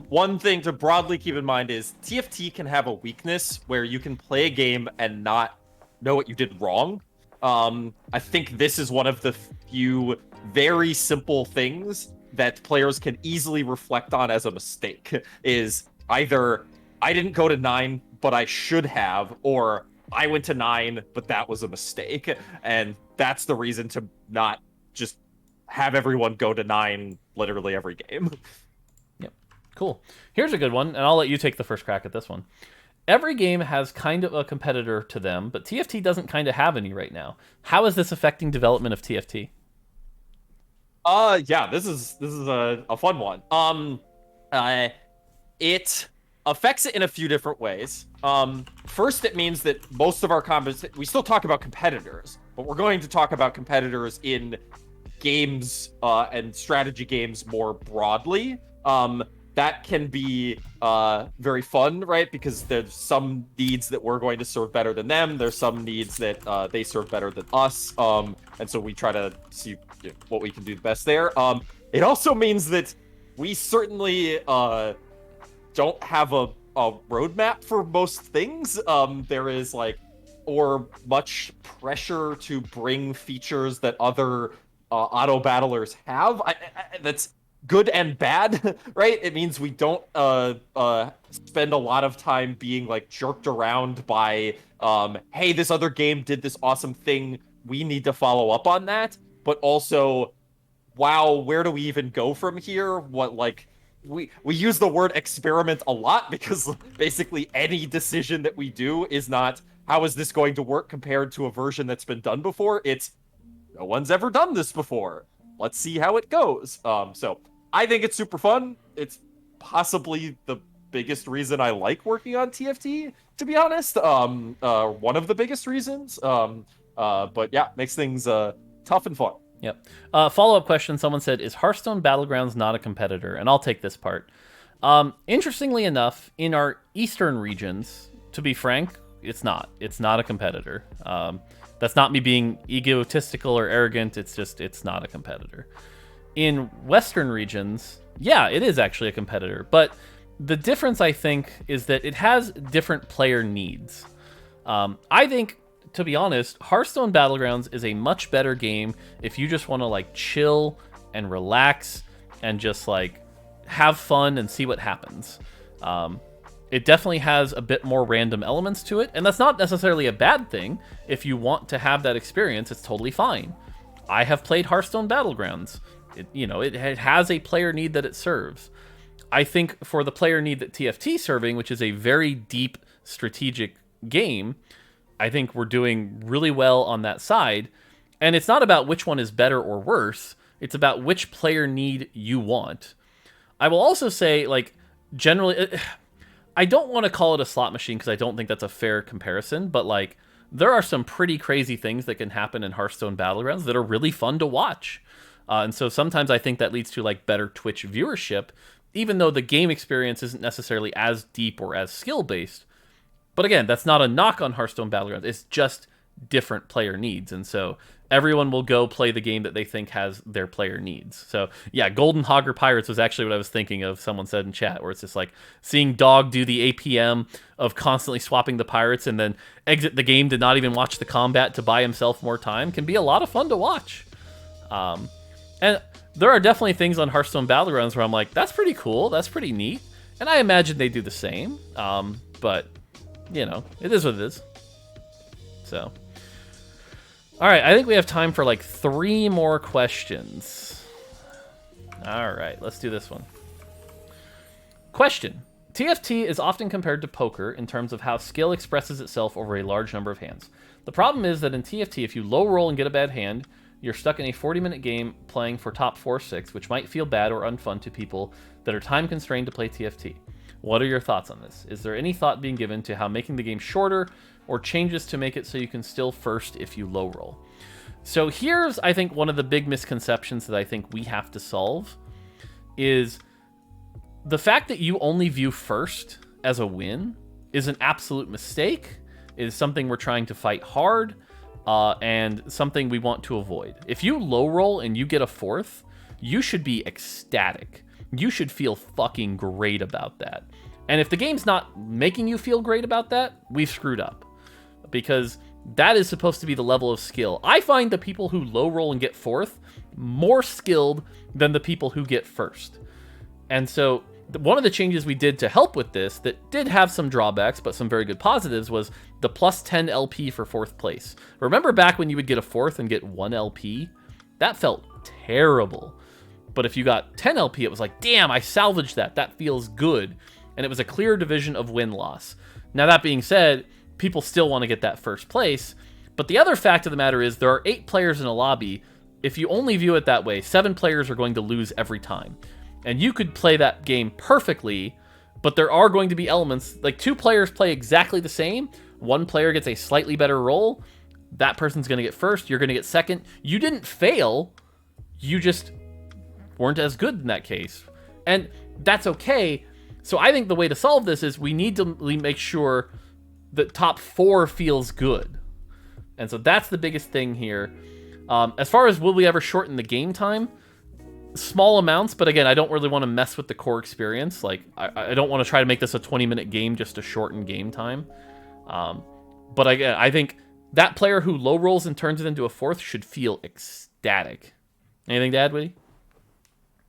One thing to broadly keep in mind is TFT can have a weakness where you can play a game and not know what you did wrong. I think this is one of the few very simple things that players can easily reflect on as a mistake. Is either I didn't go to 9, but I should have, or I went to 9, but that was a mistake. And that's the reason to not just have everyone go to 9 literally every game. Yep. Cool. Here's a good one, and I'll let you take the first crack at this one. Every game has kind of a competitor to them, but TFT doesn't kind of have any right now. How is this affecting development of TFT? Yeah, this is a fun one. It affects it in a few different ways. First, it means that most of our we still talk about competitors, but we're going to talk about competitors in games and strategy games more broadly. That can be very fun, right? Because there's some needs that we're going to serve better than them. There's some needs that they serve better than us. And so we try to see what we can do the best there. It also means that we certainly don't have a roadmap for most things. There is much pressure to bring features that other auto battlers have. That's good and bad, right? It means we don't spend a lot of time being jerked around by, hey, this other game did this awesome thing. We need to follow up on that. But also, wow, where do we even go from here? We use the word experiment a lot because basically any decision that we do is not, how is this going to work compared to a version that's been done before? It's, no one's ever done this before. Let's see how it goes. So I think it's super fun. It's possibly the biggest reason I like working on TFT, to be honest. One of the biggest reasons. But yeah, makes things tough and fun. Yep. Follow-up question. Someone said, is Hearthstone Battlegrounds not a competitor? And I'll take this part. Interestingly enough, in our eastern regions, to be frank, it's not. It's not a competitor. That's not me being egotistical or arrogant. It's just, it's not a competitor. In western regions, yeah, it is actually a competitor. But the difference, I think, is that it has different player needs. I think, to be honest, Hearthstone Battlegrounds is a much better game if you just want to chill and relax and just have fun and see what happens. It definitely has a bit more random elements to it, and that's not necessarily a bad thing. If you want to have that experience, it's totally fine. I have played Hearthstone Battlegrounds. It has a player need that it serves. I think for the player need that TFT is serving, which is a very deep strategic game, I think we're doing really well on that side. And it's not about which one is better or worse. It's about which player need you want. I will also say, like, generally, I don't want to call it a slot machine because I don't think that's a fair comparison, but, like, there are some pretty crazy things that can happen in Hearthstone Battlegrounds that are really fun to watch. And so sometimes I think that leads to, like, better Twitch viewership, even though the game experience isn't necessarily as deep or as skill-based. But again, that's not a knock on Hearthstone Battlegrounds. It's just different player needs. And so everyone will go play the game that they think has their player needs. So yeah, Golden Hogger Pirates was actually what I was thinking of, someone said in chat, where it's just like seeing Dog do the APM of constantly swapping the pirates and then exit the game to not even watch the combat to buy himself more time can be a lot of fun to watch. And there are definitely things on Hearthstone Battlegrounds where I'm like, that's pretty cool, that's pretty neat. And I imagine they do the same. But, you know, it is what it is. So... all right, I think we have time for like 3 more questions. All right, let's do this one. Question. TFT is often compared to poker in terms of how skill expresses itself over a large number of hands. The problem is that in TFT, if you low roll and get a bad hand, you're stuck in a 40-minute game playing for top 4-6, which might feel bad or unfun to people that are time constrained to play TFT. What are your thoughts on this? Is there any thought being given to how making the game shorter or changes to make it so you can still first if you low roll? So here's, I think, one of the big misconceptions that I think we have to solve is the fact that you only view first as a win is an absolute mistake. It is something we're trying to fight hard and something we want to avoid. If you low roll and you get a 4th, you should be ecstatic. You should feel fucking great about that. And if the game's not making you feel great about that, we've screwed up. Because that is supposed to be the level of skill. I find the people who low roll and get 4th more skilled than the people who get first. And so one of the changes we did to help with this that did have some drawbacks, but some very good positives, was the plus 10 LP for 4th place. Remember back when you would get a 4th and get 1 LP? That felt terrible. But if you got 10 LP, it was like, damn, I salvaged that. That feels good. And it was a clear division of win-loss. Now, that being said, people still want to get that first place. But the other fact of the matter is there are 8 players in a lobby. If you only view it that way, 7 players are going to lose every time. And you could play that game perfectly, but there are going to be elements, like 2 players play exactly the same. 1 player gets a slightly better roll. That person's going to get first. You're going to get second. You didn't fail. You just weren't as good in that case. And that's okay. So I think the way to solve this is we need to make sure that top 4 feels good. And so that's the biggest thing here. As far as will we ever shorten the game time? Small amounts, but again, I don't really want to mess with the core experience. Like, I don't want to try to make this a 20-minute game just to shorten game time. But again, I think that player who low rolls and turns it into a 4th should feel ecstatic. Anything to add, Woody?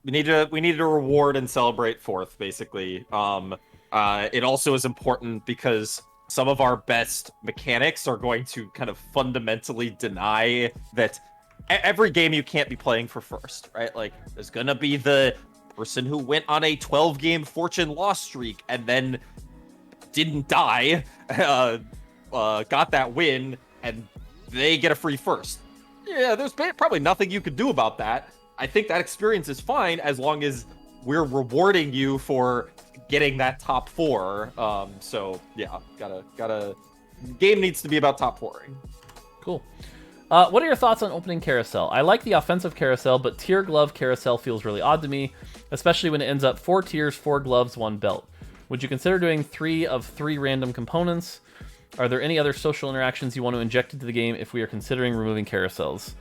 We need to reward and celebrate 4th, basically. It also is important because some of our best mechanics are going to kind of fundamentally deny that every game you can't be playing for first, right? Like, there's gonna be the person who went on a 12-game fortune loss streak and then didn't die, got that win, and they get a free first. Yeah, there's probably nothing you could do about that. I think that experience is fine as long as we're rewarding you for getting that top 4. So yeah, gotta game needs to be about top 4ing. Cool. What are your thoughts on opening carousel? I like the offensive carousel, but tier glove carousel feels really odd to me, especially when it ends up 4 tiers, 4 gloves, 1 belt. Would you consider doing 3 of 3 random components? Are there any other social interactions you want to inject into the game if we are considering removing carousels?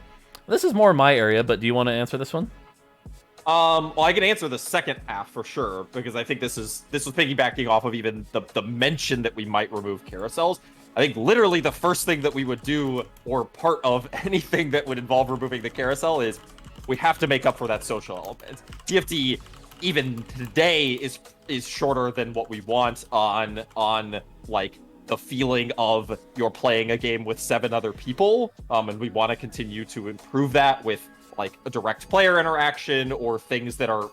This is more my area, but do you want to answer this one? Well, I can answer the second half for sure, because I think this was piggybacking off of even the mention that we might remove carousels. I think literally the first thing that we would do, or part of anything that would involve removing the carousel, is we have to make up for that social element. TFT, even today, is shorter than what we want on like the feeling of you're playing a game with 7 other people, and we want to continue to improve that with like a direct player interaction or things that are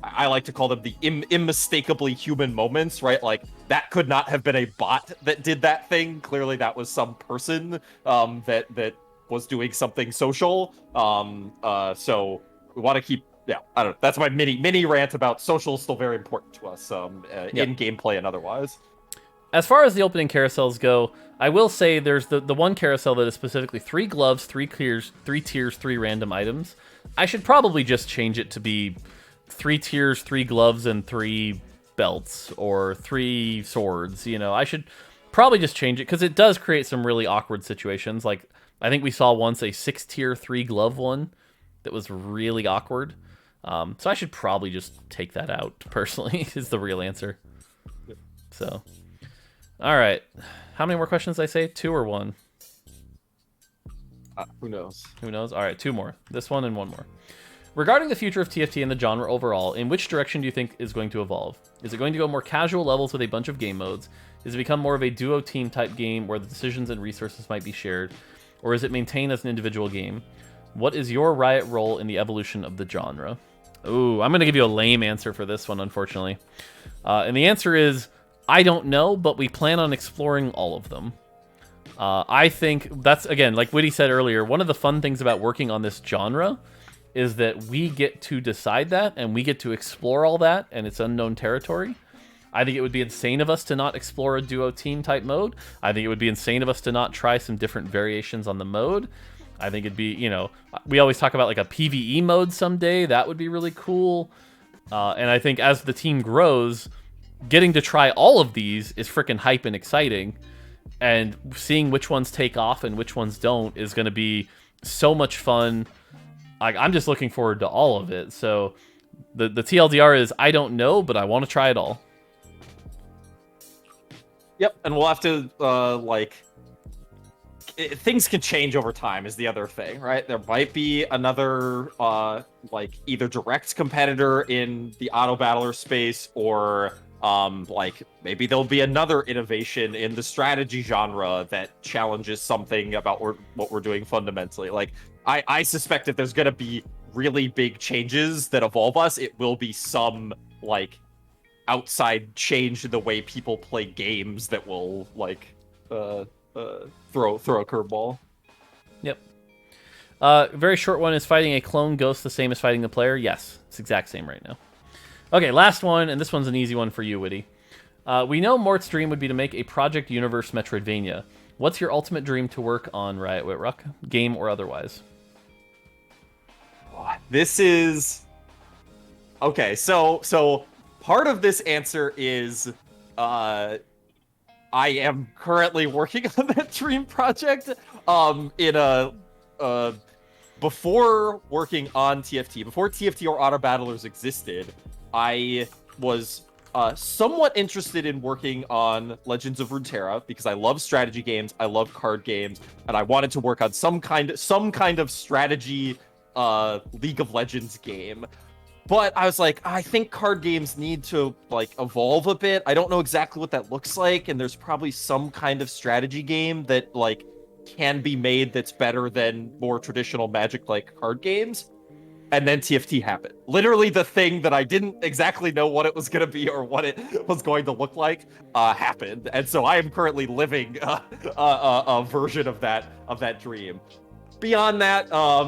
I like to call them the unmistakably human moments, right? Like, that could not have been a bot that did that thing. Clearly that was some person that was doing something social. So we want to keep. Yeah, I don't know. That's my mini rant about social is still very important to us, in gameplay and otherwise. As far as the opening carousels go, I will say there's the one carousel that is specifically 3 gloves, 3 tiers, 3 random items. I should probably just change it to be 3 tiers, 3 gloves, and 3 belts, or 3 swords. You know, I should probably just change it, because it does create some really awkward situations. Like, I think we saw once a 6 tier, 3 glove one that was really awkward. So I should probably just take that out, personally, is the real answer. So, all right. How many more questions did I say? 2 or 1? Who knows? Who knows? All right, 2 more. This one and 1 more. Regarding the future of TFT and the genre overall, in which direction do you think is going to evolve? Is it going to go more casual levels with a bunch of game modes? Is it become more of a duo team type game where the decisions and resources might be shared? Or is it maintained as an individual game? What is your Riot role in the evolution of the genre? Ooh, I'm going to give you a lame answer for this one, unfortunately. And the answer is, I don't know, but we plan on exploring all of them. I think that's, again, like Witty said earlier, one of the fun things about working on this genre is that we get to decide that, and we get to explore all that, and it's unknown territory. I think it would be insane of us to not explore a duo team type mode. I think it would be insane of us to not try some different variations on the mode. I think it'd be, you know, we always talk about like a PvE mode someday. That would be really cool. And I think as the team grows, getting to try all of these is freaking hype and exciting. And seeing which ones take off and which ones don't is going to be so much fun. Like, I'm just looking forward to all of it. So the TLDR is, I don't know, but I want to try it all. Yep, and we'll have to, things can change over time is the other thing, right? There might be another, either direct competitor in the auto battler space, or, maybe there'll be another innovation in the strategy genre that challenges something about what we're doing fundamentally. Like, I suspect if there's going to be really big changes that evolve us, it will be some, outside change in the way people play games that will, throw a curveball. Yep. Very short one. Is fighting a clone ghost the same as fighting the player? Yes, it's the exact same right now. Okay, last one, and this one's an easy one for you, Witty. We know Mort's dream would be to make a Project Universe Metroidvania. What's your ultimate dream to work on, Riot Whitrock, game or otherwise? This is... Okay, so part of this answer is... I am currently working on that dream project. Before working on TFT, before TFT or Auto Battlers existed, I was somewhat interested in working on Legends of Runeterra because I love strategy games, I love card games, and I wanted to work on some kind of strategy League of Legends game. But I was like, I think card games need to, evolve a bit. I don't know exactly what that looks like, and there's probably some kind of strategy game that, can be made that's better than more traditional Magic-like card games. And then TFT happened. Literally the thing that I didn't exactly know what it was going to be or what it was going to look like happened. And so I am currently living a version of that dream. Beyond that, I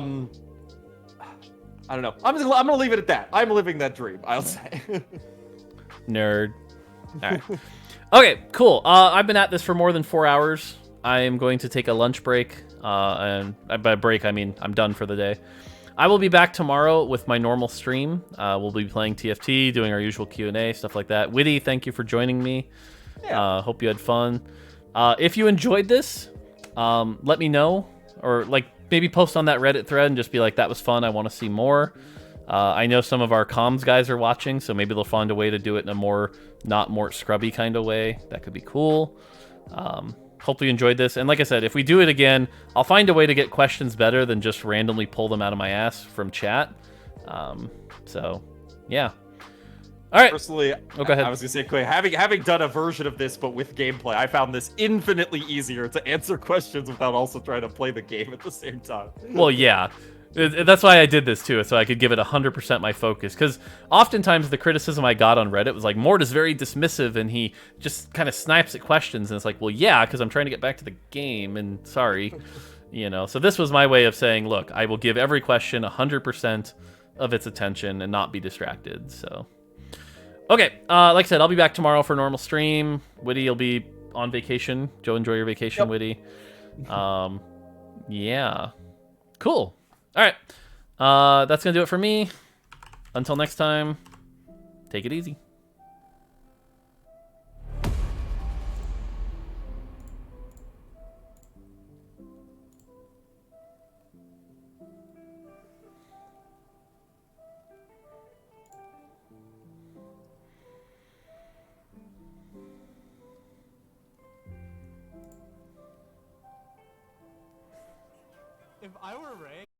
don't know. I'm gonna leave it at that. I'm living that dream, I'll say. Nerd. All right. Okay, cool. I've been at this for more than 4 hours. I am going to take a lunch break. And by break, I mean I'm done for the day. I will be back tomorrow with my normal stream. We'll be playing TFT, doing our usual Q&A, stuff like that. Witty, thank you for joining me. Yeah. Hope you had fun. If you enjoyed this, let me know. Or, maybe post on that Reddit thread and just be like, that was fun, I want to see more. I know some of our comms guys are watching, so maybe they'll find a way to do it in a more, not Mort scrubby kind of way. That could be cool. Hopefully you enjoyed this. And like I said, if we do it again, I'll find a way to get questions better than just randomly pull them out of my ass from chat. So, yeah. All right. Personally, go ahead. I was going to say, quick, having done a version of this, but with gameplay, I found this infinitely easier to answer questions without also trying to play the game at the same time. Well, yeah. That's why I did this, too, so I could give it 100% my focus. Because oftentimes the criticism I got on Reddit was like, Mort is very dismissive, and he just kind of snipes at questions. And it's like, well, yeah, because I'm trying to get back to the game, and sorry. So this was my way of saying, look, I will give every question 100%. of its attention and not be distracted. So, okay, like I said, I'll be back tomorrow for a normal stream. Witty will be on vacation. Joe, enjoy your vacation, Yep. Witty. Yeah, cool. All right, that's gonna do it for me. Until next time, take it easy. If I were Ray.